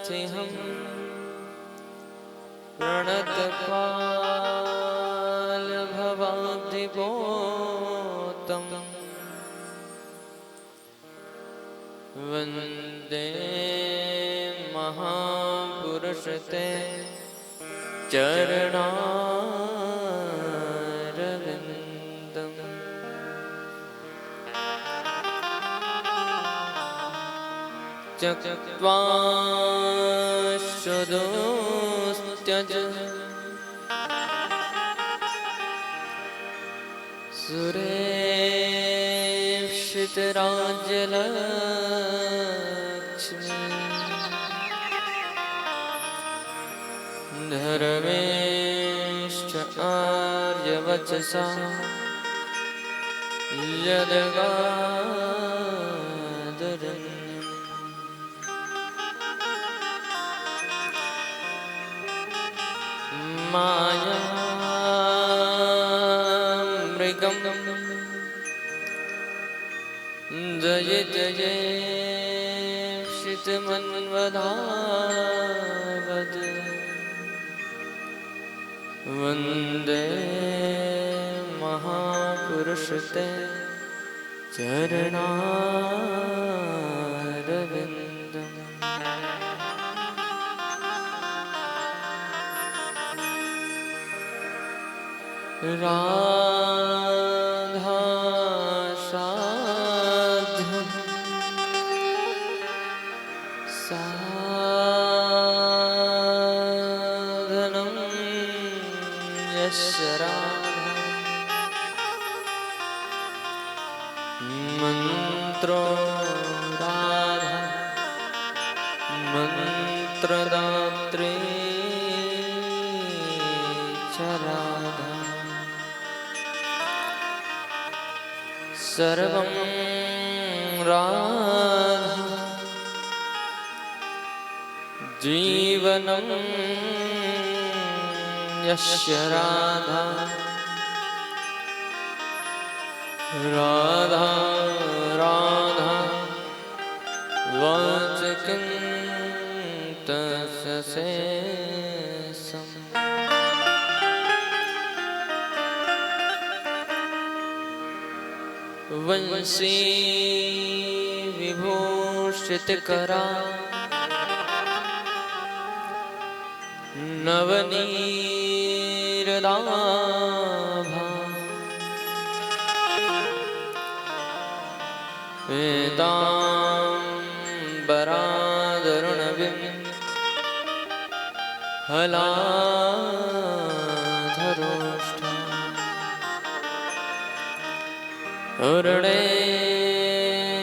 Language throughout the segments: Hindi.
नरसिंहं प्रणतपालभवाब्धिपोतं वन्दे महापुरुषते चरणारविन्दम्। त्यक्त्वा शुदोस्त्यज सुरेप्सितराज्यलक्ष्मी धर्मेश्च आर्यवचसा यदगादरण्यम्। मायामृगं जय जयेप्सितमन्वधावत् वन्दे महापुरुषते चरणारविन्दम्। राधा साध्यं साधनं यस्य राधा मन्त्रो राधा मन्त्रदात्री च राधा सर्वं राधा जीवनं यस्य राधा राधा राधा वाचकं तस्य शेषम्। वंशी विभूषितकरा नवनीरदाभा पीताम्बरादरुणबिम्ब हलाधरोष्ठा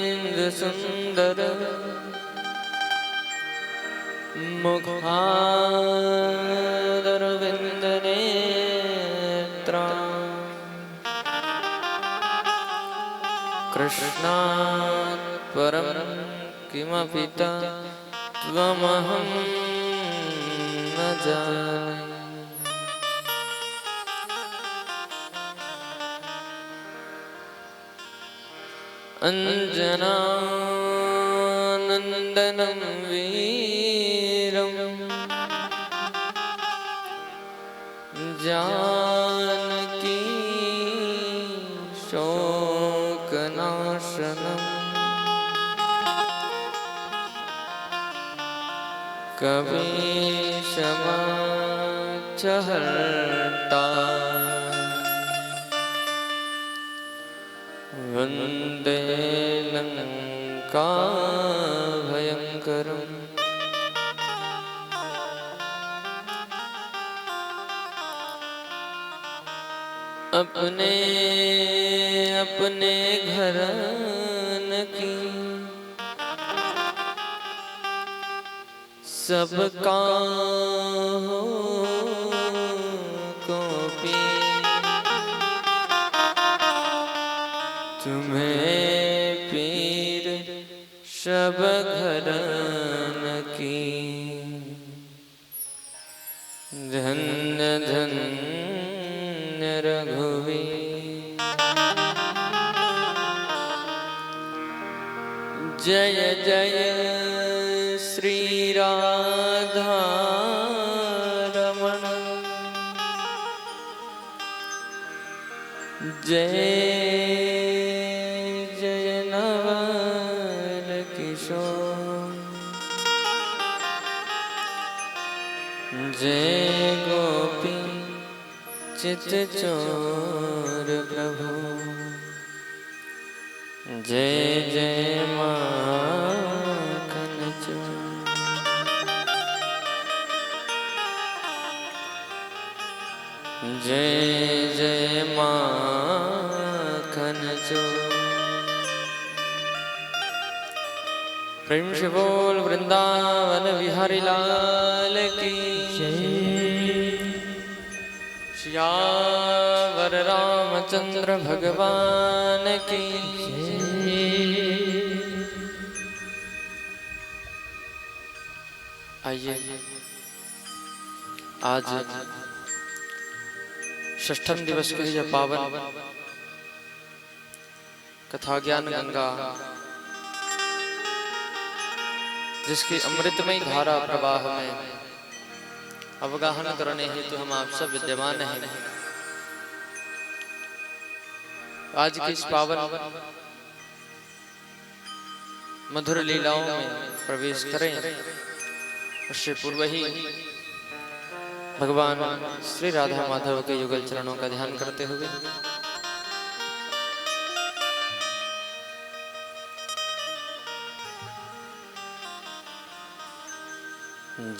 अरुणेन्दुसुन्दर मुखादरविन्दनेत्रा कृष्णात् परं किमपि तत्त्वमहं न जाने। अञ्जनानन्दनं वीरं जानकी शोकनाशनं कपीशमच्चहर्ता वन्दे लङ्काभयङ्करम्। अपने अपने घरन की सबका हो कॉपी तुम्हें पीर सब घरन की धन्य धन्य रघुवीर। जय जय श्री राम राधा रमण जय जय नवल किशोर जय गोपी चित चोर प्रभु जय जय माखन चोर जय जय माखन चोर। प्रेम से बोल वृंदावन विहारी लाल की जय। श्यावर रामचंद्र भगवान की जय। आइए आज षष्ठम दिवस के यह पावन कथा ज्ञान गंगा जिसकी अमृतमय धारा प्रवाह में अवगाहन करने हेतु हम आप सब विद्यमान हैं। आज की इस पावन मधुर लीलाओं में प्रवेश करें उससे पूर्व ही भगवान श्री राधा माधव के युगल चरणों का ध्यान करते हुए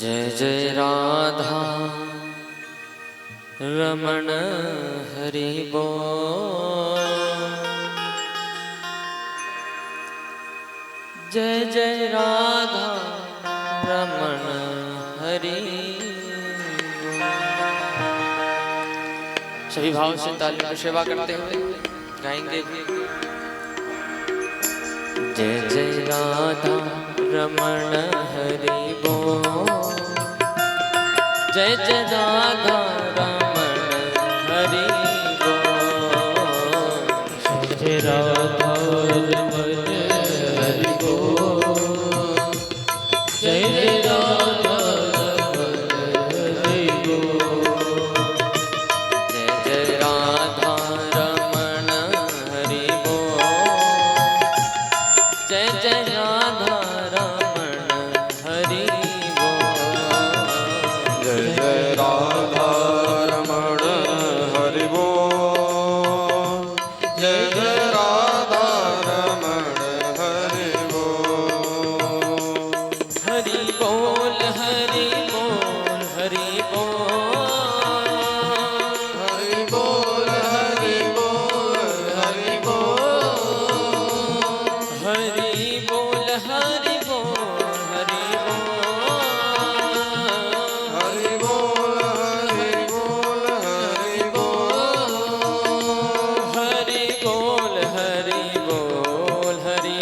जय जय राधा रमण हरि बोल जय जय राधा रमण हरि बोल। सभी भाव से तालियों की सेवा करते हुए गाएंगे जय जय राधा रमण हरि बोल जय जय राधा रमण हरि बोल जय राधा रमण हरि बोल जय जय राधा रमण हरि बोल जय जय राधा रमण हरि बोल जय जय राधा रमण हरि बोल जय जय राधा रमण हरि बोल जय जय राधा रमण हरि बोल हरि बोल हरि बोल हरि बोल हरि बोल हरि बोल हरि बोल हरि बोल हरि बोल हरि बोल हरि बोल हरि बोल हरि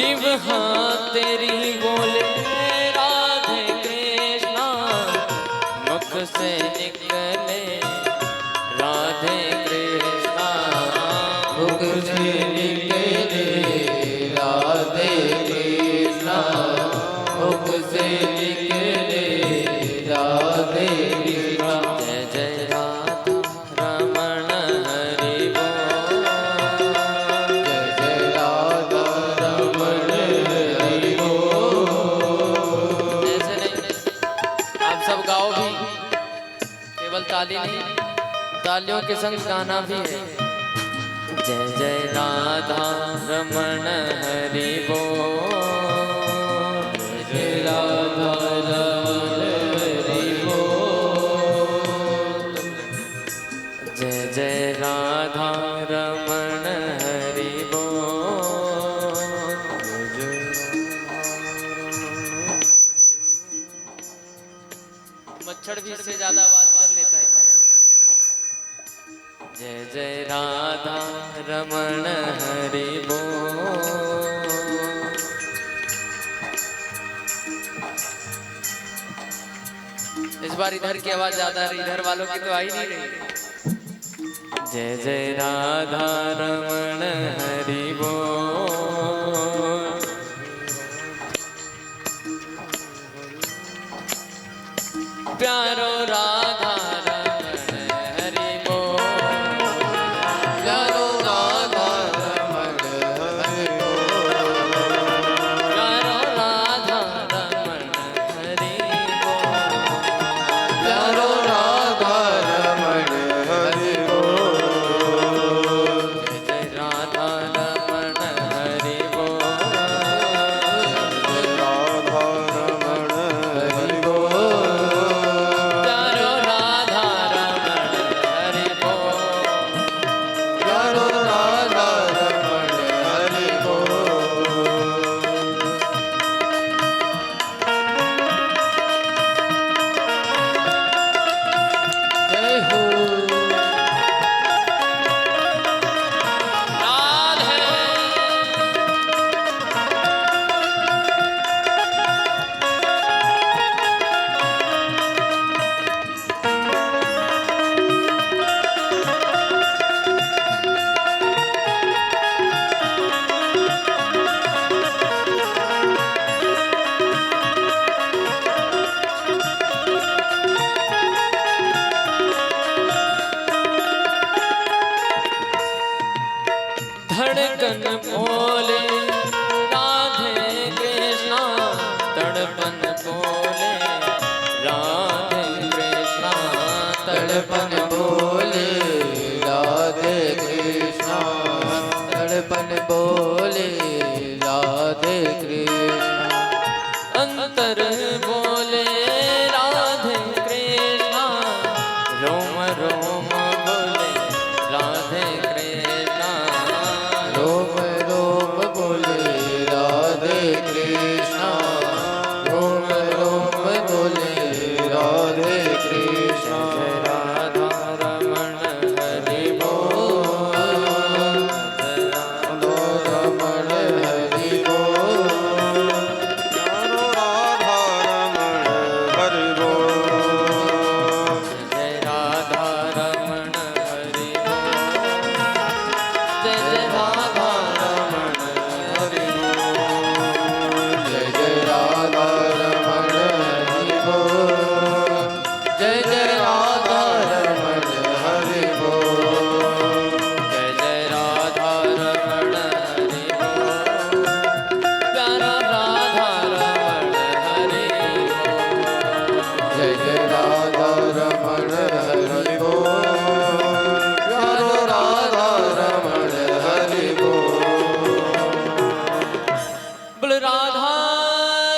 जीव हाँ तेरी बोले राधे कृष्णा, मुख से निकले राधे कृष्णा, मुख से निकले राधे कृष्णा, मुख से निकले राधे कृष्णा। जय जय राधा रमण हरि बोल, जय जय राधा रमण हरि बोल। ऐसे नहीं, आप सब गाओ भी, केवल ताली नहीं, तालियों के संग गाना भी है। जय जय राधा रमण हरि बोल, जय राधा रमण हरि बोल। जय जय राधा रमण हरि बोल। मच्छर भी इससे ज्यादा आवाज कर लेता है महाराज। जय जय राधा रमण हरि बोल। इस बार इधर की आवाज ज्यादा है, इधर वालों की तो आ ही नहीं रही। जय जय राधा रमण हरि बोल। प्यारो राधा रमण हरि बोल, प्यारो राधा रमण हरि बोल। प्यारो राधा रमण हरि बोल, प्यारो राधा रमण हरि बोल। जय राधा रमण हरि बोल, जय राधा रमण हरि बोल। प्यारो राधा रमण हरि बोल, प्यारो राधा रमण हरि बोल। जय हो राधे। धड़कन बोले राधे कृष्णा, तड़पन बोले राधे कृष्णा, तड़पन बोले राधे कृष्णा, तड़पन बोले राधे कृष्णा। अंतर बोले राधे कृष्णा, रोम रोम बोले राधे कृष्णा, रोम रोम बोले राधे कृष्णा, रोम रोम बोले राधे कृष्णा। जय राधा रमण हरि बोल, जय राधा रमण हरि बोल। प्यारो राधा रमण हरि बोल। जय राधा रमण हरि बोल, जय जय राधा रमण हरि बोल, जय जय राधा रमण हरि बोल। जय जय राधा रमण हरि बोल। जय जय राधा रमण हरि बोल, प्यारा राधा रमण हरि बोल, जय जय राधा रमण हरि बोल। प्यारो राधा रमण हरि बोल। बोल राधा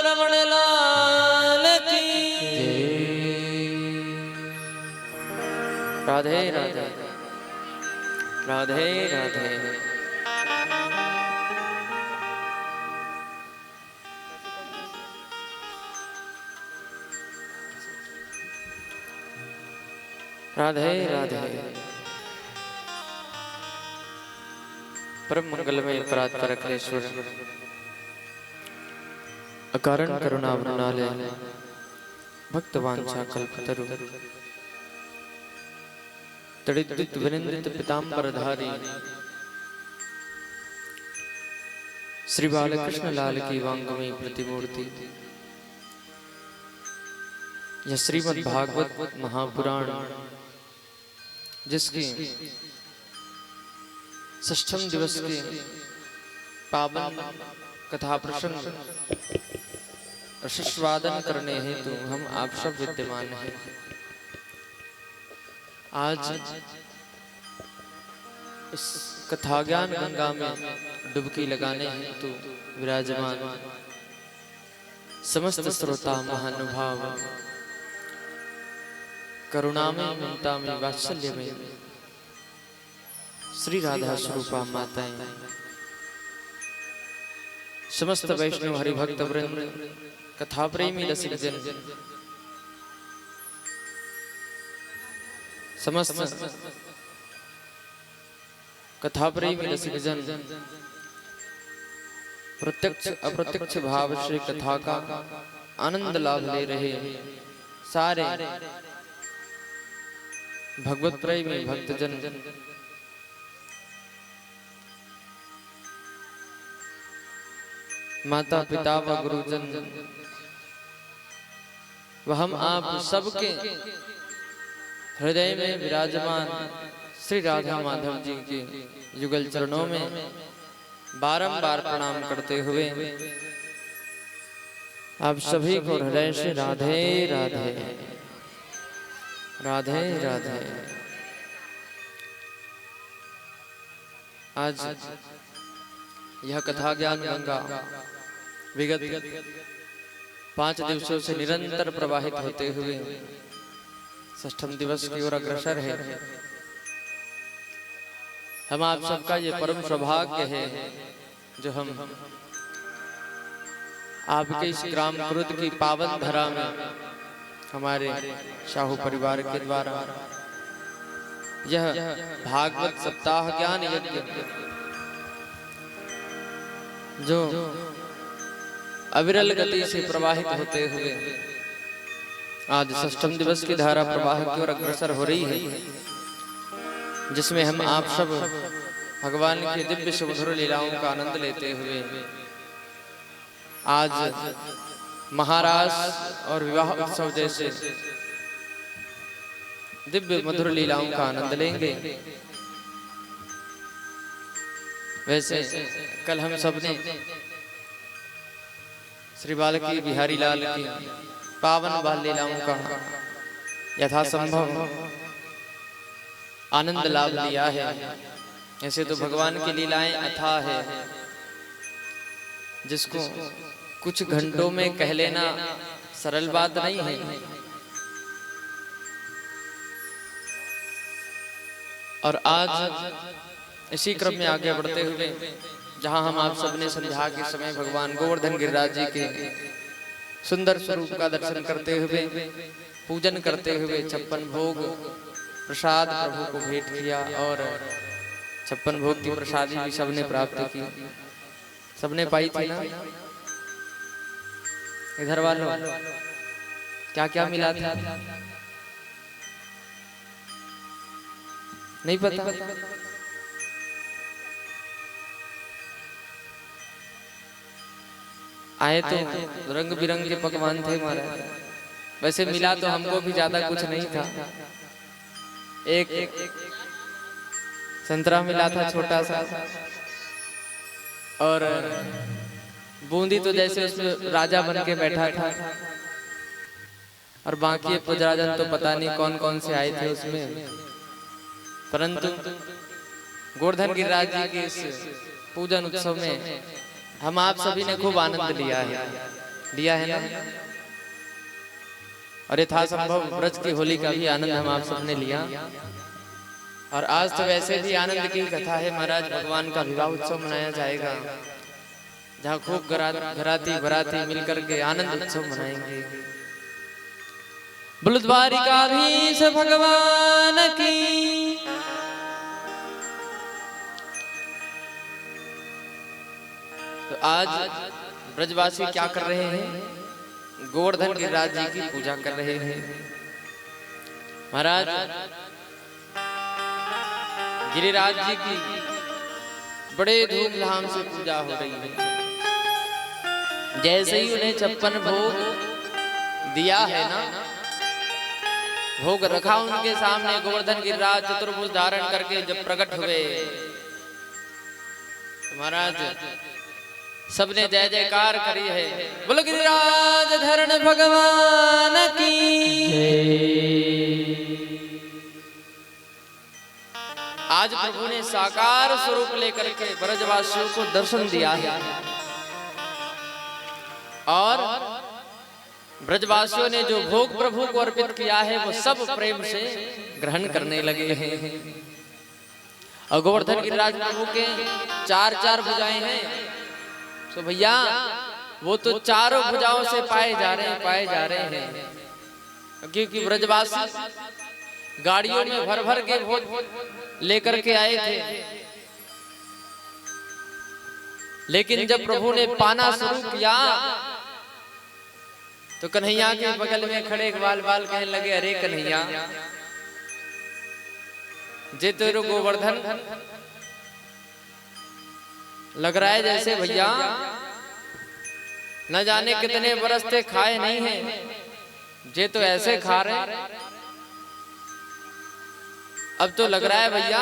रमण लाल की। राधे राधे राधे राधे। राधे राधे। परम मंगलमय परात्पर अखिलेश्वर अकारण करुणावृणालय भक्तवांछा कल्पतरु तड़िद्युत विनिंदित पीतांबरधारी श्री बालकृष्ण लाल की वांगमयी प्रतिमूर्ति यह श्रीमद् भागवत महापुराण जिसकी षष्ठम दिवस के पावन कथा प्रसंग शिष्यवादन करने हेतु हम आप सब विद्यमान हैं। आज इस कथा ज्ञान गंगा में डुबकी लगाने हेतु विराजमान समस्त श्रोता महानुभाव करुणा में ममता में वात्सल्य में श्री राधा स्वरूपा माताएं समस्त वैष्णव हरिभक्त वृंद कथा प्रेमी रसिक जन समस्त कथा प्रेमी रसिक जन प्रत्यक्ष अप्रत्यक्ष भाव से कथा का आनंद लाभ ले रहे सारे भगवत प्रेमी भक्तजन माता पिता व गुरुजन व हम आप सबके हृदय में विराजमान श्री राधा माधव जी के युगल चरणों में बारंबार प्रणाम करते हुए आप सभी को हृदय से राधे राधे राधे राधे। आज यह कथा ज्ञान गंगा विगत 5 दिवसों से निरंतर प्रवाहित होते हुए षष्ठम दिवस की ओर अग्रसर है। हम आप सबका ये परम सौभाग्य है जो हम आपके इस ग्राम क्रुद की पावन धरा में हमारे शाहू परिवार के द्वारा यह भागवत सप्ताह ज्ञान यज्ञ जो अविरल गति से प्रवाहित होते हुए आज षष्ठम दिवस की धारा प्रवाह की ओर अग्रसर हो रही है, जिसमें हम आप सब भगवान की दिव्य सुमधुर लीलाओं का आनंद लेते हुए आज महाराज और विवाह उत्सव जैसे दिव्य मधुर लीलाओं का आनंद लेंगे। वैसे कल हम सब ने श्री बालकी बिहारी लाल की पावन बाल लीलाओं का यथासंभव आनंद लाभ लिया है। ऐसे तो भगवान की लीलाएं अथाह है, जिसको कुछ घंटों में कह लेना सरल बात नहीं है। और आज इसी क्रम में आगे बढ़ते हुए जहां हम आप सबने संध्या के समय भगवान गोवर्धन गिरिराज जी के सुंदर स्वरूप का दर्शन करते हुए पूजन करते हुए 56 भोग प्रसाद प्रभु को भेंट किया और 56 भोग की प्रसादी भी सबने प्राप्त की। सबने पाई थी ना? इधर वालों क्या क्या मिला था नहीं पता? आए तो रंग बिरंग के पकवान थे महाराज। वैसे मिला तो हमको भी ज्यादा कुछ नहीं था। एक संतरा मिला था छोटा सा, और बूंदी तो जैसे उसमें राजा बन के बैठा था, और बाकी पुजराजन तो पता नहीं कौन कौन से आए थे उसमें। परंतु गोवर्धन गिरिराज जी के इस पूजन उत्सव में हम आप सभी ने खूब आनंद लिया है ना? और यथासंभव ब्रज की होली का भी आनंद हम आप सबने लिया। और आज तो वैसे भी आनंद की कथा है महाराज। भगवान का विवाह उत्सव मनाया जाएगा, जहाँ खूब घराती बराती मिलकर के आनंद उत्सव मनाएंगे। बोलो द्वारिकाधीश भगवान की। तो आज ब्रजवासी क्या कर रहे हैं? गोवर्धन गिरिराज जी की पूजा कर रहे हैं। महाराज गिरिराज जी की बड़े धूमधाम से पूजा हो रही है। जैसे ही उन्हें 56 भोग दिया है ना, भोग रखा उनके सामने, गोवर्धन गिरिराज चतुर्भुज धारण करके जब प्रकट हुए, महाराज सबने जय जयकार करी है। बोलो गिरिराज धरण भगवान की। आज प्रभु ने साकार स्वरूप लेकर के ब्रजवासियों को दर्शन दिया है और ब्रजवासियों ने जो भोग प्रभु को अर्पित किया है वो सब प्रेम से ग्रहण करने लगे हैं। और गोवर्धन गिरिराज प्रभु के 4 भुजाएं हैं, तो भैया वो तो चारों भुजाओं से पाए जा रहे हैं, क्योंकि ब्रजवासी गाड़ियों में भर भर के भोग लेकर के आए थे। लेकिन जब प्रभु ने पाना शुरू किया तो कन्हैया के बगल में खड़े ग्वाल बाल कहने लगे, अरे कन्हैया, जे तेरो गोवर्धन लग रहा है जैसे भैया न जाने कितने बरस से खाए नहीं हैं, जे तो ऐसे खा रहे। अब तो लग रहा है भैया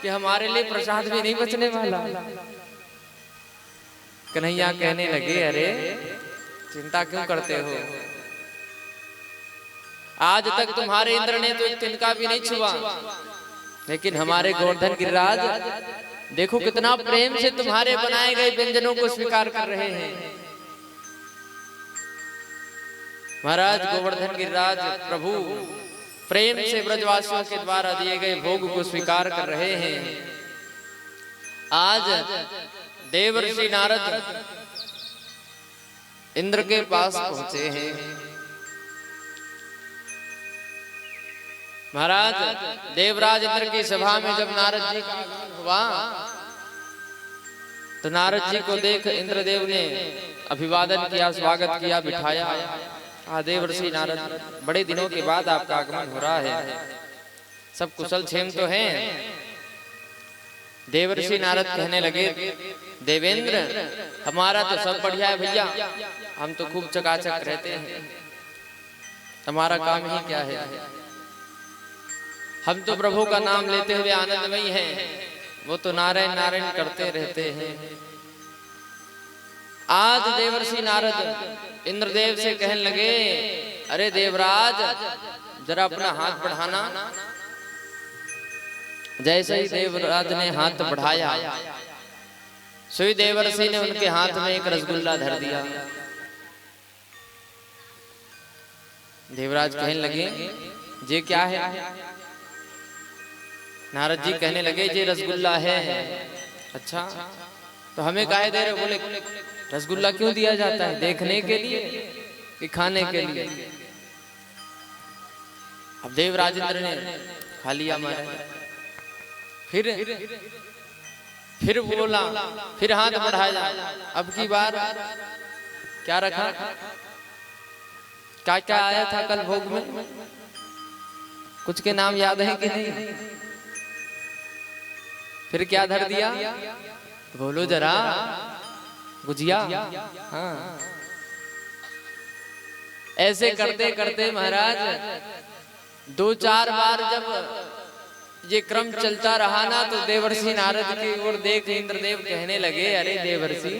कि हमारे लिए प्रसाद भी नहीं बचने वाला। कन्हैया कहने लगे, अरे चिंता क्यों करते हो? आज तक तुम्हारे इंद्र ने तो एक तिनका भी नहीं छुआ, लेकिन हमारे गोवर्धन गिरिराज देखो कितना प्रेम से तुम्हारे बनाए गए व्यंजनों को स्वीकार कर रहे हैं। महाराज गोवर्धन गिरिराज प्रभु प्रेम से ब्रजवासियों के द्वारा दिए गए भोग को स्वीकार कर रहे हैं। आज देवर्षि नारद इंद्र के पास पहुंचे हैं। महाराज देवराज इंद्र की सभा में जब नारद जी का हुआ तो नारद जी को देख इंद्रदेव ने अभिवादन किया, स्वागत किया, बिठाया। देवर्षि नारद, बड़े दिनों के बाद आपका आगमन हो रहा है, सब कुशल क्षेम तो हैं? देवर्षि नारद कहने लगे, देवेंद्र हमारा तो सब बढ़िया है भैया, हम तो खूब चकाचक रहते हैं, हमारा काम ही क्या है, हम तो प्रभु का नाम लेते हुए आनंदमयी हैं, वो तो नारायण नारायण करते रहते हैं। आज देवर्षि नारद इंद्रदेव से कहने लगे, अरे देवराज जरा अपना हाथ बढ़ाना। जैसे ही देवराज ने हाथ बढ़ाया, सोई देवर्षि ने उनके हाथ में एक रसगुल्ला धर दिया। देवराज कहने लगे, ये क्या है? नारद जी कहने लगे, ये रसगुल्ला है। अच्छा, तो हमें काहे दे रहे? बोले रसगुल्ला क्यों दिया जाता है? देखने के लिए कि खाने के लिए? अब देवराज इंद्र ने खा लिया महाराज। फिर बोला, फिर हाथ बढ़ाया। अब की बार क्या रखा? क्या क्या आया था कल भोग में? कुछ के नाम याद है कि नहीं? फिर क्या धर दिया? बोलो जरा। गुजिया। हाँ। ऐसे करते करते महाराज 2-4 बार जब ये क्रम चलता रहा ना, तो देवर्षि नारद की ओर देख इंद्रदेव कहने लगे, अरे देवर्षि,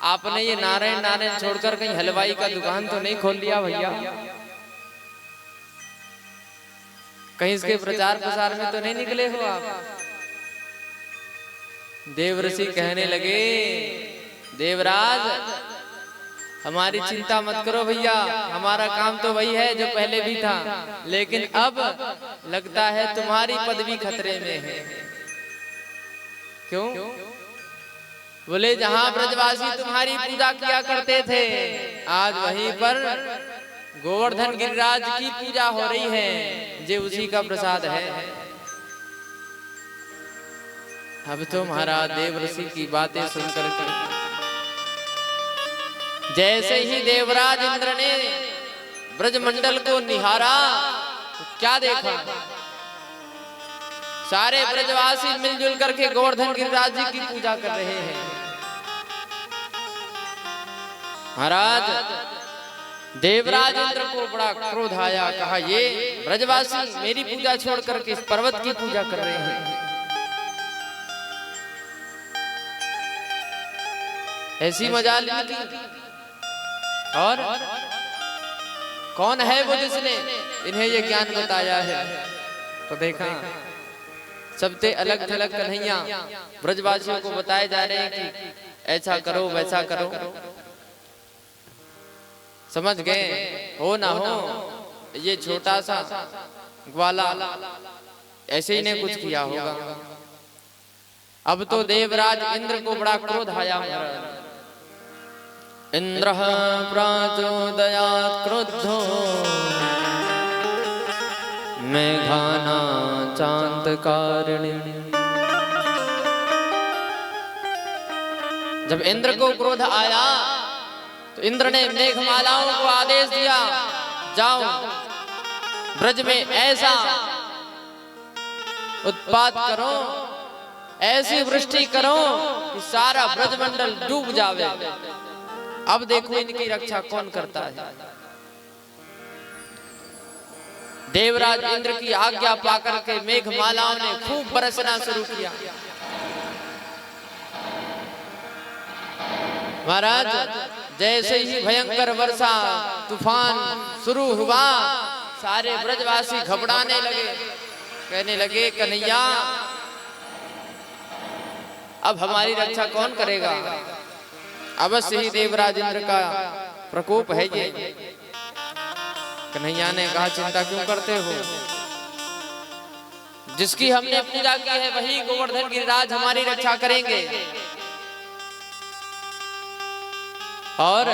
आपने ये नारायण नारायण छोड़कर कहीं हलवाई का दुकान तो नहीं खोल लिया भैया? कहीं इसके प्रचार प्रसार में तो नहीं निकले हो आप? देवर्षि कहने लगे, देवराज हमारी चिंता मत करो भैया, हमारा काम तो वही है जो पहले भी था, लेकिन अब लगता है तुम्हारी पदवी खतरे में है। क्यों? बोले जहां ब्रजवासी तुम्हारी पूजा किया करते थे, आज वहीं पर गोवर्धन गिरिराज की पूजा हो रही है, जे उसी का प्रसाद है। अब तो महाराज देवर्षि की बातें सुनकर जैसे ही देवराज इंद्र ने ब्रजमंडल को निहारा तो क्या देखा, सारे ब्रजवासी मिलजुल करके गोवर्धन गिरिराज जी की पूजा कर रहे हैं। महाराज देवराज इंद्र को बड़ा क्रोध आया, कहा ये ब्रजवासी मेरी पूजा छोड़ करके इस पर्वत की पूजा कर रहे हैं। ऐसी मजाल की। और कौन है वो जिसने इन्हें ये ज्ञान बताया है? तो देखा सबसे अलग थलग कन्हैया ब्रजवासियों को बताए जा रहे हैं कि ऐसा करो वैसा करो। समझ गए, हो ना हो ये छोटा सा ग्वाला ऐसे ही ने कुछ किया होगा। अब तो देवराज इंद्र को बड़ा क्रोध आया। इंद्र प्राचोदयात् क्रुद्धो मेघाना चांतकारिणी। जब इंद्र को क्रोध आया तो इंद्र ने मेघमालाओं को आदेश दिया, जाओ ब्रज में ऐसा उत्पात करो, ऐसी वृष्टि करो कि सारा ब्रजमंडल डूब जावे। अब देखो इनकी रक्षा कौन करता है। देवराज इंद्र की आज्ञा पाकर के मेघमालाओं ने खूब बरसना शुरू किया। महाराज जैसे ही भयंकर वर्षा तूफान शुरू हुआ, सारे ब्रजवासी घबराने लगे, कहने लगे कन्हैया अब हमारी रक्षा कौन करेगा? अवश्य ही देवराज इंद्र का प्रकोप है ये। कन्हैया ने कहा चिंता क्यों करते हो, जिसकी हमने पूजा की है वही गोवर्धन गिरिराज हमारी रक्षा करेंगे। और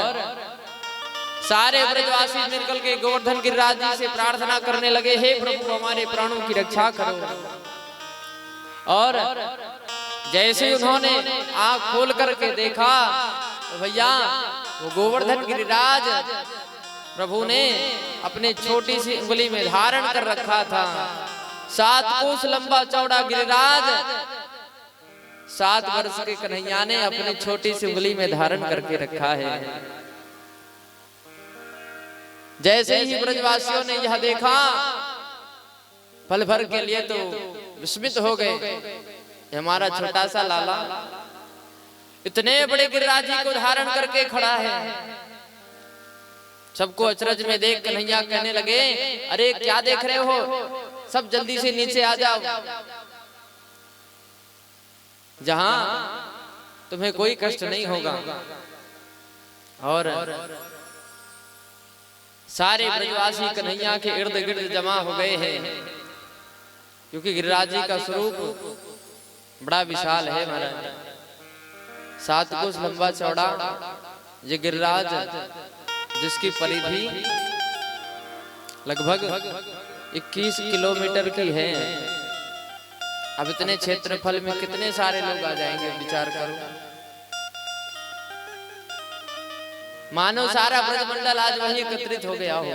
सारे ब्रजवासी मिलकर के गोवर्धन गिरिराज जी से प्रार्थना करने लगे, हे प्रभु हमारे प्राणों की रक्षा करो। और जैसे उन्होंने आंख खोल करके देखा तो भैया वो गोवर्धन गिरिराज प्रभु ने अपने छोटी सी उंगली में धारण कर रखा था। 7 कोस लंबा चौड़ा गिरिराज 7 वर्ष के कन्हैया ने अपनी छोटी सी उंगली में धारण करके रखा है। जैसे ही ब्रजवासियों ने यह देखा पल भर के लिए तो विस्मित हो गए, हमारा छोटा सा लाला इतने बड़े गिरिराज जी को धारण करके खड़ा है। सबको अचरज में देख कन्हैया कहने लगे, अरे क्या देख रहे हो, सब जल्दी से नीचे आ जाओ, जहां तुम्हें कोई कष्ट नहीं होगा। और सारे ब्रजवासी कन्हैया के इर्द गिर्द जमा हो गए हैं, क्योंकि गिरिराज जी का स्वरूप बड़ा विशाल है महाराज। 7 कोस लंबा चौड़ा ये गिरिराज, जिसकी परिधि लगभग 21 किलोमीटर की है। अब इतने क्षेत्रफल में कितने सारे लोग आ जाएंगे, विचार करो। मानो सारा ब्रजमंडल आज वहीं एकत्रित हो गया हो।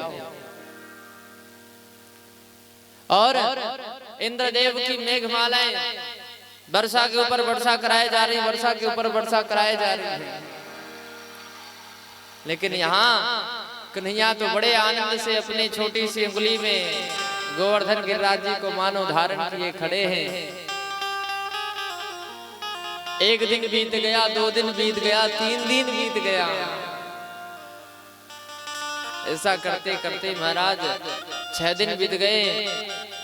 और इंद्रदेव की मेघमालाएं वर्षा के ऊपर वर्षा कराए जा रही, वर्षा के ऊपर वर्षा कराए जा रही है। लेकिन यहाँ कन्हैया तो बड़े आनंद से अपनी छोटी सी उंगली में गोवर्धन गिरिराज जी को मानो धारण किए खड़े हैं। 1 दिन बीत गया, 2 दिन बीत गया, 3 दिन बीत गया। ऐसा करते करते महाराज 6 दिन बीत गए।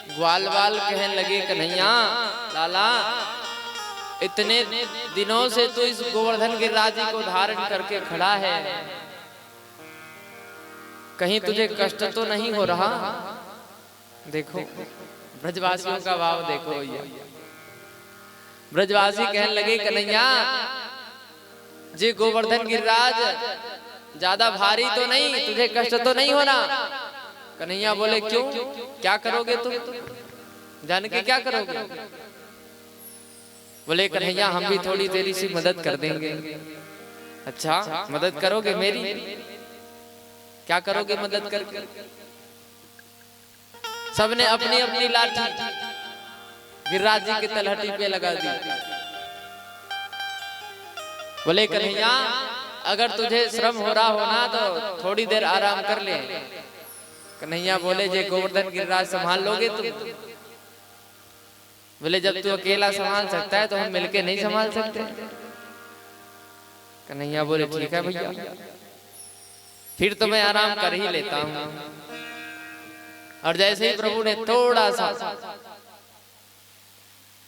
ग्वाल बाल कहने लगे, कन्हैया लाला इतने दिनों से तो इस गोवर्धन गिरिराज जी को धारण करके खड़ा है, कहीं तुझे कष्ट तो नहीं हो रहा? देखो ब्रजवासियों का भाव देखो भैया। ब्रजवासी कहने लगे, कन्हैया जी गोवर्धन गिरिराज ज्यादा भारी तो नहीं, तुझे कष्ट तो नहीं हो रहा? कन्हैया बोले क्यों, क्या करोगे तुम, जान के क्या करोगे? बोले कन्हैया हम भी थोड़ी देरी सी मदद कर देंगे। अच्छा, मदद करोगे मेरी? क्या करोगे मदद करके? सबने अपनी अपनी लाठी गिरिराज जी की तलहटी पे लगा दी। बोले कन्हैया, अगर तुझे श्रम हो रहा हो ना तो थोड़ी देर आराम कर ले। कन्हैया बोले, जे गोवर्धन गिरिराज संभाल लोगे तुम? बोले, जब तू अकेला संभाल सकता है तो हम मिलके नहीं संभाल सकते। कन्हैया बोले, ठीक है भैया, फिर तो मैं आराम कर ही लेता हूं। और जैसे ही प्रभु ने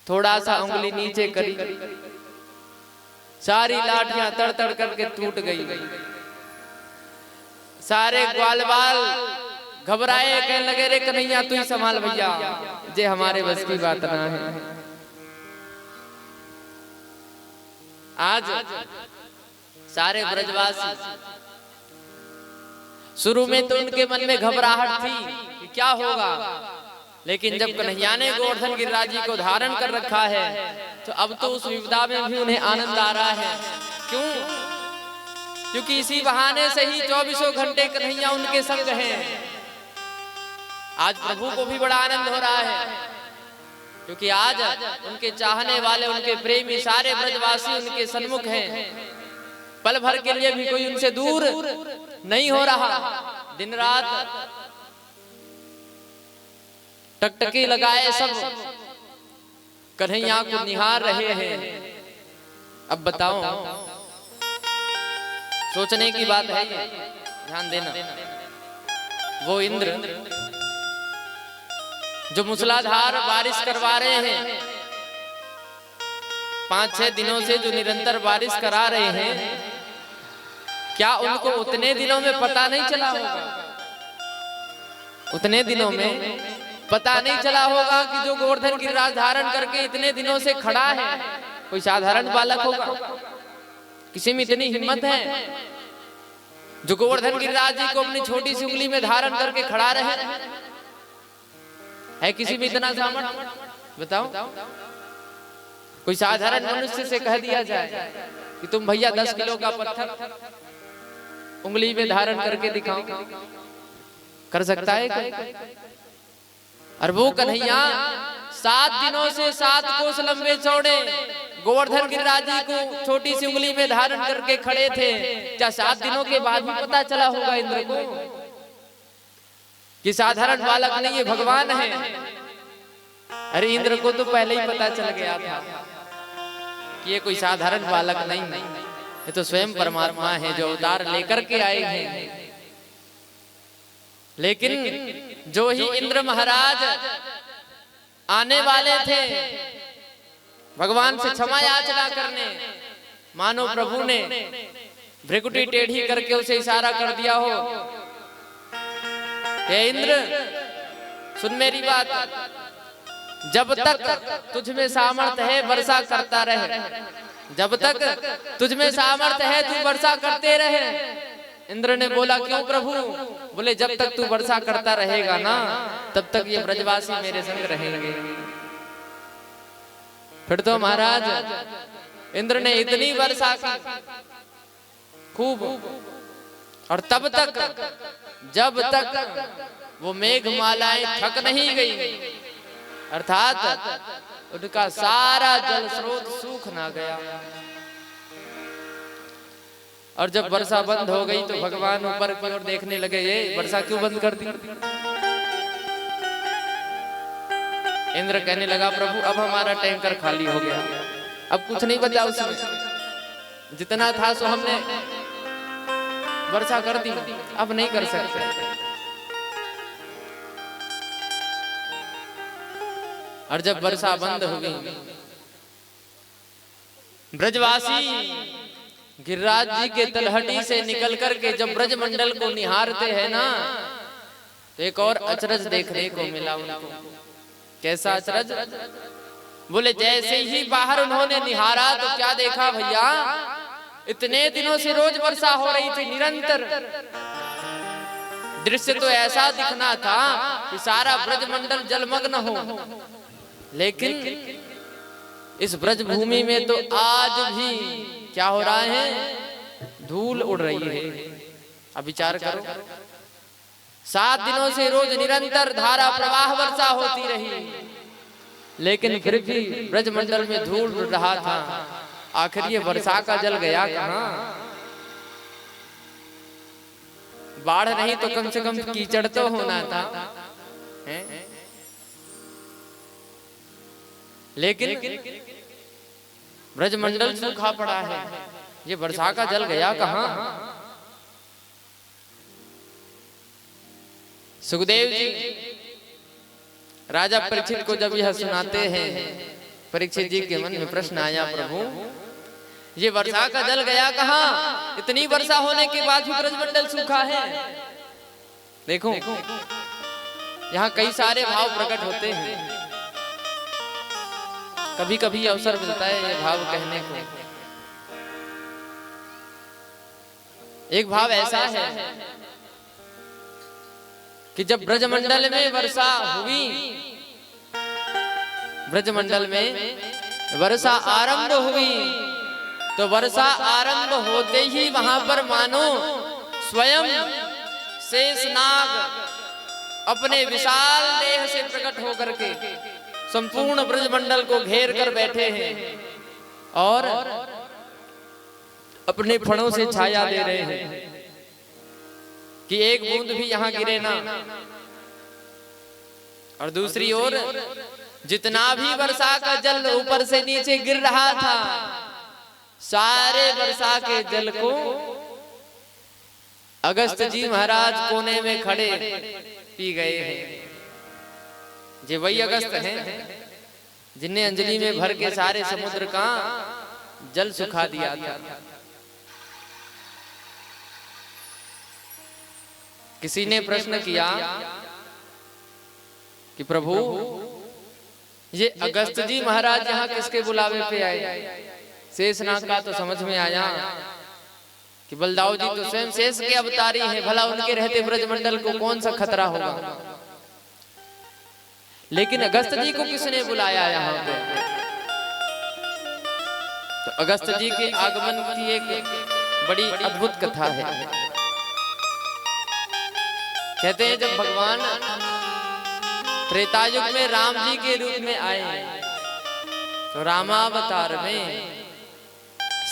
थोड़ा सा उंगली नीचे करी, सारी लाठियां तड़ तड़ करके टूट गई। सारे ग्वाल बाल घबराए, कहने लगे, रे कन्हैया तू ही संभाल भैया, जे हमारे बस की बात ना है। आज सारे ब्रजवासी, शुरू में तो उनके मन में घबराहट थी कि क्या होगा, लेकिन जब कन्हैया ने गोवर्धन गिरिराज जी को धारण कर रखा है तो अब तो उस विपदा में भी उन्हें आनंद आ रहा है। क्यों? क्योंकि इसी बहाने से ही 24 घंटे कन्हैया उनके संग हैं। आज प्रभु को भी बड़ा आनंद हो रहा है, क्योंकि आज उनके चाहने वाले, उनके प्रेमी सारे ब्रजवासी उनके सन्मुख हैं। पल भर के लिए भी कोई उनसे दूर नहीं हो रहा। दिन रात टकटकी लगाए सब कन्हैया को निहार रहे हैं। अब बताओ, सोचने की बात है ये, ध्यान देना। वो इंद्र जो मूसलाधार बारिश करवा रहे हैं, 5-6 दिनों से जो निरंतर बारिश करा रहे हैं, क्या उनको उतने दिनों में पता नहीं चला होगा? उतने दिनों में पता नहीं चला होगा कि जो गोवर्धन गिरिराज धारण करके इतने दिनों से खड़ा है कोई साधारण बालक होगा? किसी में इतनी हिम्मत है जो गोवर्धन गिरिराज जी को अपनी छोटी सी उंगली में धारण करके खड़ा रहे? है किसी में इतना सामर्थ्य? बताओ। कोई साधारण मनुष्य से कह दिया जाए कि तुम भैया 10 किलो का पत्थर उंगली में धारण करके दिखाओ, कर सकता है कोई? और वो कन्हैया 7 दिनों से 7 कोस लंबे चौड़े गोवर्धन गिरिराज जी को छोटी सी उंगली में धारण करके खड़े थे। क्या 7 दिनों के बाद भी पता चला होगा इंद्र को कि साधारण बालक नहीं, ये भगवान है? अरे इंद्र को तो पहले ही पता चल गया था कि ये कोई साधारण बालक नहीं, ये तो स्वयं परमात्मा है जो अवतार लेकर के आए हैं। लेकिन जो ही इंद्र महाराज आने वाले थे भगवान से क्षमा याचना करने, मानो प्रभु ने भ्रिकुटी टेढ़ी करके उसे इशारा कर दिया हो, हे इंद्र सुन मेरी बात, जब तक तुझ में सामर्थ्य है वर्षा करता रहे, जब तक तुझ में सामर्थ्य है तू वर्षा करते रहे। इंद्र ने बोला, क्यों प्रभु? बोले, जब तक तू वर्षा करता रहेगा ना तब तक ये ब्रजवासी मेरे संग रहेंगे। फिर तो महाराज इंद्र ने इतनी वर्षा की खूब, और तब तक जब तक वो मेघमालाएं थक नहीं गई, अर्थात उनका सारा जल स्रोत सूख ना गया। और जब वर्षा बंद हो गई तो भगवान ऊपर की ओर देखने लगे, ये वर्षा क्यों बंद कर दी? इंद्र कहने लगा, प्रभु अब हमारा टैंकर खाली हो गया, अब कुछ नहीं बचा उसमें, जितना था सो हमने वर्षा कर दी, अब नहीं कर सकते। और जब वर्षा बंद हो गई, ब्रजवासी गिरिराज जी के तलहटी से निकल करके जब ब्रजमंडल को निहारते हैं ना, तो एक और अचरज देखने को मिला उनको। कैसा अचरज? बोले, जैसे ही बाहर उन्होंने निहारा तो क्या देखा भैया? इतने दिनों से रोज वर्षा हो रही थी निरंतर, दृश्य तो ऐसा दिखना था कि सारा ब्रजमंडल जलमग्न हो, लेकिन इस ब्रज भूमि में तो आज भी क्या हो रहा है? धूल उड़ रही है। अब विचार करो, 7 दिनों से रोज निरंतर धारा प्रवाह वर्षा होती रही, लेकिन फिर भी ब्रजमंडल में धूल उड़ रहा था। आखिर ये वर्षा का जल गया कहाँ? बाढ़ नहीं तो कम से कम कीचड़ तो होना था, है? लेकिन ब्रजमंडल सूखा पड़ा है, ये वर्षा का जल गया कहाँ? सुखदेव जी राजा परीक्षित को जब यह सुनाते हैं, परीक्षित जी के मन में प्रश्न आया, प्रभु ये वर्षा का जल गया कहाँ? इतनी वर्षा होने के बाद भी ब्रजमंडल सूखा है। देखो यहाँ कई सारे भाव प्रकट होते हैं। कभी कभी अवसर मिलता है ये भाव कहने को। एक भाव ऐसा है कि जब ब्रजमंडल में वर्षा हुई, ब्रजमंडल में वर्षा आरंभ हुई, तो वर्षा आरंभ होते ही वहां पर मानो स्वयं शेषनाग अपने विशाल देह से प्रकट होकर के संपूर्ण ब्रजमंडल को घेर कर बैठे हैं और अपने फणों से छाया दे रहे हैं कि एक बूंद भी यहां गिरे ना। और दूसरी ओर जितना भी वर्षा का जल ऊपर से नीचे गिर रहा था, सारे वर्षा के जल को अगस्त जी महाराज कोने में खड़े पी गए हैं। ये वही अगस्त हैं जिन्हें अंजलि में भर के सारे समुद्र का जल सुखा दिया था। किसी ने प्रश्न किया कि प्रभु ये अगस्त जी महाराज यहाँ किसके बुलावे पे आए? शेषनाग का तो समझ में आया कि बलदाऊ जी तो स्वयं शेष के अवतारी हैं, भला उनके रहते ब्रजमंडल को कौन सा खतरा होगा। लेकिन अगस्त जी को किसने बुलाया यहाँ पे? तो अगस्त जी के आगमन की एक बड़ी अद्भुत कथा है। कहते हैं जब भगवान त्रेतायुग में राम जी के रूप में आए, तो रामावतार में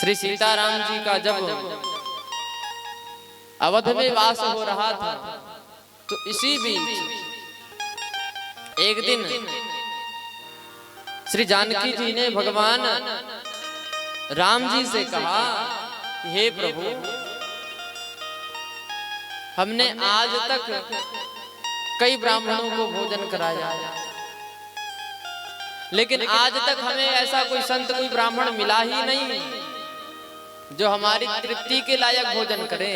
श्री सीताराम जी का जब अवध में वास हो रहा था, तो इसी बीच एक दिन श्री जानकी जी ने भगवान राम जी से कहा कि हे प्रभु, हमने आज तक कई ब्राह्मणों को भोजन कराया, लेकिन आज तक हमें ऐसा कोई संत, कोई ब्राह्मण मिला ही नहीं जो हमारी तृप्ति के लायक भोजन करें।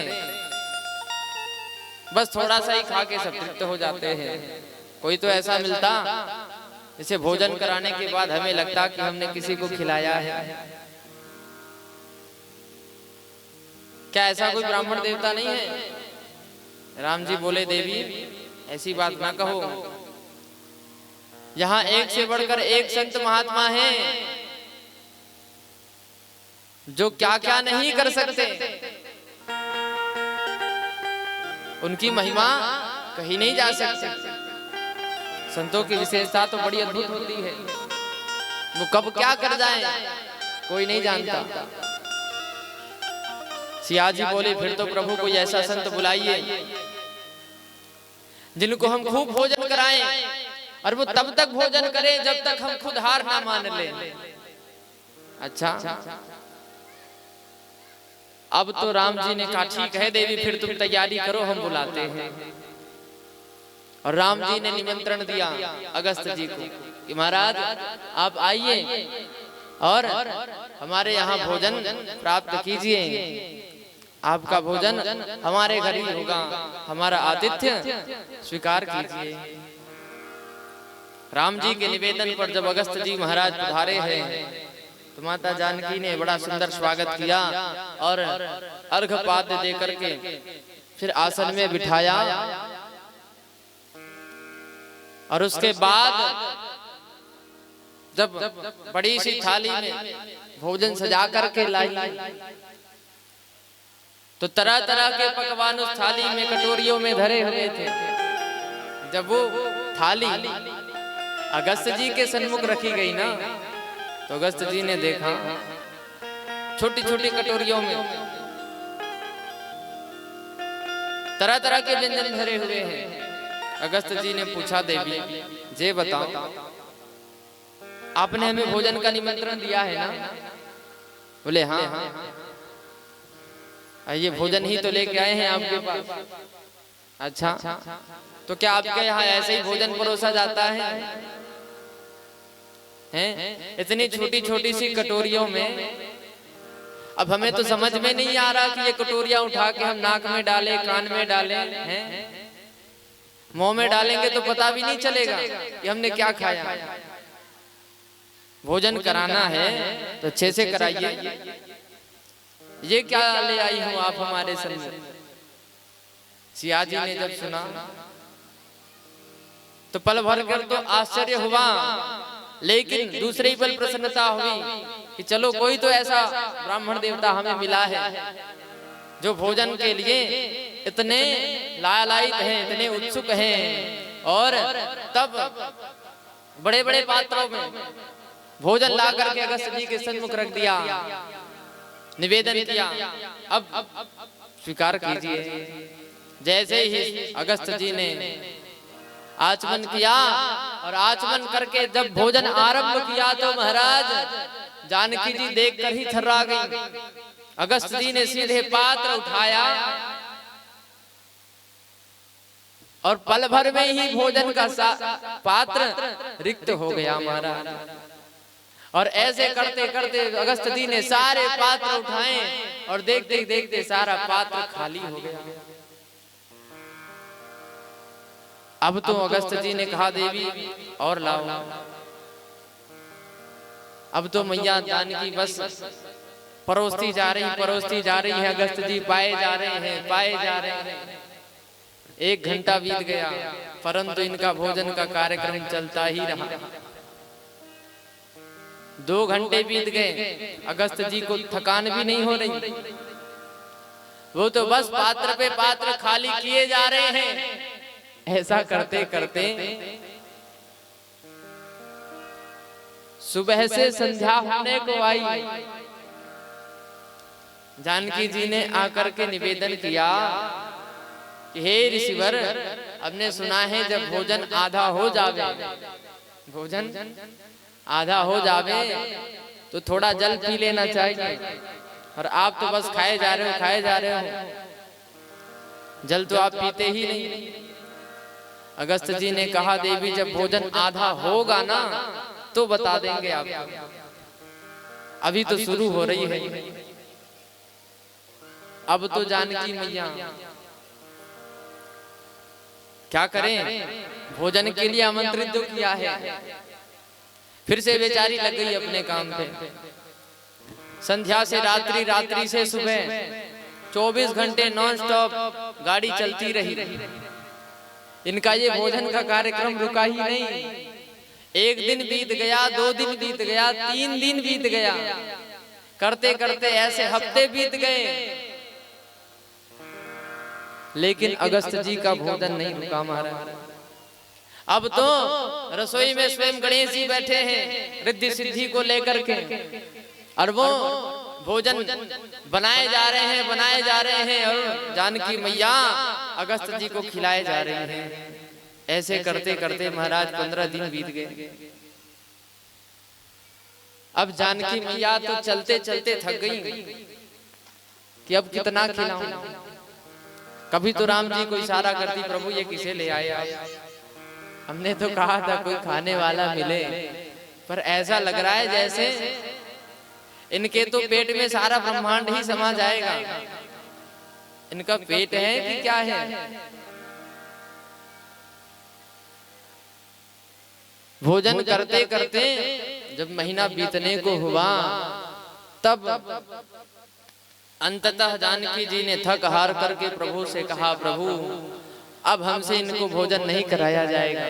बस थोड़ा सा ही खा के सब तृप्त हो जाते हैं। कोई तो ऐसा मिलता जिसे भोजन कराने के बाद हमें लगता कि हमने किसी को खिलाया है। क्या ऐसा कोई ब्राह्मण देवता नहीं है? राम जी बोले, देवी ऐसी बात ना कहो, यहाँ एक से बढ़कर एक संत महात्मा है जो क्या क्या नहीं कर सकते। उनकी महिमा कहीं नहीं जा सकती। संतों की विशेषता तो बड़ी अद्भुत होती है, वो कब क्या कर जाएं कोई नहीं जानता। सिया जी बोले, फिर तो प्रभु कोई ऐसा संत बुलाइए जिनको हम खूब भोजन कराएं, और वो तब तक भोजन करें जब तक हम खुद हार ना मान लें। अच्छा, अब तो राम जी ने कहा ठीक है देवी, फिर तुम तैयारी करो, हम बुलाते हैं। और राम जी ने निमंत्रण दिया अगस्त जी को कि महाराज आप आइए और हमारे यहाँ भोजन प्राप्त कीजिए। आपका भोजन हमारे घर ही होगा, हमारा आतिथ्य स्वीकार कीजिए। राम जी के निवेदन पर जब अगस्त जी महाराज पधारे हैं, तो माता जानकी ने बड़ा सुंदर स्वागत किया और अर्घपाद्य दे करके फिर आसन में बिठाया। और उसके बाद जब बड़ी सी थाली में भोजन सजा करके लाई, तो तरह तरह के पकवान उस थाली में कटोरियों में धरे हुए थे। जब वो थाली अगस्त जी के सन्मुख रखी गई ना, तो अगस्त जी ने देखा छोटी छोटी कटोरियों में तरह तरह के व्यंजन भरे हुए हैं। अगस्त जी ने पूछा, देवी जे बताओ, आपने हमें भोजन का निमंत्रण दिया है ना? बोले हाँ, ये भोजन ही तो लेके आए हैं आपके पास। अच्छा, तो क्या आपके यहाँ ऐसे ही भोजन परोसा जाता है? हैं? इतनी छोटी छोटी सी कटोरियों में। अब हमें तो समझ में नहीं आ रहा कि ये कटोरियां उठा के हम नाक में डालें, कान में डालें, हैं? मुंह में डालेंगे तो पता भी नहीं चलेगा कि हमने क्या खाया। भोजन कराना है तो अच्छे से कराइए। ये क्या ले आई हो आप हमारे सामने? सिया जी ने जब सुना तो पल भर कर तो आश्चर्य हुआ, लेकिन दूसरे पल प्रसन्नता हुई कि चलो कोई तो ऐसा ब्राह्मण देवता हमें मिला है जो भोजन के लिए इतने लालायित हैं, इतने उत्सुक हैं। और तब बड़े बड़े पात्रों में भोजन ला करके अगस्त जी के सन्मुख रख दिया, निवेदन किया। अब स्वीकार कीजिए। जैसे ही अगस्त जी ने आचमन किया और आचमन करके जब भोजन आरंभ किया तो महाराज जानकी जी देखकर ही थर्रा गई। अगस्त जी ने सीधे पात्र उठाया और पल भर में ही भोजन का पात्र रिक्त हो गया महाराज। और ऐसे करते करते अगस्त जी ने सारे पात्र उठाए और देखते देखते सारा पात्र खाली हो गया। अब तो अगस्त जी ने कहा, देवी और लाओ। अब तो मैया जानकी बस परोसती जा रही है। अगस्त जी पाए जा रहे हैं। 1 घंटा बीत गया, परंतु इनका भोजन का कार्यक्रम चलता ही रहा। 2 घंटे बीत गए, अगस्त जी को थकान भी नहीं हो रही। वो तो बस पात्र पे पात्र खाली किए जा रहे हैं। ऐसा करते करते सुबह से संध्या होने को आई। जानकी जी ने आकर के निवेदन किया कि हे ऋषिवर, हमने सुना है जब भोजन आधा हो जावे तो थोड़ा जल पी लेना चाहिए, और आप तो बस खाए जा रहे हो, जल तो आप पीते ही नहीं। अगस्त जी ने कहा, देवी जब भोजन आधा होगा ना तो बता देंगे आपको, अभी तो शुरू हो रही है। अब तो जानकी मैया क्या करें, भोजन के लिए आमंत्रित तो किया है, फिर से बेचारी लग गई अपने काम पे। संध्या से रात्रि, रात्रि से सुबह 24 घंटे नॉन स्टॉप गाड़ी चलती रही। इनका ये भोजन का कार्यक्रम रुका ही नहीं। 1 दिन बीत गया, 2 दिन बीत गया, 3 दिन बीत गया, करते करते ऐसे हफ्ते बीत गए, लेकिन अगस्त जी का भोजन नहीं रुका महाराज। अब तो रसोई में स्वयं गणेश जी बैठे हैं रिद्धि सिद्धि को लेकर के, और वो भोजन बनाए जा रहे हैं और जानकी मैया अगस्त जी को खिलाए जा रही हैं। ऐसे करते करते महाराज 15 दिन बीत गए। अब जानकी मैया तो चलते चलते थक गई कि अब कितना खिलाऊं। कभी तो राम जी को इशारा करती, प्रभु ये किसे ले आए आप? हमने तो कहा था कोई खाने वाला मिले, पर ऐसा लग रहा है जैसे इनके तो पेट में सारा ब्रह्मांड ही समा जाएगा। इनका पेट है कि क्या है? भोजन करते करते जब महीना बीतने को हुआ, तब अंततः जानकी जी ने थक हार करके प्रभु से कहा, प्रभु अब हमसे इनको भोजन नहीं कराया जाएगा,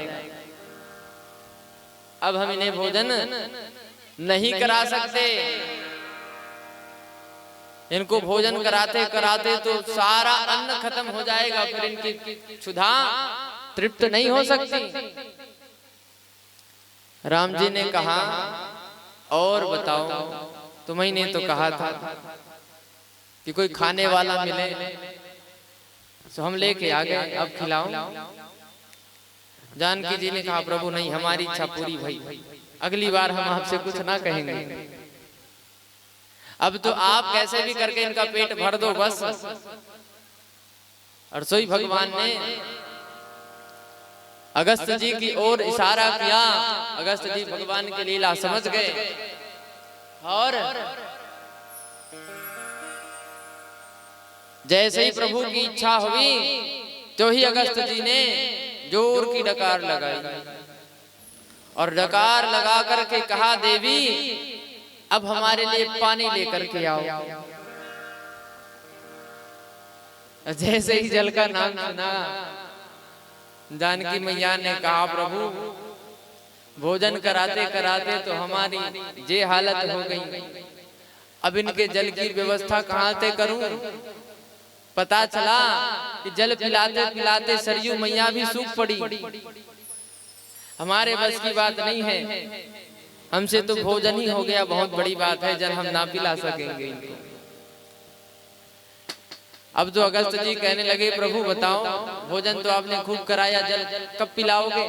अब हम इन्हें भोजन नहीं करा सकते। इनको भोजन कराते कराते तो सारा अन्न खत्म हो जाएगा, फिर इनकी क्षुधा तृप्त नहीं हो सकती। राम जी ने कहा और बताओ, तुम्हीं ने तो कहा था कि कोई खाने वाला मिले, तो हम लेके आ गए, अब खिलाओ। जानकी जी ने कहा प्रभु नहीं, हमारी इच्छा पूरी भई, अगली बार हम आपसे कुछ ना कहेंगे, अब तो आप कैसे भी करके इनका पेट भर दो बस। और सोई भगवान ने अगस्त जी की ओर इशारा किया। अगस्त जी भगवान की लीला समझ गए और जैसे ही प्रभु की इच्छा हुई तो ही अगस्त जी ने जोर की डकार लगाई और डकार लगा करके कहा देवी अब हमारे लिए पानी लेकर के आओ। जैसे ही जल का नाम सुना जानकी मैया ने कहा प्रभु भोजन कराते कराते तो हमारी ये हालत हो गई, अब इनके जल की व्यवस्था कहाँ से करूं। पता चला कि जल पिलाते पिलाते सरयू मैया भी सूख पड़ी। हमारे बस की बात नहीं है, हमसे तो भोजन ही हो गया बहुत बड़ी बात है, जल हम ना पिला सकेंगे इनको। अब तो अगस्त जी कहने लगे प्रभु बताओ भोजन तो आपने खूब कराया, जल कब पिलाओगे।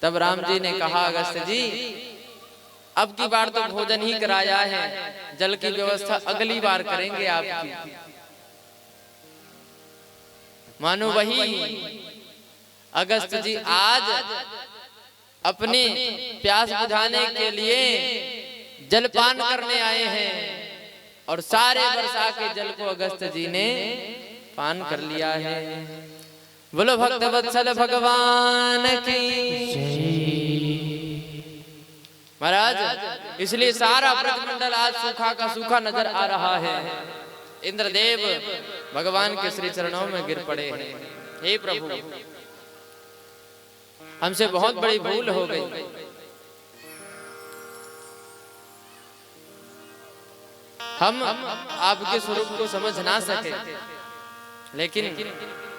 तब राम जी ने कहा अगस्त जी अब की बार तो भोजन ही कराया है, जल की व्यवस्था अगली बार करेंगे आपकी। मानो वही अगस्त जी आज अपने प्यास बुझाने के लिए जलपान करने आए हैं और सारे वर्षा के जल को अगस्त जी ने पान कर लिया है। बोलो भक्त वत्सल भगवान की महाराज। इसलिए सारा ब्रजमंडल आज सूखा का सूखा नजर आ रहा है। इंद्रदेव भगवान के श्री चरणों में गिर पड़े हैं, हे प्रभु हमसे बहुत बड़ी भूल हो गई। हम आपके स्वरूप को समझ ना सके, लेकिन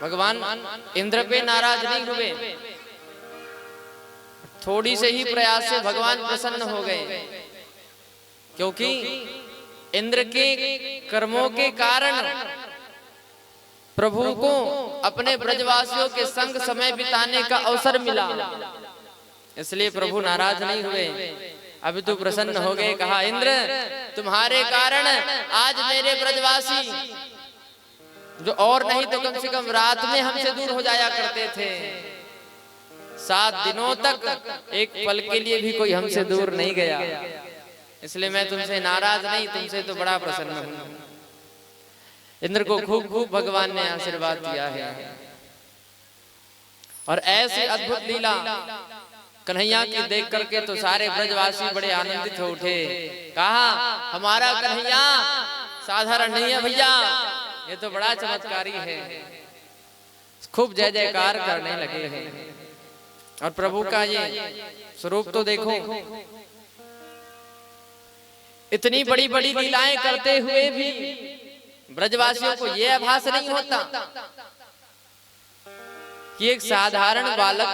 भगवान इंद्र पे नाराज नहीं हुए। थोड़ी से ही प्रयास से भगवान प्रसन्न हो गए, क्योंकि इंद्र के कर्मों के कारण प्रभु को अपने ब्रजवासियों के संग समय बिताने का अवसर मिला, इसलिए प्रभु नाराज नहीं हुए। अभी तो प्रसन्न हो गए, कहा इंद्र तुम्हारे कारण आज मेरे ब्रजवासी जो और नहीं तो कम से कम रात में हमसे दूर हो जाया करते थे, 7 दिनों तक एक पल के लिए भी कोई हमसे दूर नहीं गया, इसलिए मैं तुमसे नाराज नहीं, तुमसे तो बड़ा प्रसन्न हूं। इंद्र को खूब खूब भगवान ने आशीर्वाद दिया है। और ऐसी अद्भुत लीला कन्हैया की देख करके तो सारे ब्रजवासी बड़े आनंदित हो उठे। कहा हमारा कन्हैया साधारण नहीं है भैया, ये तो बड़ा चमत्कारी है। खूब जय जयकार करने लगे हैं। और प्रभु का ये स्वरूप तो देखो, इतनी बड़ी बड़ी लीलाएं करते हुए भी ब्रजवासियों को यह आभास नहीं होता कि एक साधारण बालक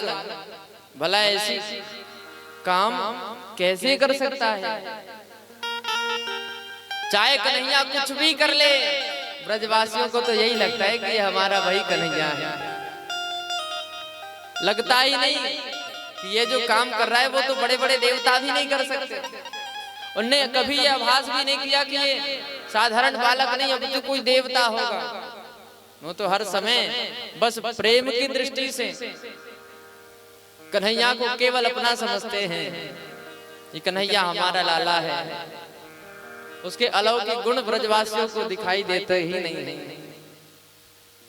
भला ऐसी काम कैसे कर सकता है। चाहे कन्हैया कुछ भी कर ले, ब्रजवासियों को तो यही लगता है कि ये हमारा वही कन्हैया है। लगता ही नहीं कि ये जो काम कर रहा है वो तो बड़े बड़े देवता भी नहीं कर सकते। उनने कभी ये आभास भी नहीं किया कि ये साधारण बालक नहीं, अब तो कोई देवता होगा। वो तो हर समय बस प्रेम की दृष्टि से कन्हैया को केवल अपना समझते हैं। ये कन्हैया हमारा लाला है, उसके अलौकिक गुण ब्रजवासियों को दिखाई देते ही नहीं है।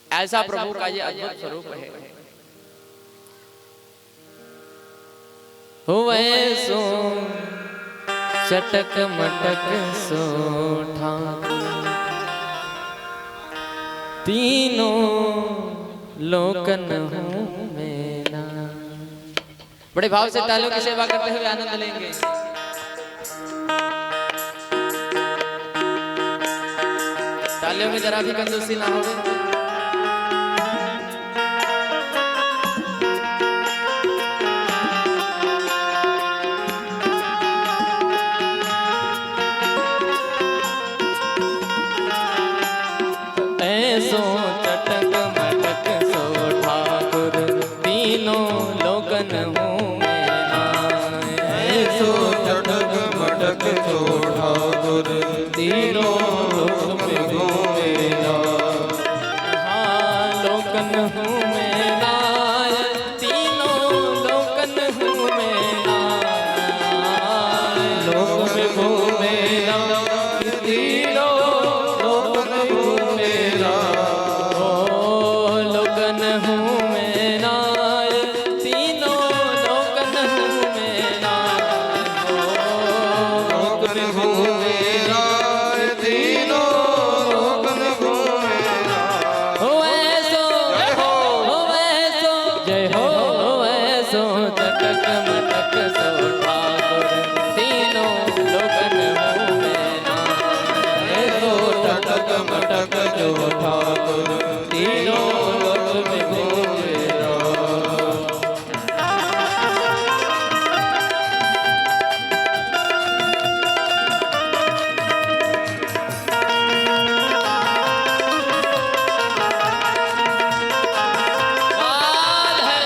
ऐसा प्रभु का ये अद्भुत स्वरूप है। हुए सो चटक मटक सो ठाकुर, तीनों लोकन हूँ मैं ना। बड़े भाव से तालियों की सेवा करते हुए आनंद लेंगे। तालियों में जरा भी कंजूसी ना होवे। ऐसो चटक मटक सो ठाकुर तीनों लोकन हूँ मैं नाय। ऐसो चटक मटक सो ठाकुर तीनों लोकन हूँ मैं नाय। हाँ लोकन हूँ मैं नाय, तीनों लोकन हूँ मैं नाय। लोक में घूमे नाय, तीनों लोकन हूँ मैं नाय। ओ लोकन हूँ मैं नाय, तीनों लोकन हूँ मैं नाय। ओ लोकन हूँ मैं नाय, तीनों लोकन हूँ मैं नाय। हो ऐसो जय हो ऐसो चटक मटक सो ठाकुर तीनों लोकन हूँ मैं नाय। ऐसो चटक मटक जो ठाकुर तीनों लोक में घूमे बाल है।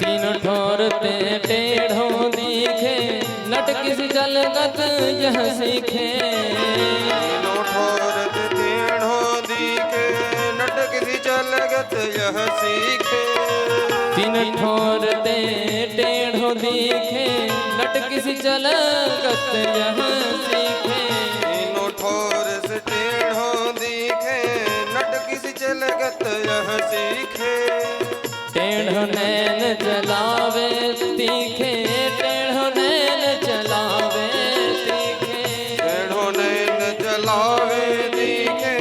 तीनों ठोर ते टेढ़ों दिखे, नट किस जलगत यह सीखे। तीनों ठोर ते टेढ़ों दिखे, नट किसी चलगत यह सीखे। तीन ठोर ते टेढ़ों दिखे, नट किस जलगत यह सीखे। तीनों ठोर से टेढ़ों दिखे, नट किसी चलगत यह सीखे। टेढ़ो नैन चलावे तीखे, टेढ़ो नैन चलावे तीखे। टेढ़ों नैन चलावे दिखे,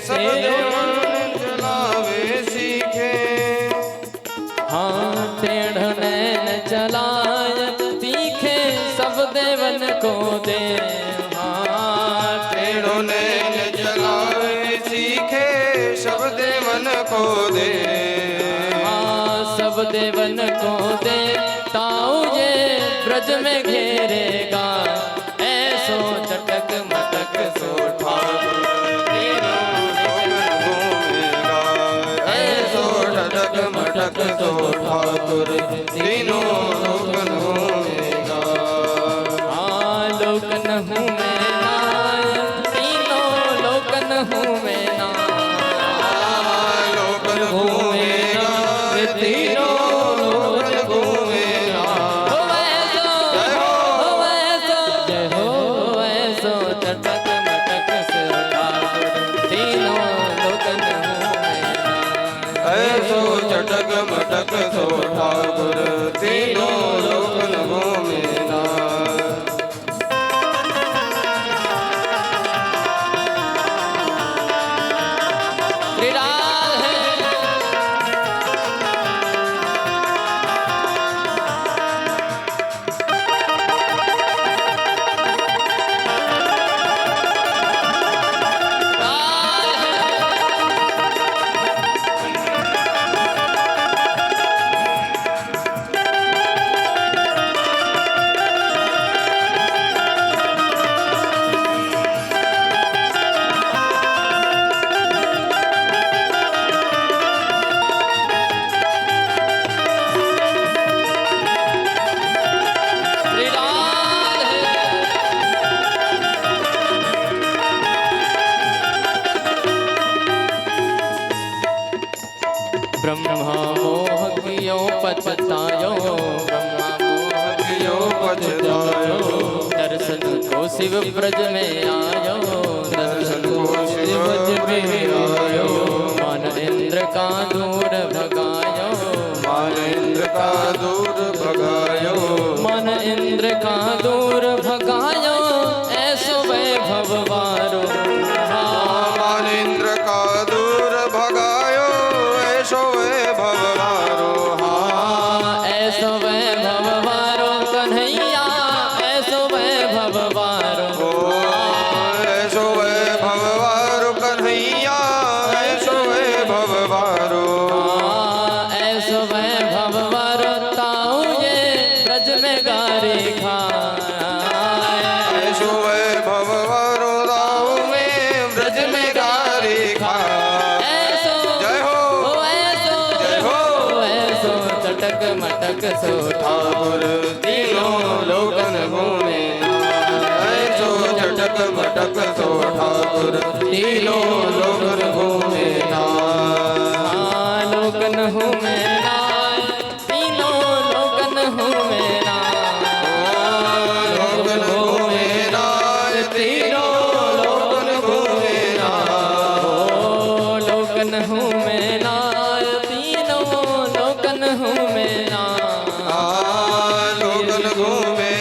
सब देवन चलावे सीखे। हाँ टेढ़ो नैन चलाय तीखे, सब देवन को दे। हाँ टेढ़ों नैन चलावे सीखे, सब देवन को दे। हाँ सब देवन को दे, ताऊ ये ब्रज में घेरेगा। ऐसो चटक मटक सो ठाकुर तीनों लोकन घूमेगा। ऐसो टटक मटक तो ठाकुर तीनों लोकन घूमेगा। हाँ लोकन हूँ मैं नाय, तीनों लोकन हूँ मैं नाय। लोकन घूमेगा, तीनों लोकन घूमेगा। हो ऐसो चटक मटक सो ठाकुर तीनों लोकन हूँ मैं नाय। ऐसो चटक मटक तो ठाकुर तीनों लोकन घूमेगा। त्रिराल है। ब्रह्मा मोह कियो पछतायो, ब्रह्मा मोह कियो पछतायो। दर्शन को शिव ब्रज में आयो, दर्शन को शिव ब्रज में आयो। मान इंद्र का दूर भगायो, मान इंद्र का दूर भगायो, मन इंद्र का दूर भगायो, ऐसो वैभव वारो। मन इंद्र का दूर भगायो, ऐसो वैभव वारो। ऐसो वैभव वारो कन्हैया, ऐसो वैभव वारो। ऐसो वैभव वारो कन्हैया, ऐसो वैभव वारो। ऐसो वैभव वारो ताऊ ये ब्रज में गारी खाए। ऐसो वैभव वारो ताऊ में ब्रज में गारी खाए। ऐसो जय हो, ऐसो जय हो। ऐसो चटक मटक सो ठाकुर तीनों लोकन घूमे। ऐसो चटक मटक सो ठाकुर तीनों लोकन घूमे लोकन घूमे तीनों लोकन घूमे लोकन घूमे तीनों लोकन घूमे लोकन घूमे तीनों लोकन घूमे लोकन घूमे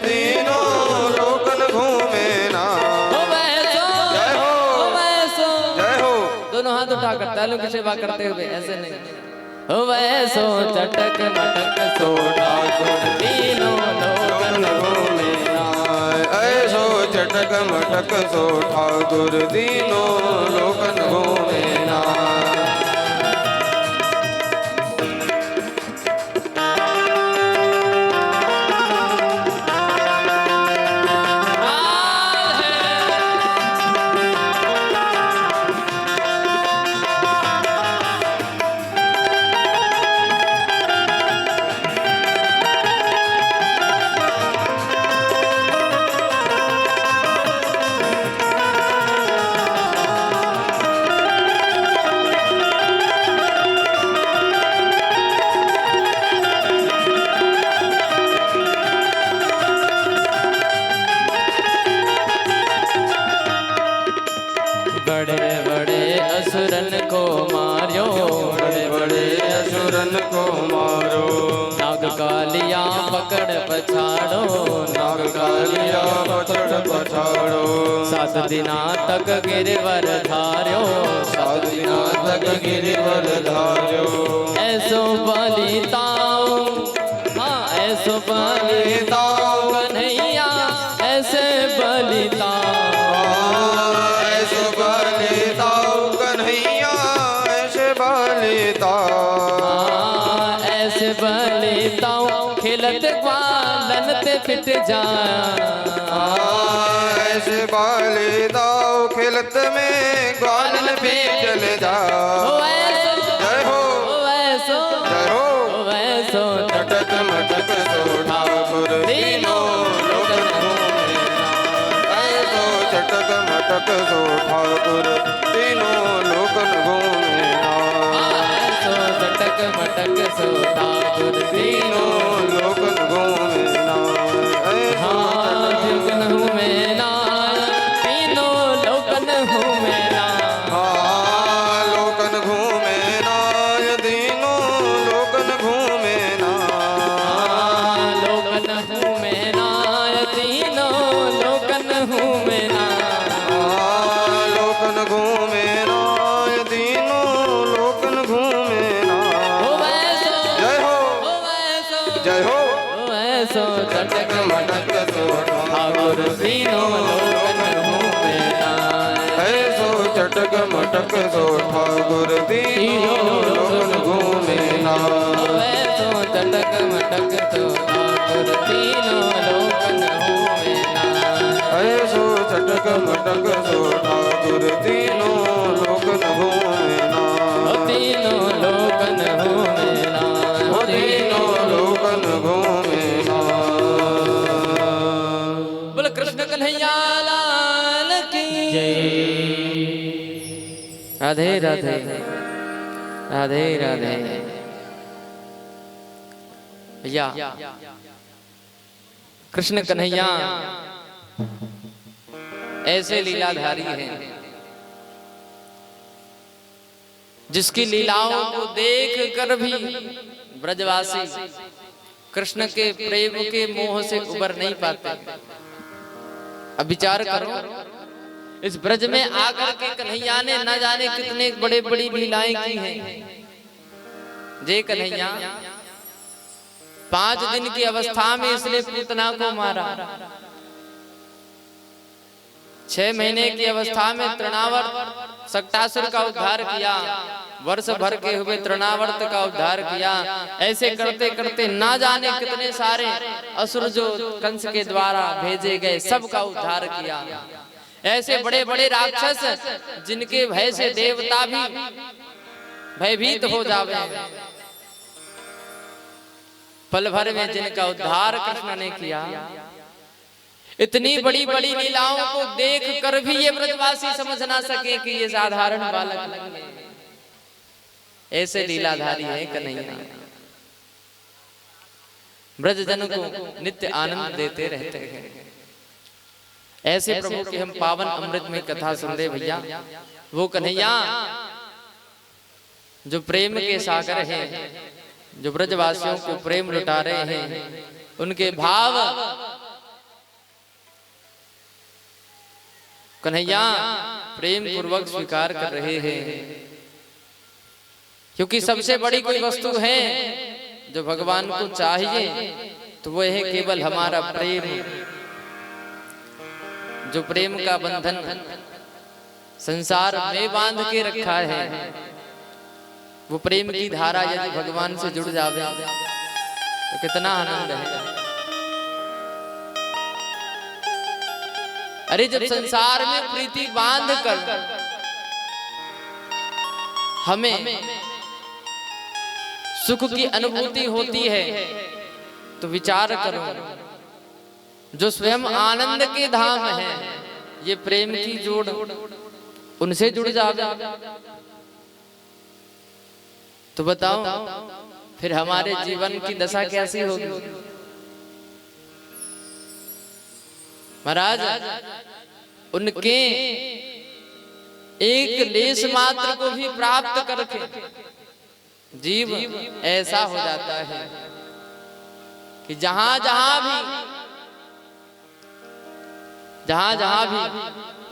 तीनों लोकन घूमे जय हो, जय हो। दोनों हाथ उठाकर तालियों की सेवा करते हुए ऐसे नहीं। हो वैसो चटक मटक सो ठाकुर तीनों लोकन घूमे। ऐसो चटक मटक सो ठाकुर तीनों लोकन घूमे बड़े बड़े असुरन को मारियो, बड़े बड़े असुरन को मारो, नाग कालिया पकड़ पछाड़ो, नाग कालिया पकड़ पछाड़ो। 7 दिना तक गिरवर धार्यो, 7 दिना तक गिरवर धार्यो। ऐसो बलिताओ ऐसो बलिताओ कन्हैया ऐसे बलिताओ। ऐसे बलिताओ कन्हैया, ऐसे बलिताओ। ऐसे बलिताओ खिलत ग्वालन ते पिट जा। ऐसे बलिताओ खिलत में ग्वालन पे चल जाओ। जय हो, ऐसो जय हो। ऐसो चटक मटक सो ठाकुर तीनों लोकन घूमे। ऐसो चटक मटक सो ठाकुर तीनों लोकन घूमे। ऐसो चटक मटक सो ठाकुर तीनों लोकन घूमे। लोकन घूमे तीनों लोकन घूमे लोकन घूमे तीनों लोकन घूमे लोकन घूमे तीनों लोकन घूमे लोकन घूमे तीनों लोकन घूमे जय हो, जय हो। ऐसो चटक मटक सो ठाकुर तीनों लोकन घूमे ऐसो चटक मटक सो ठाकुर तीनों लोकन घूमे ऐसो चटक मटक सो ठाकुर तीनों लोकन घूमे ऐसो चटक मटक सो ठाकुर तीनों लोकन घूमे तीनों लोकन घूमे तीनों लोकन घूमे। बोल कृष्ण कन्हैया लाल की जय। राधे राधे राधे राधे। भैया कृष्ण कन्हैया ऐसे लीलाधारी हैं जिसकी लीलाओं को देख कर भी ब्रजवासी कृष्ण के प्रेम के मोह से उबर नहीं पाते। अब विचार करो, इस ब्रज में आकर के कन्हैया ने न जाने कितने बड़े बड़ी लीलाएं की हैं। जे कन्हैया 5 दिन की अवस्था में इसने पूतना को मारा, 6 महीने की अवस्था में तृणावर्त सक्टासुर का उद्धार किया, वर्ष भर के हुए तृणावर्त का उद्धार किया। ऐसे करते करते ना जाने कितने सारे असुर जो कंस के द्वारा भेजे गए सबका उद्धार किया। ऐसे बड़े बड़े राक्षस जिनके भय से देवता भी भयभीत हो जावे, पल भर में जिनका उद्धार कृष्ण ने किया। इतनी बड़ी बड़ी लीलाओं को देख कर भी ये ब्रजवासी समझ ना सके कि ये साधारण बालक नहीं है, ऐसे लीलाधारी है कन्हैया। ब्रजजन को नित्य आनंद देते रहते हैं। ऐसे प्रभु की हम पावन अमृत में कथा सुन रहे भैया। वो कन्हैया जो प्रेम के सागर हैं, जो ब्रजवासियों को प्रेम लुटा रहे हैं, उनके भाव कन्हैया प्रेम पूर्वक स्वीकार कर रहे हैं। क्योंकि सबसे बड़ी कोई वस्तु है जो भगवान को चाहिए तो वो है केवल हमारा प्रेम। जो प्रेम का बंधन संसार में बांध के रखा है, वो प्रेम की धारा यदि भगवान से जुड़ जावे तो कितना आनंद है। अरे जब संसार में प्रीति बांध कर हमें सुख की अनुभूति होती है तो विचार करो, जो स्वयं आनंद के धाम है, ये प्रेम की जोड़ उनसे जुड़ जावे तो बताओ फिर हमारे जीवन की दशा कैसी होगी। महाराज उनके एक लेश मात्र को भी प्राप्त करके जीव ऐसा हो जाता है कि जहां जहां भी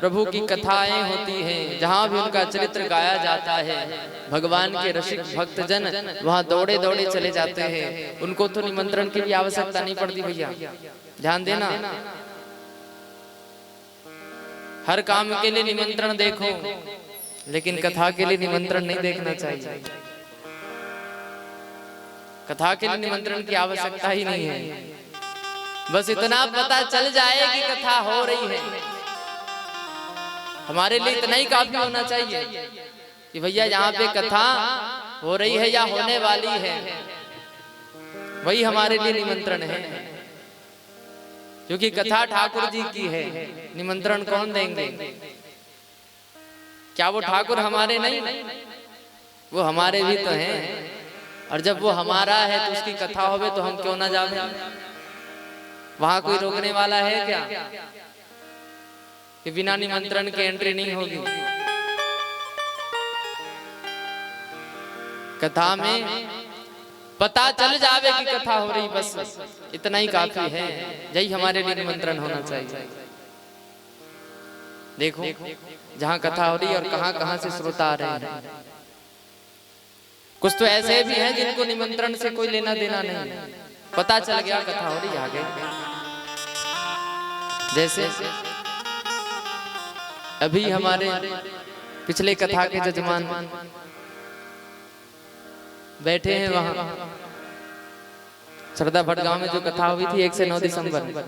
प्रभु की कथाएं होती हैं, जहां भी उनका चरित्र गाया जाता है, भगवान के रसिक भक्तजन वहां दौड़े दौड़े चले जाते हैं। उनको तो निमंत्रण की भी आवश्यकता नहीं पड़ती भैया, ध्यान देना। हर काम के लिए निमंत्रण देखो, लेकिन कथा के लिए निमंत्रण नहीं देखना चाहिए। कथा के लिए निमंत्रण की आवश्यकता ही नहीं है। बस इतना पता चल जाए कि कथा हो रही है, हमारे लिए इतना ही काफी होना चाहिए कि भैया यहाँ पे कथा हो रही है या होने वाली है, वही हमारे लिए निमंत्रण है। क्योंकि कथा ठाकुर जी की है, निमंत्रण कौन देंगे? क्या वो ठाकुर हमारे नहीं? वो हमारे भी तो हैं। और जब वो हमारा है तो उसकी कथा होवे तो हम क्यों ना जावे? वहां कोई रोकने वाला है क्या कि बिना निमंत्रण के एंट्री नहीं होगी? कथा में पता चल जावे कि कथा हो रही, बस इतना ही काफी है। यही हमारे लिए निमंत्रण होना चाहिए। देखो जहां कथा हो रही है और कहां कहां से श्रोता आ रहे हैं। कुछ तो ऐसे भी हैं जिनको निमंत्रण से कोई लेना देना नहीं, पता चल गया कथा हो रही, आ गए। जैसे अभी हमारे पिछले कथा के जजमान बैठे हैं वहां सरदा भट गांव में जो कथा हुई थी 1 से 9 दिसंबर,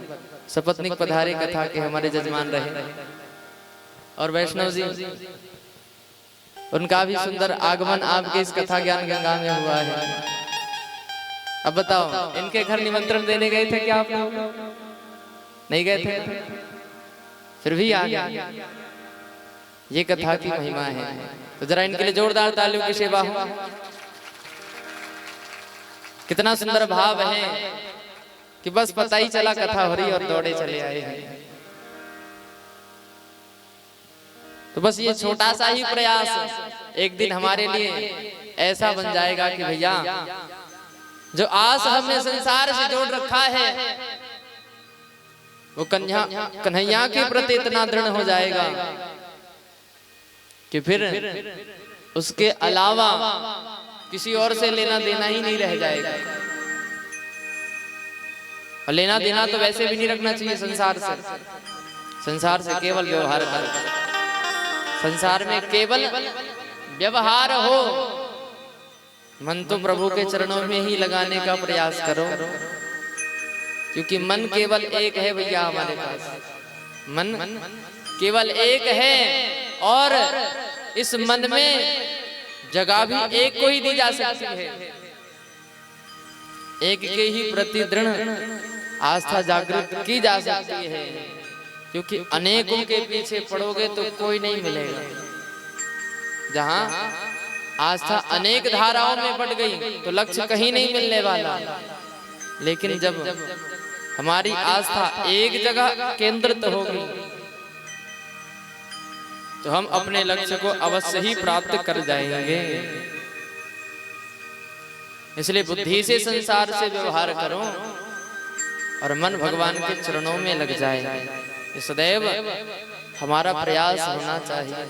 सपत्निक पधारे कथा के हमारे जजमान रहे। और वैष्णव जी, उनका भी सुंदर आगमन आपके इस कथा ज्ञान गंगा में हुआ है। अब बताओ, इनके घर निमंत्रण देने गए थे क्या आप लोग? नहीं गए थे, फिर भी आ गए। ये कथा की महिमा है। तो जरा इनके लिए जोरदार तालियों की सेवा हो। कितना सुंदर भाव है कि बस पता ही चला कथा हो रही और दौड़े चले आए हैं। तो बस ये छोटा सा ही प्रयास एक दिन हमारे लिए ऐसा बन जाएगा कि भैया जो आस हमने संसार से जोड़ रखा है वो कन्हैया के प्रति इतना दृढ़ हो जाएगा कि फिर उसके अलावा किसी और से लेना देना ही नहीं रह जाएगा। और लेना देना तो वैसे भी नहीं रखना चाहिए संसार से। संसार से केवल व्यवहार कर, संसार में केवल व्यवहार हो। मन तो प्रभु के चरणों में ही लगाने का प्रयास करो, क्योंकि मन केवल एक है भैया हमारे पास। मन केवल एक है और इस मन में जगह भी एक को ही दी जा सकती है। एक के ही प्रति दृढ़ आस्था जागृत की जा सकती है, क्योंकि अनेकों के पीछे पड़ोगे तो कोई नहीं मिलेगा। जहां आस्था अनेक धाराओं में बढ़ गई तो लक्ष्य कहीं नहीं मिलने वाला। लेकिन जब हमारी आस्था एक जगह केंद्रित होगी तो हम अपने लक्ष्य को अवश्य ही प्राप्त कर जाएंगे। इसलिए बुद्धि से संसार से व्यवहार करो और मन भगवान के चरणों में लग जाए। ये सदैव हमारा प्रयास होना चाहिए।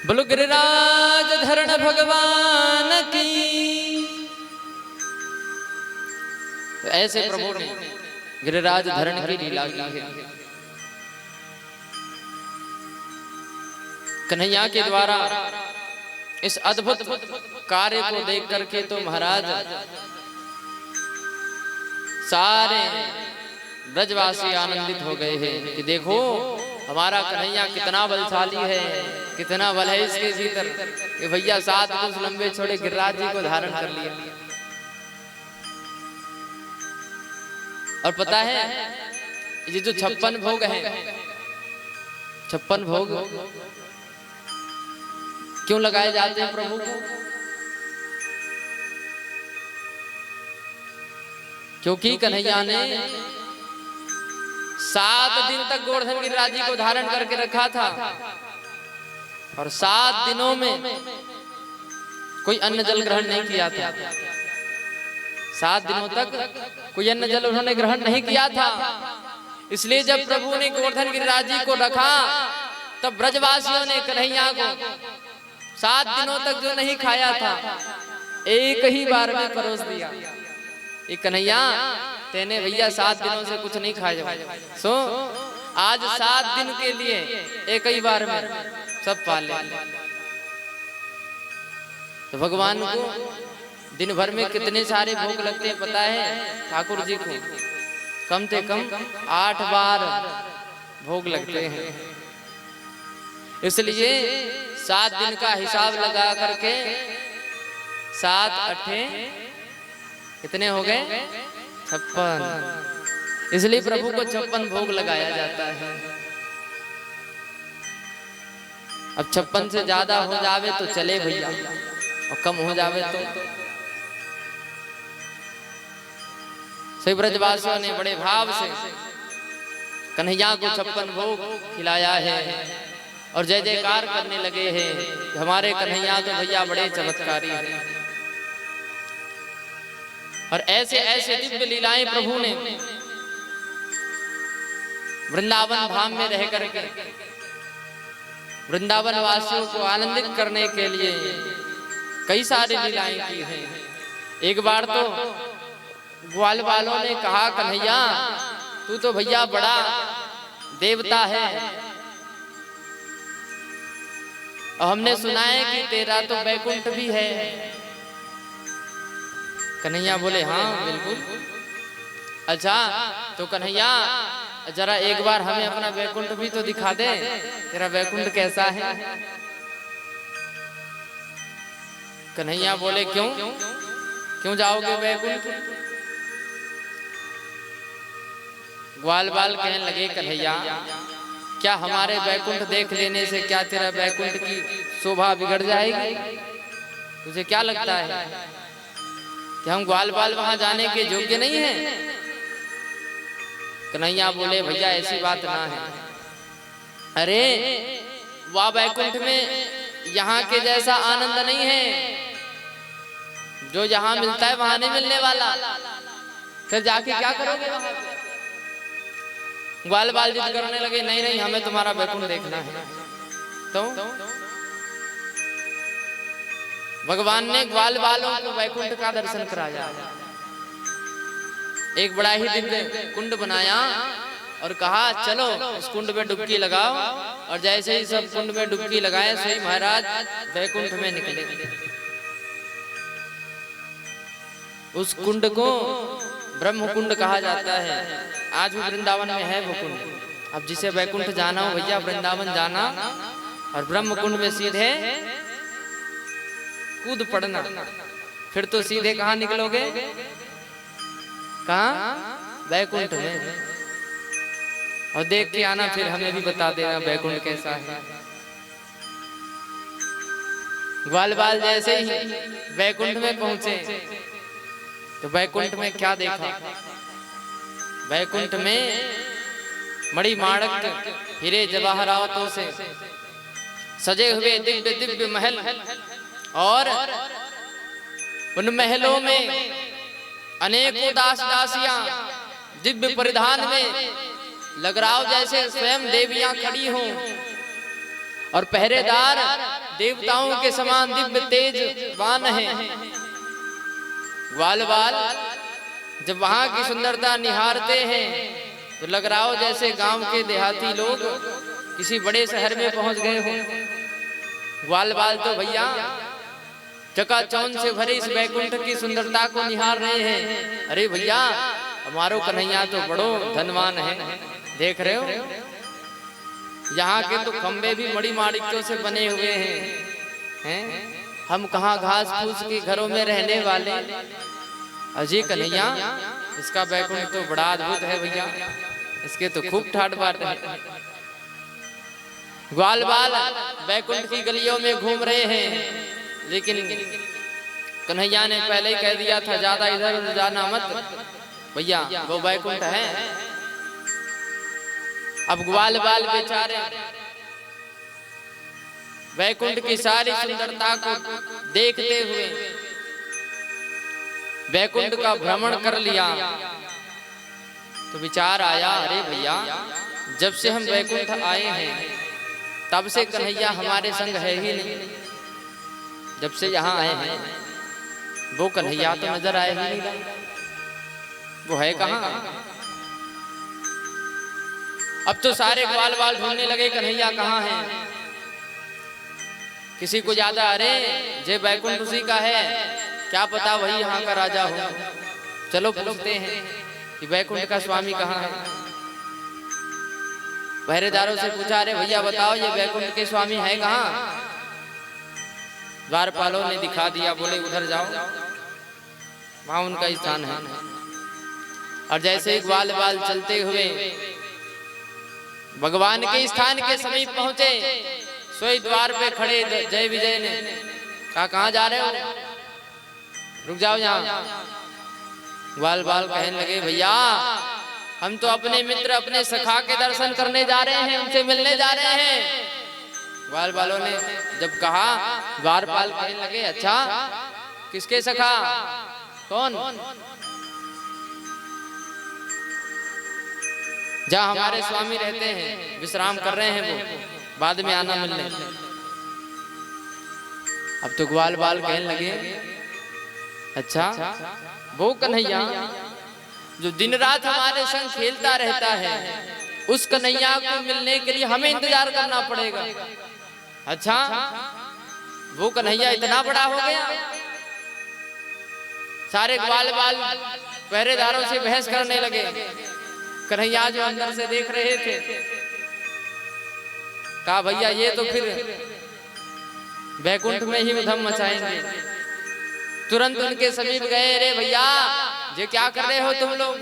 बोलो गिरिराज धरण भगवान की। तो ऐसे प्रभु ने गिरिराज धरण की लीला की है। कन्हैया के द्वारा इस अद्भुत कार्य को देख करके तो महाराज सारे ब्रजवासी आनंदित हो गए हैं कि देखो हमारा कन्हैया कितना बलशाली है, कितना बल है इसके भीतर कि भैया 7 कोस लंबे छोड़े गिरिराज जी को धारण कर लिया। और पता है ये जो 56 भोग हैं, 56 भोग क्यों लगाए जाते हैं प्रभु को? क्योंकि कन्हैया ने 7 दिन तक गोवर्धन गिरिराज जी को धारण करके रखा था और 7 दिनों में कोई अन्न जल ग्रहण नहीं किया था। 7 दिनों तक कोई अन्न जल उन्होंने ग्रहण नहीं किया था। इसलिए जब प्रभु ने गोवर्धन गिरिराज जी को रखा तब ब्रजवासियों ने कन्हैया को 7 दिनों तक जो नहीं खाया था एक ही बार में परोस दिया। ये कन्हैया तेने भैया 7 दिनों से कुछ नहीं खाया, सो आज 7 दिन के लिए एक ही बार में सब पा ले। तो भगवान को दिन भर में कितने सारे भोग लगते हैं पता है? ठाकुर जी को कम से कम 8 बार भोग लगते हैं। इसलिए 7 दिन का हिसाब लगा करके 7 8 कितने हो गए? 56। इसलिए प्रभु को 56 भोग लगाया जाता है। अब 56 से ज्यादा हो जावे तो चले भैया, और कम हो जावे तो सभी ब्रजवासियों ने बड़े भाव से कन्हैया को 56 भोग खिलाया है और जय जयकार करने लगे हैं। हमारे कन्हैया तो भैया बड़े चमत्कारी हैं। और ऐसे ऐसे दिव्य लीलाएं प्रभु ने वृंदावन धाम में रह करके वृंदावन वासियों को आनंदित करने के लिए कई सारी लीलाएं की हैं। एक बार तो ग्वाल वालों ने कहा कन्हैया तू तो भैया बड़ा देवता है और हमने सुना है कि तेरा तो वैकुंठ भी है। कन्हैया बोले हाँ बिल्कुल। अच्छा तो कन्हैया जरा एक बार हमें अपना वैकुंठ भी तो दिखा दे, तेरा वैकुंठ कैसा है? कन्हैया बोले क्यों क्यों जाओगे वैकुंठ? ग्वाल बाल कहने लगे कन्हैया क्या हमारे वैकुंठ देख लेने से क्या तेरा वैकुंठ की शोभा बिगड़ जाएगी? तुझे क्या लगता है कि हम ग्वाल बाल वहां जाने के योग्य नहीं हैं? कन्हैया बोले भैया ऐसी बात ना है। अरे वह वैकुंठ में यहाँ के जैसा आनंद नहीं है। जो जहां मिलता है वहां नहीं मिलने वाला, फिर जाके क्या करोगे वहां पे? ग्वाल बाल जिद करने लगे, नहीं नहीं हमें तुम्हारा वैकुंठ देखना है। तो भगवान ने ग्वाल बालों को वैकुंठ का दर्शन कराया। एक बड़ा ही दिव्य कुंड बनाया और कहा चलो इस कुंड में डुबकी लगाओ। और जैसे ही सब कुंड में डुबकी लगाए सोई महाराज वैकुंठ में निकले। उस कुंड को ब्रह्म कुंड कहा जाता है। आज भी वृंदावन में है वो कुंड। अब जिसे वैकुंठ जाना हो भैया वृंदावन जाना और ब्रह्म कुंड में सीधे कूद पड़ना। फिर तो सीधे कहाँ निकलोगे? कहाँ? वैकुंठ में। और देख के आना, फिर हमें भी बता देना वैकुंठ कैसा है। ग्वाल बाल जैसे ही वैकुंठ में पहुंचे तो वैकुंठ में क्या देखा? वैकुंठ में मणिमाणिक हीरे जवाहरातों से सजे हुए दिव्य दिव्य महल, और उन महलों में अनेकों दास दासियां दिव्य परिधान में लग रहा हो जैसे स्वयं देवियां खड़ी हों, और पहरेदार देवताओं के समान दिव्य तेजवान हैं। ग्वाल बाल जब वहां की सुंदरता निहारते हैं तो लग रहा हो जैसे गांव के देहाती लोग किसी बड़े शहर में पहुंच गए हों। ग्वाल बाल तो भैया चकाचौंध से भरे इस वैकुंठ की सुंदरता को निहार रहे हैं। अरे भैया हमारो कन्हैया तो बड़ो धनवान है, देख रहे हो यहाँ के तो खंबे भी मणि माणिक्यों से बने हुए हैं। हम कहाँ घास फूस के घरों में रहने वाले। अजय कन्हैया इसका वैकुंठ तो बड़ा अद्भुत है भैया, इसके तो खूब ठाट बाट है। ग्वाल बाल वैकुंठ की गलियों में घूम रहे हैं, लेकिन कन्हैया ने पहले ही कह दिया था ज्यादा इधर उधर जाना मत भैया, वो वैकुंठ है। अब ग्वाल बाल बेचारे वैकुंठ की सारी सुंदरता को देखते हुए वैकुंठ का भ्रमण कर लिया तो विचार आया, अरे भैया जब से हम वैकुंठ आए हैं तब से कन्हैया हमारे संग है ही नहीं। जब से यहाँ आए हैं वो कन्हैया तो नजर आए ही नहीं, वो है कहाँ? अब तो सारे ग्वाल बाल ढूंढने लगे कन्हैया कहाँ है। किसी को ज्यादा अरे जे वैकुंठ उसी का है, क्या पता वही यहाँ का राजा हो। चलो पूछते हैं कि वैकुंठ का स्वामी कहाँ है। पहरेदारों से पूछा, अरे भैया बताओ ये वैकुंठ के स्वामी है कहाँ? द्वारपालों ने दिखा दिया, बोले उधर जाओ वहां उनका स्थान है। और जैसे ही ग्वाल बाल चलते हुए भगवान के स्थान के समीप पहुंचे, सोई द्वार पे खड़े जय विजय ने कहा कहाँ जा रहे हो? रुक जाओ यहाँ। ग्वाल बाल कहने लगे, भैया हम तो अपने मित्र अपने सखा के दर्शन करने जा रहे हैं, उनसे मिलने जा रहे हैं। ग्वाल बालों ने जब कहा, द्वारपाल कहने लगे, अच्छा किसके सखा? कौन? जहाँ हमारे स्वामी रहते हैं, विश्राम कर रहे हैं, वो बाद में आना मिलने। अब तो ग्वाल बाल कहने लगे, अच्छा वो कन्हैया जो दिन रात हमारे संग खेलता रहता है, उस कन्हैया को मिलने के लिए हमें इंतजार करना पड़ेगा। अच्छा वो कन्हैया इतना बड़ा हो गया? सारे ग्वाल बाल पहरेदारों से बहस करने लगे। कन्हैया जो अंदर से देख रहे थे, कहा भैया ये तो फिर वैकुंठ में ही उधम मचाएंगे। तुरंत उनके समीप गए, अरे भैया ये क्या कर रहे हो तुम लोग?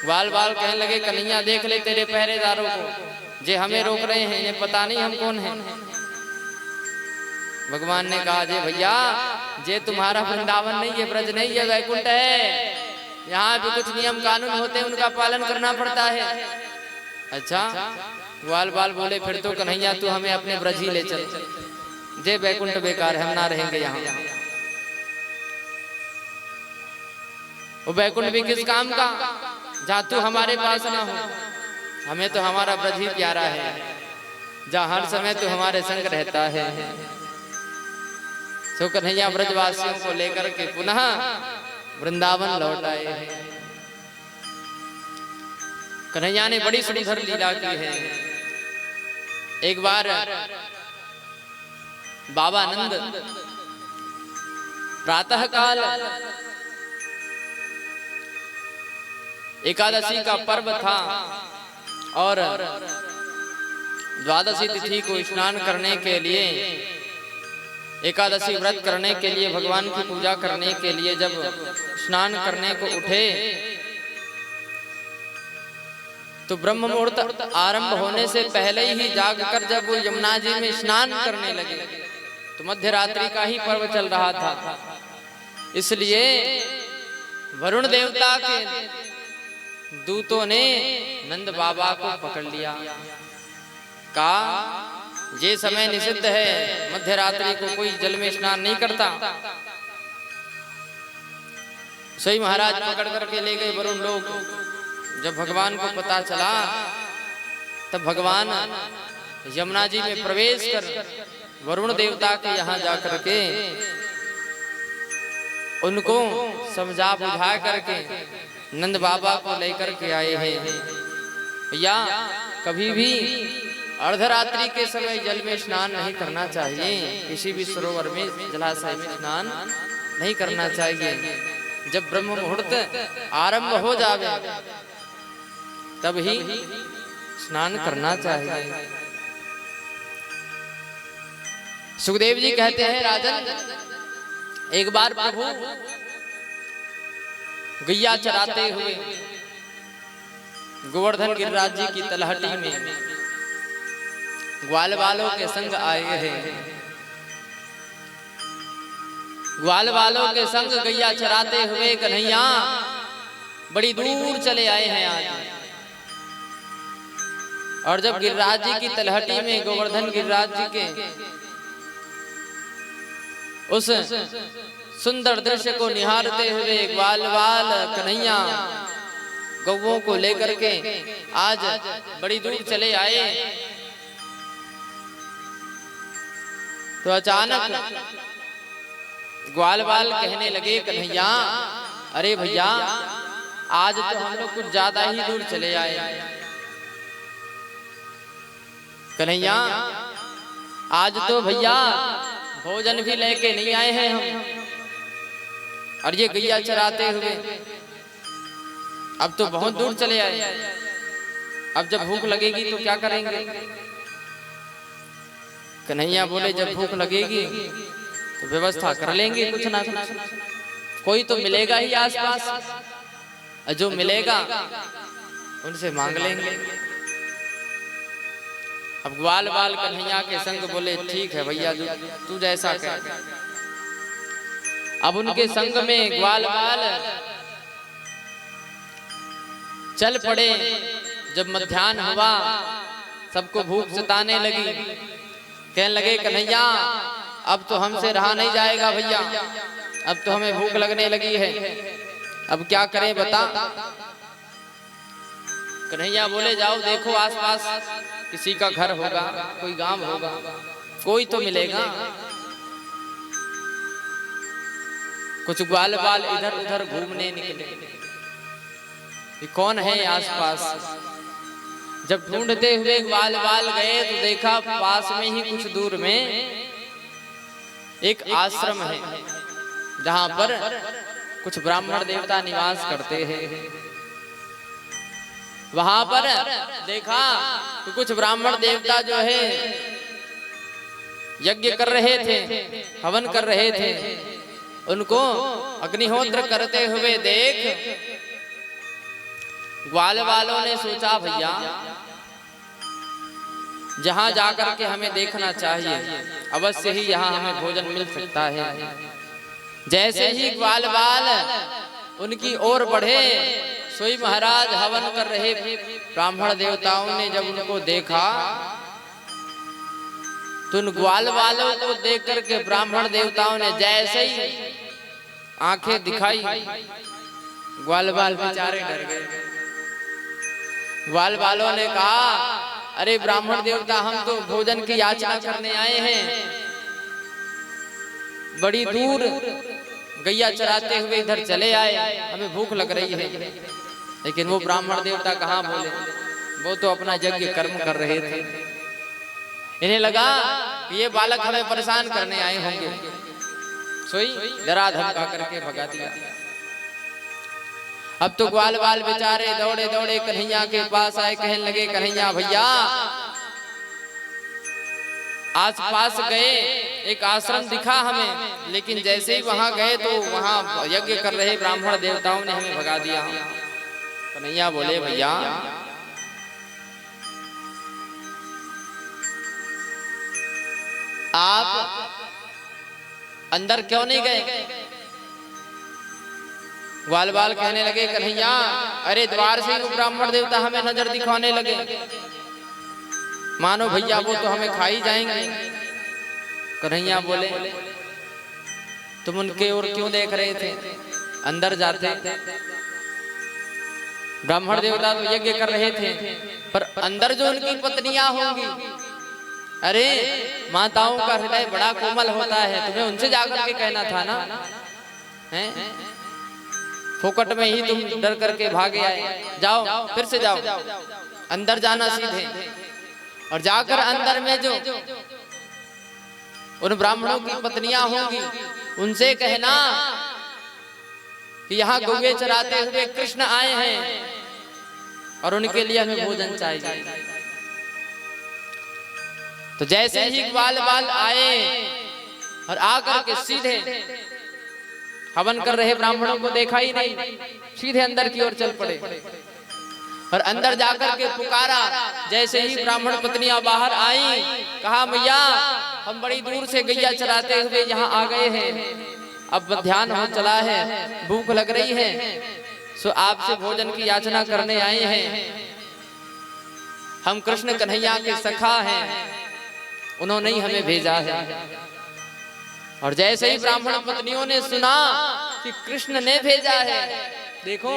ग्वाल बाल कहने लगे, कन्हैया देख ले तेरे पहरेदारों को, जे हमें रोक रहे हैं, इन्हें पता नहीं हम कौन हैं। भगवान ने कहा, जे भैया जे तुम्हारा वृंदावन नहीं, ये ब्रज नहीं, ये वैकुंठ है। यहाँ भी कुछ नियम कानून होते हैं, उनका पालन करना पड़ता है। अच्छा ग्वाल बाल बोले, फिर तो कन्हैया तू हमें अपने ब्रज ही ले चल। जय बैकुंठ बेकार हम ना रहेंगे यहाँ। वो बैकुंठ भी किस काम का जहाँ तू हमारे पास ना हो। हमें तो हमारा ब्रज ही प्यारा है, जहाँ हर समय तू हमारे संग रहता है। सो कन्हैया ब्रजवासियों को लेकर के पुनः वृंदावन लौट आए हैं। कन्हैया ने बड़ी सुंदर लीला की है। एक बार बाबा नंद प्रातः काल एकादशी का पर्व था और द्वादशी तिथि को स्नान करने के लिए, एकादशी व्रत करने के लिए, भगवान की पूजा करने के लिए जब स्नान करने को उठे तो ब्रह्म मुहूर्त आरंभ होने से पहले ही जागकर जब वो यमुना जी में स्नान करने लगे तो मध्य रात्रि का ही पर्व चल रहा था। इसलिए वरुण देवता के दूतों ने नंद बाबा को पकड़ लिया। कहा ये समय निषिद्ध है, मध्य रात्रि को कोई जल में स्नान नहीं करता। सही महाराज पकड़ करके ले गए वरुण लोग। जब भगवान को पता चला तब भगवान यमुना जी में प्रवेश कर वरुण देवता के यहाँ जाकर के उनको समझा बुझा करके नंद बाबा को लेकर के आए हैं। या कभी भी अर्धरात्रि के समय जल में स्नान नहीं करना चाहिए, किसी भी सरोवर में जलाशय में स्नान नहीं करना चाहिए। जब ब्रह्म मुहूर्त आरंभ हो जावे तब ही स्नान करना चाहिए। सुखदेव जी कहते हैं राजन, एक बार प्रभु गैया चराते हुए गोवर्धन गिरिराज जी की तलहटी में ग्वाल वालों के संग आए हैं। ग्वाल वालों के संग गैया चराते हुए कन्हैया बड़ी दूर चले आए हैं आज। और जब गिरिराज जी की तलहटी में गोवर्धन गिरिराज जी के उस सुंदर दृश्य को निहारते हुए ग्वाल वाल कन्हैया गौओं को लेकर के आज बड़ी दूर चले आए तो अचानक ग्वाल वाल कहने लगे, कन्हैया अरे भैया आज तो हम लोग कुछ ज्यादा ही दूर चले आए। कन्हैया आज तो भैया भोजन भी लेके नहीं आए हैं हम, और ये गैया चराते हुए अब तो बहुत दूर चले आए। अब जब भूख लगेगी तो क्या करेंगे? कन्हैया बोले जब भूख लगेगी तो व्यवस्था कर लेंगे कुछ ना कुछ, कोई तो मिलेगा ही आसपास, जो मिलेगा उनसे मांग लेंगे। अब ग्वाल बाल कन्हैया के संग बोले ठीक है भैया तू जैसा कह। अब उनके संग में ग्वाल बाल चल पड़े। जब मध्याह्न हुआ सबको भूख सताने लगी, कहने लगे कन्हैया अब तो हमसे रहा नहीं जाएगा भैया, अब तो हमें भूख लगने लगी है, अब क्या करें बता। कन्हैया बोले जाओ देखो आसपास किसी का घर होगा, कोई गांव होगा, कोई तो मिलेगा। कुछ ग्वाल बाल इधर उधर घूमने निकले, कौन है आसपास। जब ढूंढते हुए ग्वाल बाल गए तो देखा पास में ही कुछ दूर में एक आश्रम है जहां पर कुछ ब्राह्मण देवता निवास करते हैं। वहां पर देखा तो कुछ ब्राह्मण देवता जो है यज्ञ कर रहे थे, हवन कर रहे थे। उनको अग्निहोत्र करते हुए देख ग्वाल वालों ने सोचा भैया जहां जाकर के हमें देखना चाहिए, अवश्य ही यहाँ हमें भोजन मिल सकता है। जैसे ही ग्वाल बाल उनकी ओर बढ़े, सोई महाराज हवन कर रहे ब्राह्मण देवताओं ने जब उनको देखा तो उन ग्वाल वालों को देख करके ब्राह्मण देवताओं ने जैसे ही आंखें दिखाई, ग्वाल बाल बेचारे डर गए। ग्वाल वालों ने कहा, अरे ब्राह्मण देवता, हम तो भोजन की याचना करने आए हैं, बड़ी दूर गैया चराते हुए इधर चले आए, हमें भूख लग रही है। लेकिन वो ब्राह्मण देवता कहाँ बोले, वो तो अपना यज्ञ कर्म कर रहे थे। इन्हें लगा कि ये बालक हमें परेशान करने आए होंगे, सोई डरा धमका करके भगा दिया। अब तो ग्वाल बाल बेचारे दौड़े दौड़े कन्हैया के पास आए, कहने लगे, कन्हैया भैया, आस पास गए, एक आश्रम दिखा हमें, लेकिन जैसे ही वहां गए तो वहां यज्ञ कर रहे ब्राह्मण देवताओं ने हमें भगा दिया। कन्हैया बोले, भैया आप अंदर क्यों नहीं गए? ग्वाल बाल कहने लगे, कन्हैया, अरे द्वार से ही ब्राह्मण देवता हमें नजर दिखाने लगे, मानो भैया वो तो हमें खा ही जाएंगे। कन्हैया बोले, तुम उनके ओर क्यों देख रहे थे? अंदर जाते। ब्राह्मण देवता तो यज्ञ कर रहे थे, पर अंदर जो उनकी पत्नियां होंगी, अरे माताओं का हृदय बड़ा कोमल होता है, तुम्हें उनसे जाकर के कहना था ना, हैं? फोकट में ही तुम डर करके भागे आए। जाओ, फिर से जाओ, अंदर जाना सीधे, और जाकर अंदर में जो उन ब्राह्मणों की पत्नियां होंगी, उनसे कहना कि यहाँ गौवे चराते हुए कृष्ण आए हैं और उनके लिए हमें भोजन चाहिए। तो जैसे ही ग्वाल बाल आए और आकर के सीधे हवन कर रहे ब्राह्मणों को देखा ही नहीं, सीधे अंदर की ओर चल पड़े और अंदर जाकर के पुकारा। जैसे ही ब्राह्मण पत्नियां बाहर आई, कहा, मैया हम बड़ी दूर से गैया चराते हुए यहाँ आ गए हैं, अब ध्यान हो चला है, भूख लग रही है, सो आपसे भोजन की याचना करने आए हैं। हम कृष्ण कन्हैया के सखा हैं, उन्होंने ही हमें भेजा है। और जैसे ही ब्राह्मण पत्नियों ने सुना कि कृष्ण ने भेजा है, देखो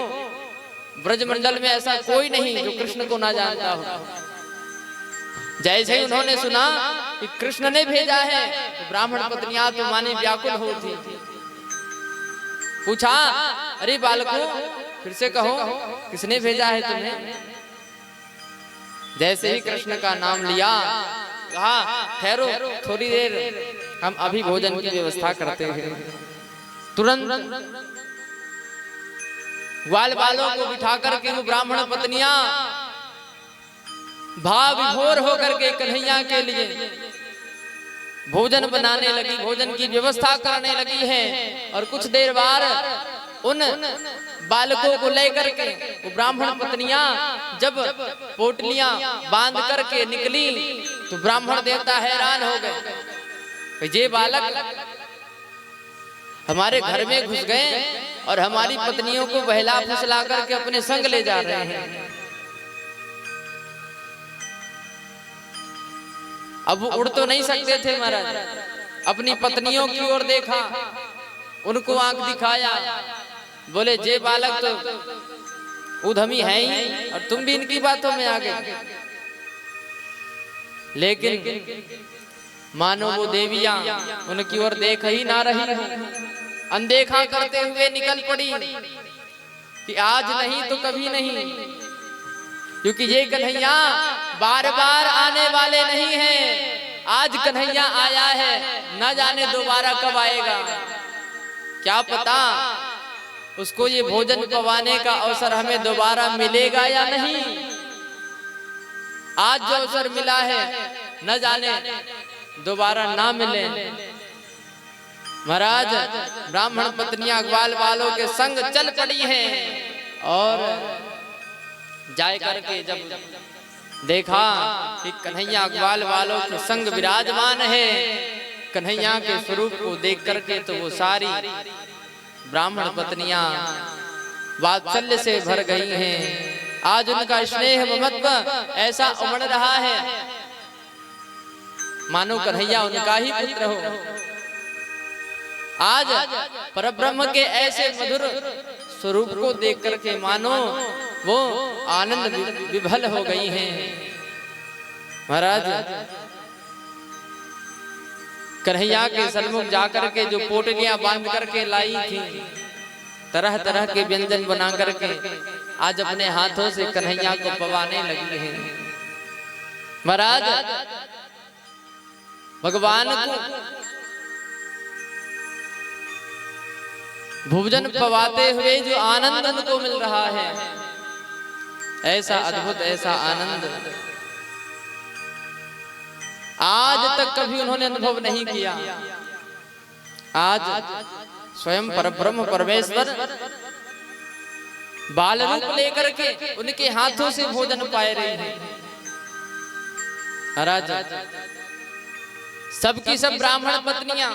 ब्रजमंडल में ऐसा कोई नहीं जो कृष्ण को ना जानता हो। जैसे ही उन्होंने सुना कि कृष्ण ने भेजा है, तो ब्राह्मण पत्नियां तो माने व्याकुल हो थी। पूछा, अरे बालकों, फिर से कहो, किसने भेजा है तुम्हें? जैसे ही कृष्ण का नाम लिया, कहा, ठहरो थोड़ी देर, हम अभी भोजन की व्यवस्था करते हैं। तुरंत ग्वाल बालों को बिठा करके वो ब्राह्मण पत्नियां भाव विभोर होकर के कन्हैया के लिए भोजन बनाने लगी, भोजन की व्यवस्था करने लगी है। और कुछ देर बाद उन बालकों को लेकर के वो ब्राह्मण पत्नियां जब पोटलियां बांध करके निकली, तो ब्राह्मण देवता हैरान हो गए, ये बालक हमारे घर में घुस गए और हमारी पत्नियों को बहला फुसला करके अपने संग ले जा रहे हैं। अब वो उड़ तो नहीं सकते थे महाराज, अपनी पत्नियों की ओर देखा, उनको आंख दिखाया, बोले, जे बालक तो उधमी है ही और तुम भी इनकी बातों में आ गए। लेकिन मानो वो देवियां उनकी ओर देख ही ना रही हो, अनदेखा करते हुए निकल पड़ी कि आज नहीं तो कभी नहीं, क्योंकि ये कन्हैया बार बार आने वाले नहीं हैं। आज कन्हैया आया है, न जाने दोबारा कब आएगा, क्या पता उसको ये भोजन पवाने का अवसर हमें दोबारा मिलेगा या नहीं। आज जो अवसर मिला है, न जाने दोबारा ना मिले। महाराज, ब्राह्मण पत्नियां ग्वाल बालों के संग चल पड़ी हैं और जाए करके जब देखा कि कन्हैया ग्वाल बालों के संग विराजमान है, कन्हैया के स्वरूप को देख करके तो वो सारी ब्राह्मण पत्नियां वात्सल्य से भर गई हैं। आज उनका स्नेह ममत्व ऐसा उमड़ रहा है मानो कन्हैया उनका ही पुत्र हो। आज परब्रह्म के ऐसे मधुर स्वरूप को देख करके मानो वो आनंद विभल हो गई हैं। महाराज कन्हैया के सन्मुख जाकर के जो पोटलियां बांध करके लाई थी, तरह तरह के व्यंजन बना करके आज अपने हाथों से कन्हैया को पवाने लगी हैं। महाराज भगवान को भोजन पवाते हुए जो आनंद उनको मिल रहा है, ऐसा अद्भुत ऐसा आनंद आज तक कभी उन्होंने अनुभव नहीं किया। आज स्वयं परब्रह्म परमेश्वर बाल रूप लेकर के उनके हाथों से भोजन पाए रहे हैं। महाराज सबकी सब ब्राह्मण पत्नियां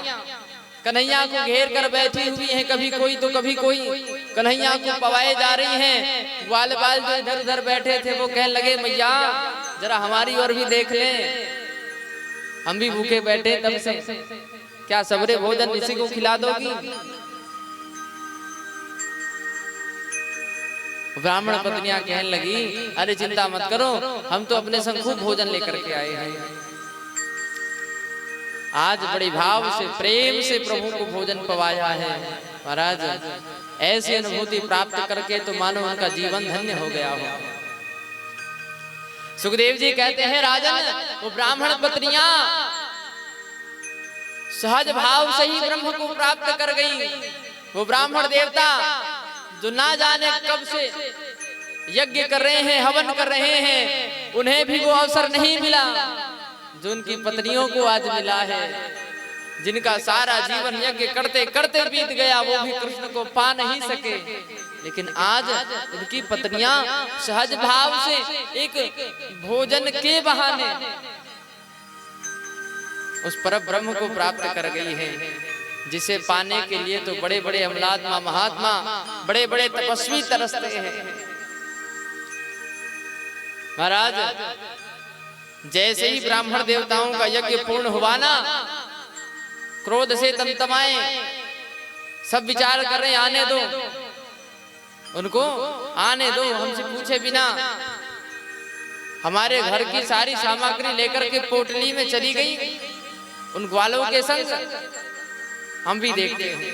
कन्हैया को घेर कर बैठी हुई हैं, कभी कोई तो कभी कोई कन्हैया को पवाए जा रही हैं। ग्वाल बाल जो इधर उधर बैठे थे वो कहने लगे, मैया जरा हमारी ओर भी देख लें, हम भी भूखे बैठे तब से, क्या सबरे भोजन इसी को खिला दोगी? ब्राह्मण पत्नियां कहने लगी, अरे चिंता मत करो, हम तो अपने संग खूब भोजन लेकर के आए हैं। आज बड़े भाव से प्रेम से प्रभु को भोजन पवाया है। महाराज ऐसी अनुभूति प्राप्त करके तो मानो उनका जीवन धन्य हो गया हो। सुखदेव जी कहते हैं, राजन वो ब्राह्मण पत्नियां सहज भाव से ही ब्रह्म को प्राप्त कर गई। वो ब्राह्मण देवता जो ना जाने कब से यज्ञ कर रहे हैं, हवन कर रहे हैं, उन्हें भी वो अवसर नहीं मिला जो उनकी पत्नियों को आज मिला है। जिनका सारा जीवन यज्ञ करते करते बीत गया, वो भी कृष्ण को पा नहीं सके, लेकिन आज उनकी पत्नियां सहज भाव से एक भोजन के बहाने उस परम ब्रह्म को प्राप्त कर गई है, जिसे पाने के लिए तो बड़े बड़े अमलात्मा महात्मा बड़े बड़े तपस्वी तरसते हैं। महाराज जैसे ही ब्राह्मण देवताओं का यज्ञ पूर्ण हुआ ना, क्रोध से तमतमाए, सब विचार कर रहे आने दो उनको, आने दो, हमसे पूछे बिना हमारे घर की सारी सामग्री लेकर के पोटली में चली गई उन ग्वालों के संग, हम भी देखते हैं।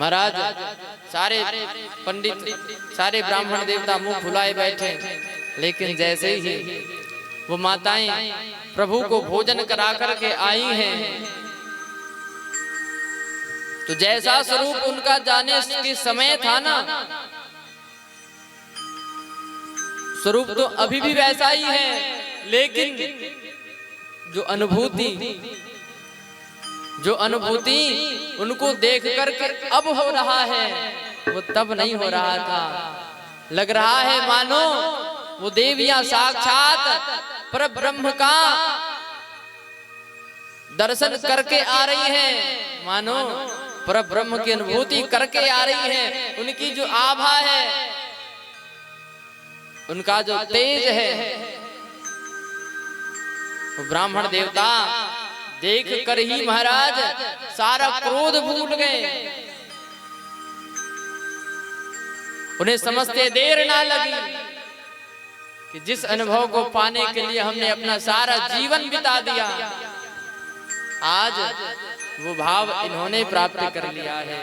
महाराज सारे पंडित सारे ब्राह्मण देवता मुंह फुलाए बैठे, लेकिन जैसे ही वो माताएं प्रभु को भोजन करा करके आई हैं, तो जैसा स्वरूप उनका जाने के समय था ना, स्वरूप तो अभी भी वैसा ही है, लेकिन जो अनुभूति उनको देख करके अब हो रहा है, वो तब नहीं हो रहा था। लग रहा है मानो वो देवियां साक्षात परब्रह्म का दर्शन करके आ रही हैं, मानो परब्रह्म की अनुभूति करके आ रही हैं। उनकी जो आभा है, उनका जो तेज है, वो ब्राह्मण देवता देख कर ही महाराज सारा क्रोध भूल गए। उन्हें समझते देर ना लगी कि जिस अनुभव को पाने के लिए हमने अपना सारा जीवन बिता दिया, आज वो भाव इन्होंने प्राप्त कर लिया है।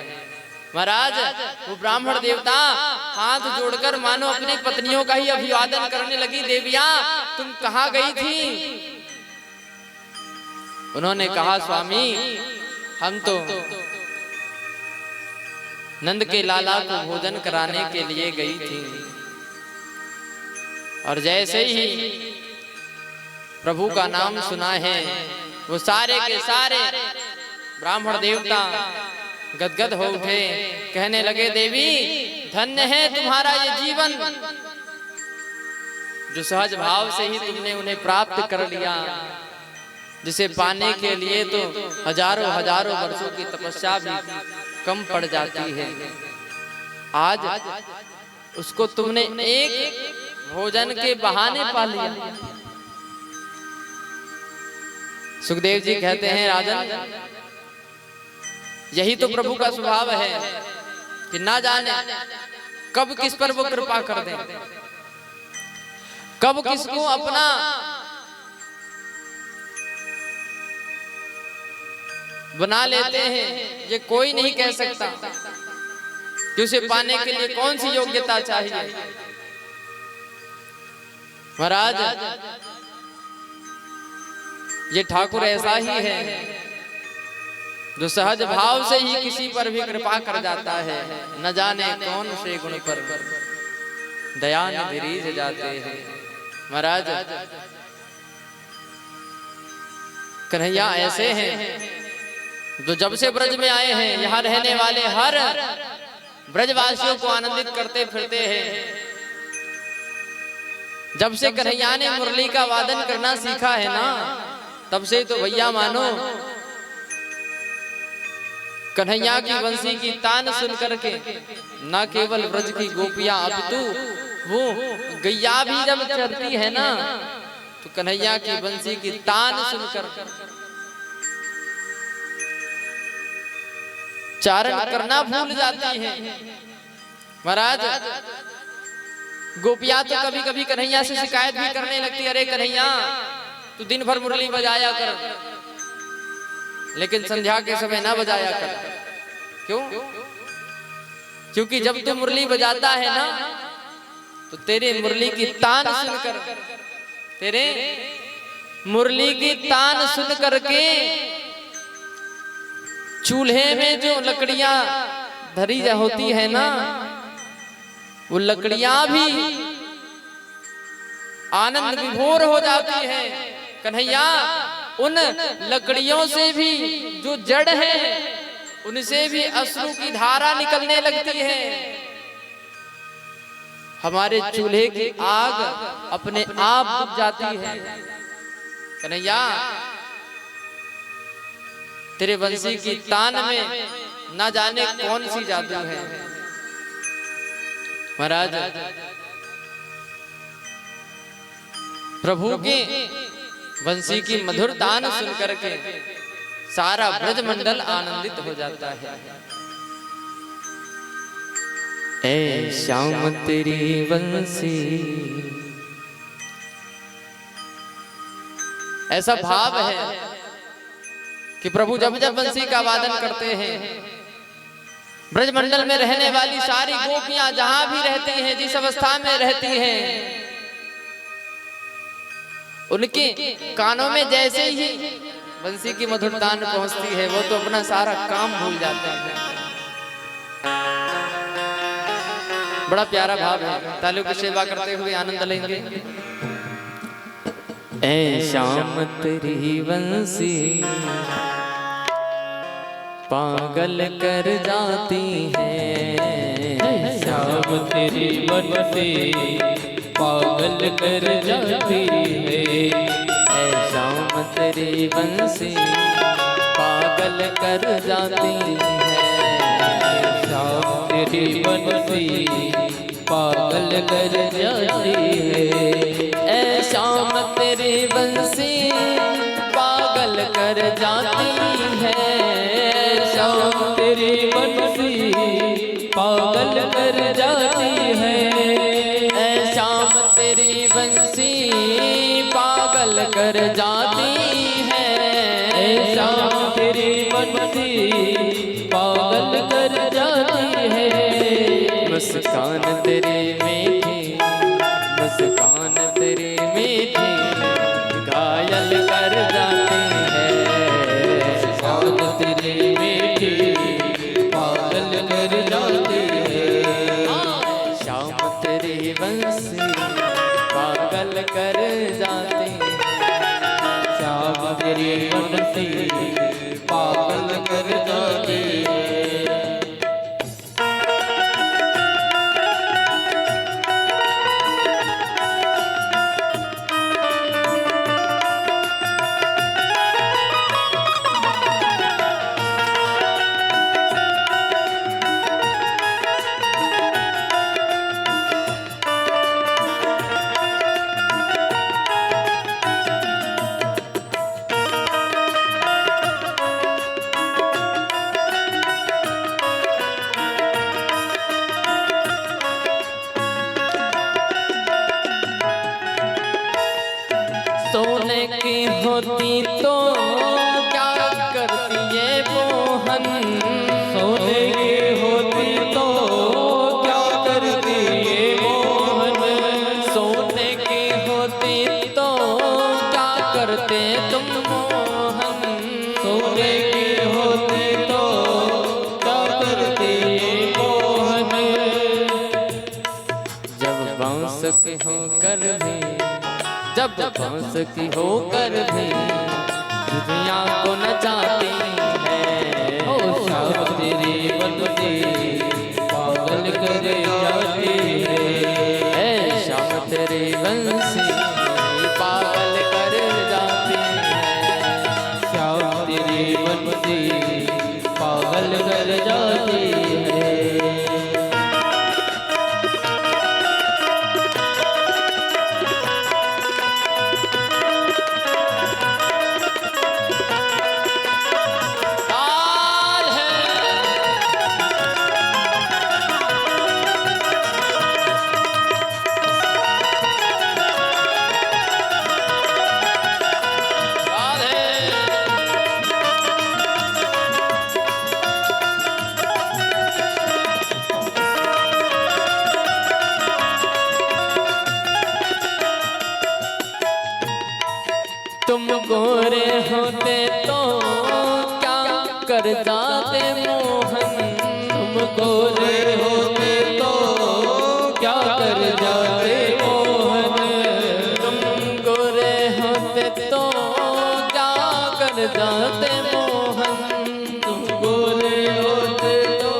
महाराज वो ब्राह्मण देवता हाथ जोड़कर मानो अपनी पत्नियों का ही अभिवादन करने लगी, देवियां तुम कहाँ गई थी? उन्होंने कहा, स्वामी हम तो नंद के लाला को भोजन कराने के लिए गई थी, और जैसे ही प्रभु का नाम सुना है, वो सारे के सारे ब्राह्मण देवता गदगद हो उठे, कहने लगे, देवी धन्य है तुम्हारा ये जीवन, जो सहज भाव से ही तुमने उन्हें प्राप्त कर लिया, जिसे पाने के लिए तो हजारों हजारों वर्षों की तपस्या भी कम पड़ जाती है। आज उसको तुमने एक भोजन के बहाने पा लिया। सुखदेव जी कहते हैं राजन, यही तो प्रभु का स्वभाव है कि ना जाने कब किस पर वो कृपा कर दें, कब किसको अपना बना लेते हैं, ये कोई नहीं कह सकता कि उसे पाने के लिए कौन सी योग्यता चाहिए। महाराज, ये ठाकुर ऐसा ही है जो सहज भाव से ही किसी पर भी कृपा कर जाता है। न जाने कौन से गुण पर दया निधि जाते हैं। महाराज, कन्हैया ऐसे हैं जो जब से ब्रज में आए हैं, यहाँ रहने वाले हर ब्रजवासियों को आनंदित करते फिरते हैं। जब से कन्हैया ने मुरली का वादन करना सीखा है ना, तब से तो भैया मानो कन्हैया की बंसी की तान सुन करके न केवल ब्रज की गोपियां, अब तो वो गैया भी जब चलती है ना, तो कन्हैया की बंसी की तान सुनकर चारण करना भूल जाती है। महाराज, गोपियां तो कभी कभी कन्हैया से शिकायत भी करने लगती, अरे कन्हैया तू दिन भर मुरली बजाया कर, लेकिन संध्या के समय ना बजाया कर। क्यों? क्योंकि जब तू मुरली बजाता है ना, तो तेरे मुरली की तान सुनकर, तेरे मुरली की तान सुन करके चूल्हे में जो लकड़ियां धरी होती है ना, वो लकड़ियां भी आनंद विभोर हो जाती है। कन्हैया, उन लकड़ियों से भी जो जड़ है, उनसे भी अश्रु की धारा निकलने लगती है। हमारे चूल्हे की आग अपने आप बुझ जाती है। कन्हैया, तेरे बंसी की तान में ना जाने कौन सी जादू है। महाराज, प्रभु की बंसी की मधुर तान सुन करके सारा ब्रजमंडल आनंदित हो जाता है। ऐ श्याम तेरी बंसी, ऐसा भाव है कि प्रभु जब जब बंसी का वादन करते हैं, ब्रजमंडल में रहने वाली सारी गोपियां जहां भी रहती हैं, जिस अवस्था में रहती हैं, उनके कानों में जैसे ही बंसी की मधुर तान पहुंचती है, वो तो अपना सारा काम भूल जाते हैं। बड़ा प्यारा भाव है। तालियों की सेवा करते हुए आनंद लेंगे। ऐ श्याम तेरी बंसी पागल कर जाती है। श्याम तेरी बंसी पागल कर जाती है। ऐ श्याम तेरी बंसी पागल कर जाती है। श्याम तेरी बंसी पागल कर जाती है। ऐ श्याम तेरी बंसी पागल कर जाती है। श्याम तेरी बंसी पागल कर जाती है। ऐ श्याम तेरी बंसी पागल कर जाती है। श्याम तेरी बंसी पागल कर जाती है। मुस्कान तेरी मीठी, मुस्कान तेरी मीठी घायल कर जाती है। मुस्कान तेरी मीठी पागल कर जाती है। श्याम तेरी बंसी पागल कर जाती है। श्याम तेरी बंसी पागल कर जाती है। होती तो क्या करती ये मोहन, सोने की होती तो क्या करती ये मोहन, सोने की होती तो क्या करते तुम मोहन, सोने की होती तो क्या करती ये मोहन। जब बांस की होकर भी, जब बांस की होकर भी दुनिया को नचाती है, ओ शाम तेरी बनती पागल कर जाती है, ऐ शाम तेरी बंसी पागल कर जाती है, शाम तेरी बनती पागल कर जाती है। ताल है ताल है। तुम गोरे होते तो क्या कर जाते मोहन, तुम गोरे होते तो क्या कर जाते मोहन, तुम गोरे होते तो क्या कर जाते मोहन, तुम गोरे होते तो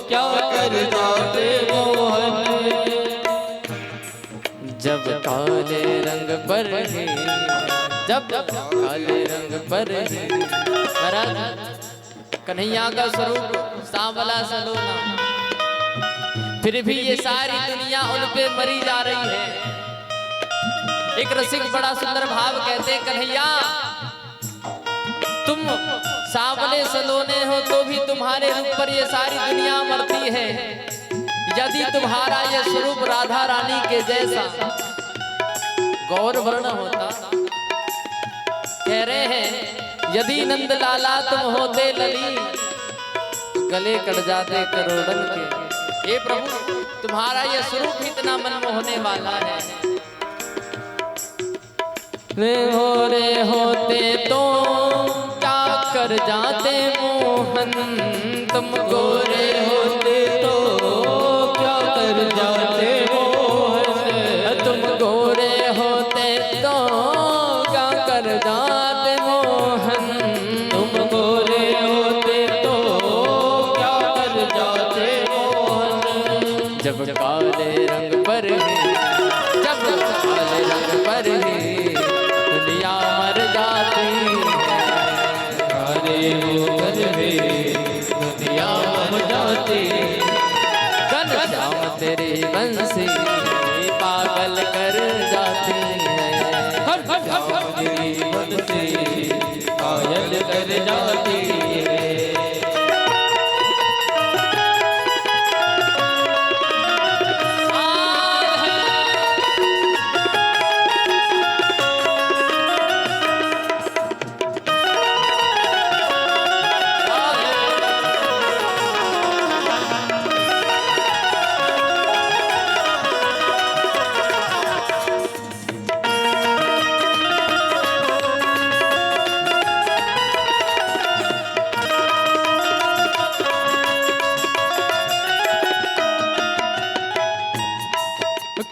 क्या कर जाते मोहन। जब काले रंग पर ही, जब काले रंग पर ही महाराज कन्हैया का स्वरूप सांवला सलोना, फिर भी ये सारी दुनिया उन पे मरी जा रही है। एक रसिक बड़ा सुंदर भाव कहते, कन्हैया तुम सांवले सलोने हो तो भी तुम्हारे रूप पर ये सारी दुनिया मरती है। यदि तुम्हारा ये स्वरूप राधा रानी के जैसा गौर वर्ण होता, कह रहे हैं यदि नंद लाला तुम होते लली, गले कट जाते करोड़न के। हे प्रभु तुम्हारा ये स्वरूप इतना मनमोहने वाला है। वे गोरे होते तो क्या कर जाते मोहन, तुम गोरे होते तो क्या कर जाते मोहन, तुम गोरे होते तो क्या कर जाते मोहन, तुम गोरे होते तो क्या कर जाते मोहन। जब काले रंग पर ही, जब काले रंग पर ही दुनिया मर जाती है, काले होकर भी दुनिया मर जाती, घनश्याम तेरी बंसी पागल कर जाती है, घनश्याम तेरी बंसी पागल कर जाती है।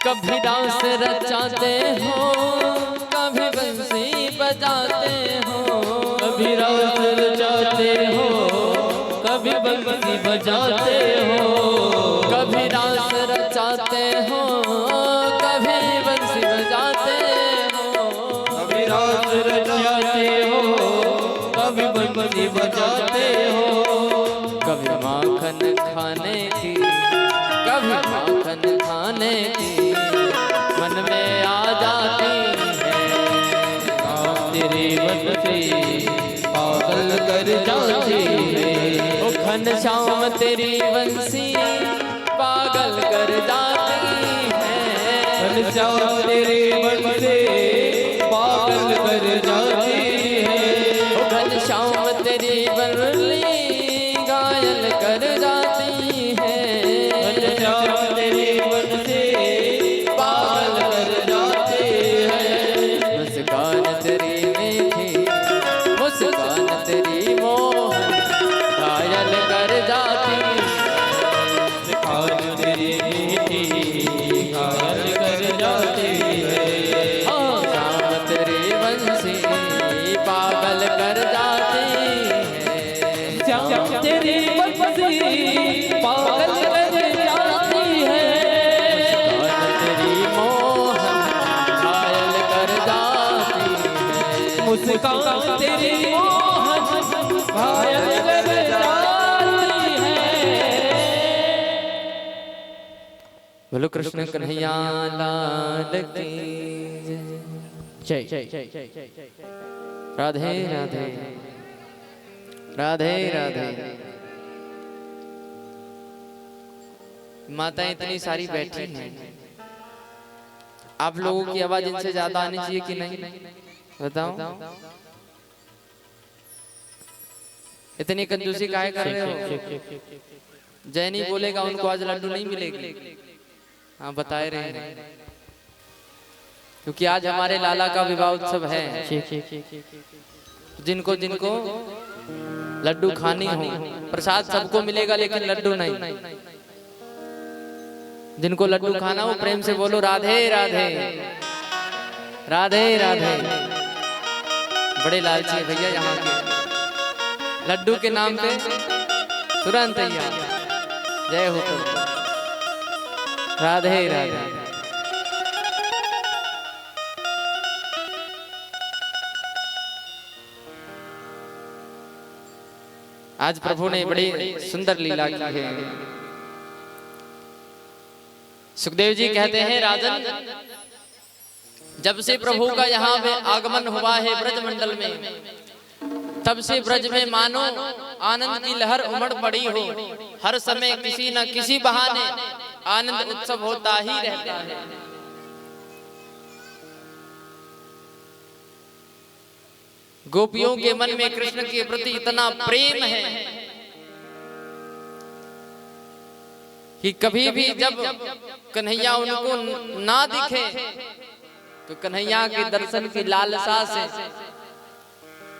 कभी डांस रचाते हो, कभी बंसी बजाते हो, कभी रास रचाते हो, कभी बंसी बजाते हो, कभी डांस रचाते हो, कभी बंसी बजाते हो, कभी रास रचाते हो, कभी बंसी बजाते हो। कभी माखन खाने की, कभी माखन खाने की मन में आ जाती है, तेरी बंसी पागल कर जाती है, ओ घनश्याम तेरी बंसी पागल कर जाती है, घनश्याम तेरी बंसी पागल कर जाती कर जाती है। घनश्याम तेरे बन से पागल कर जाते हैं। मुस्कान तेरी मीठी, मुस्कान तेरी मोहन घायल कर जाती है। मुस्कान तेरी मीठी घायल कर जाती है। शाम तेरी बंसी पागल कर जाती है। श्याम तेरी बंसी पागल कर जाती है। मुस्कान तेरी मोहन घायल कर जाती है। मुस्कान तेरी मोहन घायल कर जाती है। बोलो कृष्ण कन्हैया लाल की जय। राधे राधे राधे राधे। माताएं इतनी सारी बैठी हैं, आप लोगों की आवाज इनसे ज्यादा आनी चाहिए कि नहीं बताओ? इतनी कंजूसी काहे कर रहे हो? जय नहीं बोलेगा उनको आज लड्डू नहीं मिलेगी। हाँ बताए रहे हैं, क्योंकि आज हमारे लाला का विवाह उत्सव है। जिनको जिनको लड्डू खानी हो, प्रसाद सबको मिलेगा लेकिन लड्डू नहीं। जिनको लड्डू खाना हो प्रेम से बोलो राधे राधे राधे राधे। बड़े लालची है भैया यहाँ के, लड्डू के नाम पे तुरंत तैयार। जय हो तो राधे राधे। आज प्रभु ने बड़ी सुंदर लीला की है। सुखदेव जी कहते हैं राजन, जब से प्रभु का यहाँ पे आगमन हुआ है ब्रजमंडल में, तब से ब्रज में मानो आनंद की लहर उमड़ पड़ी हो। हर समय किसी न किसी बहाने आनंद उत्सव होता ही रहता है। गोपियों के मन में कृष्ण के प्रति इतना प्रेम है कि कभी भी जब कन्हैया उनको ना दिखे तो कन्हैया के दर्शन की लालसा से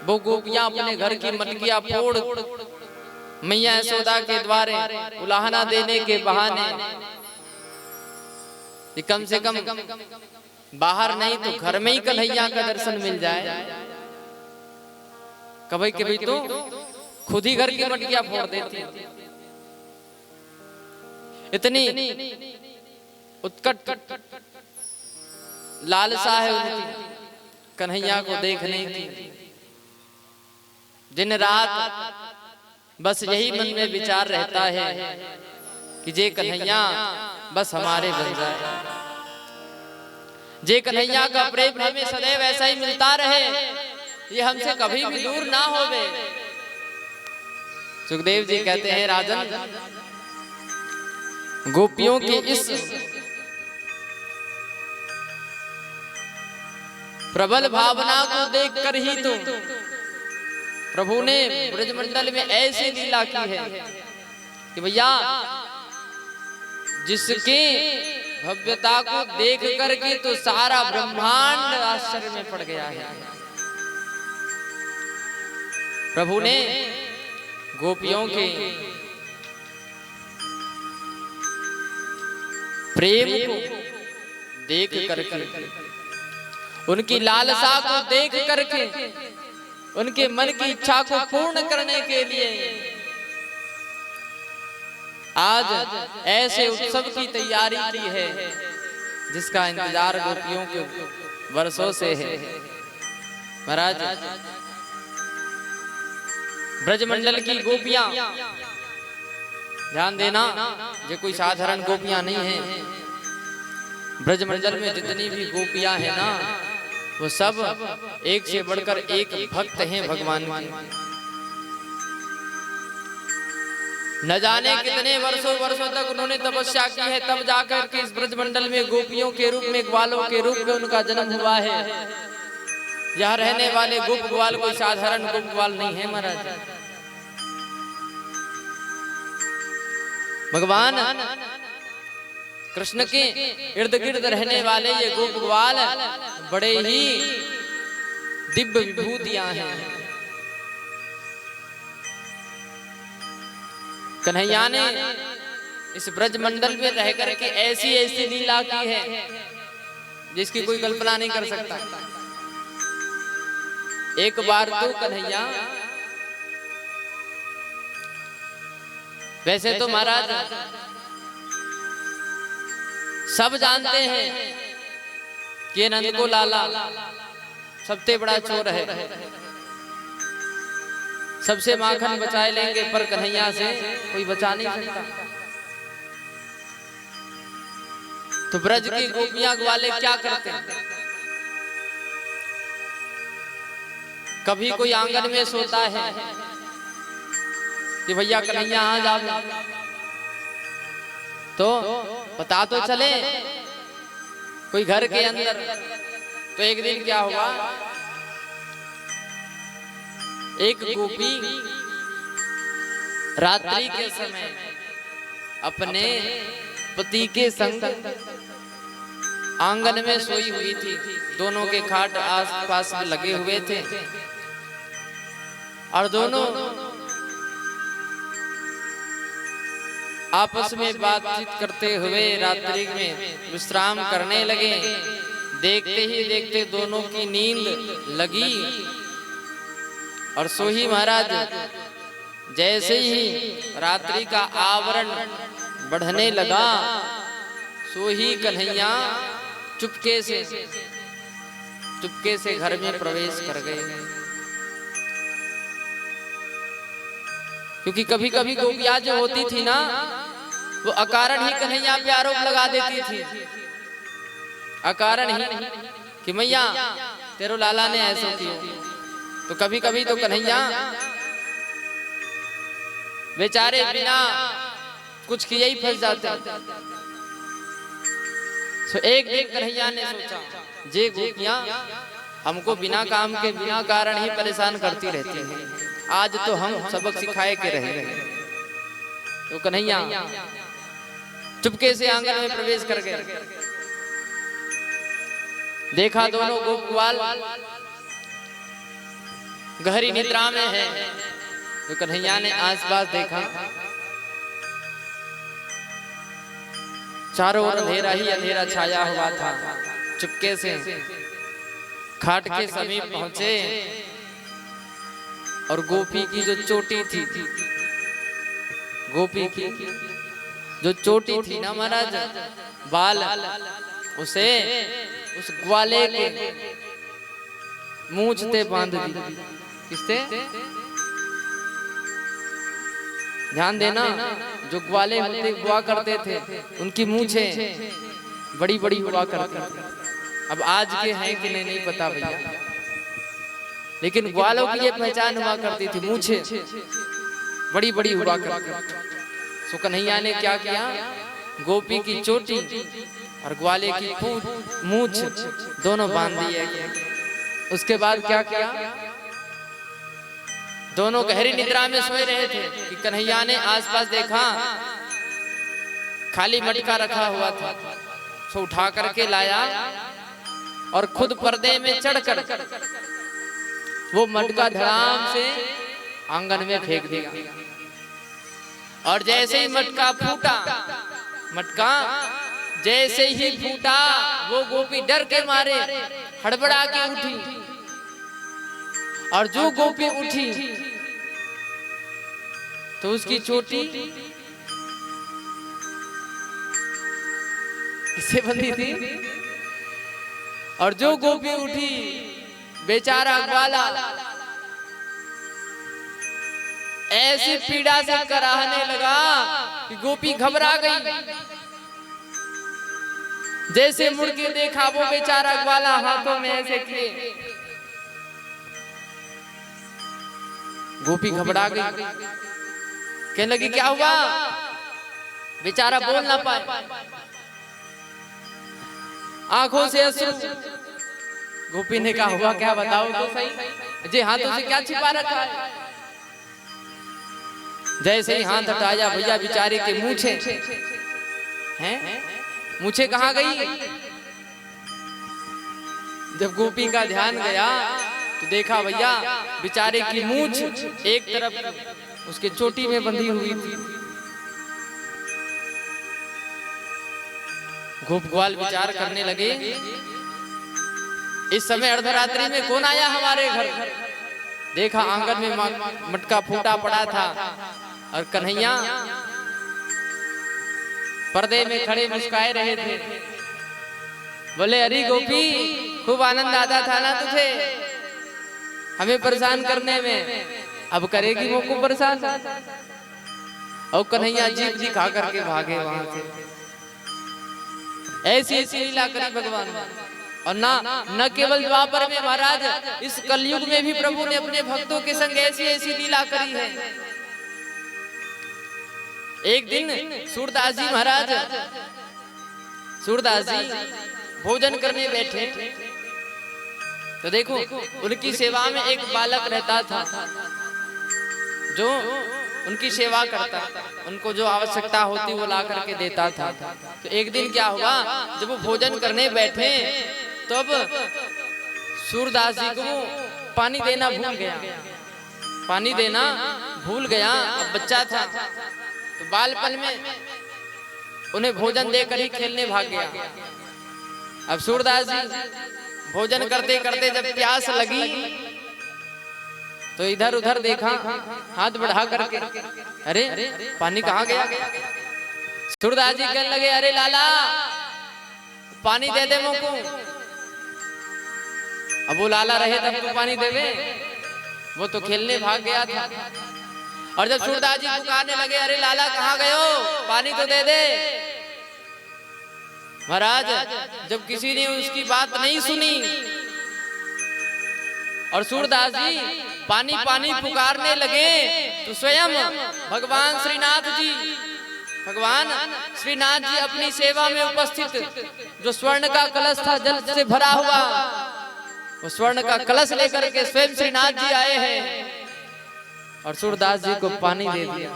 वो गोपियां अपने घर की मटकियां फोड़ मैया यशोदा के द्वारे उलाहना देने के बहाने कम से कम बाहर नहीं तो घर में ही कन्हैया का दर्शन मिल जाए। कभी कभी तो खुद ही घर की मटकियां फोड़ देती। इतनी उत्कट लालसा है उनकी कन्हैया को देखने की। दिन रात बस यही मन में विचार रहता है कि जे कन्हैया बस हमारे बन जाए, जे कन्हैया का प्रेम हमें सदैव ऐसा ही मिलता रहे, ये हमसे कभी भी दूर ना होवे। सुखदेव जी कहते हैं राजन, गोपियों की इस प्रबल भावना को देखकर ही तो प्रभु ने ब्रजमंडल में ऐसी लीला की है कि भैया जिसके भव्यता को देख करके तो सारा ब्रह्मांड आश्चर्य में पड़ गया है। प्रभु ने गोपियों के प्रेम को देख करके, उनकी लालसा को देख करके, उनके मन की इच्छा को पूर्ण करने के लिए आज ऐसे उत्सव की तैयारी की है जिसका इंतजार गोपियों के वर्षों से है। महाराज ब्रजमंडल की गोपियां, ध्यान देना, ये कोई साधारण गोपियां नहीं है। ब्रजमंडल में जितनी भी गोपियां हैं ना, वो सब एक से बढ़कर एक भक्त हैं भगवान की। न जाने कितने वर्षों तक उन्होंने तपस्या की है, तब जाकर के इस ब्रजमंडल में गोपियों के रूप में, ग्वालों के रूप में उनका जन्म हुआ है। यहाँ रहने वाले गोप ग्वाल कोई साधारण गोप ग्वाल नहीं है महाराज। भगवान कृष्ण के इर्द गिर्द रहने वाले ये गोप ग्वाल बड़े ही दिव्य विभूतियां हैं। कन्हैया ने इस ब्रज मंडल में रह करके ऐसी ऐसी लीला की है जिसकी कोई कल्पना नहीं कर सकता। एक बार तो कन्हैया, वैसे तो महाराज सब जानते हैं कि नंद को लाला सबसे बड़ा चोर है, सबसे माखन बचाए लेंगे, पर कन्हैया से कोई बचा नहीं सकता। तो ब्रज की गोपियां ग्वाले क्या करते हैं? कभी कोई आंगन में सोता है कि भैया कन्हैया आ जाओ, तो पता तो चले कोई घर के अंदर। तो एक दिन क्या हुआ, एक गोपी रात्रि के समय अपने पति के संग आंगन में सोई हुई थी। दोनों के खाट आस पास में लगे हुए थे और दोनों आपस में बातचीत करते हुए रात्रि में विश्राम करने लगे। देखते ही देखते दोनों की नींद लगी और सो ही महाराज जैसे ही रात्रि का आवरण बढ़ने लगा, सो ही कन्हैया चुपके से घर में प्रवेश कर गए। क्योंकि कभी कभी गोपियां जो होती थी ना, वो अकारण ही कन्हैया पे आरोप लगा देती थी, अकारण ही कि मैया तेरो लाला ने ऐसा किया। तो कभी कभी तो कन्हैया बेचारे बिना कुछ किए ही फंस जाते। तो एक दिन कन्हैया ने सोचा, जे गोपियां हमको बिना काम के बिना कारण ही परेशान करती रहती हैं, आज तो हम सबक सिखाए के रहेंगे। तो कन्हैया चुपके से आंगन में प्रवेश कर गए। देखा दोनों गोप ग्वाल गहरी निद्रा में है। तो कन्हैया ने आसपास देखा, चारों ओर अंधेरा ही अंधेरा छाया हुआ था। चुपके से खाट के समीप पहुंचे और गोपी की जो चोटी थी, गोपी की जो चोटी थी ना महाराज, बाल, उसे उस ग्वाले के मूंछ से बांध दी। किससे? ध्यान देना, जो ग्वाले होते हुआ करते थे उनकी मूंछें बड़ी बड़ी हुआ करती थी। अब आज के हैं कि नहीं पता भैया, लेकिन ग्वालों की ये पहचान हुआ करती थी, मूंछें बड़ी बड़ी हुआ करती। सो कन्हैया ने क्या किया, गोपी की चोटी और ग्वाले की मूंछ दोनों बांध दिए। उसके बाद क्या किया, दोनों गहरी निद्रा में सोए रहे थे कि कन्हैया ने आसपास देखा, खाली मटका रखा हुआ था। सो उठा करके लाया और खुद पर्दे में चढ़कर वो मटका धड़ाम से आंगन में फेंक दिया। और जैसे ही मटका फूटा, मटका जैसे ही फूटा, वो गोपी डर के मारे हड़बड़ा के उठी। और जो गोपी उठी तो उसकी चोटी किससे बंधी थी? और जो गोपी उठी, बेचारा ग्वाला ऐसी पीड़ा से कराहने लगा कि गोपी घबरा गई। जैसे मुड़ के देखा, वो बेचारा ग्वाला हाथों में ऐसे किए, गोपी घबरा गई, कहने लगी क्या हुआ? बेचारा बोल ना पाए, आंखों से अश्रु। गोपी ने कहा हुआ क्या, बताओ तो सही, जे हाथों से क्या छिपा रखा है? जैसे ही हाथ हटाया भैया बेचारे के मूछे हैं, मूछे कहाँ गई? जब गोपी का ध्यान गया तो देखा भैया बेचारे की मूछ एक तरफ उसके चोटी में बंधी हुई थी। गोप ग्वाल विचार करने लगे, इस समय अर्धरात्रि में कौन आया हमारे घर? देखा आंगन में मटका फूटा पड़ा था और कन्हैया पर्दे में खड़े मुस्काए रहे थे। बोले अरे गोपी, खूब आनंद आता था ना तुझे हमें परेशान करने में, अब करेगी वो को परेशान? और कन्हैया जीभ दिखा करके भागे वहां से। ऐसी ऐसी लीला करी भगवान। और न केवल द्वापर में महाराज, इस कलयुग में भी प्रभु ने अपने भक्तों के संग ऐसी ऐसी लीला करी है। एक दिन सूरदास जी महाराज, सूरदास जी भोजन करने बैठे तो देखो उनकी सेवा में एक बालक रहता था जो उनकी सेवा करता, उनको जो आवश्यकता होती वो ला करके देता था। तो एक दिन क्या हुआ, जब वो भोजन करने बैठे तब सूरदास जी को पानी देना भूल गया, पानी देना भूल गया। अब बच्चा था तो बालपन में उन्हें भोजन देकर ही खेलने भाग गया। अब सूरदास जी भोजन करते करते जब प्यास लगी तो इधर उधर देखा, हाथ बढ़ा करके, अरे पानी कहाँ गया? सूरदास जी कहने लगे, अरे लाला पानी दे दे मुझको। अब वो लाला रहे तब तो पानी देवे, वो तो खेलने भाग गया था। और जब सूरदास जी पुकारने लगे, अरे लाला कहाँ गए हो, पानी तो दे दे। महाराज जब किसी ने उसकी बात नहीं सुनी और सूरदास जी पानी पानी पुकारने लगे तो स्वयं भगवान श्रीनाथ जी, भगवान श्रीनाथ जी अपनी सेवा में उपस्थित जो स्वर्ण का कलश था जल से भरा हुआ, वो स्वर्ण का कलश लेकर के स्वयं श्रीनाथ जी आए हैं और सूरदास जी को पानी दे दिया।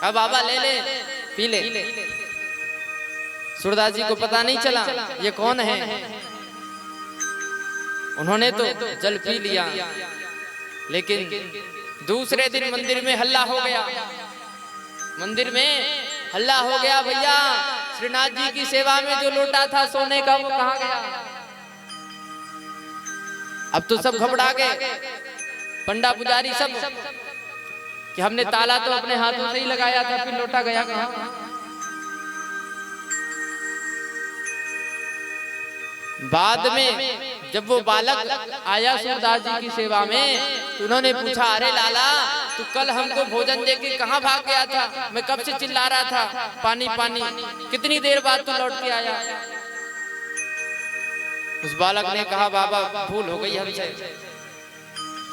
अब बाबा ले ले पी ले। सूरदास जी को पता नहीं चला ये कौन है, उन्होंने तो जल पी लिया। लेकिन दूसरे दिन मंदिर में हल्ला हो गया, मंदिर में हल्ला हो गया, भैया श्रीनाथ जी की सेवा में जो लोटा था सोने का वो कहाँ गया? अब तो सब घबरा गए, पंडा पुजारी सब, कि हमने ताला तो अपने हाथों से ही लगाया था, फिर लोटा गया कहाँ? बाद में जब वो बालक आया सूरदास जी की सेवा में तो उन्होंने पूछा, अरे लाला तू कल हमको भोजन देके कहाँ भाग गया था? मैं कब से चिल्ला रहा था पानी पानी, कितनी देर बाद तू लौट के आया? उस बालक ने कहा, बाबा भूल हो गई हमसे,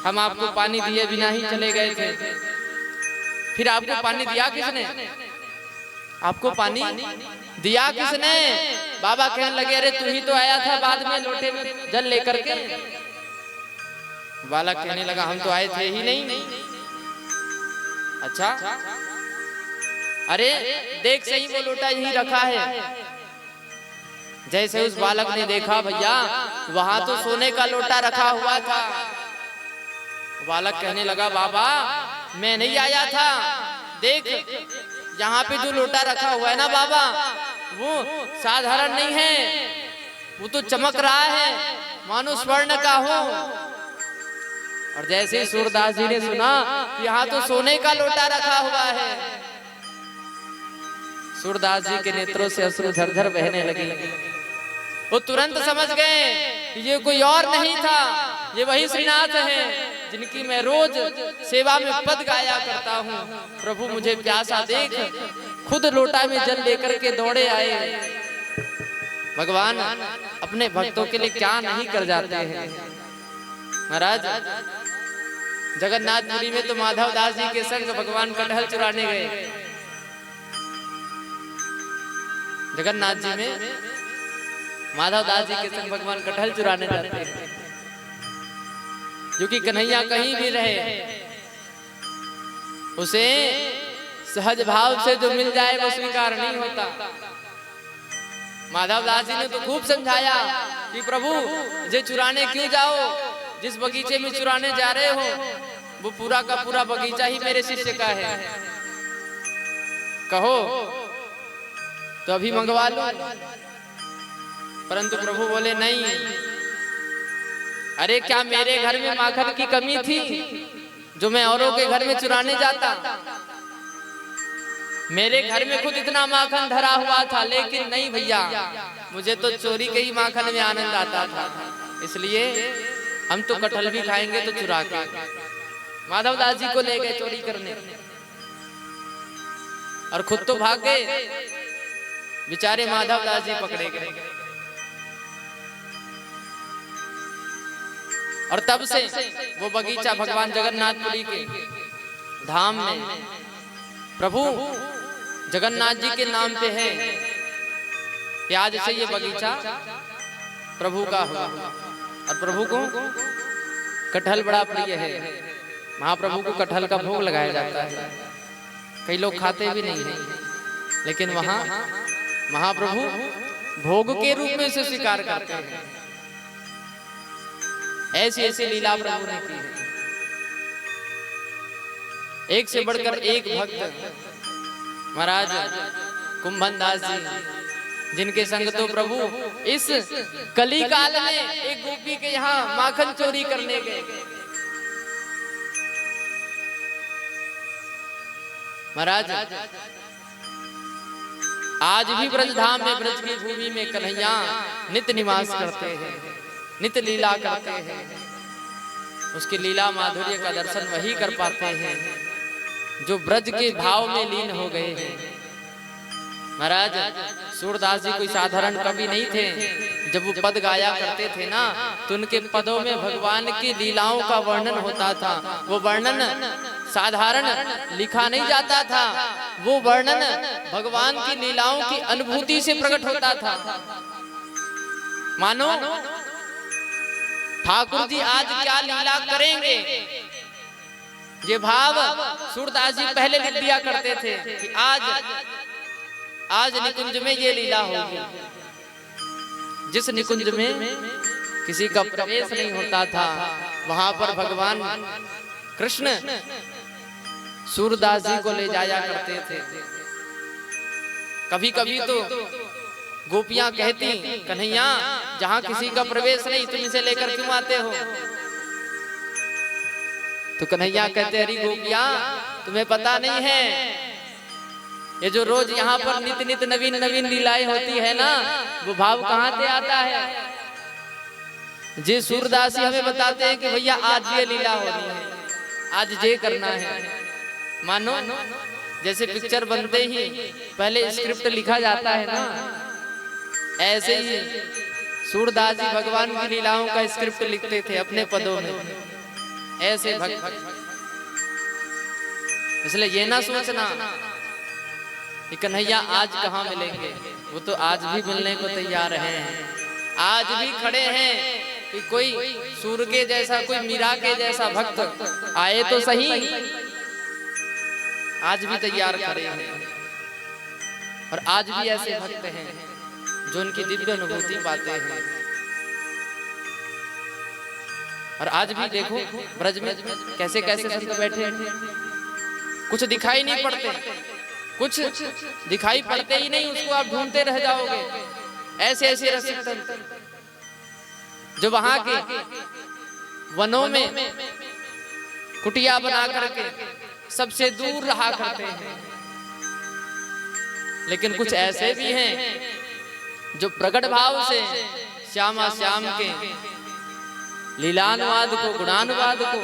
हम आपको पानी दिए बिना ही चले गए थे। फिर आपको पानी दिया किसने? आपको पानी दिया किसने? बाबा कहने लगे, अरे तू ही तो आया था बाद में लोटे में जल लेकर के। बालक कहने लगा, हम तो आए थे ही नहीं। अच्छा, अरे देख सही वो लोटा यही रखा है। जैसे उस बालक ने देखा, भैया वहां तो सोने का लोटा रखा हुआ था। बालक कहने लगा, बाबा मैं नहीं आया था, देख यहाँ पे जो लोटा रखा हुआ है ना बाबा, वो साधारण नहीं है, वो तो चमक रहा है मानो स्वर्ण का हो। और जैसे सूरदास जी ने सुना यहाँ तो सोने का लोटा रखा हुआ है, सूरदास जी के नेत्रों से अश्रु झरझर बहने लगे। वो तुरंत समझ गए कि ये कोई और नहीं था, ये वही श्रीनाथ हैं जिनकी मैं रोज सेवा में पद गाया करता हूँ। प्रभु मुझे प्यासा देख खुद लोटा में जल लेकर के दौड़े आए। भगवान अपने भक्तों के लिए क्या नहीं कर जाते हैं। महाराज जगन्नाथपुरी में तो माधव दास जी के संग भगवान कटहल चुराने गए। जगन्नाथ जी में माधव दास जी के संग भगवान कटहल चुराने जाते हैं, क्योंकि कन्हैया कहीं भी रहे उसे सहज भाव से जो मिल जाए वो स्वीकार नहीं होता। माधव दास जी ने तो खूब समझाया कि प्रभु जे चुराने क्यों जाओ, जिस बगीचे में चुराने जा रहे हो वो पूरा का पूरा बगीचा ही मेरे शिष्य का है, कहो तो अभी मंगवा लो। परंतु प्रभु बोले नहीं, अरे क्या मेरे घर में माखन की कमी थी जो मैं औरों के घर में चुराने जाता? मेरे घर में खुद इतना माखन धरा हुआ था, लेकिन नहीं भैया, मुझे तो चोरी के ही माखन में आनंद आता था, इसलिए हम तो कटहल भी खाएंगे तो चुरा के। माधव दास जी को ले गए चोरी करने और खुद तो भाग गए, बेचारे माधव दास जी पकड़े गए। और तब से वो बगीचा भगवान जगन्नाथपुरी के धाम में प्रभु जगन्नाथ जी के नाम पे है कि आज से ये बगीचा प्रभु का हुआ। और प्रभु को कटहल बड़ा प्रिय है, महाप्रभु को कटहल का भोग लगाया जाता है। कई लोग खाते भी नहीं हैं, लेकिन वहां महाप्रभु भोग के रूप में इसे स्वीकार करते हैं। ऐसी ऐसी लीला प्रभु ने की है। एक से बढ़कर एक भक्त महाराज कुंभन दास जी, जिनके संग तो प्रभु इस कली काल में एक गोपी के यहाँ माखन चोरी करने गए। महाराज आज भी ब्रजधाम में, ब्रज की भूमि में कन्हैया नित्य निवास करते हैं, नित्य लीला करते हैं। उसकी लीला माधुर्य का दर्शन वही कर पाते हैं जो ब्रज के भाव में लीन हो गए हैं। महाराज सूरदास जी कोई साधारण कवि नहीं थे। जब वो पद गाया करते थे ना, तो उनके पदों में भगवान की लीलाओं का वर्णन होता था। वो वर्णन साधारण लिखा नहीं जाता था, वो वर्णन भगवान की लीलाओं की अनुभूति से प्रकट होता था। मानो ठाकुर जी आज क्या लीला करेंगे, ये भाव सूरदास जी पहले लिख दिया करते थे कि आज निकुंज में ये लीला होगी। जिस निकुंज में किसी का प्रवेश नहीं होता था, वहां पर भगवान कृष्ण सूरदास जी को ले जाया करते थे। कभी कभी तो गोपियां कहती, कन्हैया जहां किसी का प्रवेश नहीं, तुम इसे लेकर क्यों आते हो? तो कन्हैया कहते, अरे गोपियां तुम्हें पता नहीं है, ये जो रोज यहाँ पर नित्य नित्य नवीन नवीन लीलाएं होती है ना, वो भाव कहाँ से आता है? जे सूरदास जी हमें बताते हैं कि भैया आज ये लीला होनी है, आज ये करना है। मानो जैसे पिक्चर बनते ही पहले स्क्रिप्ट लिखा जाता है ना, ऐसे ही सूरदास जी भगवान की लीलाओं का स्क्रिप्ट लिखते थे अपने पदों में। ऐसे भक्त, इसलिए ये ना सोचना कि कन्हैया आज कहाँ मिलेंगे, वो तो आज भी मिलने को तैयार हैं। आज भी खड़े हैं कि कोई सूर के जैसा, कोई मीरा के जैसा भक्त आए तो सही, आज भी तैयार खड़े हैं। और आज भी ऐसे भक्त हैं जो उनकी दिव्य अनुभूति पाते हैं। और आज भी देखो ब्रज में कैसे कैसे संत बैठे हैं, कुछ दिखाई नहीं पड़ते, कुछ दिखाई पड़ते ही नहीं, उसको आप ढूंढते रह जाओगे। ऐसे ऐसे रसिक संत जो वहां के वनों में कुटिया बना करके सबसे दूर रहा करते हैं। लेकिन कुछ ऐसे भी हैं जो प्रकट भाव से श्यामा श्याम के लीलानुवाद को, गुणानुवाद को,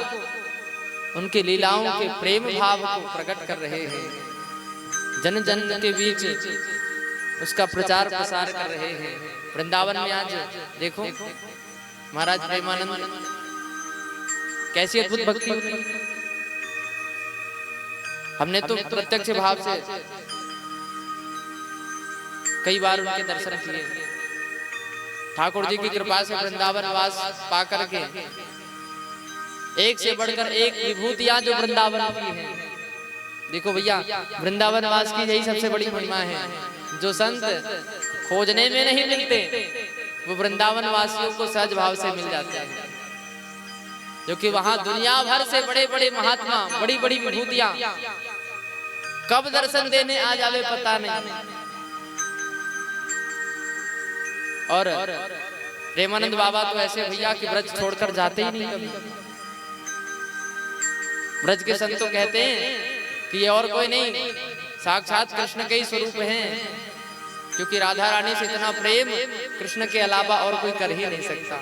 उनकी लीलाओं के प्रेम भाव को प्रकट कर रहे हैं। जन जन के बीच उसका प्रचार प्रसार कर रहे हैं। वृंदावन में आज देखो महाराज प्रेमानंद कैसी अद्भुत भक्ति होती है। हमने तो प्रत्यक्ष भाव से कई बार उनके दर्शन किए। ठाकुर जी की कृपा से वृंदावन वास पा करके एक से बढ़कर एक विभूतियां जो वृंदावन की हैं, देखो भैया, वृंदावन वास की यही सबसे बड़ी महिमा है। जो संत खोजने में नहीं मिलते वो वृंदावन वासियों को सहज भाव से मिल जाते हैं, क्योंकि वहां दुनिया भर से बड़े बड़े महात्मा, बड़ी बड़ी विभूतियां कब दर्शन देने आ जावे पता नहीं। और प्रेमानंद बाबा तो ऐसे भैया कि ब्रज छोड़कर जाते ही नहीं कभी। ब्रज के संत तो कहते हैं कि ये और कोई नहीं, साक्षात कृष्ण के ही स्वरूप हैं, क्योंकि राधा रानी से इतना प्रेम कृष्ण के अलावा और कोई कर ही नहीं सकता।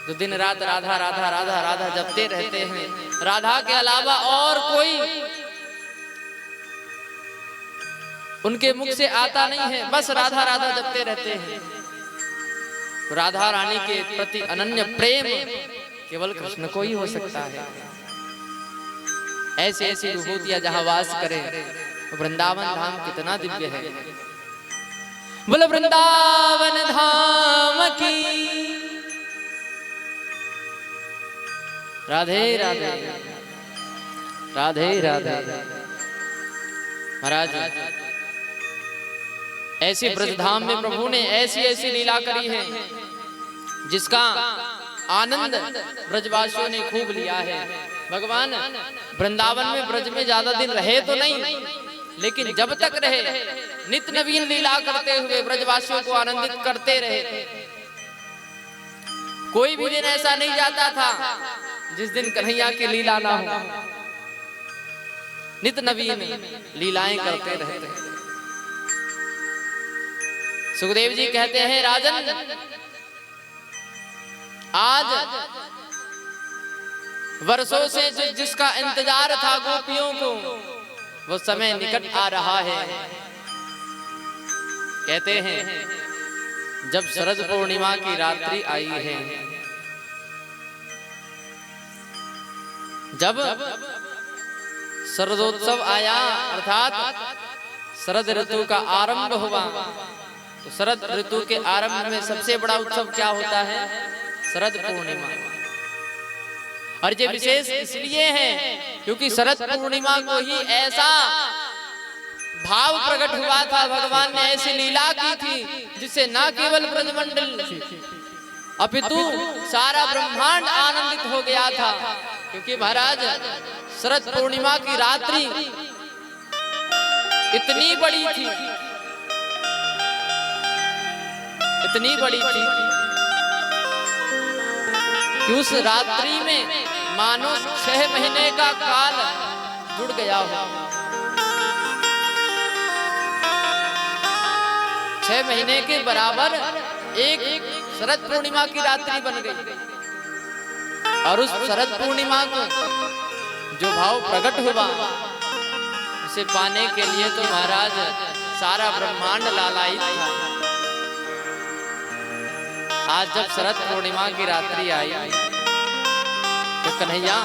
जो दिन रात राधा राधा राधा राधा जपते रहते हैं, राधा के अलावा और कोई उनके मुख से आता नहीं है, बस राधा राधा जपते रहते हैं। राधा रानी के प्रति अनन्य प्रेम केवल कृष्ण को ही हो सकता है। ऐसी ऐसी विभूतियां जहां वास करें, वृंदावन धाम कितना दिव्य है। बोलो वृंदावन धाम की राधे राधे राधे राधे। महाराज, ऐसे ब्रजधाम में प्रभु ने ऐसी ऐसी लीला करी है जिसका आनंद ब्रजवासियों ने खूब लिया है। भगवान वृंदावन में ब्रज में ज्यादा दिन रहे तो नहीं, लेकिन जब तक रहे नित्य नवीन लीला करते हुए ब्रजवासियों को आनंदित करते रहे। कोई भी दिन ऐसा नहीं जाता था जिस दिन कन्हैया की लीला ना हो। नित्य नवीन लीलाएं करते रहते हैं। सुखदेव जी कहते हैं, राजन आज वर्षों से जिसका इंतजार था गोपियों को, वो समय निकट आ रहा है। कहते हैं जब शरद पूर्णिमा की रात्रि आई है, जब शरदोत्सव आया, अर्थात शरद ऋतु का आरंभ हुआ, तो शरद ऋतु के आरंभ में सबसे बड़ा उत्सव क्या होता है? शरद पूर्णिमा। और ये विशेष इसलिए है क्योंकि शरद पूर्णिमा को ही ऐसा भाव प्रकट हुआ था, भगवान ने ऐसी लीला की थी जिससे न केवल ब्रजमंडल अपितु सारा ब्रह्मांड आनंदित हो गया था। क्योंकि महाराज शरद पूर्णिमा की रात्रि इतनी बड़ी थी, इतनी बड़ी थी कि उस रात्रि में मानो 6 महीने का काल जुड़ गया हो। 6 महीने के बराबर एक शरद पूर्णिमा की रात्रि बन गई। और उस शरद पूर्णिमा को जो भाव प्रकट हुआ, उसे पाने के लिए तो महाराज सारा ब्रह्मांड लालायित था। आज जब शरद पूर्णिमा की रात्रि आई तो कन्हैया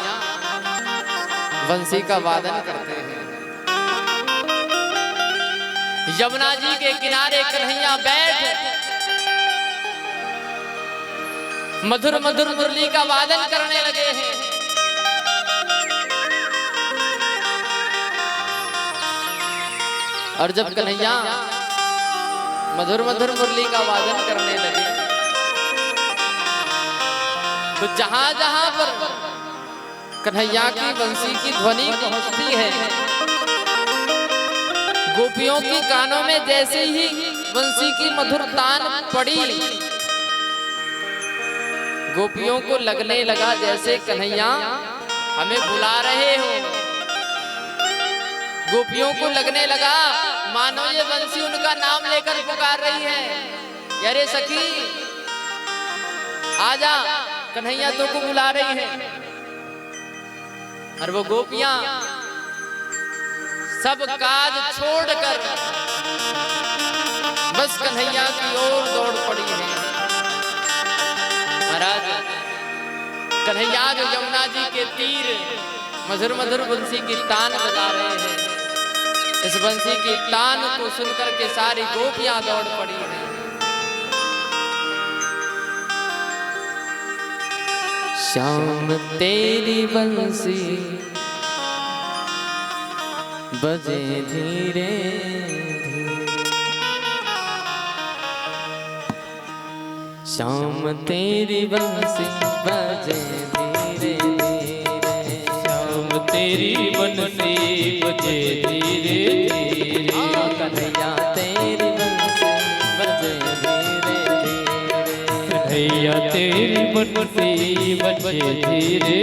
बंसी का वादन करते हैं। यमुना जी के किनारे कन्हैया बैठ मधुर मधुर मुरली का वादन करने लगे हैं। और जब कन्हैया मधुर मधुर मुरली का वादन करने लगे तो जहां जहां पर कन्हैया की बंसी की ध्वनि पहुंचती है, गोपियों की कानों में जैसे ही बंसी की मधुर तान पड़ी, गोपियों को लगने लगा जैसे कन्हैया हमें बुला रहे हो। गोपियों को लगने लगा मानो ये बंसी उनका नाम लेकर पुकार रही है। अरे सखी आजा, कन्हैया तो को बुला रही है। और वो गोपियां सब काज छोड़कर बस कन्हैया की ओर दौड़ पड़ी है। महाराज कन्हैया जो यमुना जी के तीर मधुर मधुर बंसी की तान बजा रहे हैं, इस बंसी की तान को सुनकर के सारी गोपियां दौड़ पड़ी हैं। श्याम तेरी बंसी बजे धीरे शाम तेरी बंसी बजे धीरे धीरे शाम तेरी बंसी बजे धीरे धीरे कन्हैया तेरी बंसी बजे धीरे धीरे कन्हैया तेरी बंसी बजे धीरे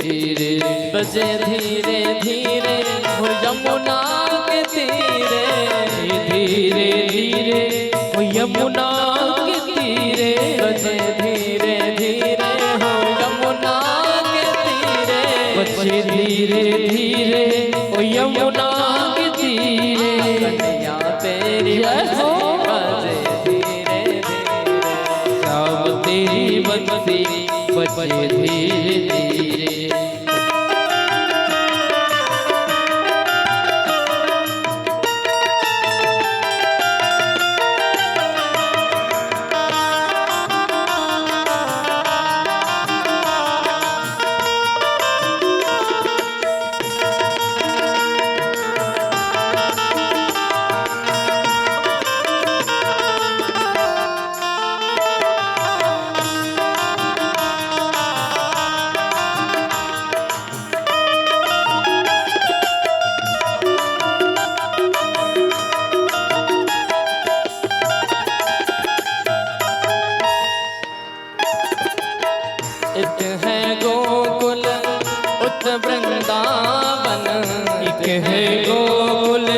धीरे बजे धीरे धीरे हो यमुना के तीरे धीरे धीरे ओ यमुना के तीरे बजे धीरे धीरे हो यमुना के तीरे बजे धीरे धीरे ओ यमुना के तीरे कन्हैया तेरी बंसी बजे धीरे धीरे शाम तेरी बंसी बजे धीरे धीरे एक है गोकुल उत वृंदावन एक है गोकुल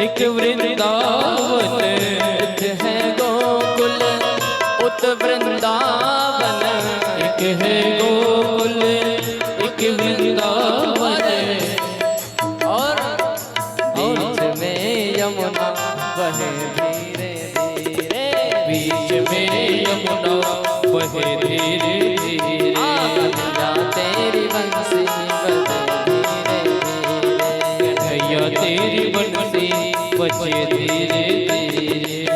एक वृंदावन एक है गोकुल उत वृंदावन एक है गोकुल एक वृंदावन और बीच में यमुना बहे धीरे धीरे बीच में यमुना बहे धीरे धीरे कन्हैया तेरी बंसी बजे धीरे धीरे कन्हैया तेरी बंसी बजे धीरे धीरे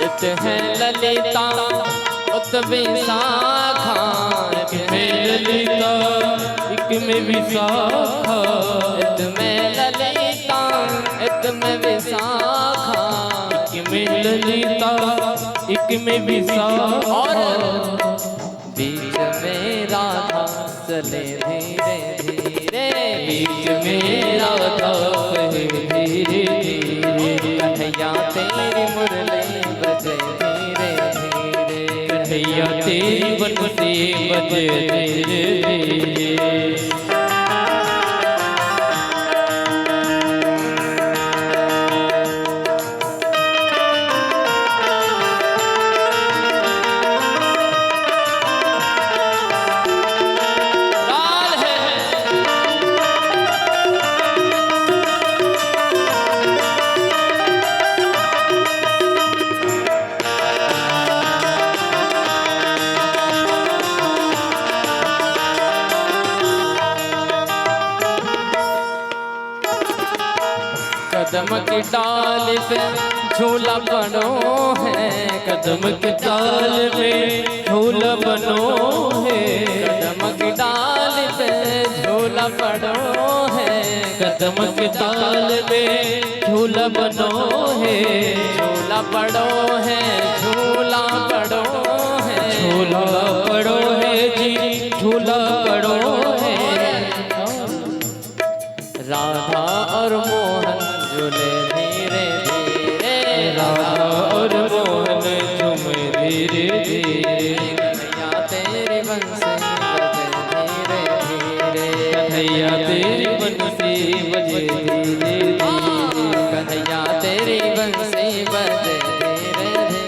एक है ललिता उत विशाखा एक में ललिता एक में विशाखा एक में ललिता एक में विशाखा एक में ललिता एक में विशाखा और बीच में राधा चले धीरे धीरे बीच में राधा बहे धीरे धीरे कन्हैया तेरी मुरली बजे धीरे धीरे कन्हैया तेरी बंसी बजे धीरे धीरे लाल है कदम की डाल पे झूला बनो है कदम के ताल में झूला बनो है कदम की डाल पे झूला बनो है कदम के ताल में झूला बनो है झूला बड़ो है झूला बड़ो है झूला बड़ो है जी झूला बड़ो है राधा और मोहन झूले धीरे धीरे राधा और मोहन झूमे धीरे धीरे कन्हैया तेरी बंसी बजे धीरे धीरे बंसी बजे धीरे धीरे। कन्हैया तेरी बंसी बजे धीरे धीरे।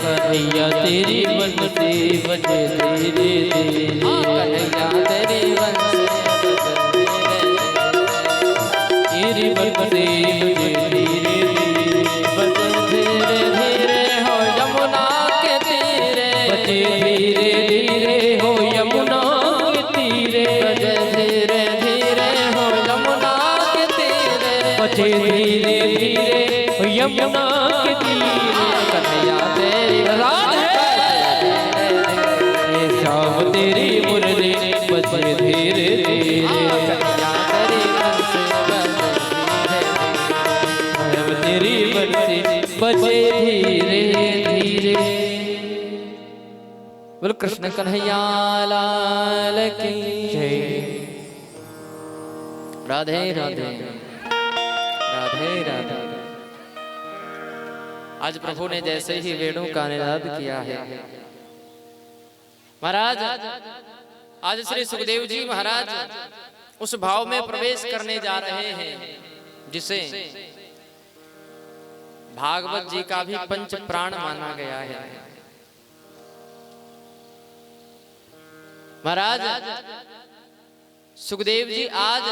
कन्हैया तेरी बंसी बजे धीरे धीरे। कन्हैया तेरी बंसी बजे धीरे तेरी बंसी बजे धीरे धीरे। बजे धीरे धीरे हो यमुना के तीरे। बजे धीरे धीरे हो यमुना के तीरे। बजे धीरे धीरे हो यमुना के तीरे। बजे धीरे धीरे हो यमुना के तीरे। कन्हैया तेरी राधे श्याम तेरी मुरली बजे धीरे धीरे। कन्हैया तेरी बंसी बजे श्याम तेरी बंसी बजे धीरे धीरे। बोल कृष्ण कन्हैया लाल की जय। राधे राधे राधे राधे। आज प्रभु ने जैसे ही वेणु का निनाद किया है महाराज, आज श्री सुखदेव जी महाराज उस भाव में प्रवेश करने जा रहे हैं जिसे भागवत जी का भी पंच प्राण माना गया है। महाराज सुखदेव जी आज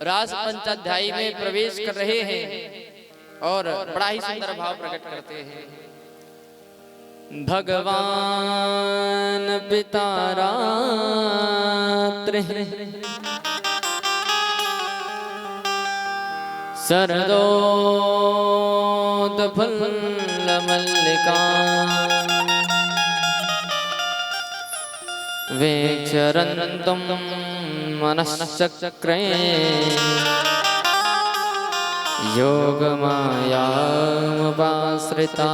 रास पंचाध्यायी में प्रवेश कर रहे हैं और बड़ा ही सुंदर भाव प्रकट करते हैं। भगवान पिता रात्रि शरदोत्फुल्ल मल्लिका वेक्षरन्तं मनश्चक्रे योगमायामुपाश्रिता।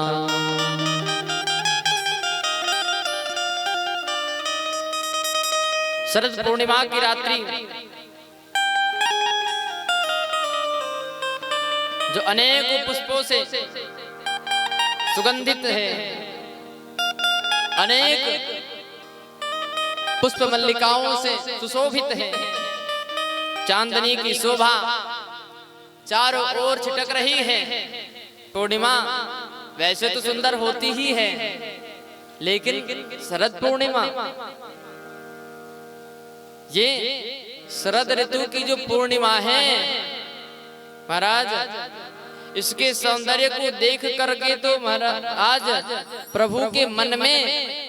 शरद पूर्णिमा की रात्रि जो अनेक पुष्पों से सुगंधित है, अनेक पुष्प मल्लिकाओं से सुशोभित है, चांदनी की शोभा चारों ओर छिटक रही है। पूर्णिमा वैसे तो सुंदर होती ही है, लेकिन शरद पूर्णिमा ये शरद ऋतु की जो पूर्णिमा है महाराज, इसके सौंदर्य को देख करके तो महाराज आज प्रभु के मन में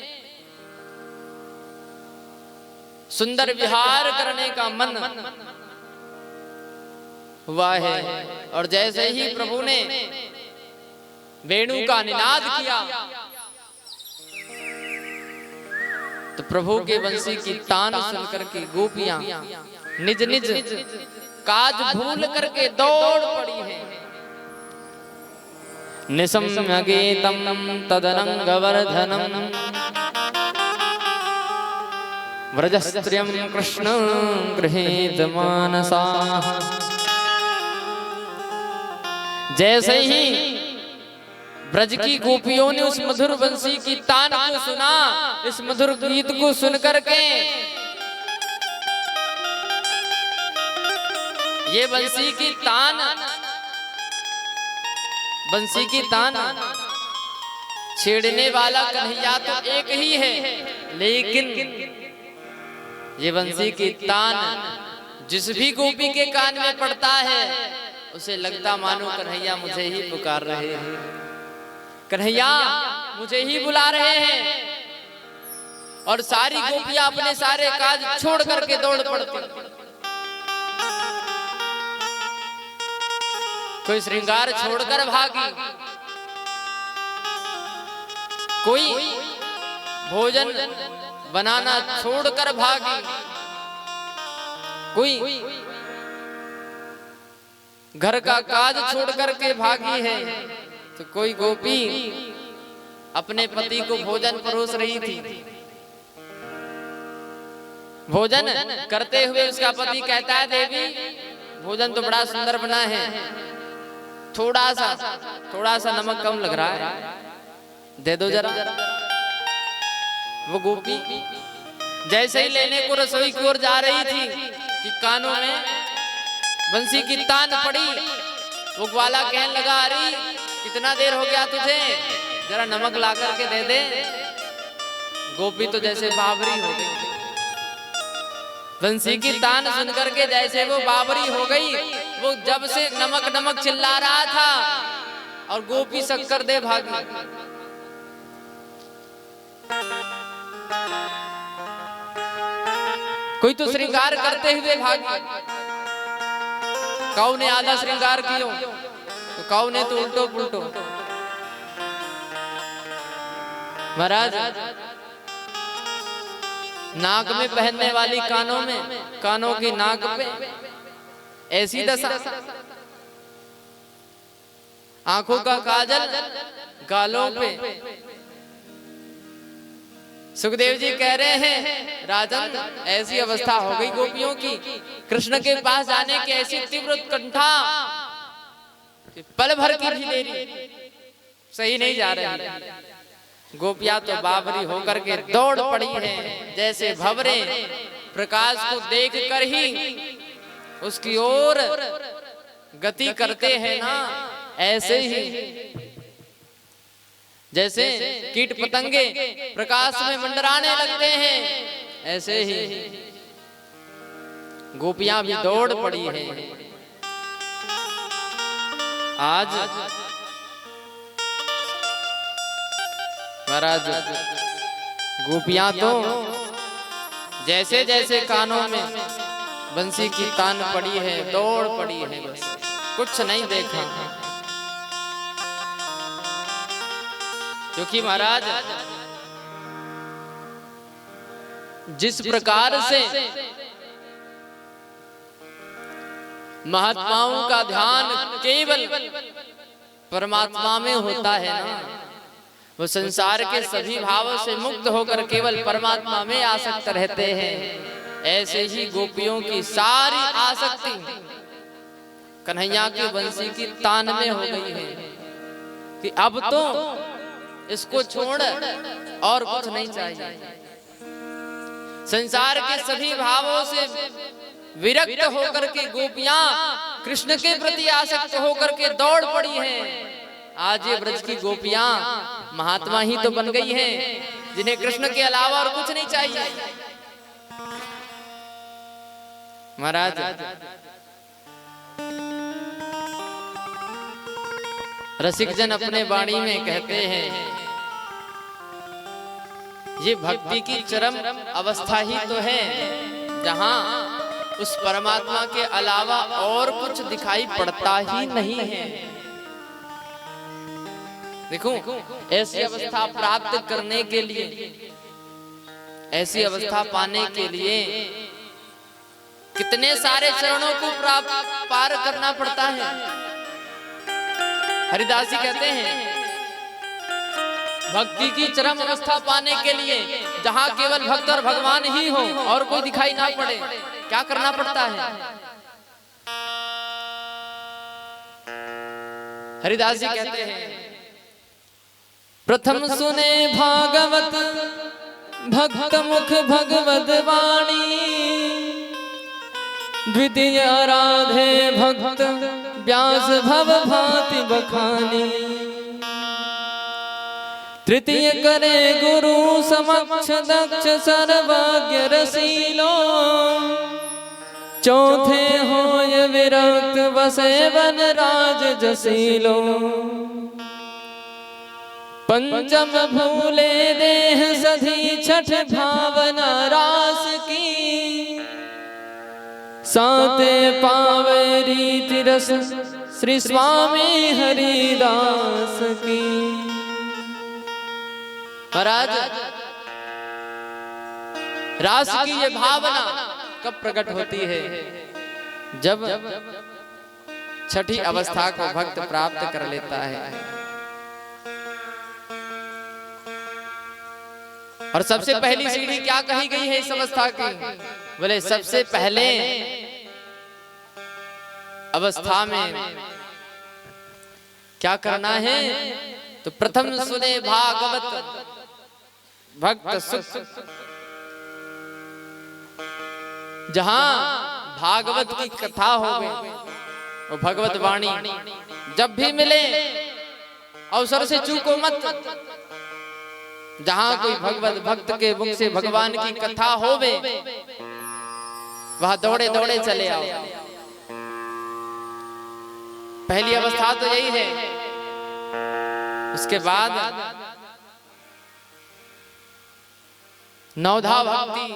सुंदर विहार करने का मन हुआ है। और जैसे ही प्रभु ने वेणु का निनाद किया तो प्रभु के बंसी की तान सुनकर के गोपियां निज निज काज भूल करके दौड़ पड़ी हैं। निशम्य गीतम तदनंगवर्धनम व्रजस्त्रियं कृष्ण गृहीत मानसा। जैसे ही ब्रज की गोपियों ने उस मधुर बंसी की तान को सुना, इस मधुर गीत को सुनकर के ये बंसी की तान छेड़ने वाला कन्हैया तो एक ही है, लेकिन ये बंसी की तान जिस भी गोपी के कान में पड़ता है उसे लगता मानो कन्हैया मुझे ही पुकार रहे हैं, कन्हैया मुझे ही बुला रहे हैं। और सारी गोपियां अपने सारे काज छोड़ करके दौड़ पड़ती। कोई श्रृंगार छोड़कर भागी, कोई भोजन बनाना छोड़कर भागी, कोई घर का काज छोड़ करके भागी है, तो कोई गोपी अपने पति को भोजन परोस रही थी। भोजन करते हुए उसका पति कहता है, देवी भोजन तो बड़ा सुंदर बना है, थोड़ा सा नमक कम लग रहा है, दे दो जरा। वो गोपी जैसे ही लेने को रसोई की ओर जा रही थी, कि कानों में बंसी की तान पड़ी। वो ग्वाला कहने लगा, अरे कितना देर हो गया तुझे, जरा नमक ला करके दे दे। गोपी तो जैसे बावरी हो गई, बंसी की तान सुन करके जैसे वो बावरी हो गई। वो जब से नमक नमक चिल्ला रहा था और गोपी शक्कर दे भागी। कोई तो श्रृंगार करते हुए भागी, काऊ ने आधा श्रृंगार कियो तो काऊ ने तो उल्टो पुल्टो। महाराज नाक में पहनने वाली कानों में, कानों की नाक पे ऐसी दशा, आंखों का काजल गालों पे। सुखदेव जी कह रहे हैं, राजन ऐसी अवस्था हो गई गोपियों की, कृष्ण के पास जाने की ऐसी तीव्र उत्कंठा, पल भर की भी देरी सही नहीं जा रही। गोपियां तो बाबरी होकर के दौड़ पड़ी हैं, जैसे भंवरे प्रकाश को देख कर ही उसकी ओर गति करते हैं ना, ऐसे ही जैसे कीट पतंगे प्रकाश में मंडराने लगते हैं, ऐसे ही गोपियां भी दौड़ पड़ी हैं। आज महाराज गोपियां तो जैसे जैसे कानों में बंसी की तान पड़ी है, दौड़ पड़ी है, बस कुछ नहीं देखा। क्योंकि महाराज जिस प्रकार से महात्माओं का ध्यान केवल परमात्मा में होता है ना, वो संसार के सभी भावों से मुक्त होकर केवल परमात्मा में आसक्त रहते हैं। ऐसे ही गोपियों की सारी आसक्ति कन्हैया की बंसी की तान में हो गई है कि अब तो इसको छोड़ और कुछ नहीं चाहिए। संसार के सभी भावों से विरक्त होकर के गोपियां कृष्ण के प्रति आसक्त होकर के दौड़ पड़ी हैं। आज ये ब्रज की गोपियां महात्मा ही तो बन गई हैं, जिन्हें कृष्ण के अलावा और कुछ नहीं चाहिए। महाराज रसिक जन अपने वाणी में कहते हैं, ये भक्ति की चरम अवस्था ही तो है, जहां उस परमात्मा के अलावा और कुछ दिखाई पड़ता ही नहीं है। देखो, ऐसी अवस्था प्राप्त करने के लिए, ऐसी अवस्था पाने के लिए कितने सारे चरणों को पार करना पड़ता है। हरिदास जी कहते हैं, भक्ति की चरम अवस्था पाने के लिए जहां केवल भक्त और भगवान ही हो और कोई दिखाई ना पड़े, क्या करना पड़ता है। हरिदास जी कहते हैं, प्रथम सुने भागवत भक्त मुख भगवत वाणी, द्वितीय आराधे भक्त व्यास भव भांति बखानी, तृतीय करे गुरु समक्ष दक्ष सर्वज्ञ रसीलो, चौथे होय विरक्त बसे वन राज जसीलो, पंचम भूले देह सधी छठ भावना रास की, साते पावे रीति रस श्री स्वामी हरिदास की। महाराज रास की ये भावना कब प्रकट होती है, जब छठी अवस्था को भक्त प्राप्त कर लेता है। और सबसे पहली सीढ़ी क्या कही गई है इस अवस्था की, बोले सबसे पहले अवस्था में क्या करना है, तो प्रथम सुने भागवत भक्त सुख, जहां भागवत की कथा हो गई, वो भगवत वाणी जब भी मिले अवसर से चूको मत। जहां कोई भगवत भक्त के मुख से भगवान की कथा होवे, वहां दौड़े दौड़े चले आओ। पहली अवस्था तो यही है। उसके बाद नवधा भक्ति,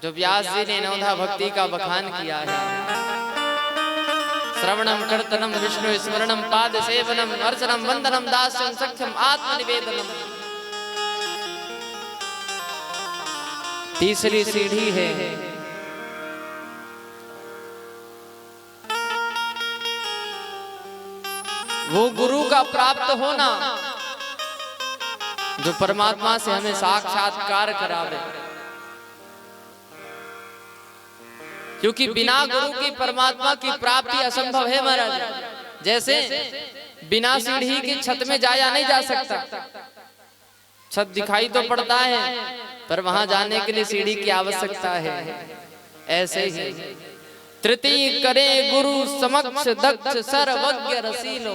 जो व्यास जी ने नवधा भक्ति का बखान किया है। श्रवणम कीर्तनम विष्णु स्मरणम पाद सेवनम अर्चनम वंदनम दास्यम सख्यम आत्मनिवेदनम। तीसरी सीढ़ी है वो गुरु का प्राप्त होना, जो परमात्मा से हमें साक्षात्कार करावे। क्योंकि बिना गुरु की परमात्मा की प्राप्ति असंभव है महाराज। जैसे बिना सीढ़ी की छत में जाया नहीं जा सकता। छत दिखाई तो पड़ता है, पर वहां जाने के लिए सीढ़ी की आवश्यकता है। ऐसे ही तृतीय करे गुरु समक्ष दक्ष सर्वज्ञ रसीलो।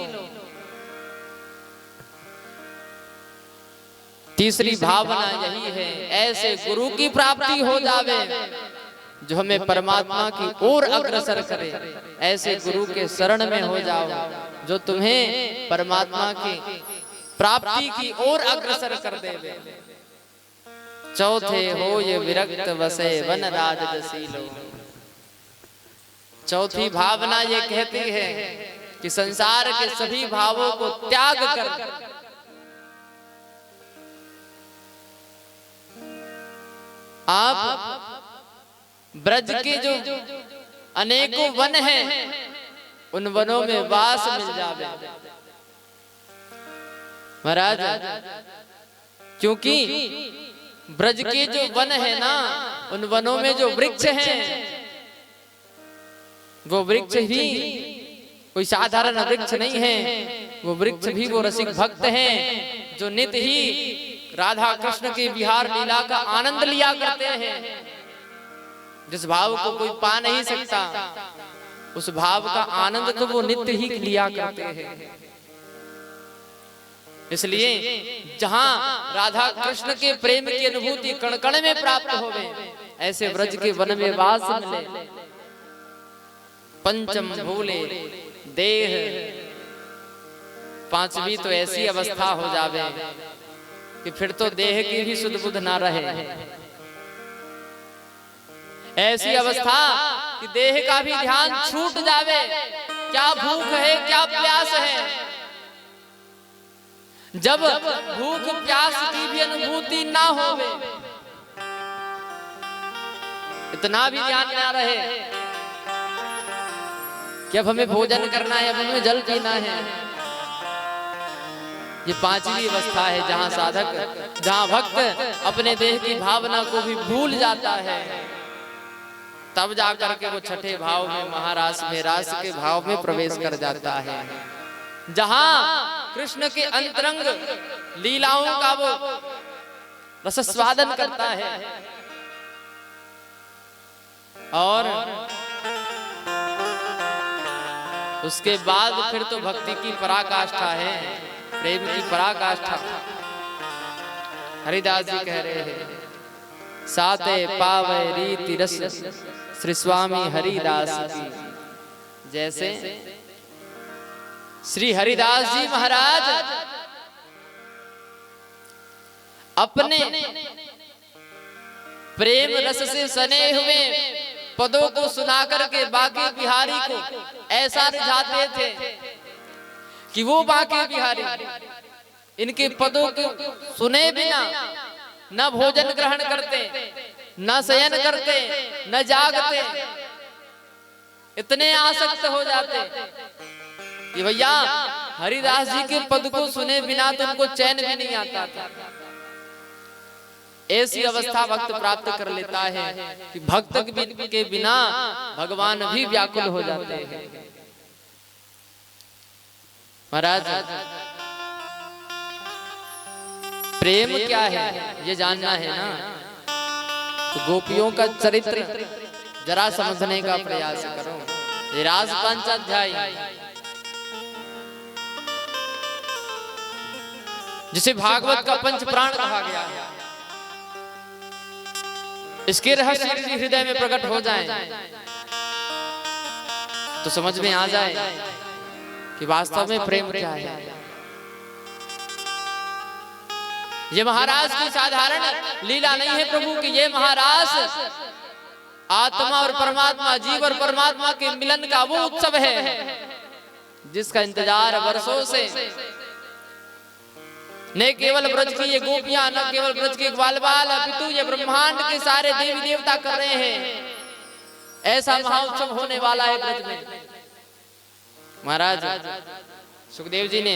तीसरी भावना यही है, ऐसे गुरु की प्राप्ति हो जावे जो हमें परमात्मा की ओर अग्रसर करे। ऐसे गुरु के शरण में हो जाओ जो तुम्हें परमात्मा की प्राप्ति की ओर अग्रसर कर देवे। चौथे हो ये विरक्त वसे वन राज जसीलो। चौथी भावना ये कहती है कि संसार के सभी भावों को त्याग कर आप ब्रज के जो अनेकों वन हैं, उन वनों में वास मिल जावे महाराज। क्योंकि ब्रज के जो वन है ना, उन वनों में जो वृक्ष हैं, वो वृक्ष भी कोई साधारण वृक्ष नहीं है। वो वृक्ष भी वो रसिक भक्त हैं जो नित्य ही राधा कृष्ण की विहार लीला का आनंद लिया करते हैं। जिस भाव को कोई पा नहीं सकता, उस भाव का आनंद तो वो नित्य ही लिया करते हैं। इसलिए जहां राधा कृष्ण के प्रेम की अनुभूति कण कण में प्राप्त होवे, ऐसे व्रज के वन में वास मिले। पंचम भूले देह, पांचवी तो ऐसी अवस्था हो जावे कि फिर तो देह की भी सुध बुध ना रहे। ऐसी अवस्था कि देह का भी ध्यान छूट जावे, क्या भूख है क्या प्यास है। जब भूख प्यास की भी अनुभूति ना होवे, इतना भी ध्यान ना रहे कि अब हमें भोजन करना है, अब हमें जल पीना है। ये पांचवी अवस्था है जहां साधक, जहां भक्त अपने देह की भावना को भी भूल जाता है। तब जाकर के वो छठे भाव में, महारास में, रास के भाव में प्रवेश कर जाता है, जहां कृष्ण के अंतरंग लीलाओं का वो रसस्वादन करता है। और उसके बाद फिर तो भक्ति की पराकाष्ठा है, प्रेम की पराकाष्ठा। हरिदास जी कह रहे हैं, साते पावे रीति रस श्री स्वामी हरिदास की। जैसे श्री हरिदास जी महाराज अपने प्रेम रस से सने हुए पदों को सुनाकर के बांके बिहारी को ऐसा रिझाते थे कि वो बांके बिहारी इनके पदों को सुने बिना न भोजन ग्रहण करते, न शयन करते, न जागते। इतने आसक्त हो जाते कि भैया हरिदास जी के पद को सुने बिना तो उनको चैन भी नहीं आता था। ऐसी अवस्था भक्त प्राप्त कर लेता है कि भक्त के बिना भगवान भी व्याकुल हो जाते हैं। महाराज प्रेम क्या है ये जानना है ना, तो गोपियों का चरित्र जरा समझने का प्रयास करो। ये रास पंचाध्याय जिसे भागवत का पंच प्राण कहा गया है, इसके रहस्य यदि हृदय में प्रकट हो जाए तो समझ में आ जाए कि वास्तव में प्रेम क्या है। ये महाराज की साधारण लीला नहीं है प्रभु कि ये महाराज आत्मा और परमात्मा, जीव और परमात्मा के मिलन का वो उत्सव है जिसका इंतजार वर्षों से न केवल ब्रज की ये गोपियां, न केवल ब्रज के ग्वाल बाल, अपितु ये ब्रह्मांड के सारे देवी देवता कर रहे हैं। ऐसा महाउत्सव होने वाला है ब्रज में। महाराज सुखदेव जी ने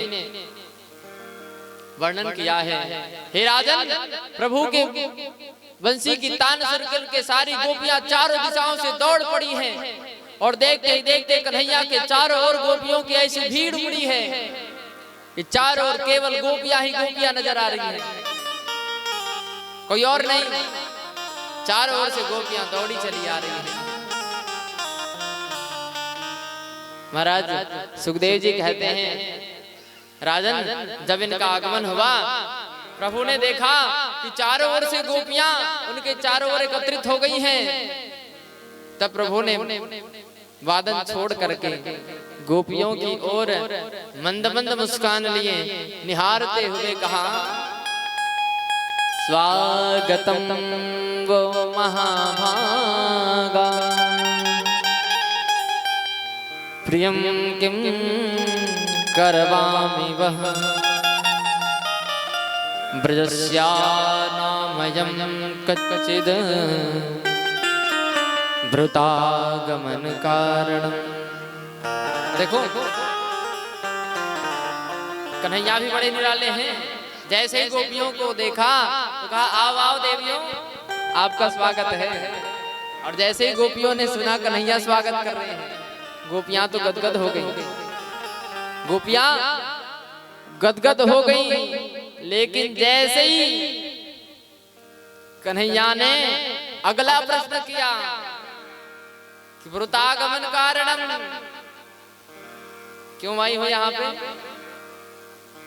वर्णन किया है, हे राजन, प्रभु के बंसी की तान सुन के सारी गोपियां चारों दिशाओं से दौड़ पड़ी हैं और देखते ही देखते कन्हैया के चारों ओर गोपियों की ऐसी भीड़ उमड़ी है कि चारों ओर केवल गोपियां ही गोपियां नजर आ रही हैं, कोई और नहीं। चारों ओर से गोपियां दौड़ी चली आ रही हैं। महाराज सुखदेव जी कहते हैं, राजन, जब इनका आगमन हुआ, प्रभु ने देखा कि चारों ओर से गोपियां उनके चारों ओर एकत्रित हो गई हैं। तब प्रभु ने वादन छोड़ करके गोपियों की ओर मंद मंद मुस्कान लिए निहारते हुए कहा, स्वागतम वो महाभागा, प्रियम किम करवामि वह, ब्रजस्या नामयं कच्चिद भृतागमन कारणम। देखो कन्हैया भी बड़े निराले हैं। जैसे ही गोपियों को देखा तो कहा, आओ आओ देवियों, आपका स्वागत है। और जैसे ही गोपियों ने सुना कन्हैया स्वागत कर रहे हैं, गोपियां तो गदगद हो गई। गोपियां गदगद हो गई, लेकिन जैसे ही कन्हैया ने अगला प्रश्न किया कि वृतागमन कारणम, क्यों आई हो यहाँ पे,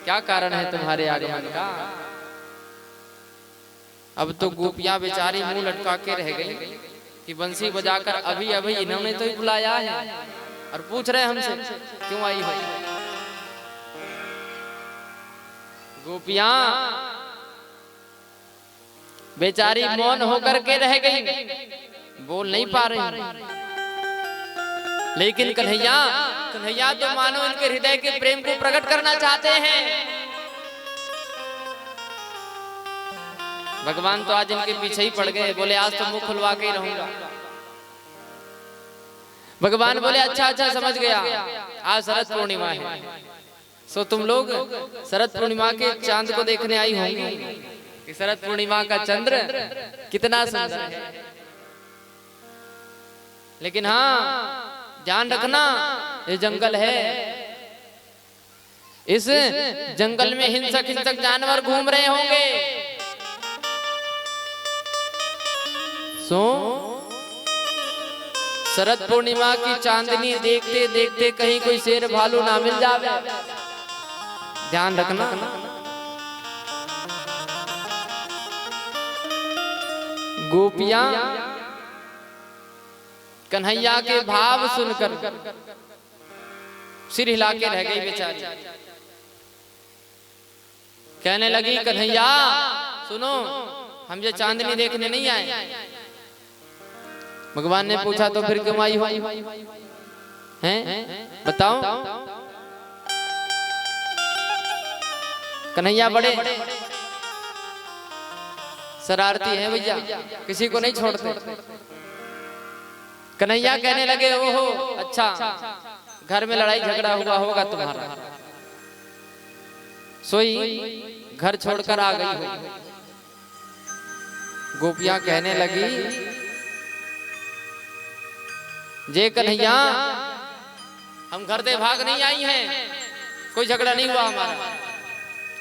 क्या कारण है तुम्हारे आगमन का। अब तो गोपियां बेचारी मुंह लटका के रह गई कि बंसी बजाकर अभी अभी इन्होंने तो ही बुलाया है और पूछ रहे हमसे क्यों आई हो। गोपियां बेचारी मौन होकर के रह गई, बोल नहीं पा रही। लेकिन कन्हैया तो मानो इनके हृदय के प्रेम को प्रकट करना चाहते हैं। भगवान तो आज इनके पीछे ही पड़ गए, बोले आज तो मुंह खुलवा के ही रहूंगा। भगवान बोले अच्छा अच्छा समझ गया, आज शरद पूर्णिमा है, सो तुम लोग शरद पूर्णिमा के चांद को देखने आई होंगी कि शरद पूर्णिमा का चंद्र कितना सुंदर है। लेकिन हाँ ध्यान रखना, ये जंगल है, इस जंगल में हिंसक जानवर घूम रहे होंगे, सो शरद पूर्णिमा की चांदनी देखते देखते कहीं कोई शेर भालू ना मिल जावे, ध्यान रखना। गोपियां कन्हैया के भाव सुनकर सिर हिला के रह गई बेचारी। कहने लगी, कन्हैया सुनो, हम ये चांदनी देखने नहीं आए। भगवान ने पूछा तो फिर क्यों आई हो, हैं बताओ। कन्हैया बड़े शरारती हैं भैया, किसी को नहीं छोड़ते। कन्हैया कहने लगे, ओहो अच्छा, घर में लड़ाई झगड़ा हुआ होगा तुम्हारा, सोई घर छोड़कर आ गई हो। गोपियां कहने लगी, जे कन्हैया हम घर से भाग नहीं आई हैं, कोई झगड़ा नहीं हुआ हमारा।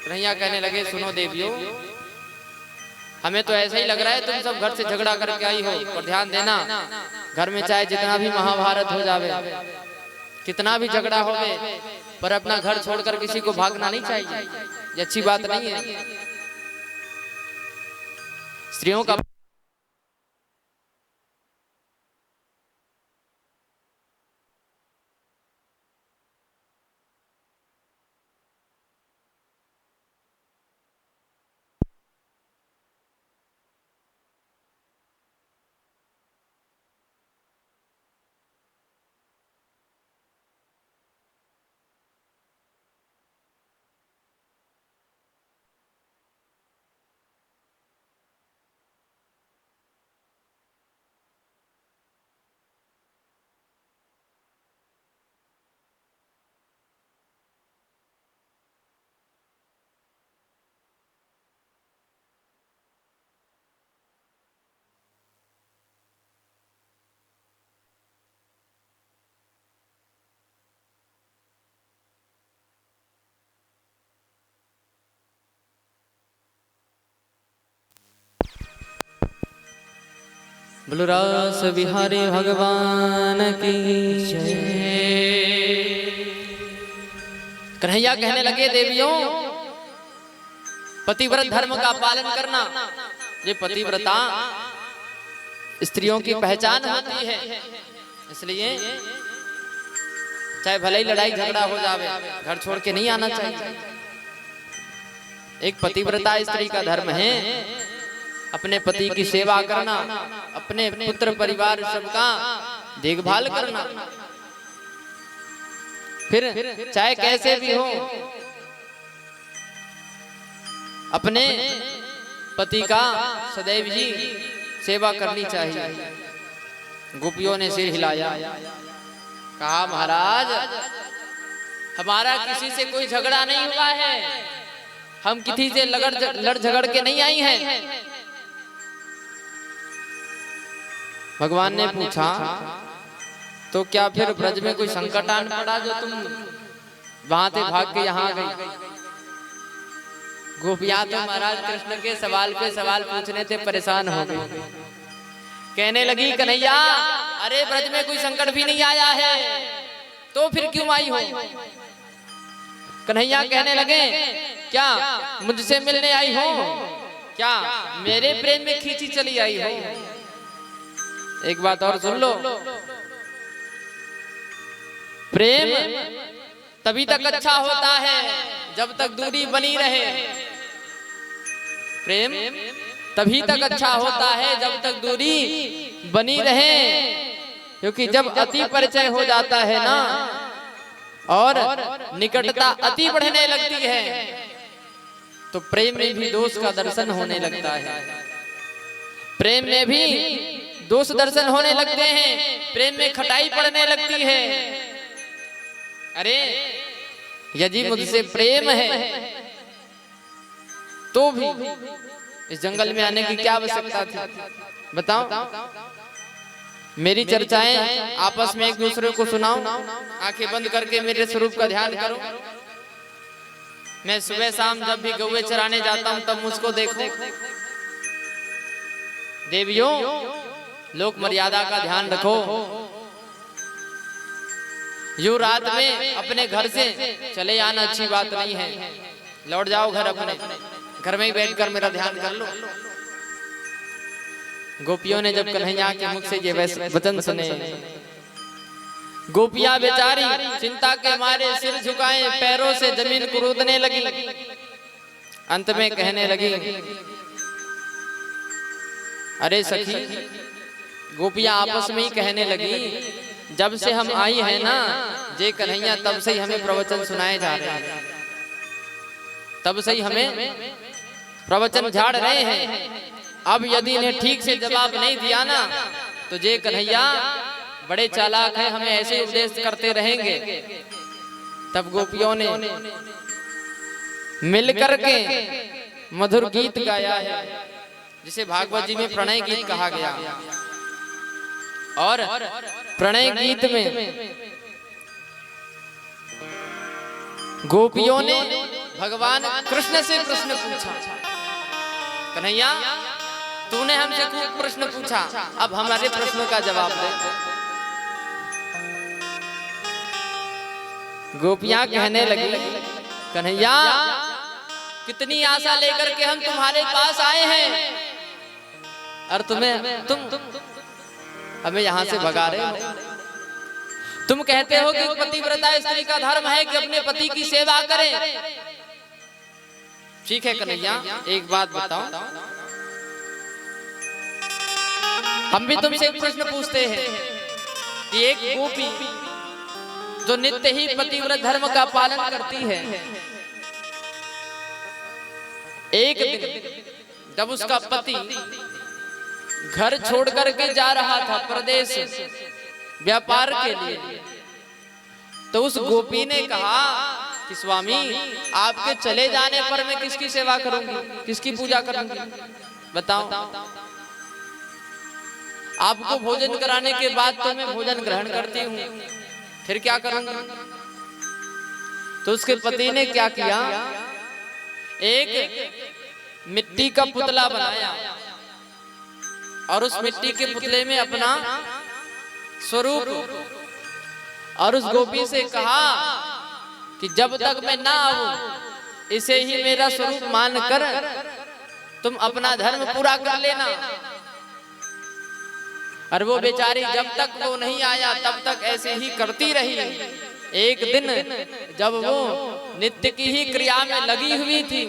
कन्हैया कहने लगे, सुनो देवियों, हमें तो ऐसा ही लग रहा है तुम सब घर से झगड़ा करके आई हो। और ध्यान देना, घर में चाहे जितना भी महाभारत हो जावे, कितना भी झगड़ा होवे, पर अपना घर छोड़कर किसी को भागना नहीं चाहिए। ये अच्छी बात नहीं है। स्त्रियों का बोलो रास बिहारी भगवान की जय। कन्हैया कहने लगे, देवियों, पतिव्रत धर्म का पालन करना ये पतिव्रता स्त्रियों की पहचान होती है। इसलिए चाहे भले ही लड़ाई झगड़ा हो जावे, घर छोड़ के नहीं आना चाहिए। एक पतिव्रता स्त्री का धर्म है अपने पति की सेवा करना, अपने पुत्र परिवार सबका देखभाल करना। फिर चाहे कैसे भी हो, अपने पति का सदैव ही सेवा करनी चाहिए। गोपियों ने सिर हिलाया, कहा, महाराज, हमारा किसी से कोई झगड़ा नहीं हुआ है, हम किसी से लड़ झगड़ के नहीं आई हैं। भगवान ने पूछा, तो क्या फिर ब्रज में कोई संकट आन पड़ा जो तुम वहां से भाग के यहाँ आ गई? गोपियां तो महाराज कृष्ण के सवाल पे सवाल पूछने से परेशान हो गई। कहने लगी, कन्हैया, अरे ब्रज में कोई संकट भी नहीं आया है, तो फिर क्यों आई हो? कन्हैया कहने लगे, क्या मुझसे मिलने आई हो? क्या मेरे प्रेम में खींची चली आई हो? एक बात और सुन लो, प्रेम तभी तक अच्छा होता है जब तक दूरी बनी रहे। प्रेम तभी तक अच्छा होता है जब तक दूरी बनी रहे, क्योंकि जब अति परिचय हो जाता है ना और निकटता अति बढ़ने लगती है, तो प्रेम में भी दोष का दर्शन होने लगता है। प्रेम में भी दोष दर्शन होने लगते हैं, प्रेम में खटाई पड़ने लगती है। अरे यदि मुझसे प्रेम है तो भी इस जंगल में आने की क्या आवश्यकता थी? बताओ। मेरी चर्चाएं आपस में एक दूसरे को सुनाओ, आंखें बंद करके मेरे स्वरूप का ध्यान करो। मैं सुबह शाम जब भी गौवे चराने जाता हूं तब मुझको देखो। देवियों, लोक मर्यादा का ध्यान रखो। यूं रात में अपने घर से चले आना अच्छी बात नहीं है। लौट जाओ घर अपने, घर में ही बैठकर मेरा ध्यान कर लो। गोपियों ने जब कन्हैया के मुख से ये वचन सुने, गोपियां बेचारी चिंता के मारे सिर झुकाए पैरों से जमीन कुरूदने लगी। अंत में कहने लगी, अरे सखी, गोपियां आपस में ही कहने लगी, जब से हम आई है ना जे कन्हैया, तब से ही हमें प्रवचन सुनाए जा रहे हैं, तब से ही हमें प्रवचन झाड़ रहे हैं। अब यदि इन्हें ठीक से जवाब नहीं दिया ना तो जे कन्हैया बड़े चालाक हैं, हमें ऐसे उपदेश करते रहेंगे। तब गोपियों ने मिलकर के मधुर गीत गाया है, जिसे भागवत जी में प्रणय गीत कहा गया। और प्रणय गीत में गोपियों ने भगवान कृष्ण से प्रश्न पूछा, कन्हैया तूने हमसे खूब प्रश्न पूछा, अब हमारे प्रश्नों का जवाब दे। गोपियां कहने लगी, कन्हैया कितनी आशा लेकर के हम तुम्हारे पास आए हैं और तुम हमें यहाँ से भगा रहे हो। तुम कहते हो कि पतिव्रता स्त्री का धर्म है कि अपने पति की सेवा करे। ठीक है कन्हैया, एक बात बताओ, हम भी तुमसे एक प्रश्न पूछते हैं कि एक गोपी जो नित्य ही पतिव्रत धर्म का पालन करती है, एक दिन जब उसका पति घर छोड़ करके जा रहा था प्रदेश व्यापार के लिए, तो उस गोपी ने कहा कि स्वामी आपके चले जाने पर मैं किसकी सेवा करूंगी, किसकी पूजा करूंगी, बताओ। आपको भोजन कराने के बाद तो मैं भोजन ग्रहण करती हूँ, फिर क्या करूंगी। तो उसके पति ने क्या किया, एक मिट्टी का पुतला बनाया और उस मिट्टी के पुतले में अपना स्वरूप, और उस गोपी से कहा कि जब तक मैं ना आऊं इसे ही मेरा स्वरूप मानकर तुम अपना धर्म पूरा कर लेना। और वो बेचारी जब तक वो नहीं आया तब तक ऐसे ही करती रही। एक दिन जब वो नित्य की ही क्रिया में लगी हुई थी,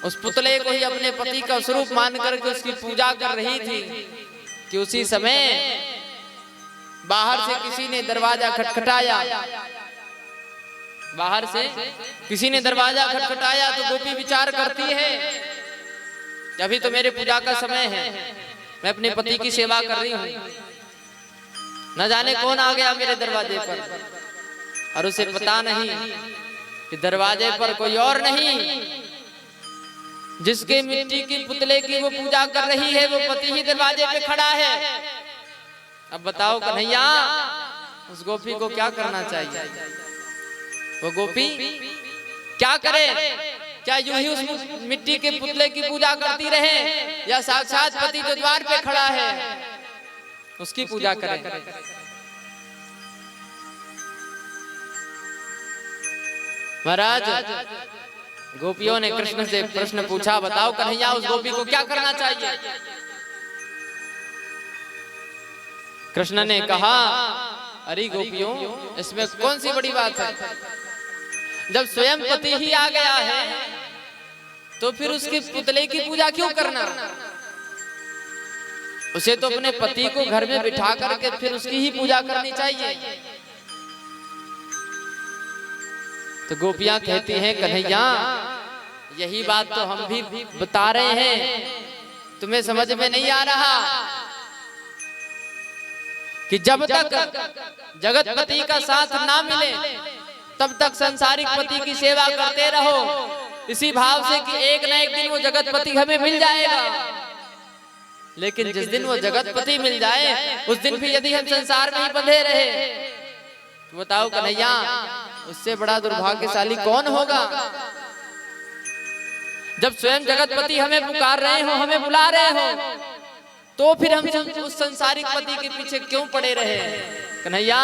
उस पुतले को ही अपने पति का स्वरूप मान करके उसकी पूजा कर रही थी कि उसी समय बाहर से किसी ने दरवाजा खटखटाया। बाहर से किसी ने दरवाजा खटखटाया तो गोपी विचार करती है कि अभी तो मेरे पूजा का समय है, मैं अपने पति की सेवा कर रही हूँ, न जाने कौन आ गया मेरे दरवाजे पर। और उसे पता नहीं कि दरवाजे पर कोई और नहीं, जिसके मिट्टी की पुतले की वो पूजा कर रही है वो पति ही दरवाजे पे खड़ा है। अब बताओ कन्हैया, उस गोपी को क्या करना चाहिए? वो गोपी क्या करे? क्या यूं ही उस मिट्टी के पुतले की पूजा करती रहे, या साक्षात पति जो द्वार पे खड़ा है उसकी पूजा करे? महाराज, गोपियों ने कृष्ण से प्रश्न पूछा, बताओ कन्हैया उस गोपी को क्या करना चाहिए? कृष्ण ने कहा, अरे गोपियों, इसमें कौन सी बड़ी बात है? जब स्वयं पति ही आ गया है तो फिर उसके पुतले की पूजा क्यों करना? उसे तो अपने पति को घर में बिठा करके फिर उसकी ही पूजा करनी चाहिए। तो गोपियां कहती हैं, कन्हैया यही बात तो हम भी बता रहे हैं, तुम्हें समझ में नहीं आ रहा कि जब तक जगतपति का साथ ना मिले तब तक संसारिक पति की सेवा करते रहो, इसी भाव से कि एक न एक दिन वो जगतपति हमें मिल जाएगा। लेकिन जिस दिन वो जगतपति मिल जाए उस दिन भी यदि हम संसार में ही बंधे रहे, तो बताओ कन्हैया उससे बड़ा दुर्भाग्यशाली कौन होगा? जब स्वयं जगतपति हमें पुकार रहे हो, हमें बुला रहे हो, तो फिर हम उस संसारिक पति के पीछे क्यों पड़े रहे? कन्हैया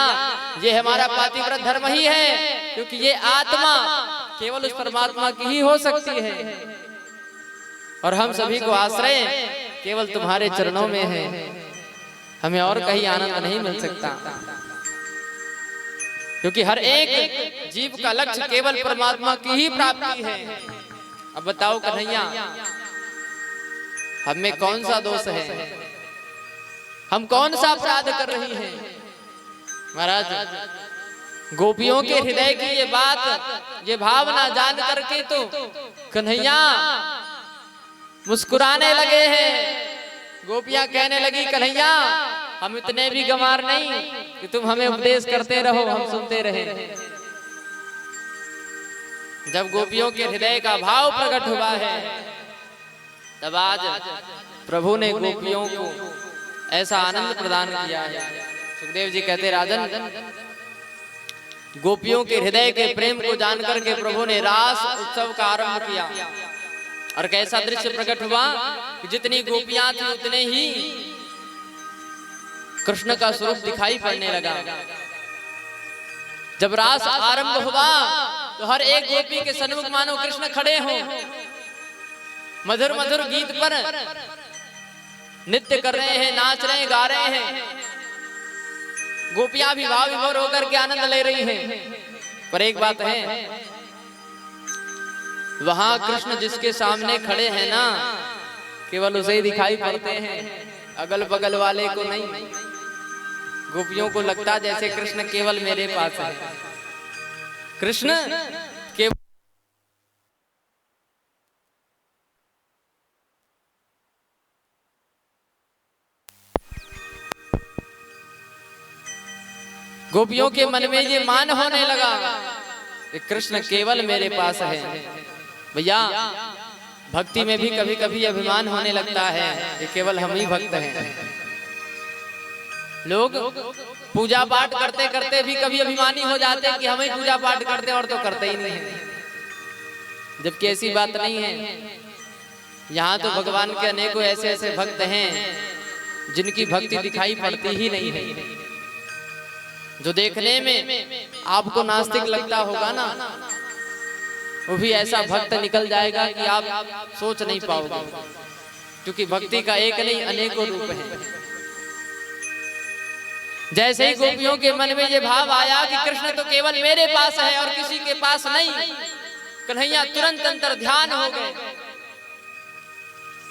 ये हमारा पातिव्रत धर्म ही है, क्योंकि ये आत्मा केवल उस परमात्मा की ही हो सकती है और हम सभी को आश्रय केवल तुम्हारे चरणों में है, हमें और कहीं आनंद नहीं मिल सकता। क्योंकि हर एक जीव का लक्ष्य केवल परमात्मा की ही प्राप्ति है। अब बताओ कन्हैया, हम में कौन सा दोष है? हम कौन सा अपराध कर रही हैं? महाराज, गोपियों के हृदय की ये बात, ये भावना जान करके तो कन्हैया मुस्कुराने लगे हैं। गोपियां कहने लगी, कन्हैया हम इतने भी गंवार नहीं कि तुम हमें उपदेश करते रहो, हम सुनते रहे। जब गोपियों के हृदय का भाव प्रकट हुआ है, तब आज प्रभु ने गोपियों को ऐसा आनंद प्रदान किया है। सुखदेव जी कहते, राजन, गोपियों के हृदय के प्रेम को जानकर के प्रभु ने रास उत्सव का आरंभ किया और कैसा दृश्य प्रकट हुआ कि जितनी गोपियां थी उतने ही कृष्ण का स्वरूप दिखाई पड़ने लगा। जब रास आरंभ हुआ तो हर एक गोपी के सन्मुख मानो कृष्ण खड़े हों, मधुर मधुर गीत पर नृत्य कर रहे हैं, नाच रहे हैं, गा रहे हैं। गोपियां भी भाव विभोर होकर के आनंद ले रही हैं। पर एक बात है, वहां कृष्ण जिसके सामने खड़े हैं ना, केवल उसे ही दिखाई पड़ते हैं, अगल बगल वाले को नहीं। गोपियों को लगता जैसे कृष्ण केवल मेरे पास है। कृष्ण केवल गोपियों के मन में ये मान होने लगा कि कृष्ण केवल मेरे पास है। भैया, भक्ति में भी कभी कभी अभिमान होने लगता है कि केवल हम ही भक्त हैं। लोग पूजा पाठ करते करते भी कभी अभिमानी हो जाते हैं कि हम ही पूजा पाठ करते हैं और तो करते ही नहीं है, जबकि ऐसी बात नहीं है। यहाँ तो भगवान के अनेकों ऐसे ऐसे भक्त हैं जिनकी भक्ति दिखाई पड़ती ही नहीं है। जो देखने में आपको नास्तिक लगता होगा ना, वो भी ऐसा भक्त निकल जाएगा कि आप सोच नहीं पाओगे, क्योंकि भक्ति का एक नहीं अनेकों रूप है। जैसे ही गोपियों के मन में ये भाव आया कि कृष्ण तो केवल मेरे पास है और किसी के पास नहीं, कन्हैया तुरंत अंतर ध्यान हो गए,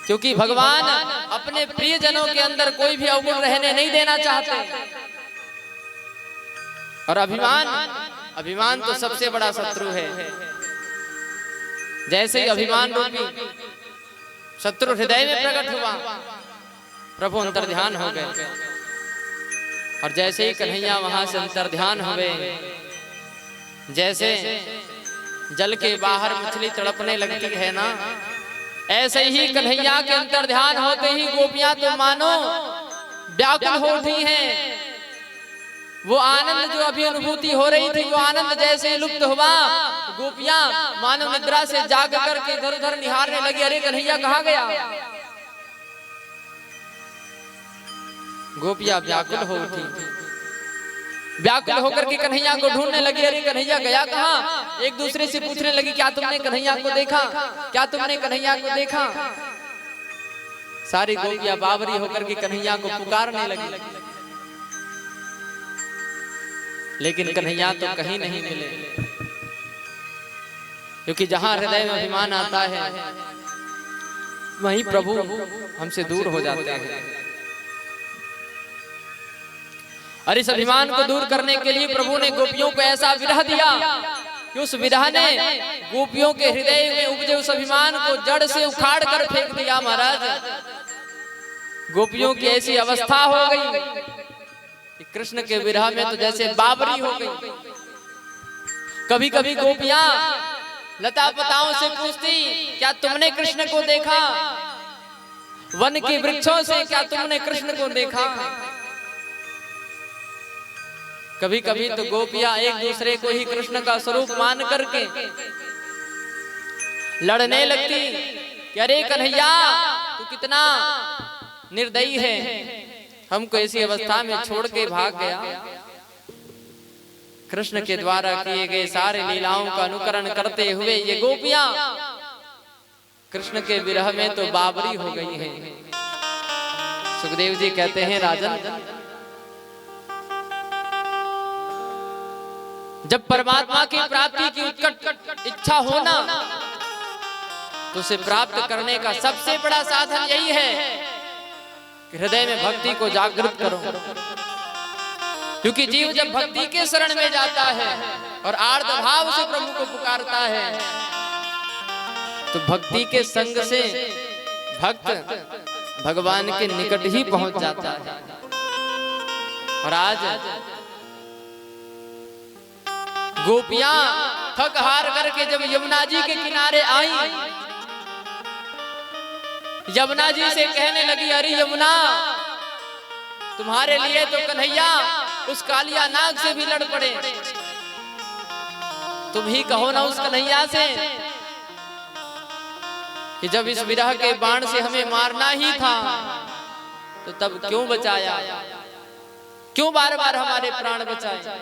क्योंकि भगवान अपने प्रियजनों के अंदर कोई भी अवगुण रहने नहीं देना चाहते। और अभिमान तो सबसे बड़ा शत्रु है। जैसे ही अभिमान रूपी शत्रु हृदय में प्रकट हुआ, प्रभु अंतर्ध्यान हो गए। और जैसे ही कन्हैया वहां से अंतर्ध्यान हुए, जैसे जल के बाहर मछली तड़पने लगती है ना, ऐसे ही कन्हैया के अंतर्ध्यान होते ही गोपियां तो मानो व्याकुल हो उठी हैं। वो आनंद जो अभी अनुभूति हो रही थी, वो आनंद जैसे ही लुप्त हुआ, गोपियां मानो निद्रा से जाग करके इधर उधर निहारने लगी, अरे कन्हैया कहाँ गया। गोपियां व्याकुल हो उठी, व्याकुल होकर के कन्हैया को ढूंढने लगी, अरे कन्हैया गया कहाँ। एक दूसरे से पूछने लगी, क्या तुमने कन्हैया को देखा, क्या तुमने कन्हैया को देखा। सारी गोपियां बावरी होकर के कन्हैया को पुकारने लगी, लेकिन कन्हैया तो कहीं नहीं मिले, क्योंकि जहां हृदय में अभिमान आता है वहीं प्रभु हमसे दूर हो जाते हैं। और इस अभिमान को दूर करने के लिए प्रभु ने गोपियों को ऐसा विरह दिया कि उस विरह ने गोपियों के हृदय में उपजे उस अभिमान को जड़ से उखाड़ कर फेंक दिया। महाराज, गोपियों की ऐसी अवस्था हो गई कि कृष्ण के विरह में तो जैसे बावरी हो गई। कभी कभी गोपियां लता पताओं से पूछती, क्या तुमने कृष्ण को देखा। वन के वृक्षों से, क्या तुमने कृष्ण को देखा। कभी कभी तो गोपियां एक दूसरे को ही कृष्ण का स्वरूप मान करके लड़ने लगती कि अरे कन्हैया तू कितना निर्दयी है, हमको ऐसी अवस्था में छोड़ के भाग गया। कृष्ण के द्वारा किए गए सारे लीलाओं का अनुकरण करते हुए ये गोपियां कृष्ण के विरह में तो बावरी हो गई हैं। सुखदेव जी कहते हैं, राजन, जब परमात्मा की प्राप्ति की उत्कट इच्छा होना, तो उसे प्राप्त करने का सबसे बड़ा साधन यही है कि हृदय में भक्ति को जागृत करो। क्योंकि जीव जब भक्ति के शरण में जाता है और आर्त भाव से प्रभु को पुकारता है, तो भक्ति के संग से भक्त भगवान के निकट ही पहुंच जाता है। और आज गोपियां थक हार करके जब यमुना जी के किनारे आई, यमुना जी से कहने लगी, अरे यमुना, तुम्हारे लिए तो कन्हैया उस कालिया नाग से भी लड़ पड़े, तुम ही कहो ना उस कन्हैया से कि जब इस विरह के बाण से हमें मारना ही था तो तब क्यों बचाया, क्यों बार बार हमारे प्राण बचाए।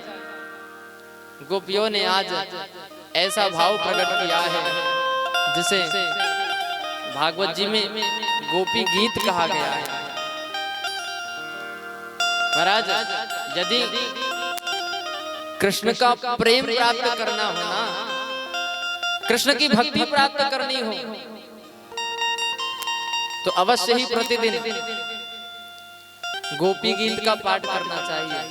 गोपियों ने आज ऐसा भाव प्रकट किया है जिसे भागवत जी में गोपी गीत कहा गया है। महाराज, यदि कृष्ण का प्रेम प्राप्त करना हो ना, कृष्ण की भक्ति प्राप्त करनी हो तो अवश्य ही प्रतिदिन गोपी गीत का पाठ करना चाहिए,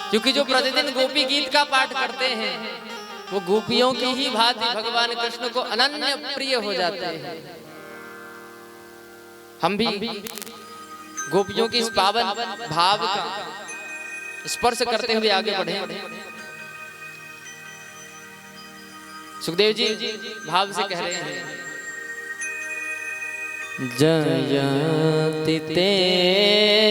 क्योंकि जो प्रतिदिन गोपी गीत का पाठ करते हैं वो गोपियों की ही भांति भगवान कृष्ण को अनन्य प्रिय हो जाते हैं। हम भी गोपियों की इस पावन भाव का स्पर्श करते हुए आगे बढ़े। सुखदेव जी भाव से कह रहे हैं, जयति तेऽधिकम्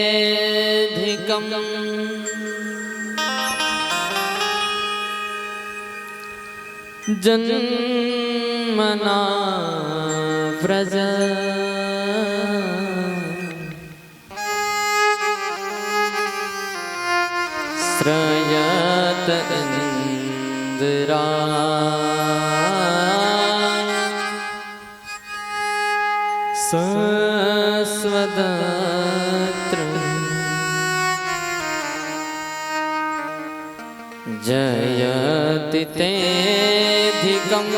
जन्मना व्रज श्रयत इंदिरा सस्वदत्र जयति तेऽधिकम्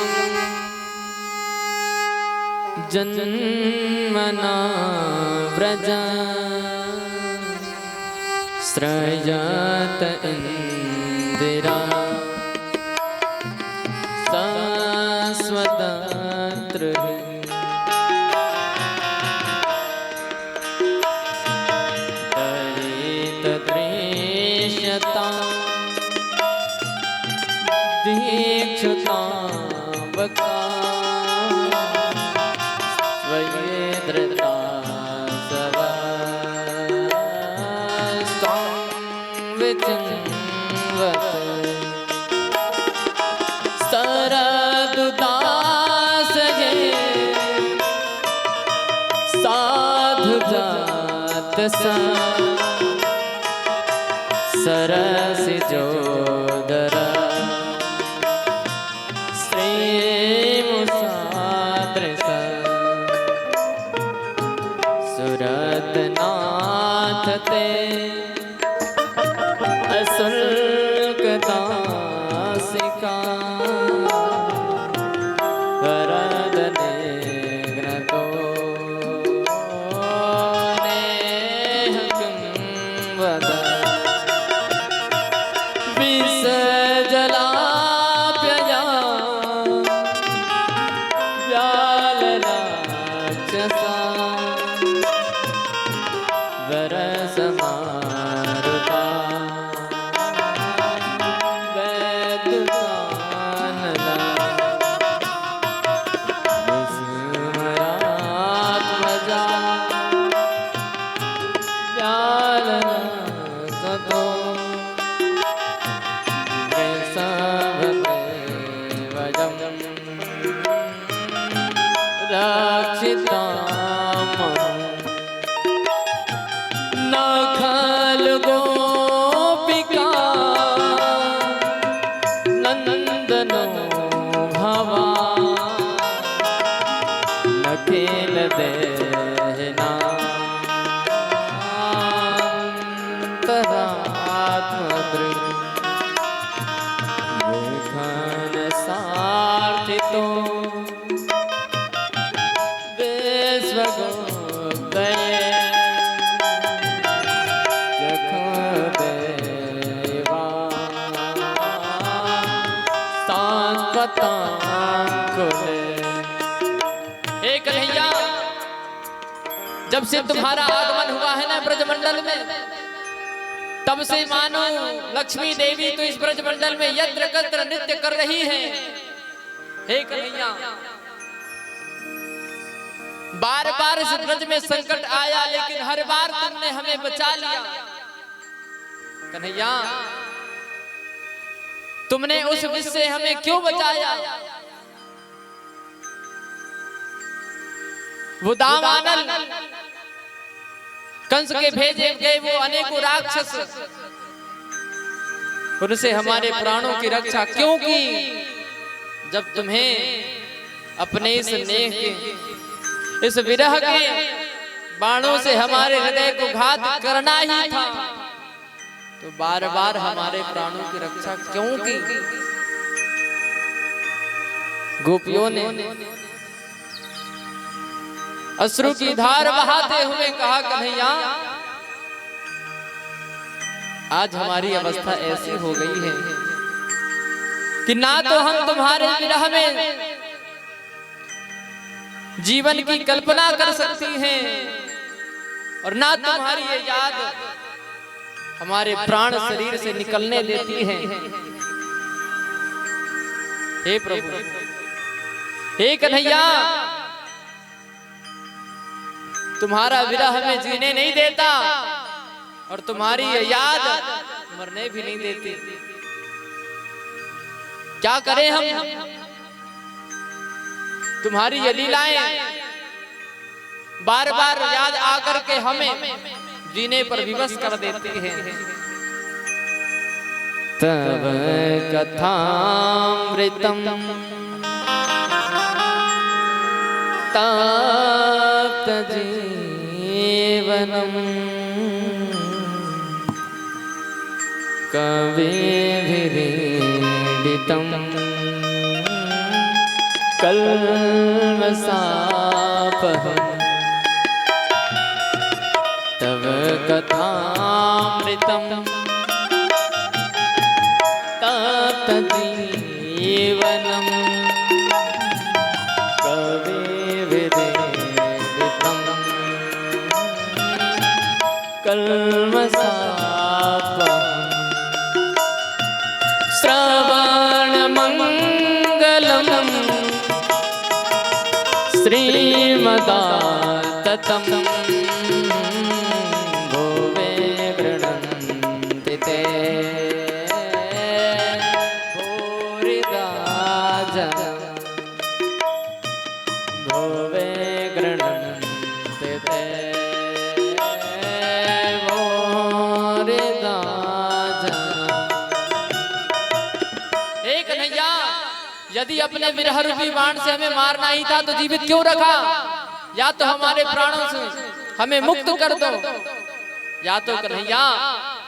जन्मना व्रज श्रयत इंदिरा सस्वदत्र दीक्षुतावका स्वयेन्द्रता सवस्तं विचिन्वत् सरदुदासये साधुजात सरसिजोदर सुरतनाथ ते असुल्कदासिका वरदने ग्रतो नेह किं वद विसजलाप्यया व्यालराक्षसा वरसमारुता वैद्युतानला विस्मरात्मजा व्यालसतो वृषभदेवजं रक्षितामहम् न खलु गोपिका नंदनो भवा न खेल देना अंतरात्मदृक् विघन सार्थितो विश्वगोप्तये हे कन्हैया, जब से तुम्हारा आगमन हुआ है ना ब्रजमंडल में, तब से मानो लक्ष्मी देवी तो इस ब्रजमंडल में यत्र कत्र नृत्य कर रही है। हे कन्हैया, बार बार इस ब्रज में संकट आया लेकिन हर बार तुमने हमें बचा लिया। कन्हैया, तुमने उस विष से हमें क्यों बचाया? वो दावानल कंस के भेजे गए वो अनेकों राक्षस, उनसे हमारे प्राणों की रक्षा क्यों की? जब तुम्हें अपने इस नेह के, इस विरह के बाणों से हमारे हृदय को घात करना ही था, तो बार बार हमारे प्राणों की रक्षा क्यों की? गोपियों ने अश्रु की धार बहाते हुए कहा, कन्हैया आज हमारी अवस्था ऐसी हो गई है कि ना तो हम तुम्हारे विरह में जीवन की कल्पना कर सकती हैं और ना तुम्हारी ये याद हमारे प्राण शरीर से निकलने देती है। हे प्रभु, हे कन्हैया, तुम्हारा विरह हमें जीने नहीं देता और तुम्हारी ये याद मरने भी नहीं देती। क्या करें हम? तुम्हारी ये लीलाएं बार बार याद आकर के हमें जीने पर विवश कर देती हैं। तब कथामृतम ताप्त जीवनम कविभिरीडितम कल्मषापहम् तव कथामृतम ताप्त जीवनम कविभिरीडितम कल्मषापहम् श्रवणमङ्गलम् श्रीमदाततं भुवे गृह्णन्ति ते भूरिदा जनं भुवे गृह्णन्ति ते भूरिदा जनं। हे कन्हैया, यदि अपने विरह रूपी बाण से हमें मारना ही था तो जीवित क्यों रखा? या तो हमारे प्राणों से हमें मुक्त कर दो, या तो कन्हैया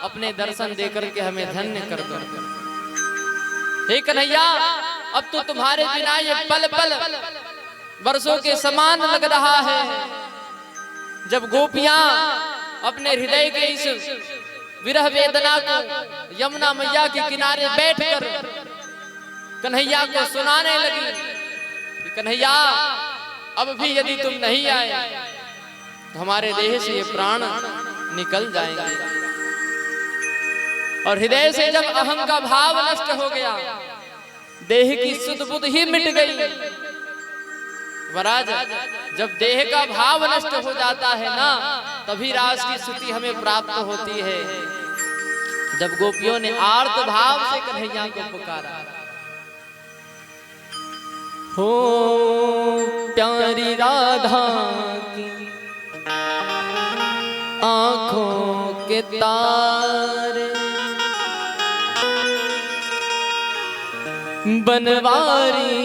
अपने दर्शन देकर के हमें धन्य कर दो। हे कन्हैया, अब तो तुम्हारे बिना ये पल पल वर्षों के समान लग रहा है। जब गोपियां अपने हृदय के इस विरह वेदना को यमुना मैया के किनारे बैठकर कन्हैया को सुनाने लगी कि कन्हैया अब भी यदि तुम नहीं आए तो हमारे देह से ये प्राण निकल जाएंगे। और हृदय से जब अहम का भाव नष्ट हो गया, देह की सुध बुध ही मिट गई। महाराज, जब देह का भाव नष्ट हो जाता है ना, तभी रास की स्तुति हमें प्राप्त होती है। जब गोपियों ने आर्त भाव से कन्हैया को पुकारा, हो प्यारी राधा की आंखों के तारे बनवारी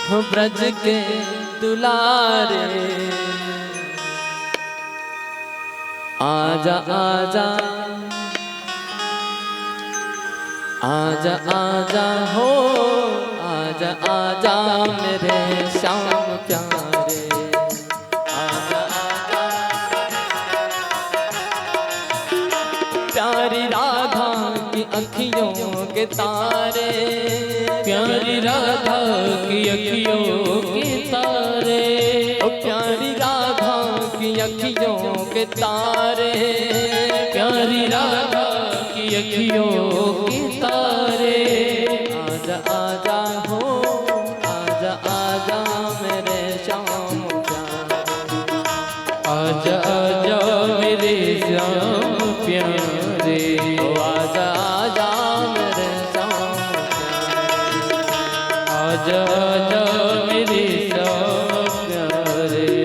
हो ब्रज के दुलारे, आजा आजा आजा आजा हो आजा आजा मेरे श्याम प्यारे, आजा आजा प्यारी राधा की अखियों के तारे, प्यारी राधा की अखियों के तारे, ओ प्यारी राधा की अखियों के तारे, प्यारी राधा की अखियों के तारे, आजा आजा हो आजा आजा मेरे श्याम प्यारे, आजा आजा मेरे श्याम प्यारे, ओ आजा आजा मेरे श्याम प्यारे, आजा आजा मेरे श्याम प्यारे।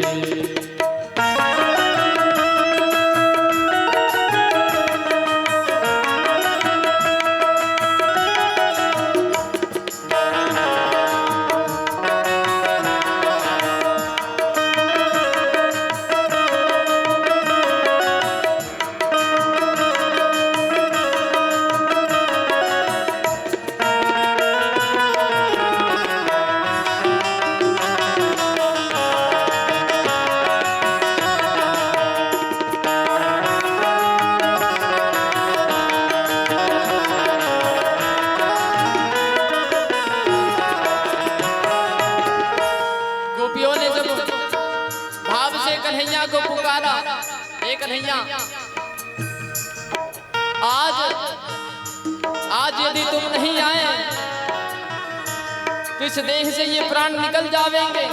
कन्हैया, आज यदि तुम नहीं आए तो इस देह से ये प्राण निकल जावेंगे।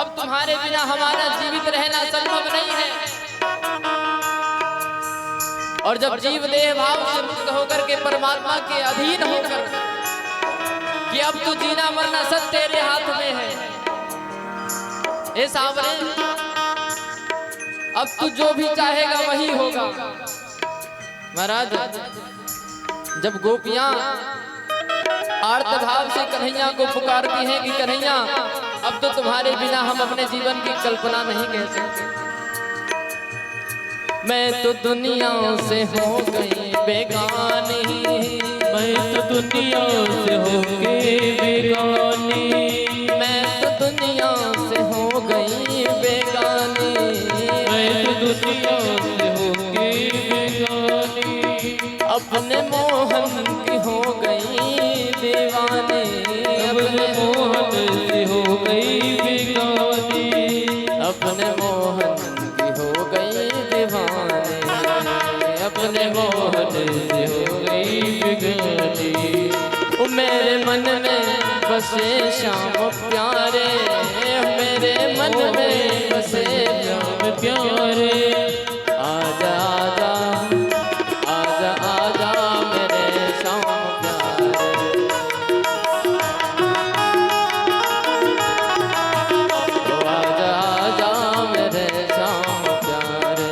अब तुम्हारे बिना हमारा जीवित रहना संभव नहीं है। और जब जीव देह भाव से मुक्त होकर के परमात्मा के अधीन होकर कि अब तो जीना मरना सब तेरे हाथ में है, ए सांवरे, अब तू जो भी चाहेगा वही होगा। महाराज, जब गोपियां आर्त भाव से कन्हैया को पुकारती हैं कि कन्हैया अब तो तुम्हारे बिना हम अपने जीवन की कल्पना नहीं कर सकते। मैं तो दुनिया से हो गई बेगानी, मैं तो दुनिया से हो गई बेगानी, मैं तो दुनिया से हो गई बेगानी, मैं तो दुनिया से हो गई बेगानी, अपने मोहन की हो गई दीवानी, अपने मोहन से हो गई बेगानी, अपने मोहन की हो गई दीवानी, अपने मोहन से हो गई बेगानी। ओ मेरे मन में बसे श्याम प्यारे, मेरे मन में बसे श्याम प्यारे, आजा आजा आजा आजा मेरे श्याम प्यारे, ओ आजा आजा मेरे श्याम प्यारे,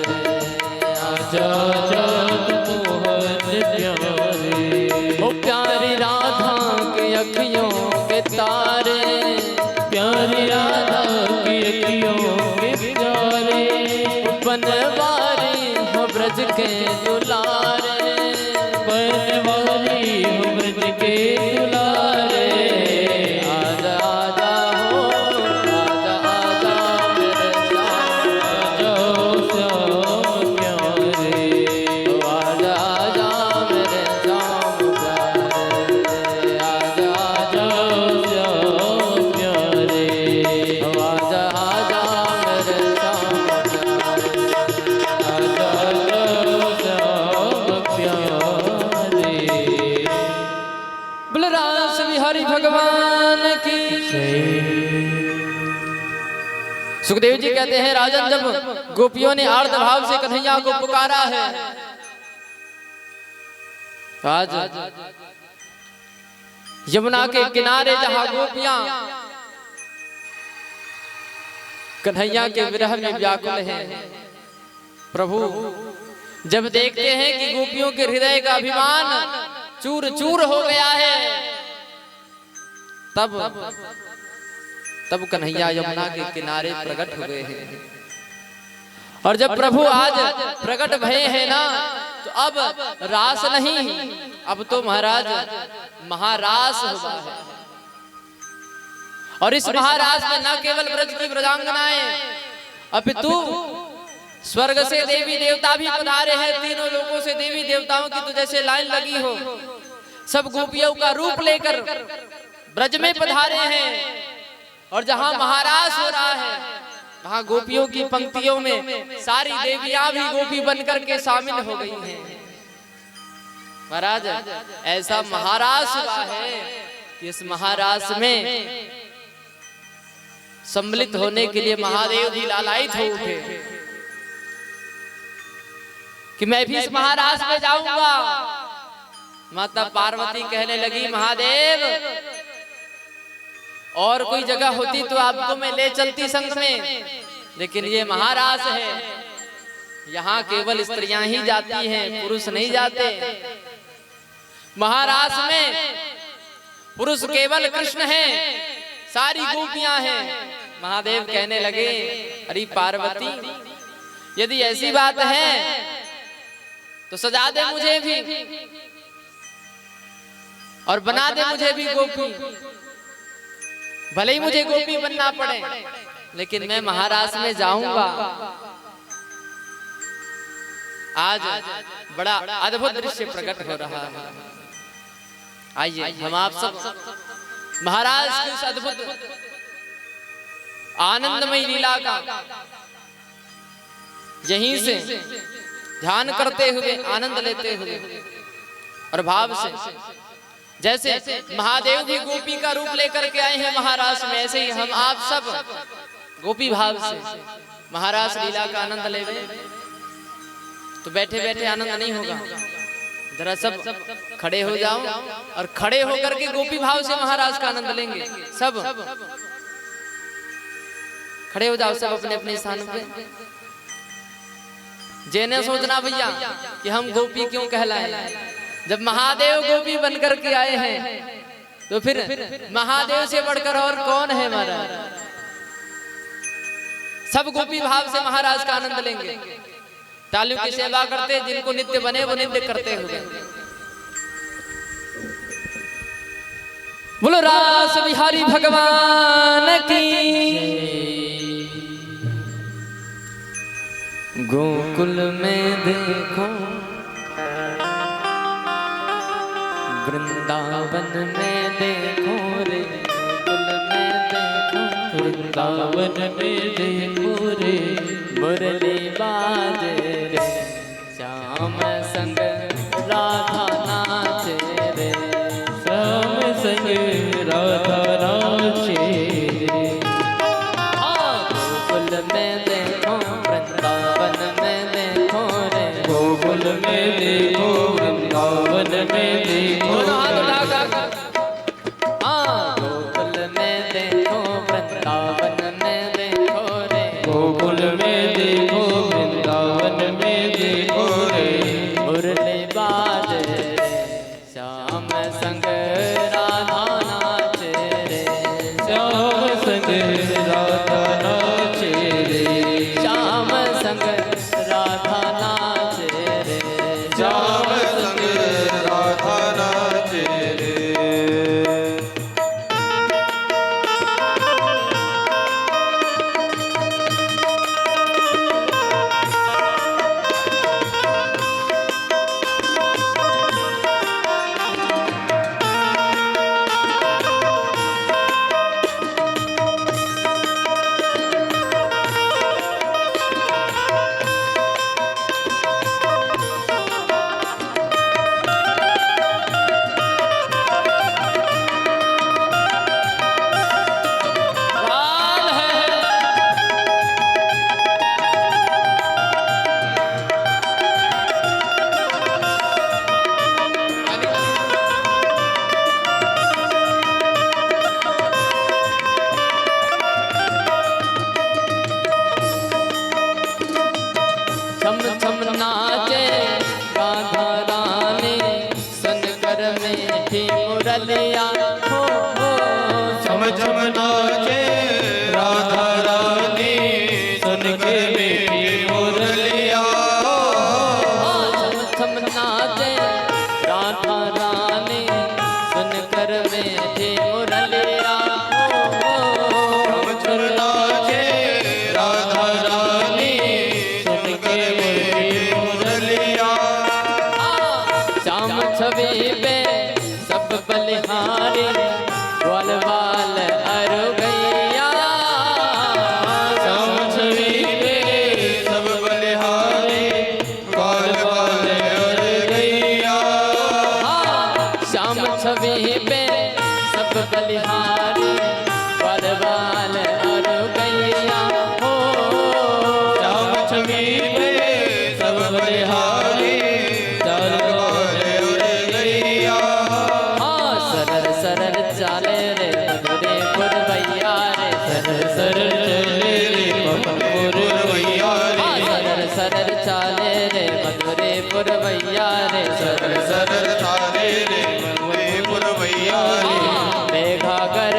आजा आजा मोहन प्यारे, ओ प्यारी राधा के अखियों के तारे, प्यारी राधा की अखियों के प्यारे, बनवारी हो ब्रज के दुलारे, बनवारी हो ब्रज के दुलारे, आजा आजा हो आजा आजा मेरे श्याम, श्याम प्यारे, ओ आजा आजा मेरे श्याम प्यारे, आजा आजा श्याम प्यारे, ओ आजा आजा मेरे श्याम प्यारे। बलराम श्री हरि भगवान की। सुखदेव जी कहते हैं राजन, जब गोपियों ने आर्त भाव से कन्हैया को पुकारा है, तो आज यमुना के किनारे जहां गोपियां कन्हैया के विरह में व्याकुल हैं, प्रभु जब देखते हैं कि गोपियों के हृदय का अभिमान चूर चूर हो गया है, तब कन्हैया यमुना के किनारे प्रकट हो गए हैं। और जब प्रभु आज प्रकट भये हैं ना, तो अब रास नहीं, अब तो महाराज महारास हुआ है। और इस महारास में न केवल ब्रज की ब्रजांगनाएं, अपितु स्वर्ग से देवी देवता भी पधारे हैं। तीनों लोगों से देवी देवताओं की तो जैसे लाइन लगी हो, सब गोपियों का रूप लेकर ब्रज में पधारे हैं। और जहां महारास हो रहा है, वहां गोपियों की पंक्तियों में सारी देवियां भी गोपी बनकर के शामिल हो गई हैं। महाराज, ऐसा महारास हुआ है कि इस महारास में सम्मिलित होने के लिए महादेव भी लालायित हो उठे कि मैं भी इस महारास में जाऊंगा। माता पार्वती कहने लगी, महादेव और कोई जगह होती तो आपको मैं ले चलती संग में, लेकिन ये महारास है, यहाँ केवल स्त्रियां ही जाती हैं, पुरुष नहीं जाते। महारास में पुरुष केवल कृष्ण हैं, सारी गोपियां हैं। महादेव कहने लगे, अरे पार्वती, यदि ऐसी बात है तो सजा दे मुझे भी और बना दे मुझे भी गोपी। भले ही मुझे गोपी बनना पड़े, लेकिन मैं महारास में जाऊंगा। आज बड़ा अद्भुत दृश्य प्रकट हो रहा है। आइए हम आप सब महाराज की इस अद्भुत आनंदमयी लीला का यहीं से ध्यान करते हुए आनंद लेते हुए और भाव से, जैसे महादेव भी गोपी का रूप लेकर के आए हैं महाराज में, ऐसे ही हम आप सब गोपी भाव से महाराज लीला का आनंद लेवे। तो बैठे बैठे आनंद नहीं होगा, जरा सब खड़े हो जाओ और खड़े होकर के गोपी भाव से महाराज का आनंद लेंगे। सब खड़े हो जाओ, सब अपने अपने स्थान पे। जेने सोचना भैया कि हम गोपी क्यों कहलाए, जब महादेव गोपी बनकर के आए हैं तो फिर महादेव से बढ़कर और कौन है महाराज। सब गोपी भाव से महाराज का आनंद लेंगे। तालियों की सेवा करते, जिनको नित्य बने वो नित्य करते हुए। बोलो रास बिहारी भगवान की। गोकुल में देखो, वृंदावन में देखो रे, गोकुल में देखो, वृंदावन में देखो रे, मुरली बाज रे, श्याम संग राधा नाच रे, श्याम संग राधा नाचे रे। गोकुल में देखो, वृंदावन में देखो रे, गोकुल में देखो, वृंदावन में देखो। गोकुल में देखो, वृंदावन में देखो रे, गोकुल में देखो, वृंदावन में देखो रे, मुरली बाज रे, श्याम संग राधा नाच रे, श्याम संग राधा नाचे रे, श्याम संग राधा नाच रे, श्याम संग राधा नाचे रे। लाल है छम छम नाचे राधा रानी, सुनकर मीठी मुरलिया हो, छम छम नाचे राधा रानी, सुन के मीठी मुरलिया। छम छम नाचे राधा रानी, सुनकर मीठी मुरलिया छम छम नाचे राधा रानी, सुन के मीठी मुरलिया। श्याम छवि पे सब बलिहारी, ग्वाल बाल अरु गैया, श्याम छवि पे सब बलिहारी, ग्वाल बाल और गैया। श्याम छवि पे सब बलिहारी, ग्वाल बाल अरु गैया हो, श्याम छवि पे सब बलिहारी, ग्वाल बाल और गैया। सरल सरल चाले रे मधुरे पुरवैया रे, सरल सरल चले रे पमपुर पुरवैया रे, सरल सरल चाले रे मधुरे पुरवैया रे, सरल सरल चाले रे मधुरे पुरवैया रे। मेघा कर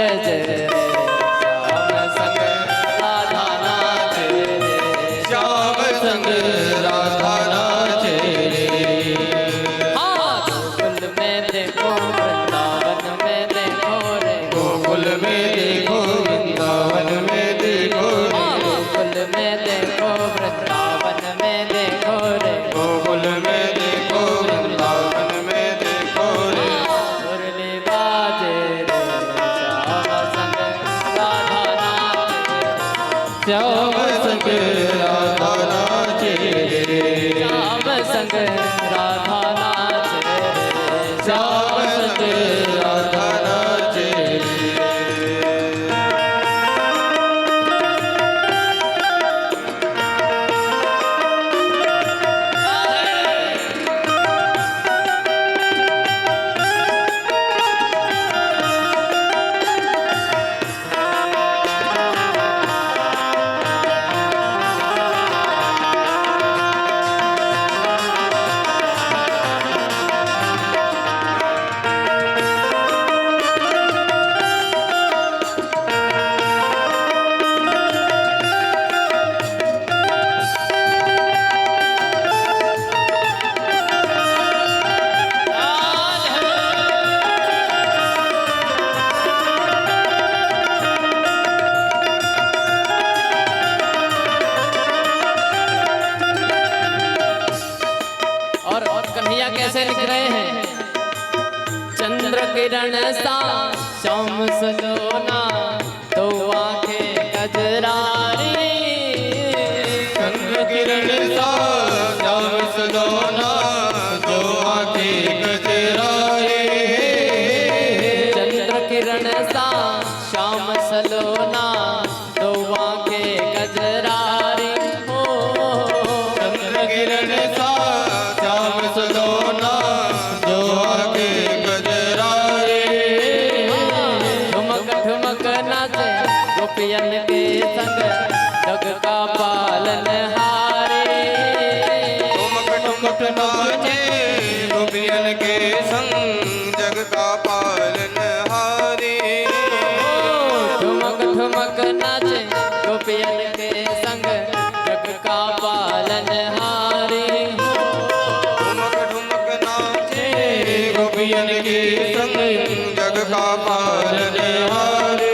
श्याम संग राधा नाचे रे। और कन्हैया कैसे लिख रहे हैं? चंद्र किरण सा श्याम सलोना तो आंखें कजरारी। चंद्र किरण सा श्याम सलोना जो आंखें कजरारी। चंद्र किरण सा श्याम सलोना तो आंखें कजरारी। हो चंद्र किरण सा श्याम सलोना जो आंखें कजरारी। ठुमक ठुमक नाचे गोपियन के संग जग का पालन हारे। ठुमक ठुमक नाचे गोपियन के संग जग का पालन हारे। ठुमक ठुमक नाचे गोपियन के संग जग का पालन हारे। ठुमक ठुमक नाचे गोपियन के संग जग का पालन हारे।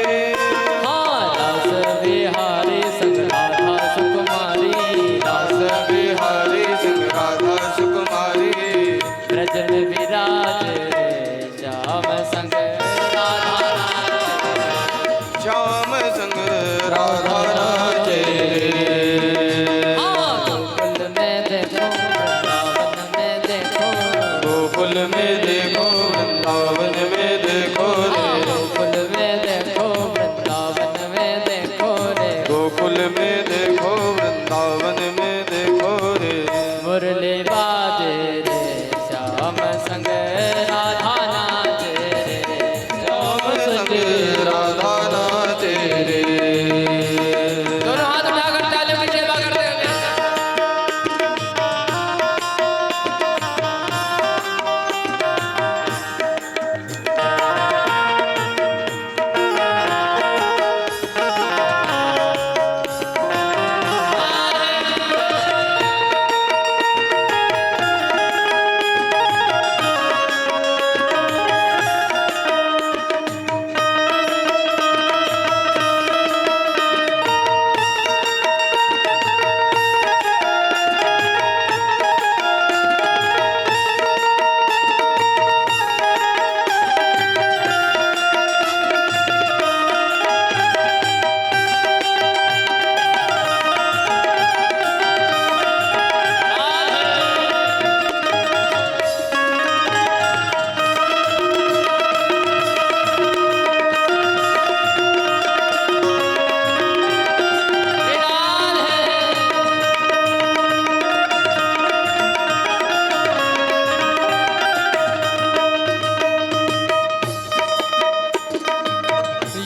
हाँ दास बिहारी संग राधा सुकुमारी। दास बिहारी संग राधा सुकुमारी। ब्रज में विराज श्याम संग राधा नाच। श्याम संग राधा राधा नाचे रे। हाँ गोकुल में देखो वृंदावन में देखो। गोकुल में देखो वृंदावन में देखो रे। गोकुल में देखो वृंदावन में देखो रे। गोकुल में देखो वृंदावन में देखो रे। मुरली बाजे रे श्याम संग राधा नाच रे। श्याम संग राधा नाचे रे। दोनों हाथ उठाकर तालियों की सेवा करते हुए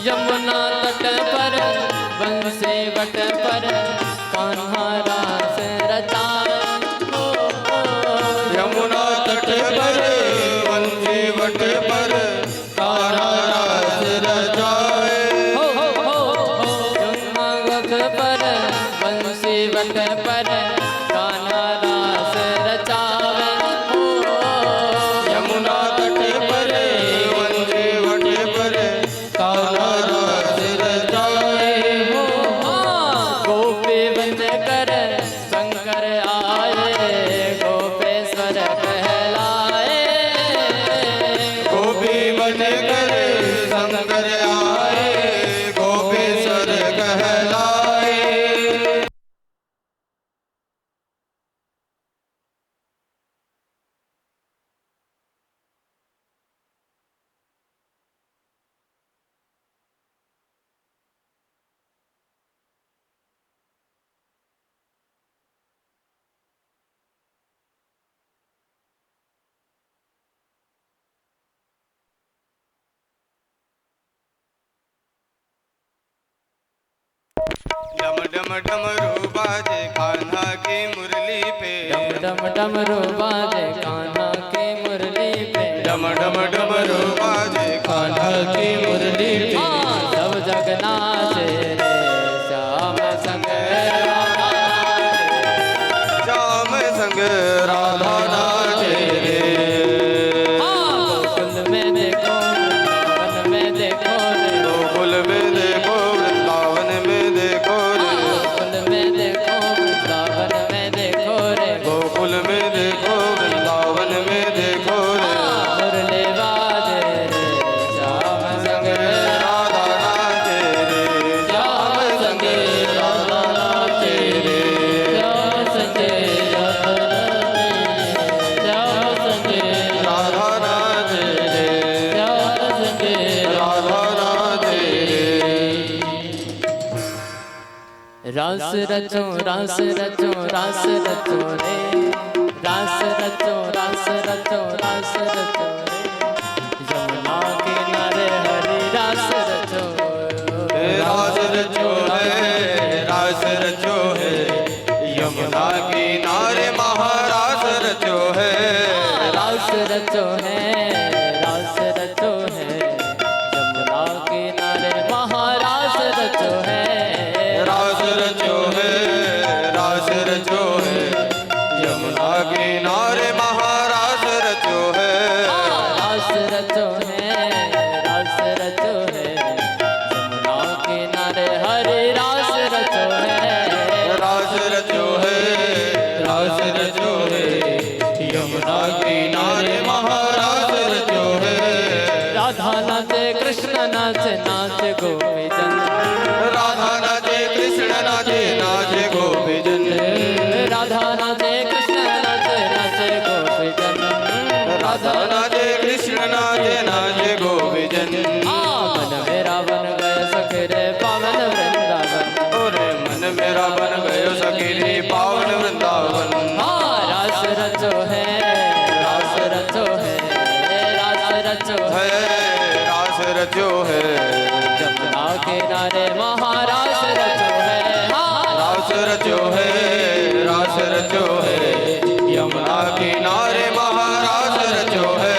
यमुना तट पर बंसी वट पर कान्हा रास रचाए। हो, हो, यमुना तट पर वंशी वट पर कान्हा रास रचाए। हो, हो, यमुना तट पर बंसी वट पर कान्हा रास रचाए। हो, यमुना तट पर वंशी वट पर कान्हा रास रचाए। गोपी बन कर शंकर आए गोपेश्वर कहलाए। गोपी बन कर शंकर आए गोपेश्वर कहलाए। डम डम डमरू बाजे कान्हा की मुरली पे डम डम डमरू बाजे कान्हा की मुरली पे डम डम डमरू बाजे कान्हा की मुरली पे हाँ, सब जग नाचे रे श्याम संग राधा नाचे। श्याम संग राधा नाचे रे हाँ, गोकुल में देखो वृंदावन में देखो रे गोकुल में देखो वृंदावन में देखो रे गोकुल में देखो वृंदावन में देखो रे गोकुल में देखो वृंदावन में देखो रे मुरली बाजे रे श्याम संग राधा नाचे रे श्याम संग राधा नाचे रे श्याम संग श्याम संग राधा नाचे रे श्याम संग राधा नाचे रे रास रचो रास रचो रास रचो रे रास रचो रास रचो रास रचो रे यमुना किनारे हरि रास रचो रास रचो है रास रचो है यमुना किनारे महारास रचो है रास रचो है रास रचो है यमुना किनारे महारास रचो है रास रचो है रास रचो है यमुना किनारे महारास रचो है रास रचो है रास रचो है यमुना किनारे हरे रास रचो है रास रचो है रास रचो है यमुना किनारे महारास रचो है राधा नाचे कृष्ण नाचे नाचे गोपीजन राधा नाचे कृष्ण नाचे नाचे गोपीजन राधा नाचे कृष्ण नाचे नाचे गोपीजन राधा नाचे कृष्ण नाचे नाचे गोपीजन मन मेरा बन गए सखरे पावन वृंदावन ओरे मन मेरा बन गयो सखी पावन वृंदावन रास रचो है रास रचो है रास रचो है रास रचो है यमुना किनारे महारास रचो है रास रचो है रास रचो है यमुना किनारे महारास रचो है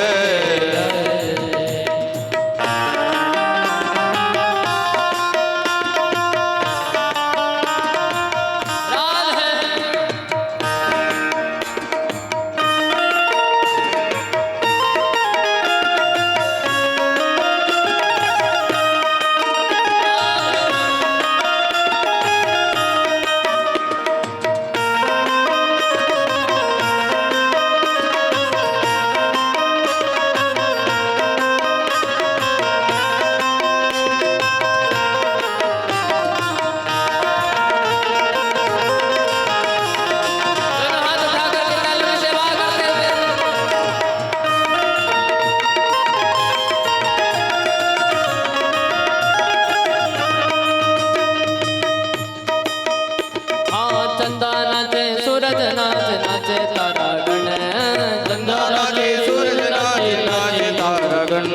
चंदा नाचे सूरज नाच नाचे तारा गण चंदा नाचे सूरज नाचे नाचे तारा गण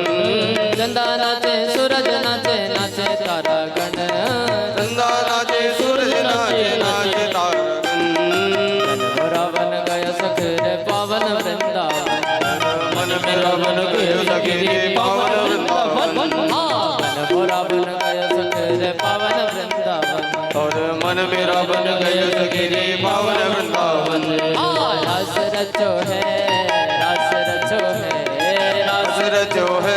चंदा नाचे सूरज नाचे नाचे तारा गण चंदा नाचे सूरज नाचे नाचे तारा गण मोरा बन गया सखरे पावन वृंदावन मन मेरा बन गयो सखी पावन वृंदावन मन मोरा बन गया सखरे पावन वृंदावन और मन मेरा बन गयो सखी पावन वृंदावन रास रचो है रास रचो है रास रास रचो है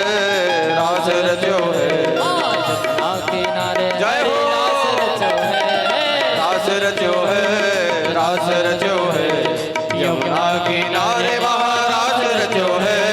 रास रचो है यमुना किनारे जय हो। रास रचो है रास रचो है रास रचो है यमुना किनारे महारास रचो है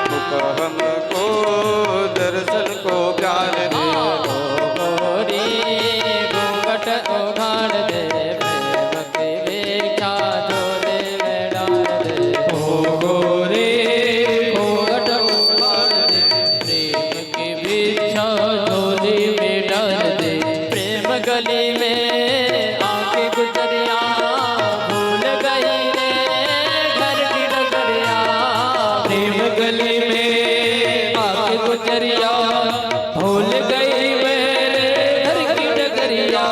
मुख हमको दर्शन को प्यार दे। गोरी घूंघट उघाड़ दे, प्रेम की भिक्षा झोले में डाल दे। ओ गोरी घूंघट उघाड़ दे, प्रेम की भिक्षा झोली में डाल दे। प्रेम गली में आके गुजरिया भूल गई रे घर की डगरिया। प्रेम गली में आके गुजरिया भूल गई मेरे घर की डगरिया।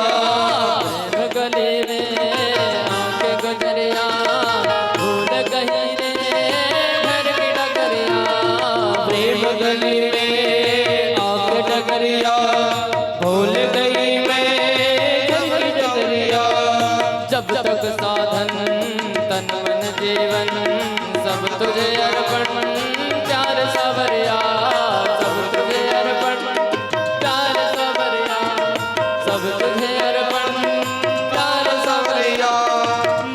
प्रेम गली में आके गुजरिया भूल गई रे घर की डगरिया। प्रेम गली में आके डगरिया भूल गई मैं घर की डगरिया। जब तक साधन तन मन जीवन सब तुझे अर्पण प्यार सवरिया। सब तुझे अर्पण प्यार सवरिया, सब तुझे अर्पण प्यार सवरिया।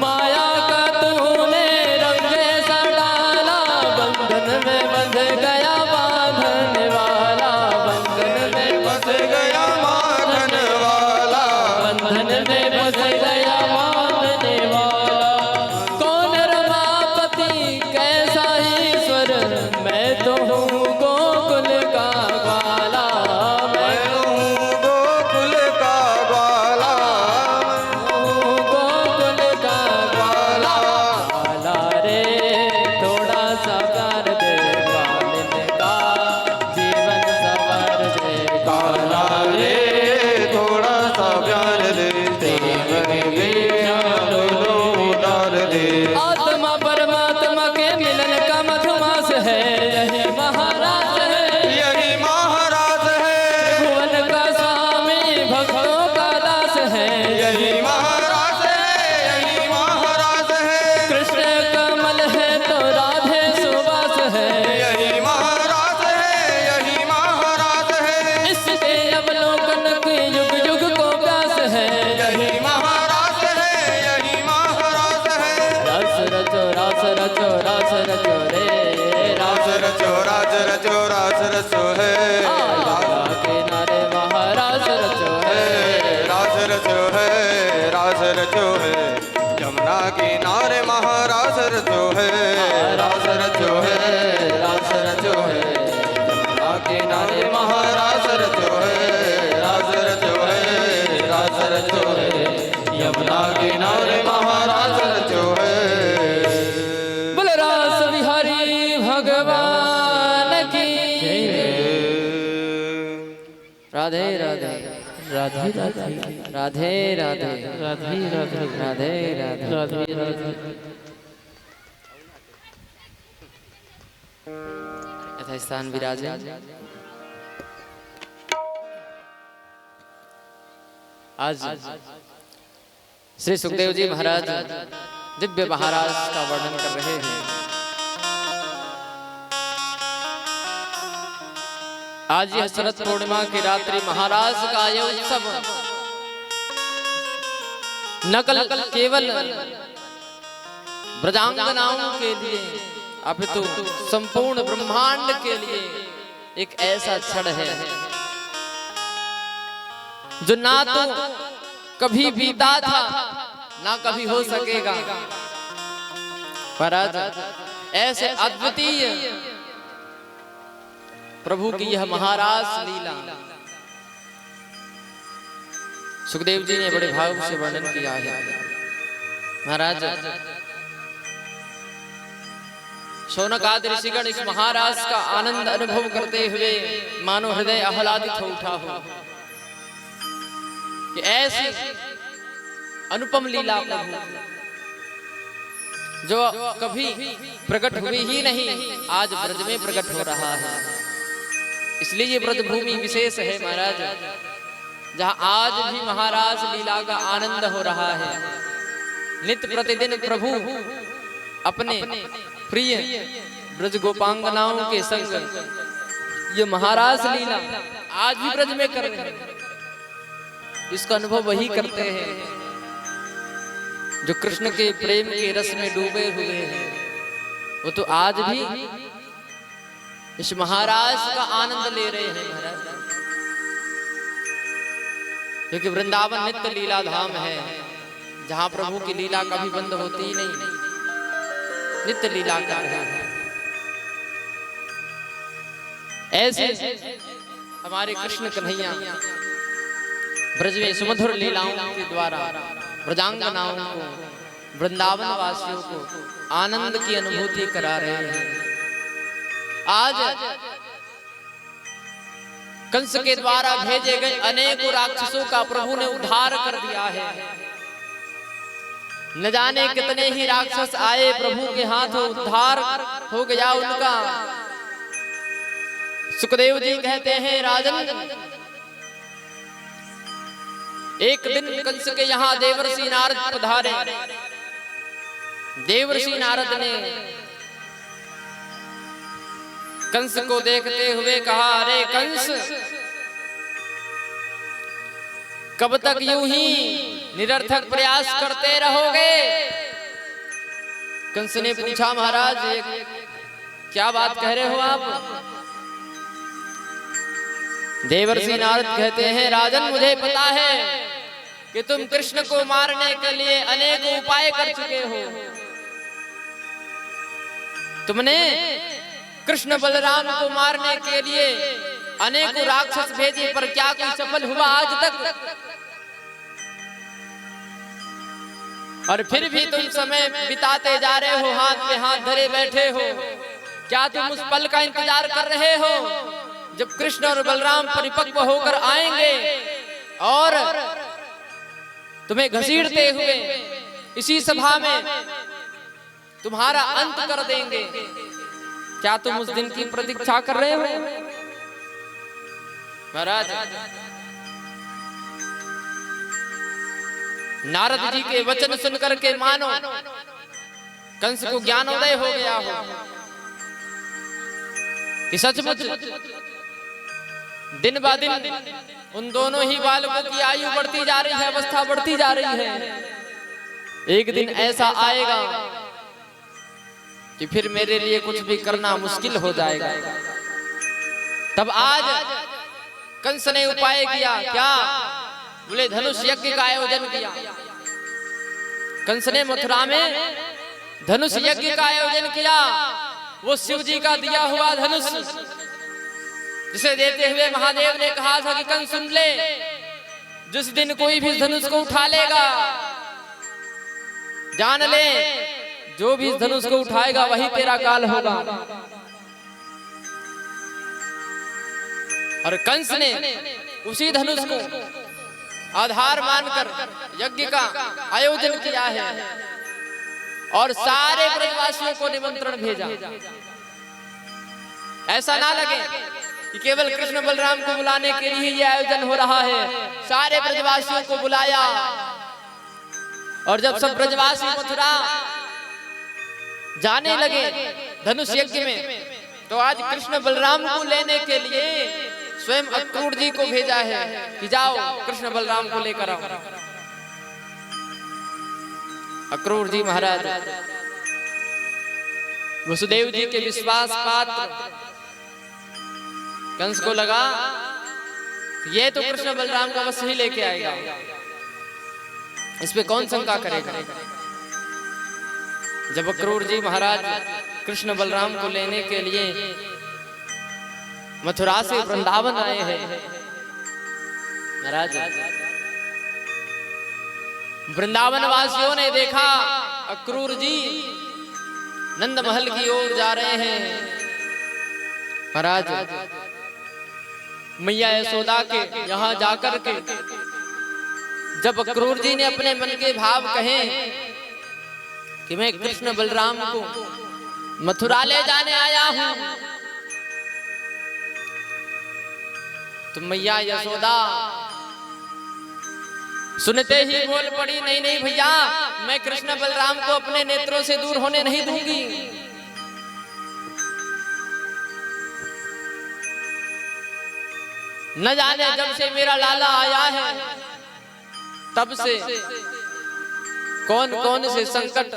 माया का तूने रंग ऐसा डाला, बंधन में बंध गया बांधने वाला। बंधन में बस गया माखन वाला, बंधन में बस गया बांधने वाला। कौन रमापति कैसा ईश्वर, मैं तो हूँ गोकुल का ग्वाला। मैं मैं हूँ गोकुल का ग्वाला, हूँ गोकुल का ग्वाला। ग्वाला रे थोड़ा सा प्यार दे, ग्वालिन का जीवन संवर दे। काला रे थोड़ा सा प्यार दे, प्रेम की भिक्षा लो उतार दे। आत्मा परमात्मा के मिलन का मधुमास है, यही महाराज है। यही महाराज है, भुवन का स्वामी भक्तों का दास है। यही महाराज है, यही महाराज है। कृष्ण कमल है तो राधे सुवास है। यही महाराज है, यही महाराज है। इसके अवलोकन की युग युग को प्यास है। यही महाराज है, यही महाराज है। रस रचो रास रचो रास रचो रे रास रचो राज रचो रास रचो है। गंगा किनारे महारास रचो है। रास रचो है, रास रचो है। यमुना किनारे महारास रचो है, रास रचो है, रास रचो है। यमुना किनारे महारास रचो है, रास रचो है, रास रचो है। यमुना किनारे महारास रचो है। बलरास बिहारी भगवान की राधे राधे राधे राधे राधे राधे राधे राधे राधे राधे। राधे राधे। यथा स्थान विराजे। आज श्री सुखदेव जी महाराज दिव्य महाराज का वर्णन कर रहे हैं। आज यह शरद पूर्णिमा की रात्रि महाराज का यह उत्सव नकल केवल ब्रजांगनाओं के लिए अपितु संपूर्ण ब्रह्मांड के लिए एक ऐसा क्षण है जो ना तो कभी बीता था ना कभी हो सकेगा। पर आज ऐसे अद्वितीय प्रभु की यह महारास लीला सुखदेव जी ने बड़े भाव से वर्णन किया है। महाराज शौनक आदि ऋषिगण इस महारास का आनंद अनुभव करते हुए मानो हृदय आह्लादित हो उठा हो कि ऐसी अनुपम लीला प्रभु जो कभी प्रकट हुई ही नहीं आज ब्रज में प्रकट हो रहा है। इसलिए ये ब्रज भूमि विशेष है महाराज, जहाँ आज भी महाराज लीला का आनंद हो रहा है। नित्य प्रतिदिन प्रभु अपने प्रिय ब्रज गोपांगनाओं के संग ये महाराज लीला आज भी ब्रज में कर रहे हैं। इसका अनुभव वही करते हैं जो कृष्ण के प्रेम के रस में डूबे हुए हैं। वो तो आज भी इस महाराज का आनंद ले रहे हैं महाराज, क्योंकि वृंदावन नित्य लीला धाम है, जहां प्रभु की लीला कभी बंद होती ही नहीं, नित्य लीला कर रहे हैं। ऐसे हमारे कृष्ण कन्हैया ब्रज में सुमधुर लीलाओं के द्वारा ब्रजांगनाओं को, वृंदावन वासियों को आनंद की अनुभूति करा रहे हैं। आज कंस के द्वारा भेजे गए अनेकों राक्षसों का प्रभु ने उद्धार कर दिया है। न जाने कितने ही राक्षस आए, प्रभु के हाथों उद्धार हो गया उनका। सुखदेव जी कहते हैं, राजन एक दिन कंस के यहाँ देवर्षि नारद पधारे। देवर्षि नारद ने कंस को देखते हुए कहा, अरे कंस, कब तक यूं ही निरर्थक प्रयास करते रहोगे? कंस ने पूछा, महाराज क्या बात कह रहे हो आप? देवर्षि नारद कहते हैं, राजन मुझे पता है कि तुम कृष्ण को मारने के लिए अनेक उपाय कर चुके हो। तुमने कृष्ण बलराम को मारने के लिए अनेकों राक्षस भेजे, पर क्या कोई सफल हुआ आज तक? और फिर भी तुम समय बिताते जा रहे हो, हाथ पे हाथ धरे बैठे हो। क्या तुम उस पल का इंतजार कर रहे हो जब कृष्ण और बलराम परिपक्व होकर आएंगे और तुम्हें घसीटते हुए इसी सभा में तुम्हारा अंत कर देंगे? क्या तुम उस दिन की प्रतीक्षा कर रहे हो? महाराज, नारद जी के वचन सुनकर के मानो कंस को ज्ञानोदय हो गया हो कि सचमुच दिन ब दिन उन दोनों ही बालकों की आयु बढ़ती जा रही है, अवस्था बढ़ती जा रही है। एक दिन ऐसा आएगा कि फिर मेरे लिए कुछ भी करना मुश्किल हो जाएगा। तब आज कंस ने उपाय किया। क्या? बोले धनुष यज्ञ का आयोजन किया। कंस ने मथुरा में धनुष यज्ञ का आयोजन किया। वो शिव जी का दिया हुआ धनुष, जिसे देते हुए महादेव ने कहा था कि कंस सुन ले, जिस दिन कोई भी धनुष को उठा लेगा, जान ले जो भी इस धनुष को उठाएगा वही तेरा काल होगा। और कंस ने उसी धनुष को आधार मानकर यज्ञ का आयोजन किया है और सारे ब्रजवासियों को निमंत्रण भेजा। ऐसा ना लगे कि केवल कृष्ण बलराम को बुलाने के लिए यह आयोजन हो रहा है। सारे ब्रजवासियों को बुलाया और जब सब ब्रजवासी मथुरा जाने लगे धनुष यज्ञ में, तो आज कृष्ण बलराम को लेने के लिए स्वयं अक्रूर जी को भेजा है कि जाओ कृष्ण बलराम को लेकर आओ। अक्रूर जी महाराज वसुदेव जी के विश्वास पात्र। कंस को लगा ये तो कृष्ण बलराम का बस ही लेके आएगा, इस पे कौन शंका करेगा। जब अक्रूर जी महाराज कृष्ण बलराम को लेने के लिए मथुरा से वृंदावन आए हैं, महाराज वृंदावन वासियों ने देखा अक्रूर जी नंद महल की ओर जा रहे हैं। महाराज मैया यशोदा के यहाँ जाकर के जब अक्रूर जी ने अपने मन के भाव कहे कि मैं कृष्ण बलराम को मथुरा ले जाने आया हूं, तो मैया यशोदा सुनते ही बोल पड़ी, नहीं नहीं भैया, मैं कृष्ण बलराम को अपने नेत्रों से दूर होने नहीं दूंगी। न जाने जब से मेरा लाला आया है तब से कौन कौन से संकट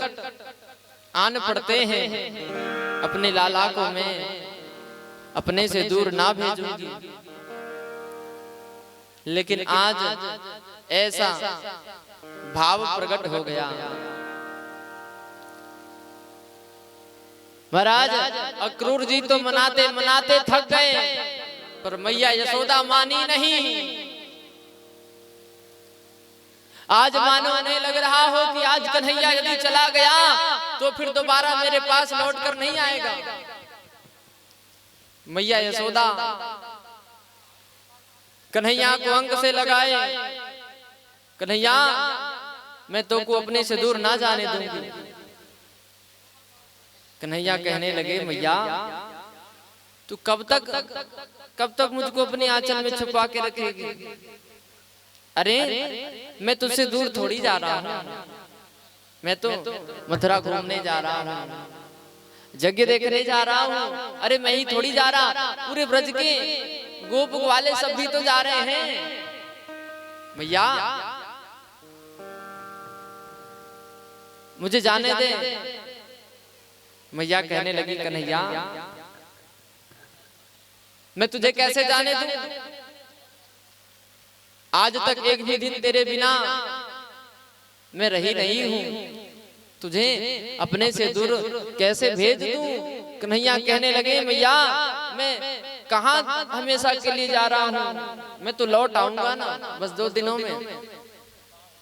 आन पड़ते हैं, अपने लाला को मैं अपने से दूर ना भेजूंगी। लेकिन आज ऐसा भाव प्रकट हो गया। महाराज अक्रूर जी तो मनाते मनाते थक गए, पर मैया यशोदा मानी नहीं। आज मानो उन्हें लग रहा हो कि आज कन्हैया यदि चला गया तो फिर दोबारा मेरे पास लौट कर नहीं आएगा। मैया यशोदा कन्हैया को अंक से लगाए, कन्हैया मैं तो को अपने से दूर ना जाने दूंगी। कन्हैया कहने लगे, मैया तू कब तक मुझको अपने आंचल में छुपा के रखेगी? अरे मैं तुझसे दूर थोड़ी जा रहा हूँ, मैं तो मथुरा घूमने जा रहा हूँ, यज्ञ देखने जा रहा हूँ। अरे मैं ही थोड़ी जा रहा, पूरे ब्रज के गोप वाले सब भी तो जा रहे हैं। मैया मुझे जाने दे। मैया कहने लगी, कन्हैया मैं तुझे कैसे जाने दूं? आज तक एक भी दिन तेरे बिना मैं रही नहीं हूं, तुझे अपने से दूर कैसे भेज दूं? कन्हैया कहने लगे, मैया मैं कहां हमेशा के लिए जा रहा हूं, मैं तो लौट आऊंगा ना, बस 2 दिनों में,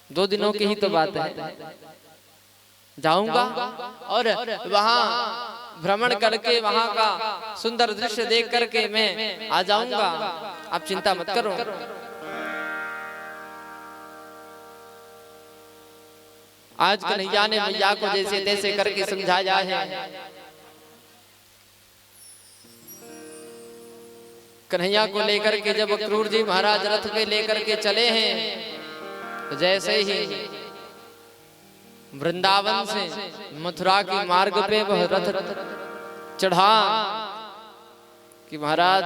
2 दिनों की ही तो बात है। जाऊंगा और वहां भ्रमण करके वहां का सुंदर दृश्य देख करके मैं आ जाऊंगा, आप चिंता मत करो। आज कन्हैया ने मैया को जैसे तैसे करके समझाया है। कन्हैया को लेकर के जब अक्रूर जी महाराज रथ पे लेकर के चले हैं, तो जैसे ही वृंदावन से मथुरा के मार्ग पे वह रथ चढ़ा कि महाराज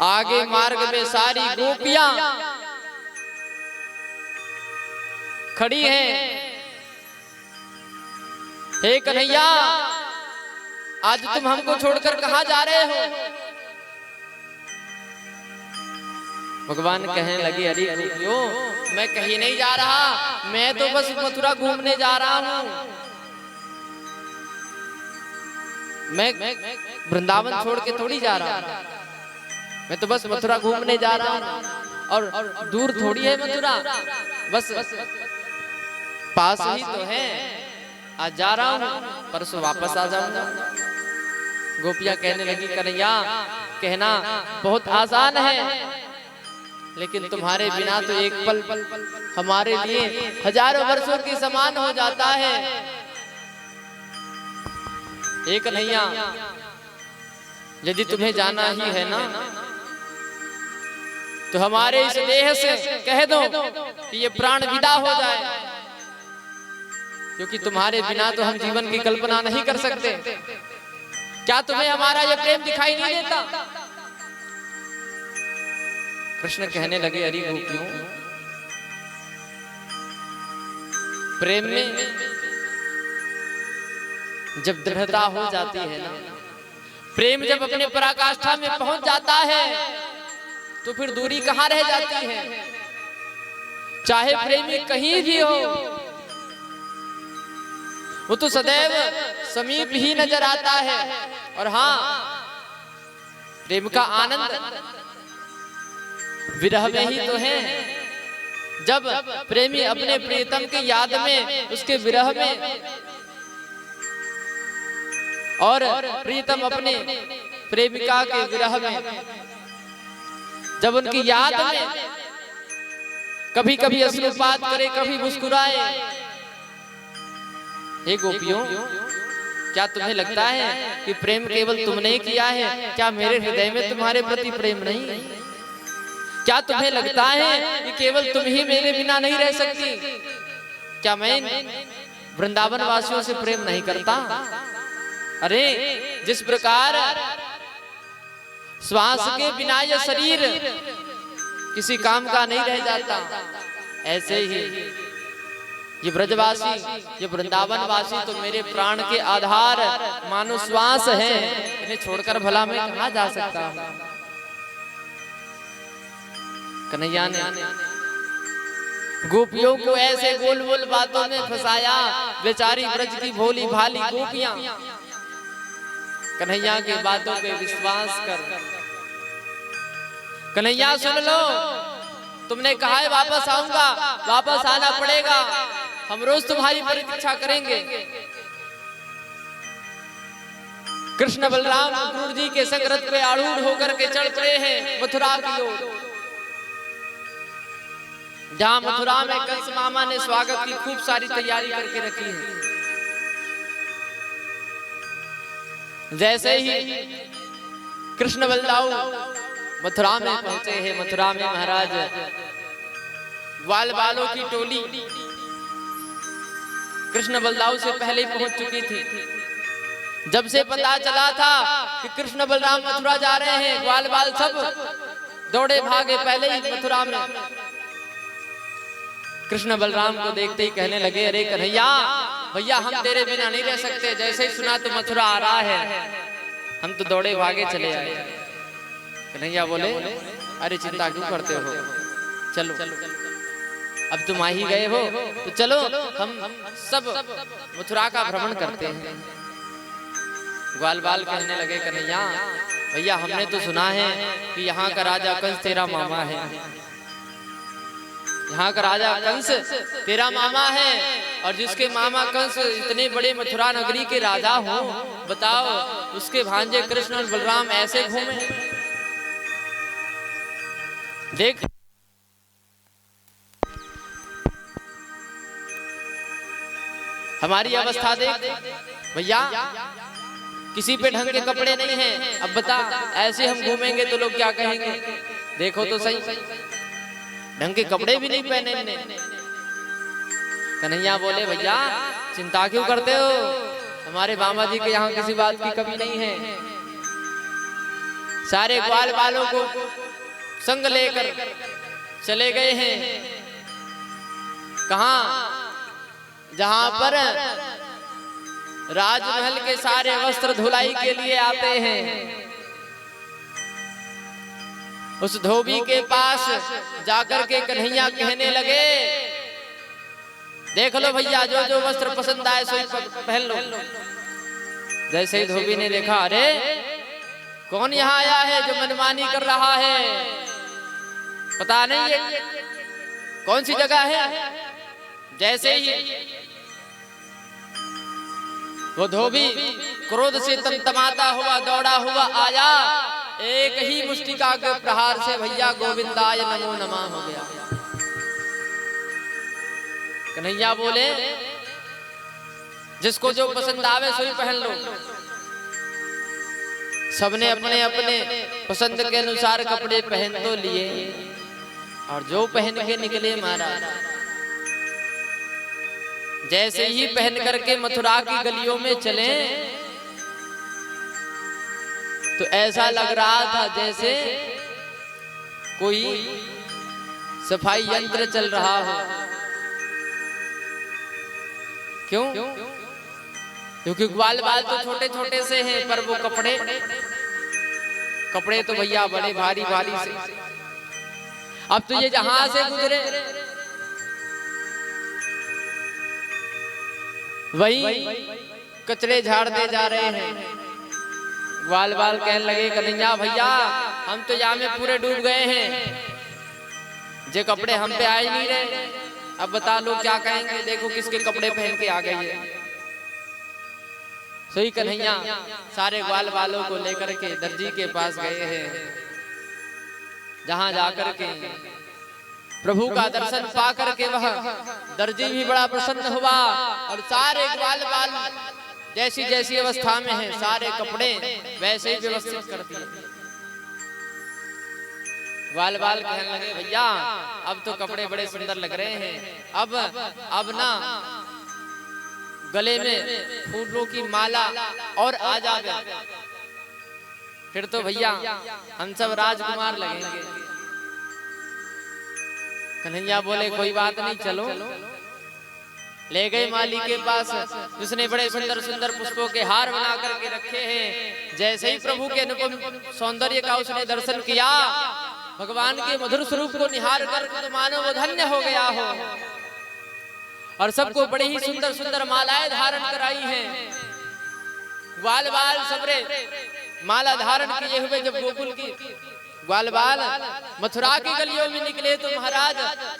आगे मार्ग में सारी गोपियां खड़ी हैं। हे कन्हैया आज तुम हमको छोड़कर कहां जा रहे हो? भगवान कहने लगे, अरे गोपियों मैं कहीं नहीं जा रहा, मैं तो बस मथुरा घूमने जा रहा हूं। मैं वृंदावन छोड़ के थोड़ी जा रहा हूं, मैं तो बस मथुरा घूमने जा रहा हूं। और दूर थोड़ी है मथुरा, बस पास ही तो है। आज जा रहा हूं, परसों वापस आ जाऊंगा। गोपियां कहने लगी, कन्हैया कहना बहुत आसान है, लेकिन तुम्हारे बिना तो एक पल हमारे लिए हजारों वर्षों के समान हो जाता है। एक कन्हैया यदि तुम्हें जाना ही है ना, तो हमारे इस देह से कह दो कि ये प्राण विदा हो जाए, क्योंकि तुम्हारे बिना तो हम जीवन की कल्पना नहीं कर सकते। क्या तुम्हें हमारा ये प्रेम दिखाई नहीं देता? कृष्ण कहने लगे, अरे गोपियों प्रेम में जब दृढ़ता हो जाती है ना, प्रेम जब अपने पराकाष्ठा में पहुंच जाता है, तो फिर दूरी कहां रह जाती है। चाहे प्रेमी कहीं भी हो, वो तो सदैव समीप ही नजर आता है। और हाँ, प्रेम का आनंद विरह में ही तो है। जब प्रेमी अपने प्रियतम की याद में, उसके विरह में, और प्रियतम अपने प्रेमिका के विरह में, जब उनकी याद में कभी कभी अश्रुपात करे, कभी मुस्कुराए। हे गोपियों क्या तुम्हें लगता है कि प्रेम केवल तुमने ही किया है? क्या मेरे हृदय में तुम्हारे प्रति प्रेम नहीं? क्या तुम्हें लगता है कि केवल तुम ही मेरे बिना नहीं रह सकती? क्या मैं वृंदावन वासियों से प्रेम नहीं करता? अरे जिस प्रकार श्वास के बिना यह शरीर किसी काम का नहीं रह जाता, ऐसे ही ये ब्रजवासी, ये वृंदावन वासी तो मेरे प्राण के आधार मानो श्वास है, इन्हें छोड़कर भला मैं कहाँ जा सकता हूँ। कन्हैया ने गोपियों को ऐसे गोल गोल बातों में फंसाया, बेचारी ब्रज की भोली भाली गोपियां कन्हैया की बातों पे विश्वास कर। कन्हैया सुन लो, तुमने कहा है वापस आऊंगा, वापस आना पड़ेगा, हम रोज तुम्हारी प्रतीक्षा करेंगे। कृष्ण बलराम क्रूर जी के संग रथ पे आरूढ़ होकर के चल पड़े हैं मथुरा की ओर, जहां मथुरा में कंस मामा ने स्वागत की खूब सारी तैयारी करके रखी है। जैसे ही कृष्ण बलदाऊ मथुरा में पहुंचे हैं, मथुरा में महाराज ग्वाल बालों की टोली कृष्ण बलदाऊ से पहले पहुंच चुकी थी। जब से पता चला था कि कृष्ण बलराम मथुरा जा रहे हैं, ग्वाल बाल सब दौड़े भागे पहले ही मथुरा में। कृष्ण बलराम को देखते ही कहने लगे, अरे कन्हैया भैया हम तेरे बिना नहीं रह सकते, जैसे ही सुना तो मथुरा आ रहा है हम तो दौड़े भागे चले आए। कन्हैया बोले, अरे चिंता क्यों करते हो, चलो अब तुम आ ही गए हो तो चलो हम सब मथुरा का भ्रमण करते हैं। ग्वाल बाल कहने लगे, कन्हैया भैया हमने तो सुना है कि यहाँ का राजा कंस तेरा मामा है, यहाँ का राजा कंस तेरा मामा है, और जिसके मामा कंस इतने बड़े मथुरा नगरी के राजा हो, बताओ उसके भांजे कृष्ण और बलराम ऐसे घूमे। देख हमारी अवस्था देख भैया, किसी पे ढंग के कपड़े नहीं हैं, अब बता ऐसे हम घूमेंगे तो लोग क्या कहेंगे। देखो तो सही, ढंग के कपड़े भी नहीं पहने हमने। कन्हैया बोले, भैया चिंता क्यों करते हो, हमारे मामा जी के यहाँ किसी बात की कमी नहीं है। सारे ग्वाल बालों को संग लेकर चले गए हैं, कहाँ, जहां पर राजमहल के सारे वस्त्र धुलाई के लिए आते हैं। उस धोबी के पास जाकर के कन्हैया कहने लगे, देख लो भैया जो जो वस्त्र पसंद आए सो पहन लो। जैसे ही धोबी ने देखा, अरे कौन यहाँ आया है जो मनमानी कर रहा है, पता नहीं ये कौन सी जगह है। जैसे ही वो धोबी क्रोध से तमतमाता हुआ दौड़ा हुआ आया, एक ही मुष्टिका के प्रहार से भैया गोविंदाय नमो नमः हो गया। कन्हैया बोले, जिसको जो पसंद आवे सोई पहन लो। सबने अपने अपने पसंद के अनुसार कपड़े पहन तो लिए, और जो पहन के निकले महाराज, जैसे ही पहन करके मथुरा की गलियों में चले तो ऐसा लग रहा था जैसे कोई सफाई यंत्र चल रहा हो। क्यों? क्योंकि ग्वाल बाल तो छोटे छोटे से हैं, पर वो कपड़े तो भैया बड़े भारी भारी से। अब तो ये जहां से गुजरे वही कचरे झाड़ते जा रहे हैं। ग्वाल बाल कहने लगे, कन्हैया भैया हम तो यहाँ में पूरे डूब गए हैं, जे कपड़े हम पे आ ही नहीं रहे, अब बता लो क्या कहेंगे, देखो किसके कपड़े पहन के आ गई है। सही कन्हैया सारे ग्वाल बालों को लेकर के दर्जी के पास गए हैं, जहां जाकर के प्रभु का दर्शन पा करके वह दर्जी भी बड़ा प्रसन्न हुआ, और सारे ग्वाल बाल जैसी जैसी अवस्था में है सारे कपड़े वैसे ही व्यवस्थित कर दिए। ग्वाल बाल कहने लगे, भैया अब तो कपड़े बड़े सुंदर लग रहे हैं, अब ना गले में फूलों की माला और आ जावे, फिर तो भैया हम सब राजकुमार लगेंगे। कन्हैया बोले, कोई बात नहीं, चलो ले गए माली के पास, जिसने बड़े सुंदर सुंदर पुष्पों के हार बना करके रखे हैं। जैसे ही प्रभु के अनुपम सौंदर्य का उसने दर्शन किया, भगवान के मधुर स्वरूप को निहार कर तो मानो वो धन्य हो गया हो। और सबको बड़े ही सुंदर सुंदर मालाएं धारण कराई हैं। ग्वाल बाल सबरे माला धारण किए हुए जब गोकुल की ग्वाल बाल मथुरा की गलियों में निकले तो महाराज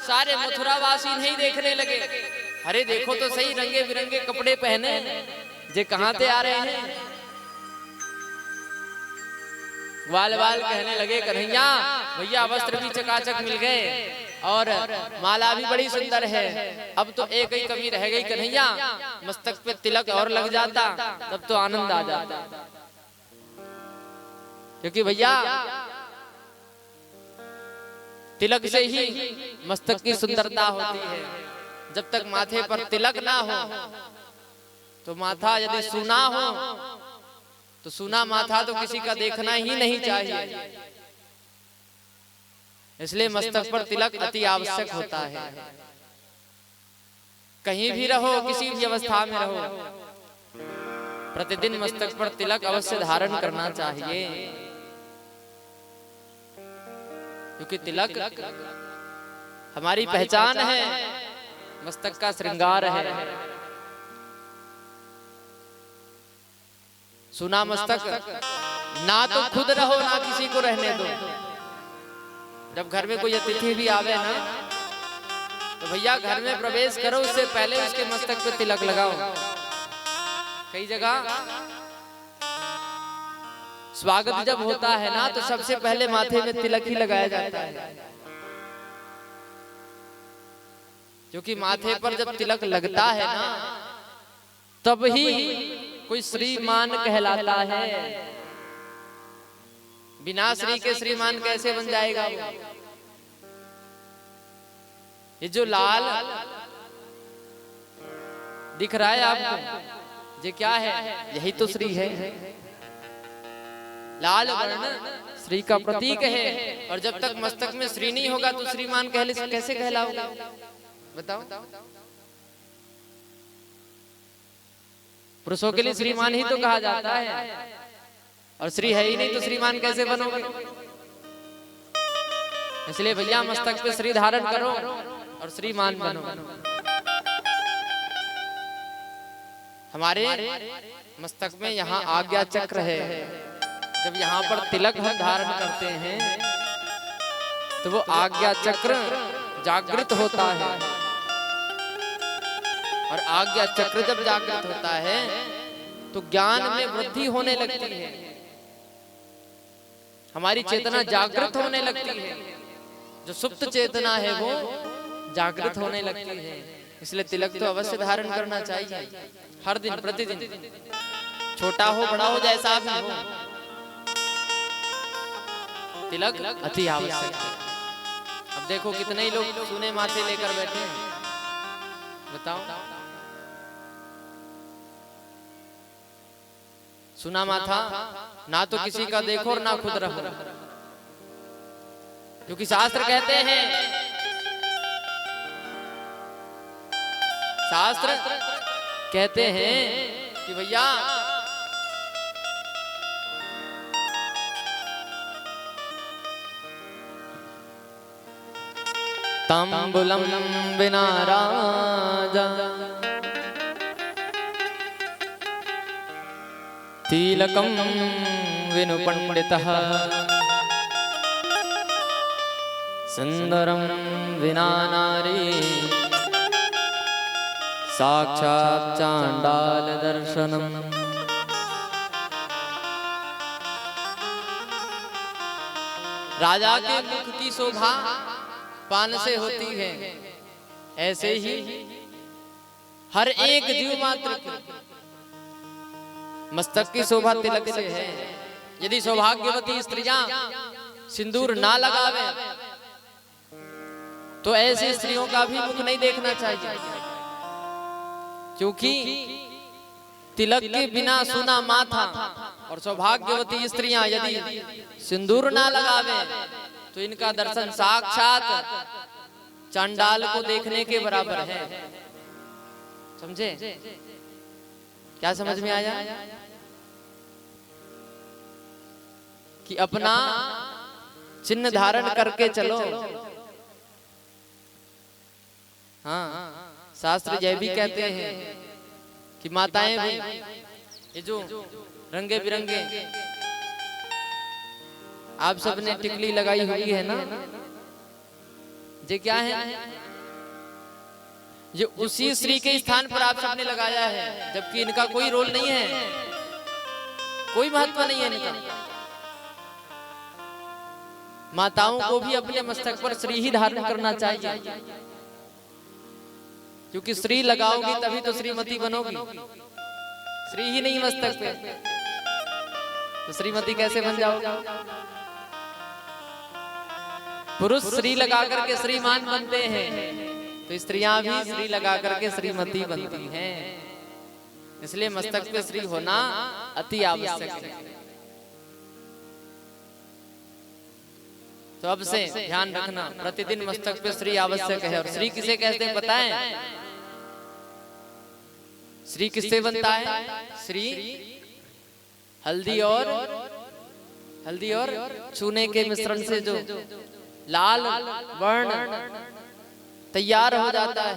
सारे मथुरावासी नहीं देखने लगे। अरे देखो तो सही, रंगे बिरंगे कपड़े पहने जे कहां से आ रहे हैं। ग्वाल बाल कहने लगे, कन्हैया भैया वस्त्र भी चकाचक मिल गए और माला भी बड़ी सुंदर है। अब तो एक ही कमी रह गई कन्हैया, मस्तक पे तिलक और लग जाता तब तो आनंद आ जाता। क्योंकि भैया तिलक से ही मस्तक की सुंदरता होती है। जब तक माथे पर तिलक ना हो तो माथा यदि सूना हो तो सूना माथा तो किसी का देखना ही नहीं चाहिए। इसलिए मस्तक पर तिलक अति आवश्यक होता है। कहीं भी रहो, किसी भी अवस्था में रहो, प्रतिदिन मस्तक पर तिलक अवश्य धारण करना चाहिए। क्योंकि तिलक हमारी पहचान है, मस्तक का श्रृंगार है। सुना मस्तक ना तो खुद रहो ना किसी को रहने दो। जब घर में कोई अतिथि भी आवे ना तो भैया घर में प्रवेश करो, उससे पहले उसके मस्तक पे तिलक लगाओ। कई जगह स्वागत जब होता है ना तो सबसे पहले माथे में तिलक ही लगाया जाता है। क्योंकि माथे पर जब तिलक लगता है ना तब ही कोई श्रीमान कहलाता है। बिना श्री के श्रीमान कैसे बन जाएगा वो? ये जो लाल दिख रहा है आपको, ये क्या है? यही तो श्री है। लाल वर्ण श्री का प्रतीक है। और जब तक मस्तक में श्री नहीं होगा तो श्रीमान कैसे कहलाओगे? बताओ। पुरुषों के लिए श्रीमान ही तो कहा जाता है, और श्री है ही नहीं तो श्रीमान कैसे बनोगे? इसलिए भैया मस्तक पे श्री धारण करो और श्रीमान बनो। हमारे मस्तक में यहाँ आज्ञा चक्र है। जब यहाँ पर तिलक हम धारण करते हैं तो वो आज्ञा चक्र जागृत होता है। और आज्ञा चक्र जब जागृत होता है तो ज्ञान में वृद्धि होने लगती है, हमारी चेतना जागृत होने लगती है। जो सुप्त चेतना है वो जागृत होने लगती है। इसलिए तिलक तो अवश्य धारण करना चाहिए, हर दिन प्रतिदिन, छोटा हो बड़ा हो जैसा भी हो, तिलक अति आवश्यक है। अब देखो कितने ही लोग सुने माथे लेकर बैठे हैं, बताओ। सुना माथा ना तो किसी का देखो और ना खुद रहो। क्योंकि शास्त्र कहते हैं, शास्त्र कहते हैं कि भैया तांबूलम विना राजा तिलकम विनु पंडितः सुंदरम विना नारी साक्षात् चांडाल दर्शनम। राजा के मुख की शोभा पान से होती है, ऐसे ही हर एक जीव मात्र की मस्तक की शोभा तिलक से है। यदि सौभाग्यवती स्त्रियां सिंदूर ना लगावे तो ऐसी स्त्रियों का भी मुख नहीं देखना चाहिए। क्योंकि तिलक के बिना सुना माथा, और सौभाग्यवती स्त्रियां यदि सिंदूर ना लगावे तो इनका दर्शन साक्षात चांडाल को देखने के बराबर है। समझे? क्या समझ में आया? कि अपना चिन्ह धारण करके चलो। हाँ, शास्त्र यह भी कहते हैं कि माताएं भी ये जो रंगे बिरंगे आप सबने टिकली लगाई हुई है ना, ये क्या है? ये उसी श्री के स्थान पर आप सबने लगाया है, जबकि इनका कोई रोल नहीं है, कोई महत्व नहीं है इनका। माताओं को भी अपने मस्तक पर श्री ही धारण करना चाहिए, क्योंकि श्री लगाओगी तभी तो श्रीमती बनोगी। श्री ही नहीं मस्तक पे तो श्रीमती कैसे बन जाओगी? पुरुष श्री लगा करके श्रीमान बनते हैं, तो स्त्रियां भी श्री लगा करके श्रीमती बनती हैं। इसलिए मस्तक पे श्री होना अति आवश्यक है। तो अब से ध्यान रखना, प्रतिदिन मस्तक पे श्री आवश्यक है। और श्री किसे कहते हैं पता है? श्री किससे बनता है? श्री हल्दी और चूने के मिश्रण से जो लाल वर्ण तैयार हो जाता है,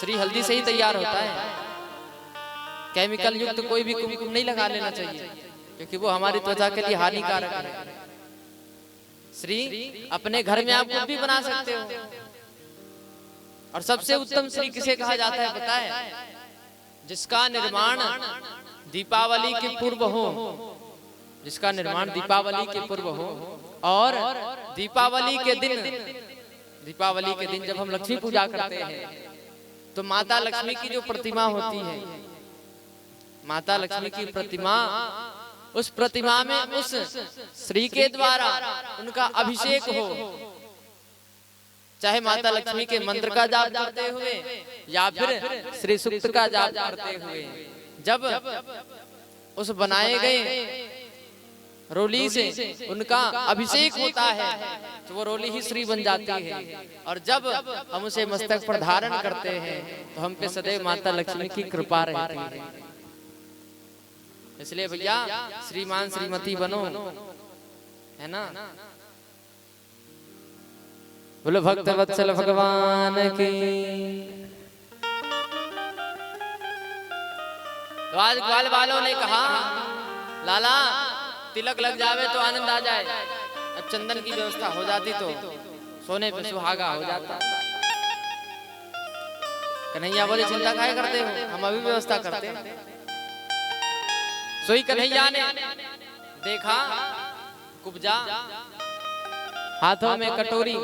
श्री हल्दी से ही तैयार होता है। केमिकल युक्त कोई भी कुमकुम नहीं लगा लेना चाहिए, क्योंकि वो हमारी त्वचा के लिए हानिकारक है। श्री अपने घर में आप खुद भी बना सकते हो। और सबसे उत्तम श्री किसे कहा जाता है पता है? जिसका निर्माण दीपावली के पूर्व हो, जिसका निर्माण दीपावली के पूर्व हो। और दीपावली के दिन जब हम लक्ष्मी पूजा करते हैं, तो माता लक्ष्मी की जो प्रतिमा होती है, माता लक्ष्मी की प्रतिमा, उस प्रतिमा में उस श्री के द्वारा उनका अभिषेक हो, चाहे माता लक्ष्मी के मंत्र का जाप करते हुए या फिर श्री सूक्त का जाप करते हुए, जब उस बनाए गए रोली से उनका अभिषेक होता है, तो वो रोली ही श्री बन जाती है। और जब हम उसे मस्तक पर धारण करते हैं, तो हम पे सदैव माता लक्ष्मी की कृपा रहती है। इसलिए भैया श्रीमान श्रीमती बनो, है ना? बोलो भक्त वत्सल भगवान की। तो आज ग्वाल वालों ने कहा, लाला तिलक लग जावे तो आनंद आ जाए। अब चंदन की व्यवस्था हो जाती तो सोने पे सुहागा हो जाता। कन्हैया बोले चिंता काहे करते हो, हम अभी व्यवस्था करते हैं। सोई कन्हैया ने देखा कुब्जा, हाथों में कटोरी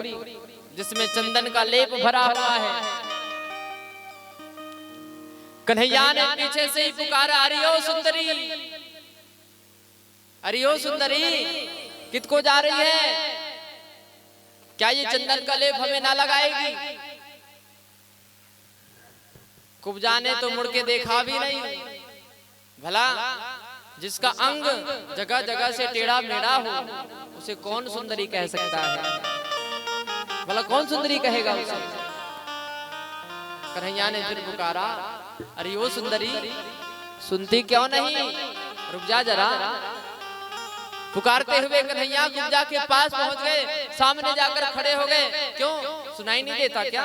जिसमें चंदन का लेप भरा हुआ है। कन्हैया ने पीछे से ही पुकारा, अरियो सुंदरी, अरियो सुंदरी, कितको जा रही है? क्या ये चंदन का लेप हमें ना लगाएगी? कुब्जा ने तो मुड़ के देखा भी नहीं। भला जिसका अंग जगह जगह से टेढ़ा मेढ़ा हो, उसे कौन सुंदरी कह सकता है? भला कौन सुंदरी कहेगा उसे? कन्हैया ने फिर पुकारा, अरे वो सुंदरी, सुनती क्यों नहीं? रुक जा जरा। पुकारते हुए कन्हैया कुब्जा के पास पहुंच गए, सामने जाकर खड़े हो गए। क्यों, सुनाई नहीं देता क्या?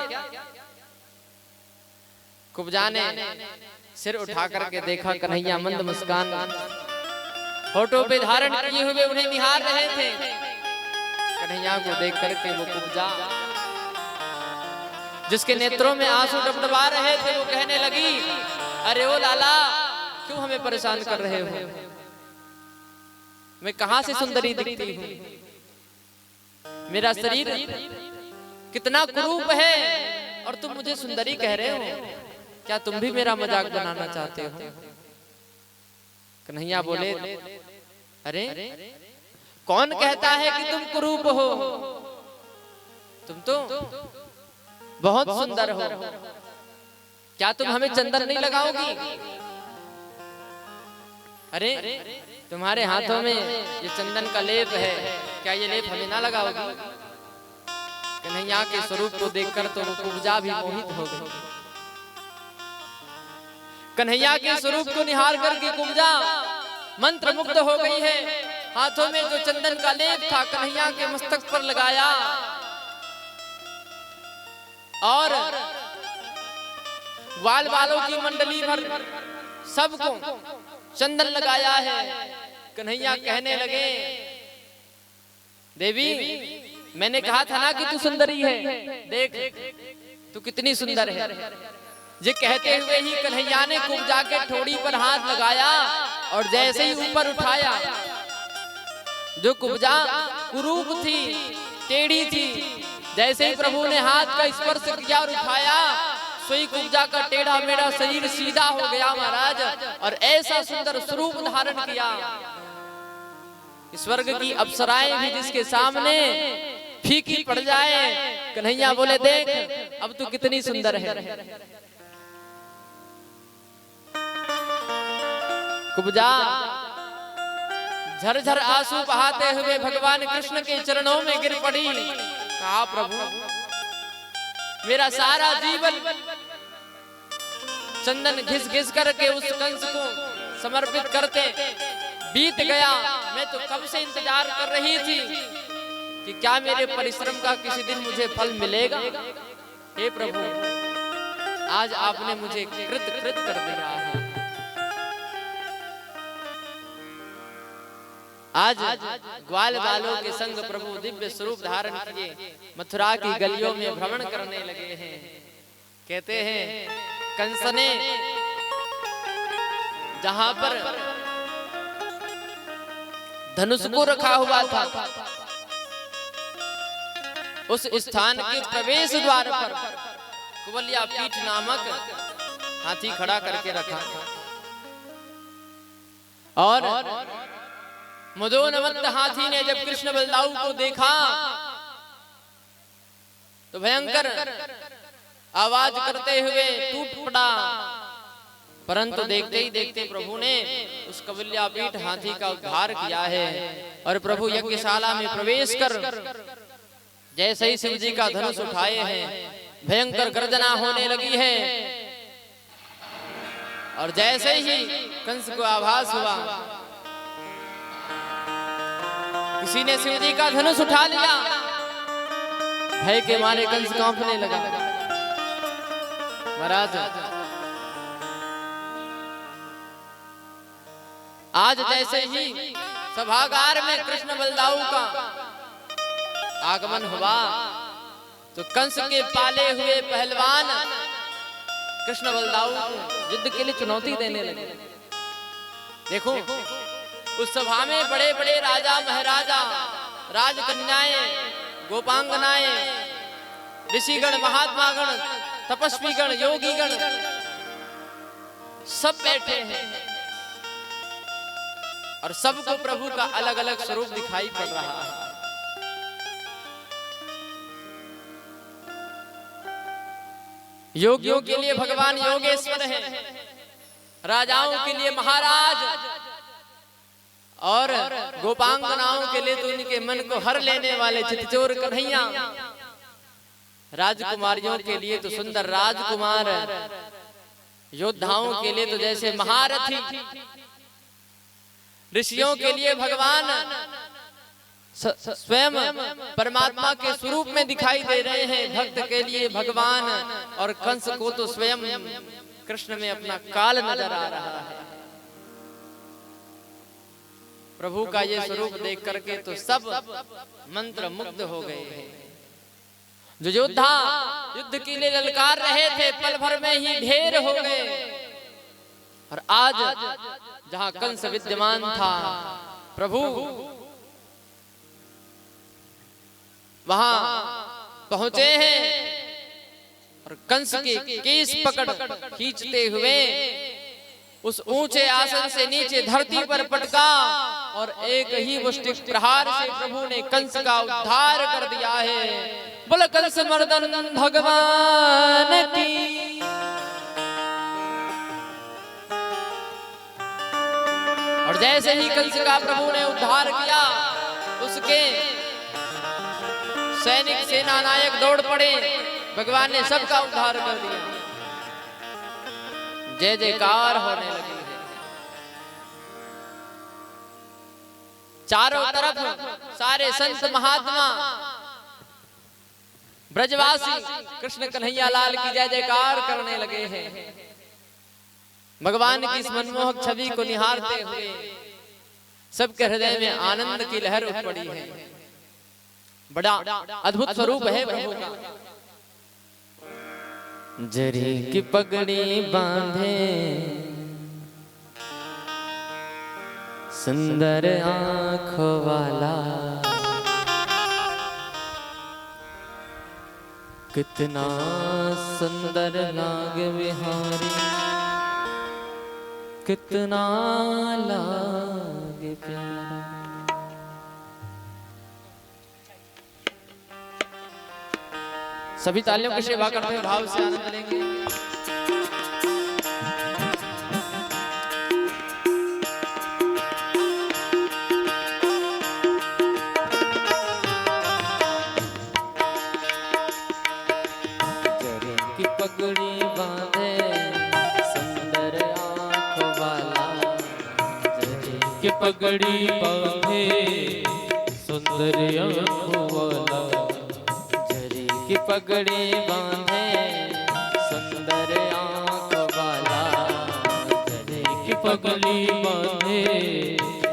कुब्जा ने सिर उठा करके देखा, कन्हैया मंद मुस्कान होठों पे धारण किए हुए उन्हें निहार रहे थे। कन्हैया को देख करके वो कुब्जा, जिसके नेत्रों में आंसू डबडबा रहे थे, वो कहने लगी, अरे ओ लाला, क्यों हमें परेशान कर रहे हो? मैं कहां से सुंदरी दिखती हूँ? मेरा शरीर कितना कुरूप है और तुम मुझे सुंदरी कह रहे हो? क्या तुम भी मेरा मजाक बनाना चाहते हो? कन्हैया बोले, अरे कौन कहता है कि तुम कुरूप हो? तुम तो बहुत सुंदर हो। क्या तुम हमें चंदन नहीं लगाओगी? अरे तुम्हारे हाथों में ये चंदन का लेप है, क्या ये लेप हमें ना लगाओगी? कन्हैया के स्वरूप को देखकर तो वो कुब्जा भी मोहित हो गई। कन्हैया के स्वरूप को निहार करके कुब्जा मंत्र मुग्ध हो गई है। हाथों में जो चंदन का लेप था कन्हैया के मस्तक पर लगाया और बाल बालों की मंडली भर सबको चंदन लगाया है। कन्हैया कहने लगे, देवी मैंने कहा था ना कि तू सुंदरी है, देख तू कितनी सुंदर है। ये कहते हुए ही कन्हैया ने कुब्जा के ठोड़ी पर हाथ लगाया और जैसे ही ऊपर उठाया, जो कुब्जा कुरूप थी, टेढ़ी थी, जैसे ही प्रभु ने हाथ का स्पर्श किया और उठाया, सोई कुब्जा का टेढ़ा मेढ़ा शरीर सीधा हो गया महाराज, और ऐसा सुंदर स्वरूप धारण किया। स्वर्ग की अप्सराएं भी जिसके सामने फीकी पड़ जाए, कन्हैया बोले देख अब तू कितनी सुंदर है। कुब्जा झरझर आंसू बहाते हुए भगवान कृष्ण के चरणों में गिर पड़ी। कहा प्रभु मेरा सारा जीवन चंदन घिस घिस करके उस कंस को समर्पित करते बीत गया। मैं तो कब से इंतजार कर रही थी कि क्या मेरे परिश्रम का किसी दिन मुझे फल मिलेगा। हे प्रभु आज आपने मुझे कृत कृत कर दिया है। आज ग्वाल बालों के संग प्रभु दिव्य स्वरूप धारण किए मथुरा की गलियों में भ्रमण करने लगे हैं। कहते हैं कंस ने जहां पर धनुष को रखा हुआ था उस स्थान के प्रवेश द्वार पर कुवलिया पीठ नामक हाथी खड़ा करके रखा और मदोनवंत हाथी ने जब कृष्ण बलदाऊ को देखा तो भयंकर आवाज करते हुए टूट पड़ा, परंतु देखते ही देखते प्रभु ने उस कवल्यापीठ हाथी का उद्धार किया है। और प्रभु यज्ञशाला में प्रवेश कर जैसे ही शिव जी का धनुष उठाए हैं भयंकर गर्जना होने लगी है, और जैसे ही कंस को आभास हुआ किसी ने शिव जी का धनुष उठा लिया, भय के मारे कंस कांपने लगा। महाराज आज जैसे ही सभागार में कृष्ण बलदाऊ का आगमन हुआ तो कंस के पाले हुए पहलवान कृष्ण बलदाऊ को युद्ध के लिए चुनौती देने लगे। देखो उस सभा में बड़े बड़े राजा महाराजा, राजकन्याएं, गोपांगनाएं, ऋषिगण, महात्मागण, तपस्वीगण, योगीगण सब बैठे हैं और सबको प्रभु का अलग अलग स्वरूप दिखाई पड़ रहा है। योगियों के लिए भगवान योगेश्वर है, राजाओं के लिए महाराज और गोपांगनाओं के लिए तो उनके मन को हर लेने वाले चितचोर कन्हैया, राजकुमारियों के लिए तो सुंदर राजकुमार, योद्धाओं के लिए तो जैसे महारथी, ऋषियों के लिए भगवान स्वयं परमात्मा के स्वरूप में दिखाई दे रहे हैं, भक्त के लिए भगवान, और कंस को तो स्वयं कृष्ण में अपना काल नजर आ रहा है। प्रभु का ये स्वरूप देख करके तो सब मंत्र मुग्ध हो गए हैं। जो योद्धा युद्ध के लिए ललकार रहे थे पल भर में ही ढेर हो गए, और आज जहां कंस विद्यमान था प्रभु वहां पहुंचे हैं और कंस के केस पकड़ खींचते हुए उस ऊंचे आसन से नीचे धरती पर पटका और एक ही मुष्टिक प्रहार से प्रभु ने कंस का उद्धार कर दिया है। बोल कंस मर्दन भगवान की। और जैसे ही कंस का प्रभु ने उद्धार किया उसके सैनिक सेना नायक दौड़ पड़े, भगवान ने सबका उद्धार कर दिया। जय जयकार होने लगी है। चारों तरफ सारे संत महात्मा ब्रजवासी कृष्ण कन्हैया लाल की जय जयकार करने लगे हैं। भगवान की इस मनमोहक छवि को निहारते हुए सबके हृदय में आनंद की लहर उठ पड़ी है। बड़ा अद्भुत स्वरूप है प्रभु का। जरी की पगड़ी बांधे सुंदर आंखों वाला, कितना सुंदर लागे बिहारी, कितना लागे प्यारा। सभी तालियों की सेवा करते हुए भाव से आनंद लेंगे। जरी की पगड़ी बांधे सुंदर आंखों वाला, जरी की पगड़ी बांधे सुंदर आंखों वाला, जरी की पगड़ी बांधे सुंदर आंखों वाला, जरी की पगड़ी बांधे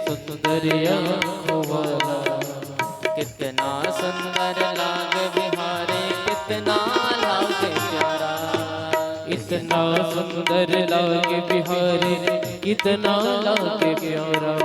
सुंदर आंखों वाला। कितना सुंदर लागे बिहारी, कितना लागे प्यारा, इतना सुंदर लागे बिहारी, कितना लागे प्यारा।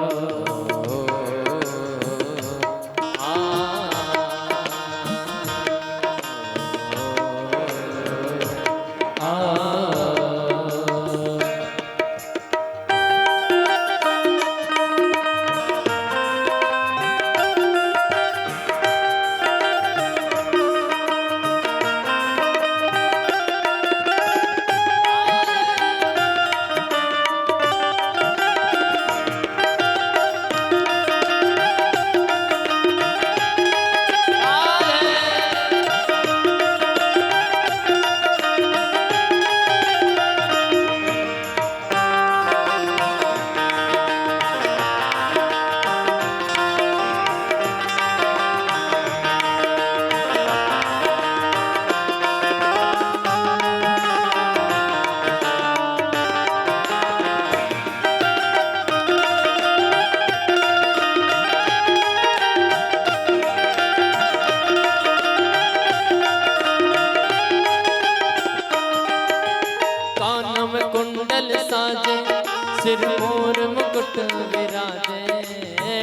सिर मोर मुकुट विराजे,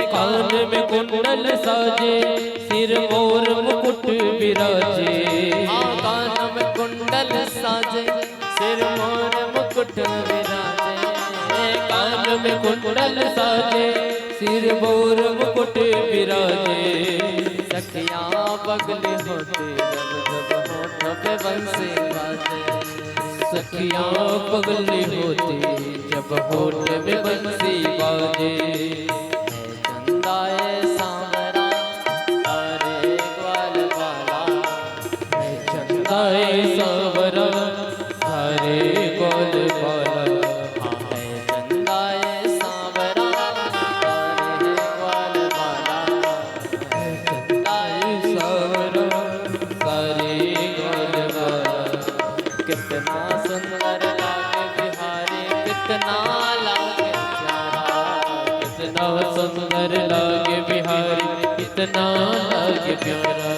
कान में कुंडल साजे, सिर मोर मुकुट विराजे। कान में कुंडल साजे, सिर मोर मुकुट विराजे, कान में कुंडल साजे, सिर मोर मुकुट विराजे। सखियां बगल होते जब जब होठ पे बंसी बाजे, सखियां पगली होती जब होठ में बंसी बाजे। चंदाए सांवरा तारे ग्वाल वाला, चंदाए सांवरा तारे ग्वाल वाला। चंदाए सांवरा तारे ग्वाल वाला, चंदाए सांवरा तारे ग्वाल वाला। कितना सुंदर लागे बिहारी, कितना लागे प्यारा, कितना सुंदर लागे बिहारी, कितना लागे प्यारा।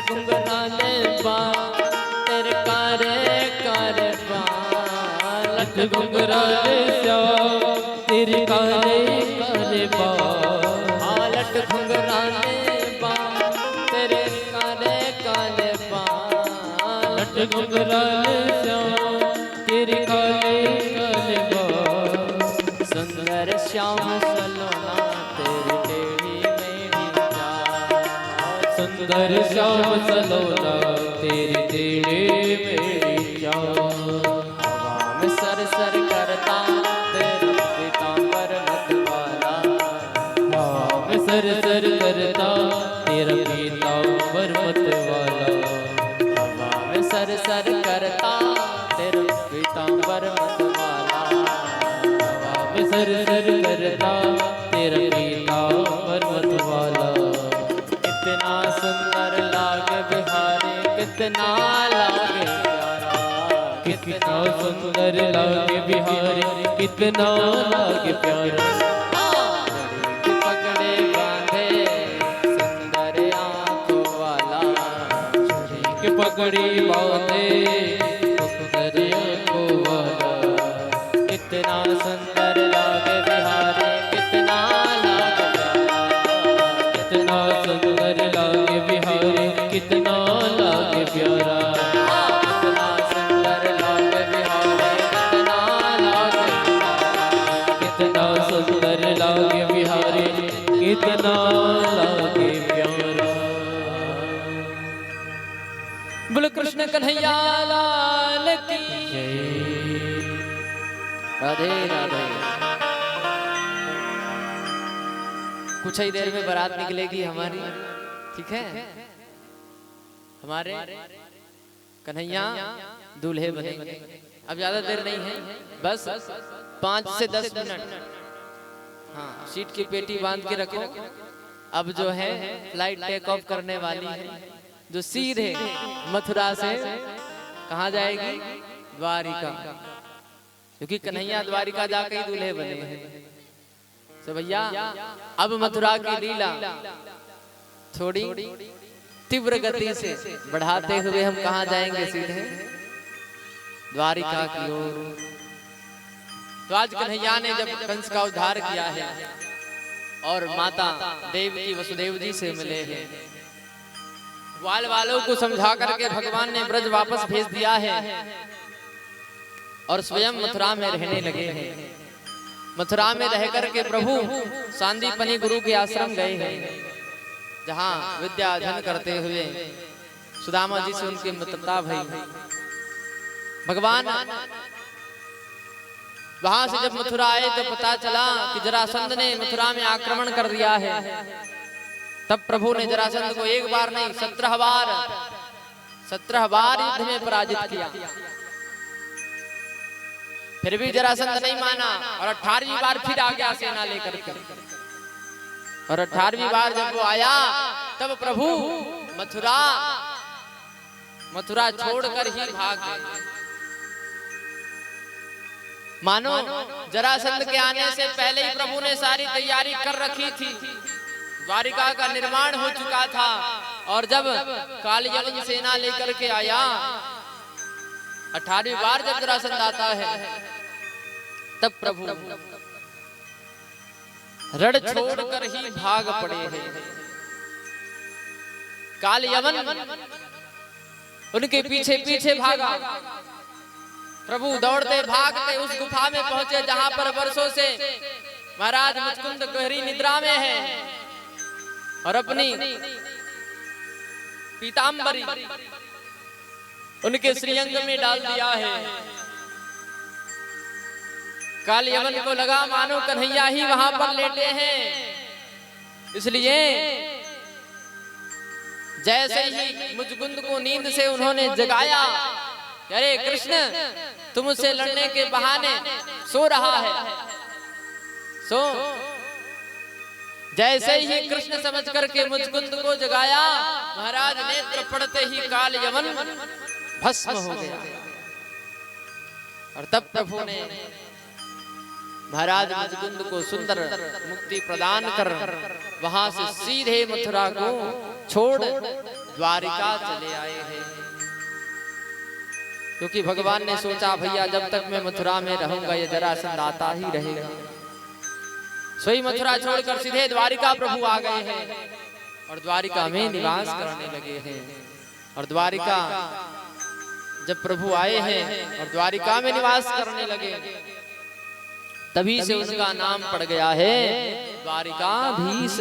घुंघराले बाल तेरे कारे कारे बाल लट घुंघराले श्याम तेरे काले काले बाल। लट घुंघराले बाल तेरे काले काले बाल लट घुंघराले श्याम तेरे काले काले बाल। सुंदर श्याम सलोना तेरी टेढ़ी मेरी चाल सुंदर श्याम सलोना तेरी तेरे मेरी चाल। हवा में सर सर करता तेरा पीतांबर मतवाला हवा में सर सर करता तेरा पीतांबर मतवाला। हवा में सर सर करता तेरा पीतांबर मतवाला हवा में सर सर करता तेरा पीतांबर मतवाला। कितना सुंदर लागे बिहारी कितना लागे प्यारा कितना सुंदर लागे बिहारी कितना लागे प्यारा। घड़ी के पकड़े बांधे सुंदर आंखों वाला के पकड़ी बांधे सुंदर आंखों वाला। कितना सुंदर लागे बिहारी कितना लागे प्यारा कितना सुंदर लागे बिहारी कितना लागे प्यारा। कितना सुंदर लागे बिहारी कितना लागे कितना सुंदर लागे बिहारी कितना लागे प्यारा। बोल कृष्ण कन्हैया लाल की राधे राधे। कुछ ही देर में बारात निकलेगी हमारी, ठीक है। हमारे कन्हैया दूल्हे बनेंगे। अब ज्यादा देर नहीं है, बस 5 से 10 मिनट। हाँ, सीट की पेटी बांध के रखो। अब जो है फ्लाइट टेक ऑफ करने वाली है, जो सीधे मथुरा से कहाँ जाएगी? द्वारिका, क्योंकि कन्हैया द्वारिका जाकर ही दूल्हे बने हैं। तो भैया अब मथुरा की लीला थोड़ी तीव्र गति से बढ़ाते हुए हम कहाँ जाएंगे? सीधे द्वारिका की ओर। तो आज कन्हैया ने जब कंस का उद्धार किया है और माता देवकी वसुदेव जी से मिले हैं, ग्वाल वालों को समझा करके भगवान ने ब्रज वापस भेज दिया है और स्वयं मथुरा में रहने लगे हैं। मथुरा में रह करके प्रभु सांदीपनी गुरु के आश्रम गए हैं, जहाँ विद्या अध्ययन करते हुए सुदामा जी से उनकी मित्रता भई। भगवान वहां से जब मथुरा आए तो पता चला कि जरासंध ने मथुरा में आक्रमण कर दिया है। तब प्रभु ने जरासंध को एक बार नहीं 17 बार युद्ध में पराजित किया। फिर भी जरासंध नहीं माना और 18वीं बार फिर आ गया सेना लेकर के। और 18वीं बार जब वो आया तब प्रभु मथुरा छोड़कर ही भाग गए। मानो जरासंध के आने से पहले ही प्रभु ने सारी तैयारी कर रखी थी। द्वारिका का निर्माण हो चुका था और जब कालयवन सेना लेकर के आया, 18वीं बार जब जरासंध आता है तब प्रभु रण छोड़कर ही भाग पड़े हैं। कालयवन उनके पीछे पीछे भागा। प्रभु दौड़ते भागते उस गुफा में पहुंचे जहां पर वर्षों से महाराज मुचकुंद गहरी निद्रा में है और अपनी पीतांबरी उनके श्रीअंग में डाल दिया है। कालयवन को लगा मानो कन्हैया ही वहां पर लेटे हैं, इसलिए जैसे ही मुचकुंद को नींद से उन्होंने जगाया, अरे कृष्ण तुम उससे लड़ने के बहाने सो रहा है, सो। जैसे ही कृष्ण समझ करके मुचकुंद को जगाया, महाराज नेत्र पड़ते ही कालयवन भस्म हो गया। और तब प्रभु ने महाराज मुचकुंद को सुंदर मुक्ति प्रदान कर वहां से सीधे मथुरा को छोड़ द्वारिका चले आए हैं। क्योंकि भगवान ने सोचा भैया जब तक मैं मथुरा में रहूंगा ये जरासंध आता ही रहेगा। सोई मथुरा छोड़कर सीधे द्वारिका प्रभु आ गए हैं और द्वारिका में निवास करने लगे हैं। और द्वारिका जब प्रभु आए हैं और द्वारिका में निवास करने लगे तभी से उनका नाम पड़ गया है द्वारिकाधीश।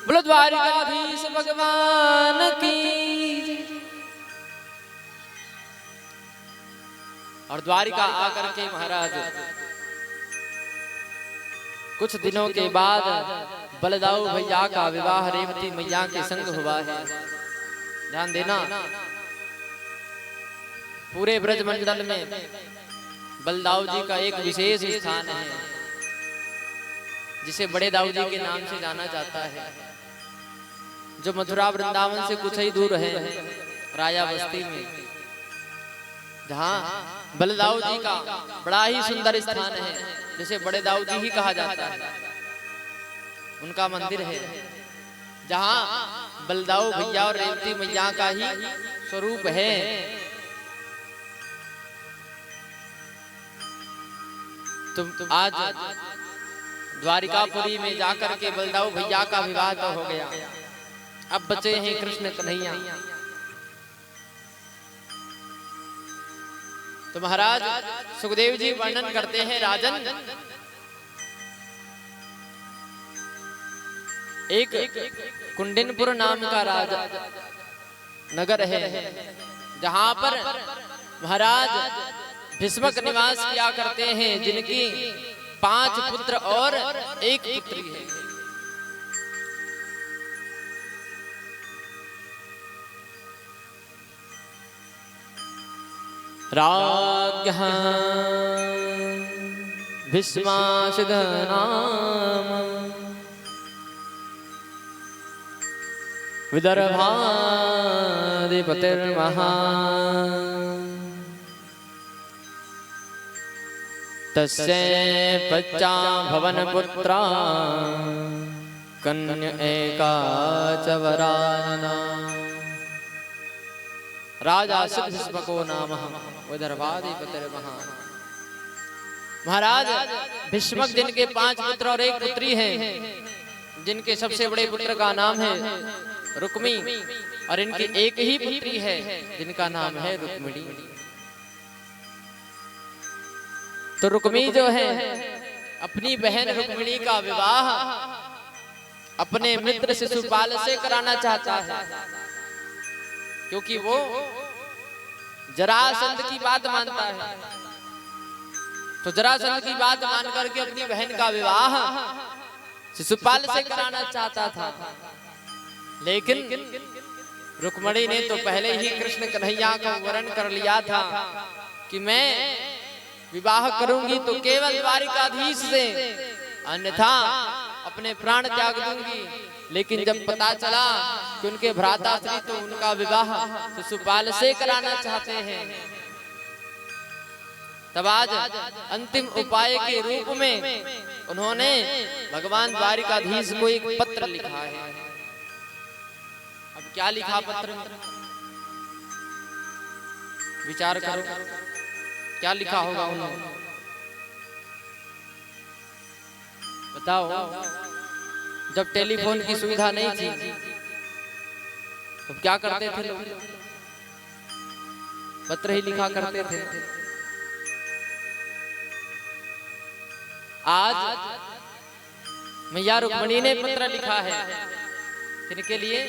बोलो द्वारिकाधीश भगवान की। और द्वारिका आकर के महाराज कुछ दिनों के बाद बलदाऊ भैया का विवाह रेवती मैया के संग हुआ है। ध्यान देना, पूरे ब्रजमंडल में बलदाऊ जी का एक विशेष स्थान है जिसे बड़े दाऊ जी के नाम से जाना जाता है, जो मथुरा वृंदावन से कुछ ही दूर है, राया बस्ती में, जहाँ बलदाऊ जी का बड़ा ही सुंदर स्थान है, जिसे बड़े दाऊ जी ही कहा जाता है। उनका मंदिर है जहाँ बलदाऊ भैया और रेवती मैया का ही स्वरूप है। तुम आज द्वारिकापुरी में जाकर के बलदाऊ भैया का विवाह तो हो गया, अब बचे हैं कृष्ण कन्हैया। तो महाराज सुखदेव जी वर्णन करते हैं, राजन एक कुंडिनपुर नाम का राजा नगर है जहां पर महाराज भीष्मक निवास किया करते हैं, जिनकी 5 पुत्र और 1 पुत्री है। राज्ञः भीष्मासिदनाम विदर्भाधिपतिर्महा तस्य पच्चा भवनपुत्रा कन्या एका च वरानना। राजा भीष्मको नाम विदर्भाधिपतिर्महा। महाराज भीष्मक जिनके 5 पुत्र और 1 पुत्री हैं, जिनके सबसे बड़े पुत्र का नाम है रुक्मी और इनकी एक ही पुत्री है जिनका नाम है रुक्मिणी। तो रुक्मी जो है अपनी बहन रुक्मिणी का विवाह अपने मित्र शिशुपाल से कराना चाहता है, क्योंकि वो जरासंध की बात मानता है। तो जरासंध की बात मान करके अपनी बहन का विवाह शिशुपाल से कराना चाहता था, लेकिन रुक्मिणी ने तो पहले ही कृष्ण कन्हैया को वरण कर लिया था कि मैं विवाह करूंगी तो केवल द्वारिकाधीश से, अन्यथा अपने प्राण त्याग दूंगी। लेकिन जब पता चला कि उनके भ्राता श्री तो उनका विवाह शिशुपाल से कराना चाहते हैं, तब आज अंतिम उपाय के रूप में उन्होंने भगवान द्वारिकाधीश को एक पत्र लिखा है। अब क्या लिखा पत्र में, विचार करो क्या लिखा होगा उन्होंने, बताओ। जब टेलीफोन की सुविधा नहीं थी तो क्या करते थे लोग, पत्र ही लिखा करते थे। आज मैया रुक्मिणी ने पत्र लिखा है, किनके लिए,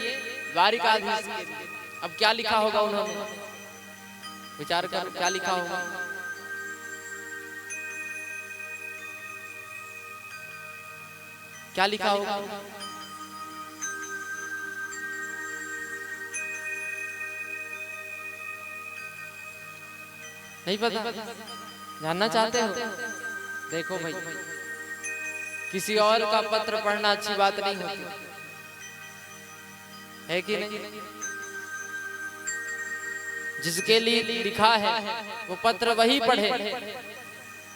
द्वारिकाधीश के लिए। अब क्या लिखा होगा उन्होंने, विचार करो क्या लिखा होगा। क्या लिखा होगा, नहीं पता, जानना चाहते हो? देखो भाई, किसी और का पत्र पढ़ना अच्छी बात नहीं होती है कि नहीं। जिसके लिए लिखा है वो पत्र वही पढ़े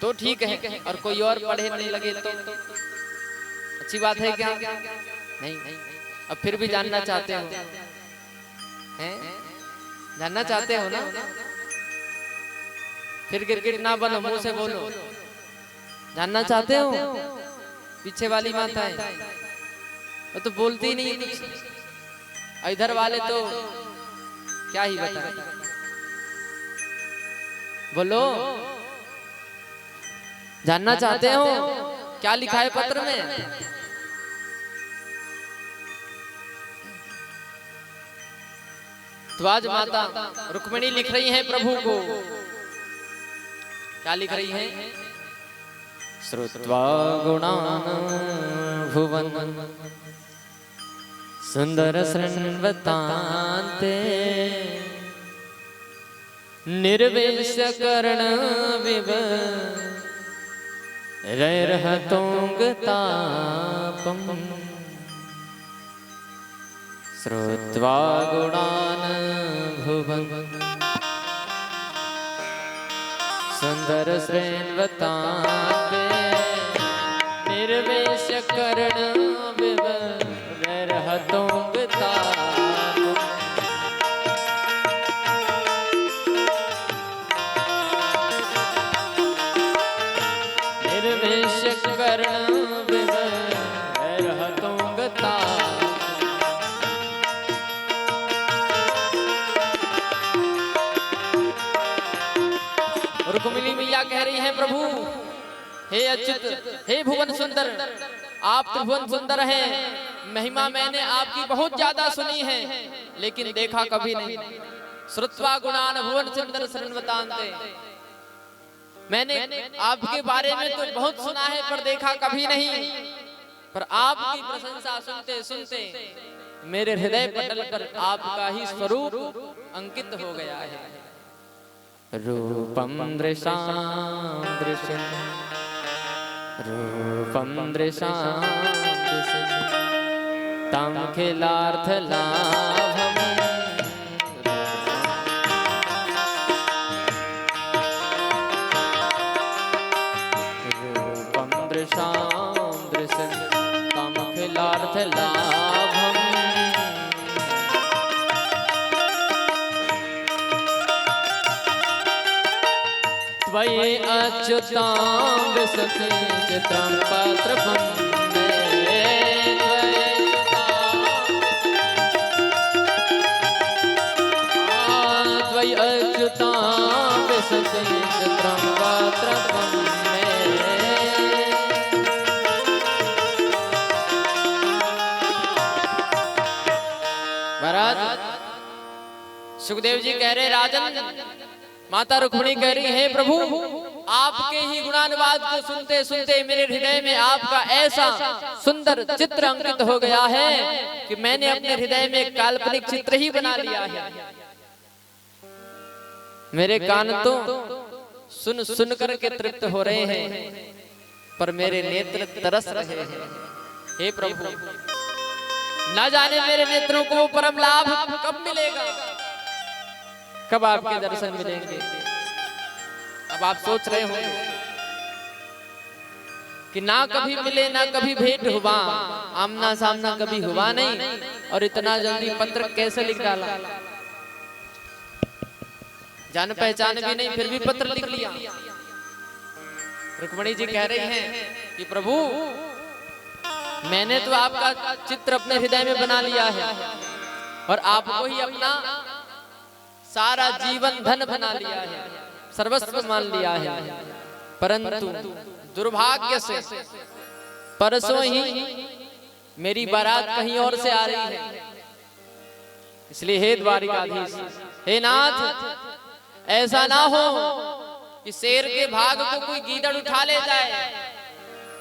तो ठीक है, और कोई और पढ़े नहीं लगे तो अच्छी बात है क्या? नहीं। अब फिर भी जानना चाहते हो, हैं? जानना चाहते हो ना? फिर गिरगिट ना बनो, मुंह से बोलो। जानना चाहते हो? पीछे वाली माताएं वो तो बोलती ही नहीं कुछ, इधर वाले तो क्या ही बताएं। बोलो, जानना चाहते हो क्या लिखा है पत्र में? तो आज माता रुक्मिणी लिख रही हैं प्रभु को, क्या लिख रही हैं? श्रुत्वा गुणान् भुवन सुंदर शृण्वतान्ते निर्वेश कर्ण विव रैर्हतोंगतापम् श्रुत्वा गुणान् भुवन सुंदर शृण्वतान्ते निर्वेश कर्ण विव रैर्हतोंगतापम् निर्वेश कर्ण विव रैर्हतोंगतापम्। रुक्मिणी मैया कह रही हैं प्रभु, हे अच्युत, हे भुवन सुंदर, आप त्रिभुवन सुंदर हैं। महिमा मैंने आपकी बहुत ज्यादा सुनी है, लेकिन देखा कभी नहीं। श्रुत्वा गुणान् भुवन सुंदर शृण्वतान्ते, मैंने आपके बारे में तो बहुत सुना है पर देखा कभी नहीं। पर आपकी प्रशंसा सुनते सुनते मेरे हृदय पटल पर आपका ही स्वरूप अंकित हो गया है। रूपम दृशां दृशं रूपम दृशां दृशं तं खिलार्थलाभम् रूपम दृशां दृशं तं खिलार्थलाभम् त्वयि अच्युतां विशति चित्रं पत्रपं मे त्वयि अच्युतां विशति चित्रं पत्रपं मे। महाराज सुखदेव जी कह रहे, राजन, माता रुक्मिणी कह रही है प्रभु, आपके ही गुणानुवाद को सुनते सुनते मेरे हृदय में आपका ऐसा सुंदर चित्र अंकित हो गया है कि मैंने अपने हृदय में एक काल्पनिक चित्र ही बना लिया है। मेरे कान तो सुन सुन करके तृप्त हो रहे हैं, पर मेरे नेत्र तरस रहे हैं। हे प्रभु, ना जाने मेरे नेत्रों को परम लाभ कब मिलेगा, कब आपके दर्शन मिलेंगे। अब आप सोच रहे होंगे कि ना कभी मिले ना कभी भेंट हुआ, आमना सामना कभी हुआ नहीं, और इतना जल्दी पत्र कैसे लिख डाला। जान पहचान भी नहीं फिर भी पत्र लिख लिया। रुक्मिणी जी कह रही हैं कि प्रभु, मैंने तो आपका चित्र अपने हृदय में बना लिया है और आपको ही अपना सारा जीवन धन बना लिया है, सर्वस्व मान लिया है। परंतु दुर्भाग्य से परसों ही मेरी बारात कहीं और से आ रही है। इसलिए हे द्वारिकाधीश, हे नाथ, ऐसा ना हो कि शेर के भाग को कोई गीदड़ उठा ले जाए।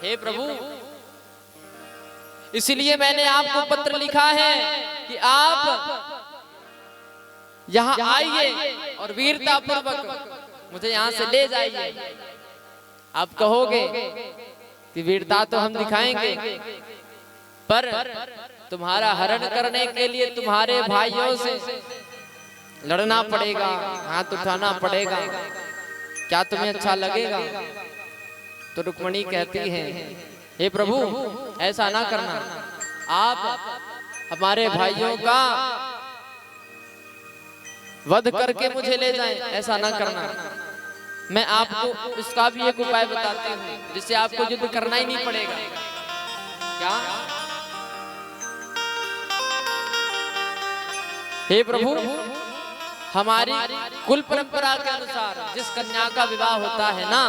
हे प्रभु, इसलिए मैंने आपको पत्र लिखा है कि आप यहाँ आइए और वीरता पूर्वक मुझे यहाँ से ले जाइए। आप कहोगे कि वीरता तो हम दिखाएंगे, पर तुम्हारा हरण करने के लिए तुम्हारे भाइयों से लड़ना पड़ेगा, हाथ उठाना पड़ेगा, क्या तुम्हें अच्छा लगेगा? तो रुक्मिणी कहती है, हे प्रभु, ऐसा ना करना। आप हमारे भाइयों का वध करके मुझे ले जाएं, ऐसा ना करना। मैं आपको इसका भी एक उपाय बताती हूँ जिससे आपको युद्ध करना ही नहीं पड़ेगा। क्या? हे प्रभु, हमारी कुल परंपरा के अनुसार जिस कन्या का विवाह होता है ना,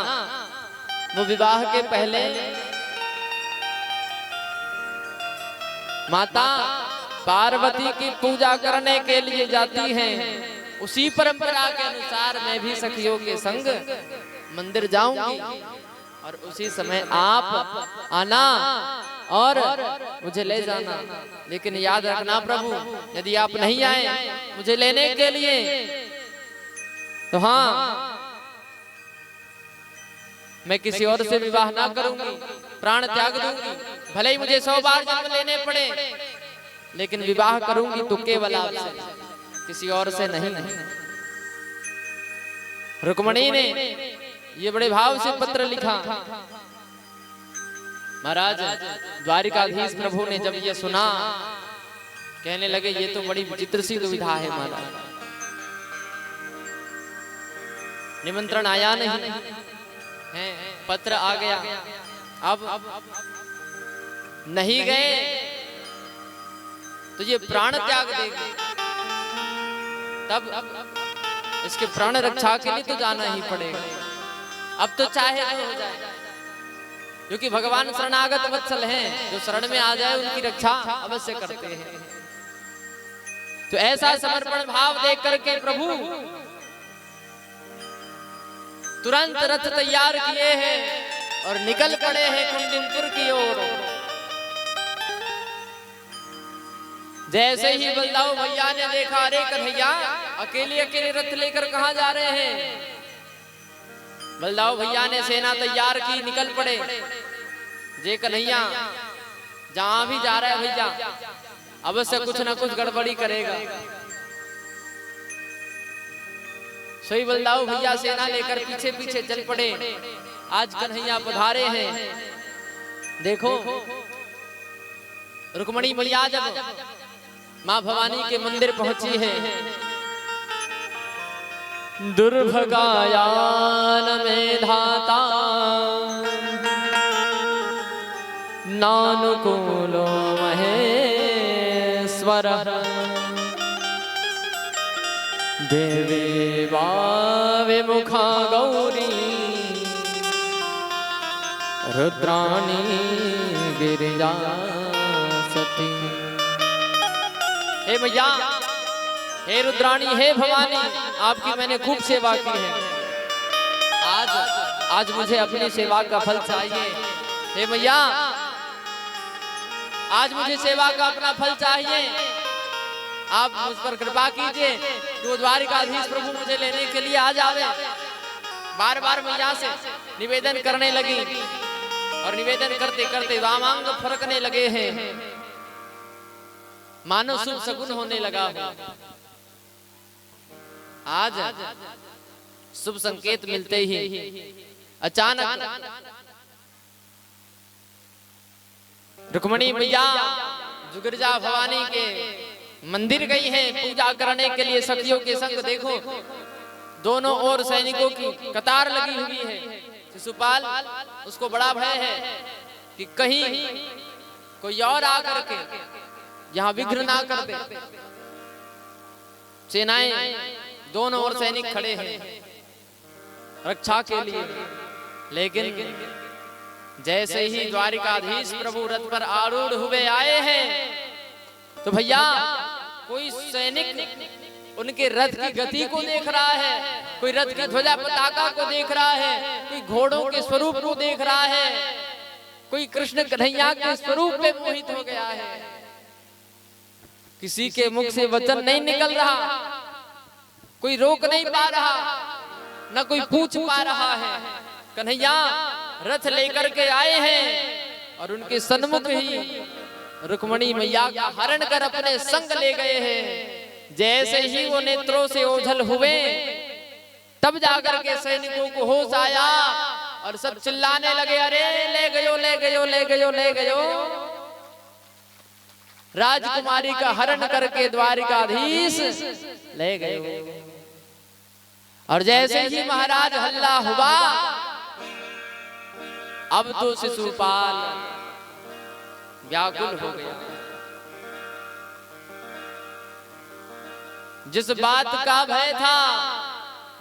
वो विवाह के पहले माता पार्वती की पूजा करने के लिए जाती हैं। उसी परंपरा के अनुसार मैं भी सखियों के संग मंदिर जाऊंगी और उसी समय आप आना और मुझे ले जाना। लेकिन याद रखना प्रभु, यदि आप नहीं आए मुझे लेने के लिए तो हाँ, मैं किसी और से विवाह ना करूंगी, प्राण त्याग दूंगी। भले ही मुझे 100 बार जन्म लेने पड़े, लेकिन विवाह करूंगी तो केवल आपसे, किसी और से नहीं। रुक्मणी ने ये बड़े भाव से पत्र लिखा। महाराज द्वारिकाधीश प्रभु ने जब ये सुना, कहने लगे ये तो बड़ी विचित्र सी दुविधा है महाराज। निमंत्रण आया नहीं है, पत्र आ गया, अब नहीं गए तो ये प्राण त्याग देगी। तब इसके प्राण रक्षा के लिए तो जाना ही पड़ेगा। अब तो चाहे जो हो जाए, क्योंकि भगवान शरणागत वत्सल हैं, जो शरण में आ जाए उनकी रक्षा अवश्य करते हैं। तो ऐसा समर्पण भाव देख करके प्रभु तुरंत रथ तैयार किए हैं और निकल पड़े हैं कुंडिनपुर की ओर। जैसे ही बलदाऊ भैया ने देखा, अरे कन्हैया अकेले अकेले रथ लेकर कहां जा रहे हैं। बलदाऊ भैया ने सेना तैयार की, निकल पड़े। जे कन्हैया जहां भी जा रहा है भैया अवश्य कुछ ना कुछ गड़बड़ी करेगा। सोई बलदाऊ भैया सेना लेकर पीछे पीछे चल पड़े। आज कन्हैया पधारे हैं। देखो रुक्मणी मैया जब मां भवानी के मंदिर पहुंची है, दुर्भगायान में धाता नानुकूलो महेश्वर, देवी वावे मुखा गौरी रुद्राणी गिरिजा सती। हे मैया, हे रुद्राणी, हे भवानी, आपकी मैंने खूब सेवा की है। आज मुझे अपनी सेवा का फल चाहिए। हे मैया, आज मुझे सेवा का अपना फल चाहिए। आप मुझ पर कृपा कीजिए कि वो द्वारिकाधीश प्रभु मुझे लेने के लिए आ जावे। बार बार मैया से निवेदन करने लगी और निवेदन करते करते वामांग फरकने लगे हैं, मानो शुभ सगुन होने लगा हो। आज शुभ संकेत मिलते ही अचानक रुक्मणी मैया जुगर्जा भवानी के मंदिर गई हैं पूजा करने के लिए सखियों के संग। देखो दोनों ओर सैनिकों की कतार लगी हुई है। शिशुपाल, उसको बड़ा भय है कि कहीं कोई और आकर के यहाँ विघ्न ना कर दे। सेनाएं दोनों ओर सैनिक खड़े हैं रक्षा के लिए। लेकिन जैसे ही द्वारिकाधीश प्रभु रथ पर आरूढ़ हुए आए हैं, तो भैया कोई सैनिक उनके रथ की गति को देख रहा है, कोई रथ की ध्वजा पताका को देख रहा है, कोई घोड़ों के स्वरूप को देख रहा है, कोई कृष्ण कन्हैया के स्वरूप में मोहित हो गया है। किसी के मुख से वचन नहीं निकल रहा, कोई रोक नहीं पा रहा, न कोई पूछ पा रहा है। कन्हैया रथ लेकर के आए हैं और उनके सन्मुख ही रुक्मणी मैया का हरण कर अपने संग ले गए हैं। जैसे ही वो नेत्रों से ओझल हुए, तब जाकर के सैनिकों को होश आया और सब चिल्लाने लगे, अरे ले गयो ले गयो ले गयो ले गयो। राजकुमारी का हरण करके द्वारिकाधीश ले गए। और जैसे ही महाराज हल्ला हुआ, अब तो शिशुपाल व्याकुल हो गया। जिस बात का भय था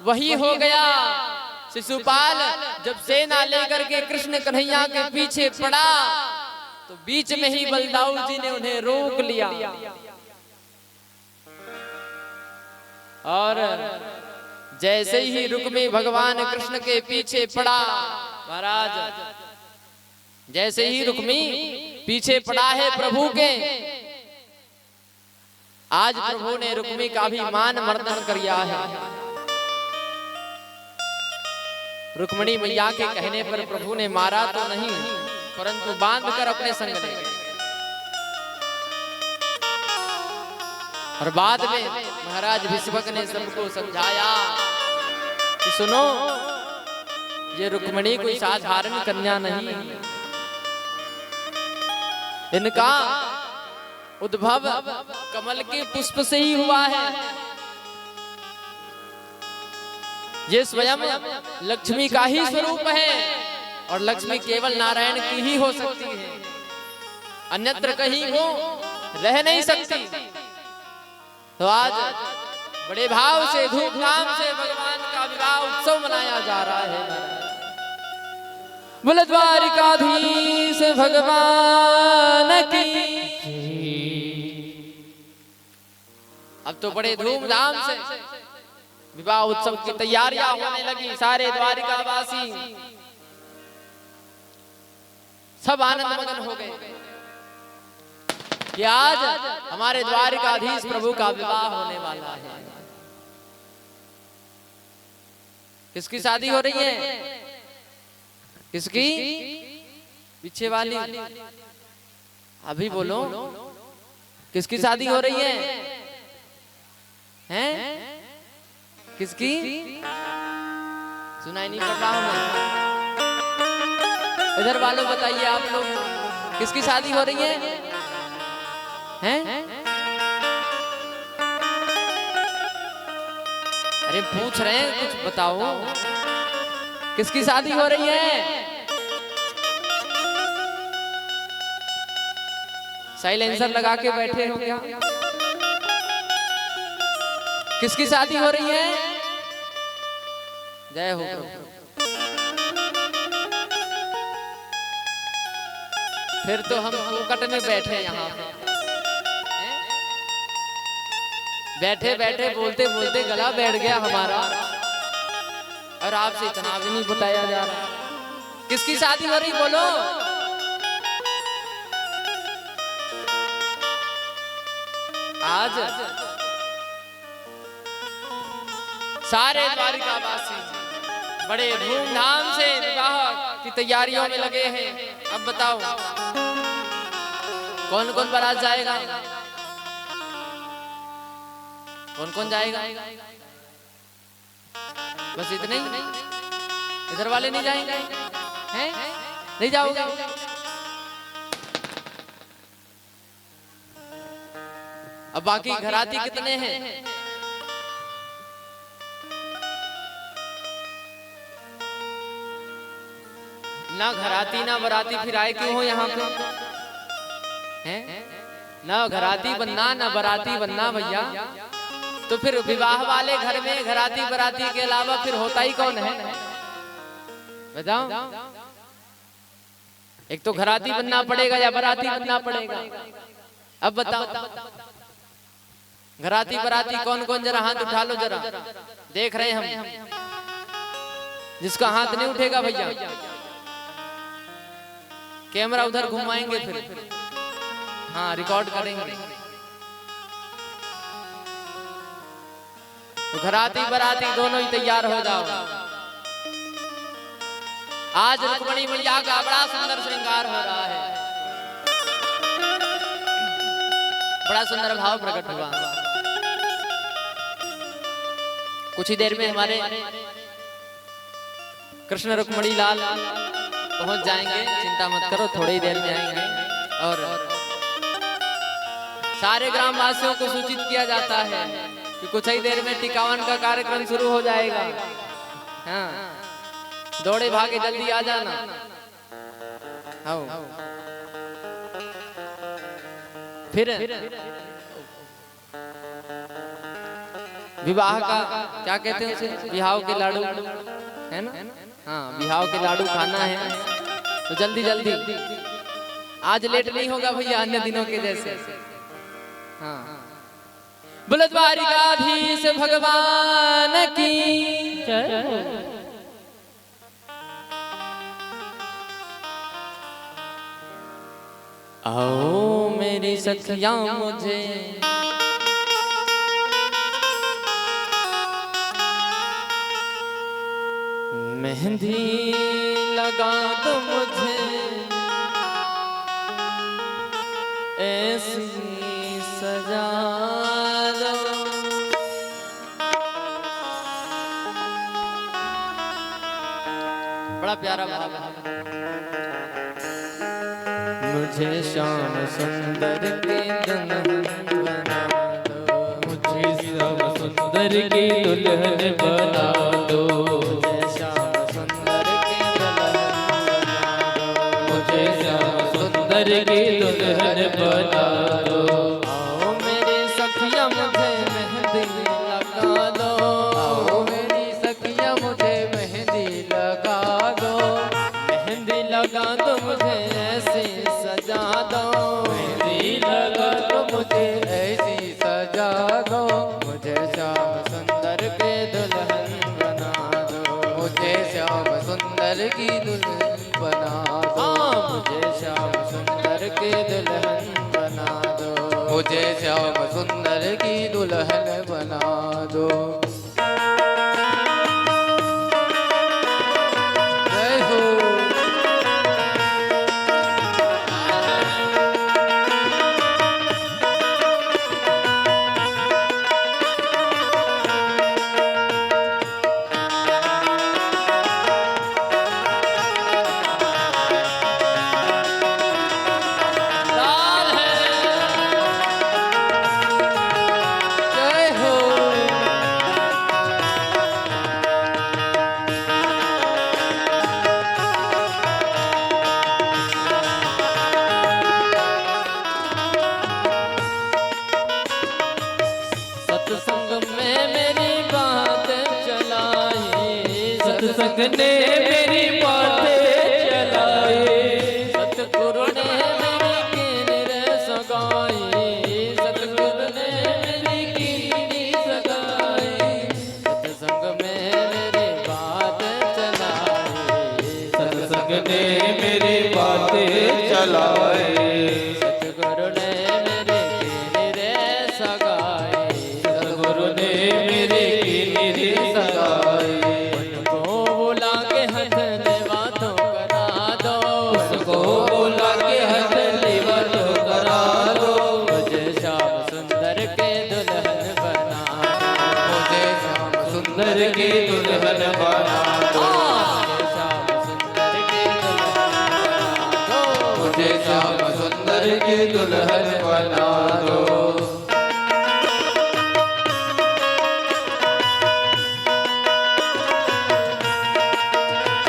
वही हो गया। शिशुपाल जब सेना लेकर के कृष्ण कन्हैया के पीछे पड़ा तो बीच में ही बलदाऊ जी ने उन्हें रोक लिया और जैसे ही रुक्मी भगवान कृष्ण के पीछे पड़ा, महाराज जैसे ही रुक्मी पीछे पड़ा है प्रभु के, आज प्रभु ने रुक्मी का भी मान मर्दन किया है। रुक्मिणी मैया के कहने पर प्रभु ने मारा तो नहीं, परंतु बांध कर अपने संग ले गए। और बाद में महाराज भीष्मक ने सबको समझाया कि सुनो, ये रुक्मिणी कोई साधारण कन्या नहीं, इनका उद्भव कमल के पुष्प से ही हुआ है। ये स्वयं लक्ष्मी का ही स्वरूप है और लक्ष्मी केवल नारायण की ही हो सकती है, अन्यत्र कहीं वो रह नहीं सकती। तो आज बड़े भाव से धूमधाम से भगवान का विवाह उत्सव मनाया जा रहा है। बोल द्वारिकाधीश भगवान की। अब तो बड़े धूमधाम से विवाह उत्सव की तैयारियां होने लगी। सारे द्वारिकावासी सब आनंद मगन हो गए कि आज हमारे द्वारिकाधीश प्रभु का विवाह होने वाला है। किसकी शादी हो रही है? किसकी? पीछे वाली, अभी बोलो, किसकी शादी हो रही है? हैं? किसकी? सुनाई नहीं पड़ रहा हूं मैं। इधर वालों बताइए आप लोग, किसकी शादी हो रही है? हैं? अरे पूछ रहे हैं, कुछ बताओ, किसकी शादी हो रही है? साइलेंसर लगा के बैठे हो क्या? किसकी शादी हो रही है? जय हो प्रभु। फिर तो हम फोकट में बैठे यहाँ पे, बैठे बैठे बोलते बोलते गला बैठ गया हमारा, और आपसे इतना भी नहीं बताया जा रहा। किसकी शादी हो रही बोलो? आज सारे द्वारिकावासी बड़े धूमधाम से विवाह की तैयारियों में लगे हैं। अब बताओ कौन कौन बारात जाएगा? कौन कौन जाएगा? बस इतने ही? इधर वाले नहीं जाएंगे? हैं? नहीं जाओगे? अब बाकी घराती कितने हैं? ना घराती ना बराती, फिर आए क्यों हो यहाँ पे? हैं? ना घराती बनना ना बराती बनना भैया, तो फिर विवाह वाले घर में घराती बराती के अलावा फिर होता ही कौन है? बताओ, एक तो घराती बनना पड़ेगा या बराती बनना पड़ेगा? अब बताओ, घराती बराती कौन कौन? जरा हाथ उठा लो, जरा देख रहे हैं हम। जिसका हाथ नहीं उठेगा भैया, कैमरा उधर घुमाएंगे, फिर हाँ रिकॉर्ड करेंगे। तो घराती बराती दोनों ही तैयार हो जाओ। आज रुक्मिणी मैया का बड़ा सुंदर श्रृंगार हो रहा है, बड़ा सुंदर भाव प्रकट हुआ। कुछ ही देर में हमारे कृष्ण रुक्मिणी लाल पहुंच जाएंगे, चिंता मत करो, थोड़ी ही देर में आएंगे। और सारे ग्रामवासियों को सूचित किया जाता है कि कुछ ही देर में टिकावन का कार्यक्रम शुरू हो जाएगा। हाँ, दौड़े भागे जल्दी आ जाना। आओ। फिर विवाह का क्या कहते हैं उसे, बिहाव के लाडू है ना। हाँ, बिहाव के लाडू खाना है तो जल्दी जल्दी, आज लेट नहीं होगा भैया अन्य दिनों के जैसे। हाँ, बुलद्वारिकाधीश भगवान की जय। आओ मेरी सखियां मुझे मेहंदी लगा दो, मुझे ऐसी सजा दो। बड़ा प्यारा भाव है। मुझे श्याम सुंदर की दुल्हन बना दो, मुझे श्याम सुंदर की दुल्हन बना दो, मुझे श्याम सुंदर की दुल्हन बना दो, मुझे श्याम सुंदर की दुल्हन बना दो। आओ मेरी सखियां मुझे मेहंदी लगा दो, आओ मेरी सखियां मुझे मेहंदी लगा दो, मेहंदी लगा दो मुझे ऐसी सजा दो, मेहंदी लगा दो मुझे ऐसी सजा दो, मुझे श्याम सुंदर के दुल्हन बना दो, मुझे श्याम सुंदर की दुल्हन बना दो, मुझे श्याम सुंदर की दुल्हन बना दो, मुझे श्याम सुंदर की दुल्हन बना दो। जय हो। लाल है। जय हो। सत्संग में मेरी बात चलाई, सत्संग ने मेरी बातें चलाई, सतगुरु ने मेरी कीनी रे सगाई, सतगुरु ने मेरी कीनी सगाई, सत्संग में मेरी बात चलाई, सत्संग ने मेरी बातें चलाई, सतगुरु ने मेरी कीनी रे सगाई, सतगुरु ने मेरी कीनी सगाई। उनको बुला के हाथ लेवा तो करा दो, उसको बुला के हाथ लेवा तो करा दो, मुझे श्याम सुंदर के दुल्हन बना दो, मुझे श्याम सुंदर की दुल्हन बना दो, मुझे श्याम सुंदर के दुल्हन बना दो, मुझे श्याम सुंदर की दुल्हन बना दो।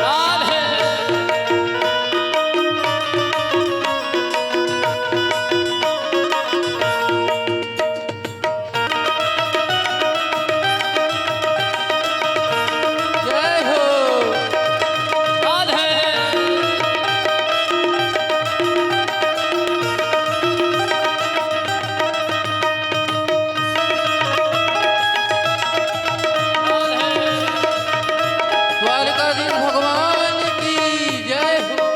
लाल है। जय हो। लाल है। द्वारकाधीश भगवान की जय हो।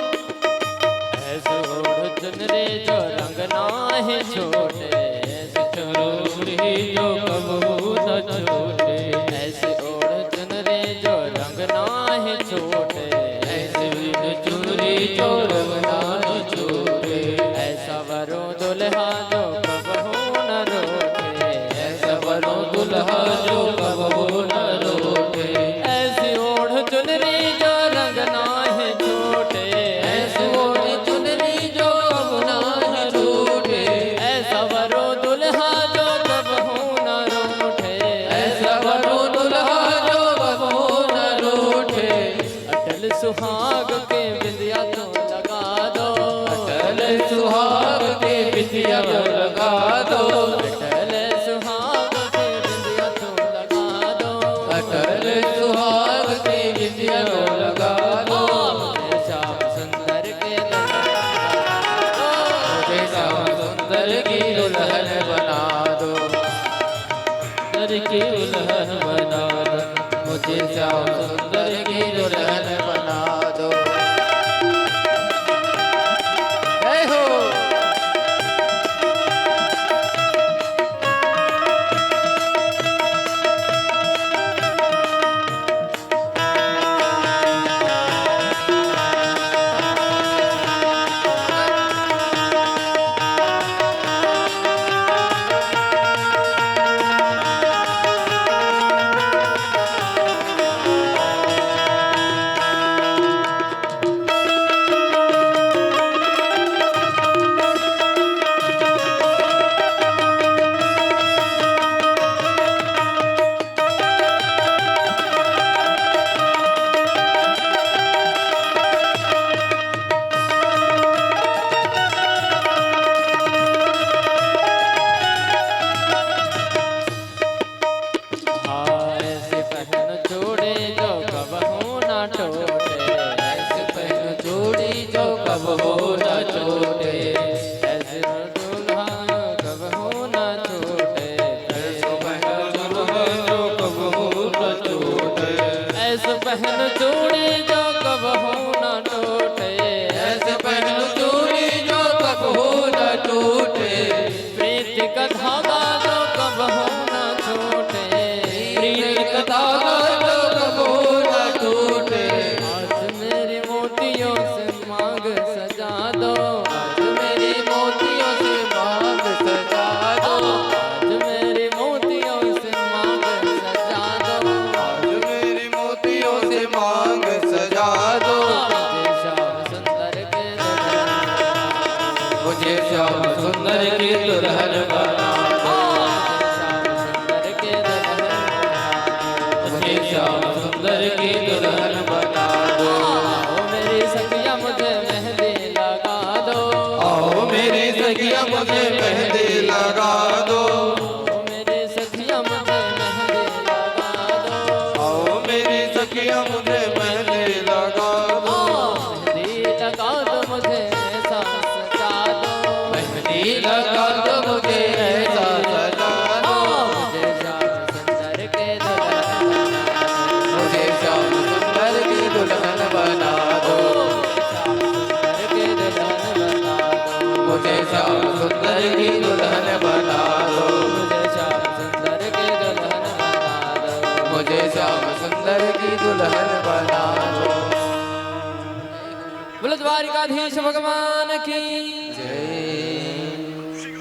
ऐसे ओढ़ चुनरे जो रंग ना है छोटे, ऐसे चरोरी जो कबू न छोटे, ऐसे ओढ़ चुनरे जो रंग ना है छोटे, ऐसे चुनरी जो रंगना छोटे, ऐसा वरो दुल्हा जो कबहू न रोके, ऐसा बनो दुल्हा जो कबू न रोटे, ऐसी ओढ़ चुनरी जो रंग ना है छोटे, ऐसी ओढ़ चुनरी जो रंग ना है छोटे, ऐसा वरो की दुल्हन बना दो, मुझे श्याम सुंदर की दुल्हन बना दो। जय हो। ऐसे पहन जोड़े जो कबहू ना टूटे, ऐसे पहन जोड़ी जो कबहू ना टूटे, ऐसे दूल्हा कबहू ना टूटे, ऐसे पहन जोड़े जो कबहू ना टूटे, ऐसे पहन जोड़ी जो कबहू ना टूटे, ऐसे पहन जोड़ी जो कबहू ना टूटे, प्रीत का धागा जो कबहू ना छूटे, प्रीत का धागा जो कबहू ना टूटे। आज मेरी मोतियों से मांग सजा दो, आज मेरी मोतियों से मांग सजा दो, आज मेरी मोतियों से मांग सजा दो, आज मेरी मोतियों से मांग सजा दो। मुझे श्याम सुंदर की दुल्हन बना दो, मुझे श्याम सुंदर की दुल्हन बना दो। ओ मेरी सखिया मुझे मेहंदी लगा दो, आओ मेरी सखिया मुझे मेहंदी लगा दो, ओ मेरी सखिया मुझे मेहंदी लगा दो, आओ मेरी सखिया मुझे मेहंदी लगा दो। मेहंदी लगा दो मुझे ऐसा सजा दो, मेहंदी लगा दो मुझे ऐसा सजा दो। मुझे श्याम सुंदर के दुल्हन मुझे श्याम सुंदर की दुल्हन बना दो, के दुल्हन बना दो, मुझे श्याम सुंदर की दुल्हन बना दो, मुझे श्याम सुंदर के दुल्हन बना दो, मुझे श्याम सुंदर की दुल्हन बना दो। बोलो द्वारिकाधीश भगवान की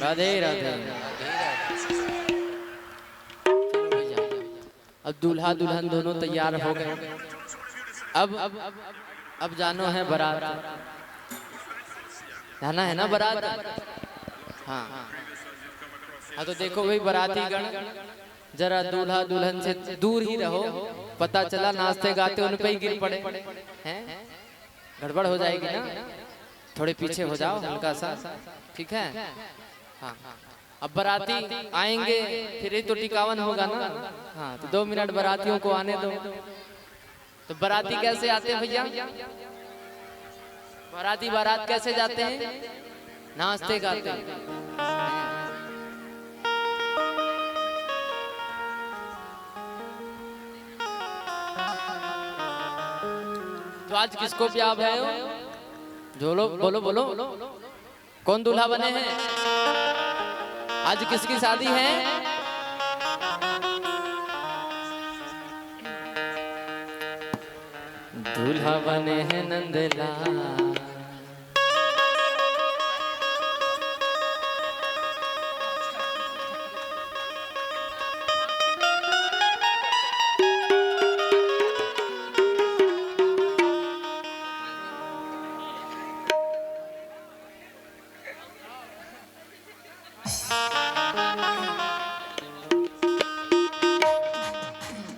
राधे राधे। चलो भैया, अब दूल्हा दुल्हन दोनों तैयार हो गए। अब जानो है बारात, जाना है ना बारात। हाँ हाँ, तो देखो भाई बाराती गण, जरा दूल्हा दुल्हन से दूर ही रहो, पता चला नाचते गाते उन पे ही गिर पड़े हैं, गड़बड़ हो जाएगी ना। थोड़े पीछे हो जाओ हल्का सा, ठीक है। हाँ, अब बाराती आएंगे फिर ही तो टिकावन होगा ना। हाँ, तो 2 मिनट बारातियों को आने दो। तो बाराती कैसे आते हैं भैया? बाराती बारात कैसे जाते हैं? नाचते गाते। तो आज किसको ब्याह है? बोलो बोलो बोलो, कौन दूल्हा बने हैं? आज किसकी शादी है? दूल्हा बने हैं नंदलाल,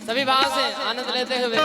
सभी भाव से आनंद लेते हुए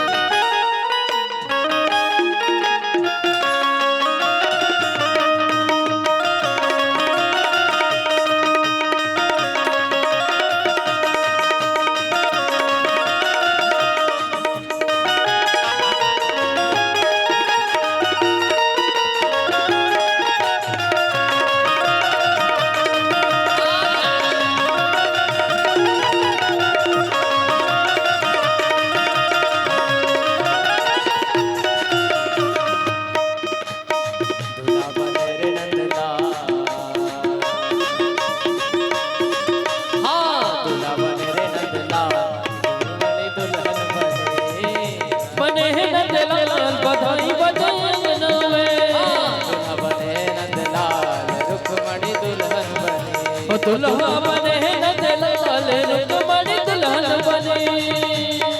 दुल्हा बने नंदलाल रुक्मणी दुल्हन बनी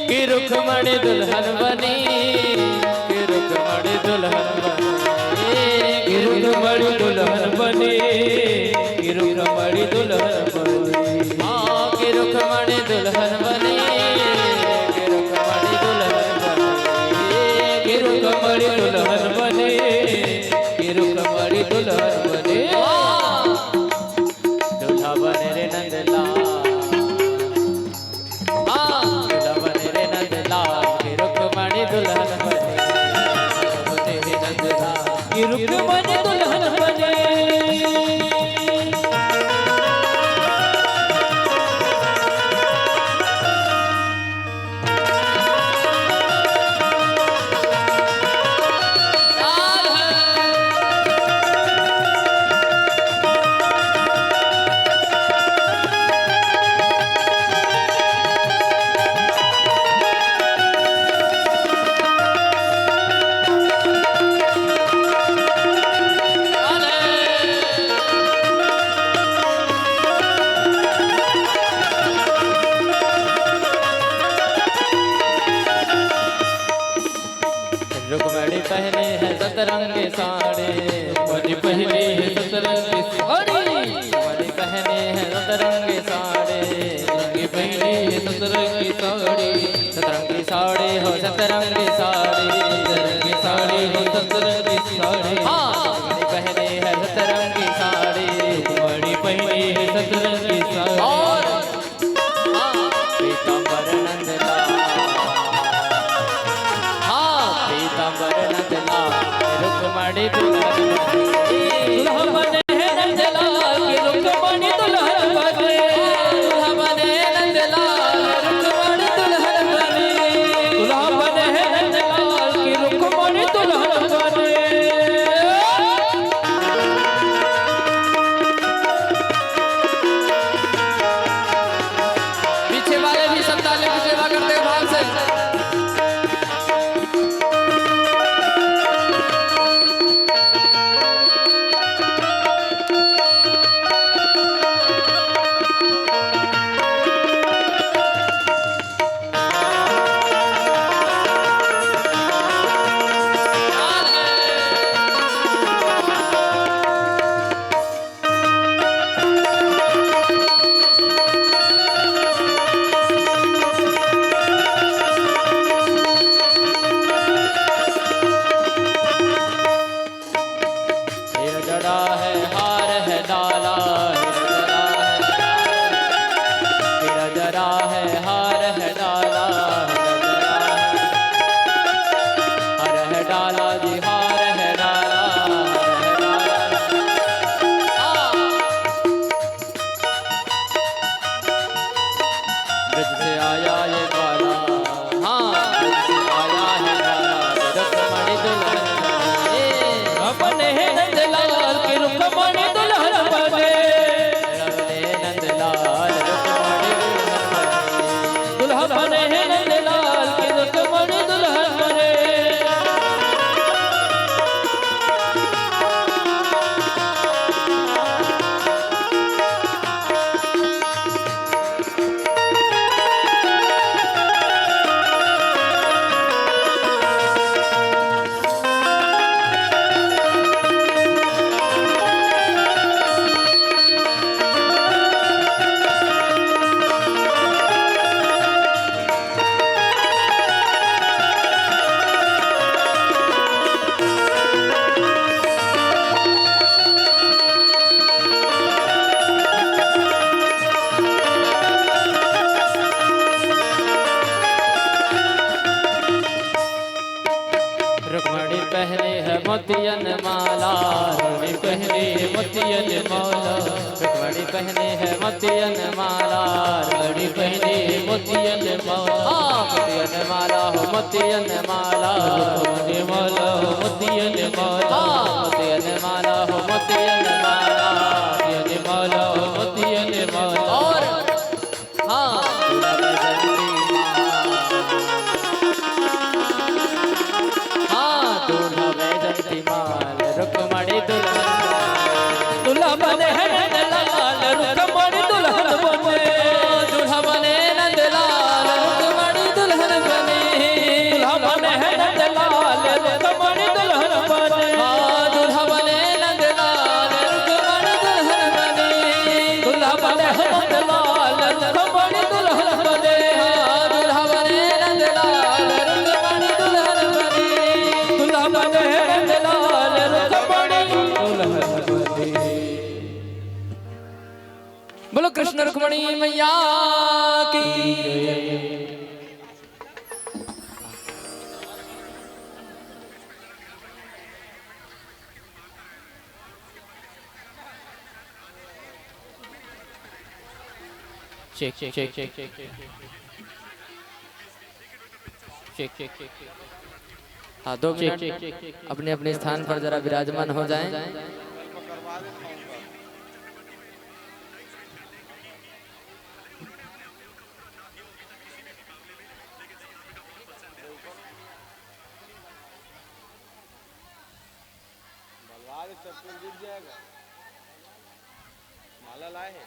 कि रुक्मणी दुल्हन बनी कि रुक्मणी दुल्हन बनी कि रुक्मणी दुल्हन बनी कि रुक्मणी दुल्हन बनी हाँ कि रुक्मणी दुल्हन बनी कि रुक्मणी दुल्हन बनी कि रुक्मणी दुल्हन बनी कि रुक्मणी दुल्हन बनी दूल्हा बने रे नंदलाल हाँ दूल्हा बने रे नंदलाल कि रुक्मणी दुल्हन बनी बने रे नंदलाल कि रुक्मणी दुल्हन बनी रुक्मणी पहने है सतरंगी साड़ी रुक्मणी पहने है सतरंगी साड़ी रुक्मणी पहने है सतरंगी साड़ी रंगी पहने है सतरंगी साड़ी सतरंगी साड़ी हो सतरंगी साड़ी सतरंगी साड़ी हो सतरंगी साड़ी हाँ रुक्मणी पहने है सतरंगी साड़ी रुक्मणी पहने है सतरंगी साड़ी और पीतांबर नंदलाल पीतांबर नंदलाल रुक्मणी दुल्हन दुल्हा बने नंदलाल की रुक्मणी दुल्हन बने दुल्हा बने नंदलाल रुक्मणी दुल्हन बने दुल्हा बने नंदलाल की रुक्मणी दुल्हन बने पीछे वाले भी सब तालियों की सेवा करते हैं भाव से जड़ा है हार है डाला हीरा जड़ा है हार है डाला हार है डाला जी हार है डाला ब्रज से आया ये बाला हाँ ब्रज से आया है बाला रुक्मणी दुल्हन अपने नंदलाल की रुक्मणी दुल्हन बने नंदलाल रुक्मणी दुल्हा बने नंदलाल की रुक्मणी दुल्हन बने रुक्मणी पहने है मोतियन माला रुक्मणी पहने है मोतियन माला रुक्मणी पहने है मोतियन माला रुक्मणी पहने है मोतियन माला मोतियन माला हो मोतियन माला रुक्मणी माला हो मोतियन माला मोतियन माला हो मोतियन माला मोतियन माला हो मोतियन माला और हाँ दूल्हा वैजंती माल रुक्मणी दुल्हन दुल्हा बने हैं नंदलाल रुक्मणी दुल्हन बने, दूल्हा बने नंदलाल रुक्मणी दुल्हन बने, दूल्हा बने नंदलाल रुक्मणी दुल्हन बने, दूल्हा बने नंदलाल रुक्मणी दुल्हन बने, दूल्हा बने नंदलाल रुक्मणी दुल्हन बने, दूल्हा बने नंदलाल रुक्मणी दुल्हन बने, दूल्हा बने नंदलाल रुक्मणी दुल्हन बने। बोलो कृष्ण रुक्मणी मैया की। check check check check check check check check हाँ 2 मिनट अपने अपने स्थान पर जरा विराजमान हो जाएं। माला लाए है।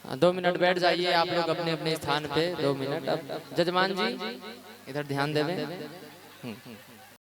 हाँ 2 मिनट बैठ जाइए आप लोग अपने अपने स्थान पे 2 मिनट। अब जजमान जी इधर ध्यान देवें।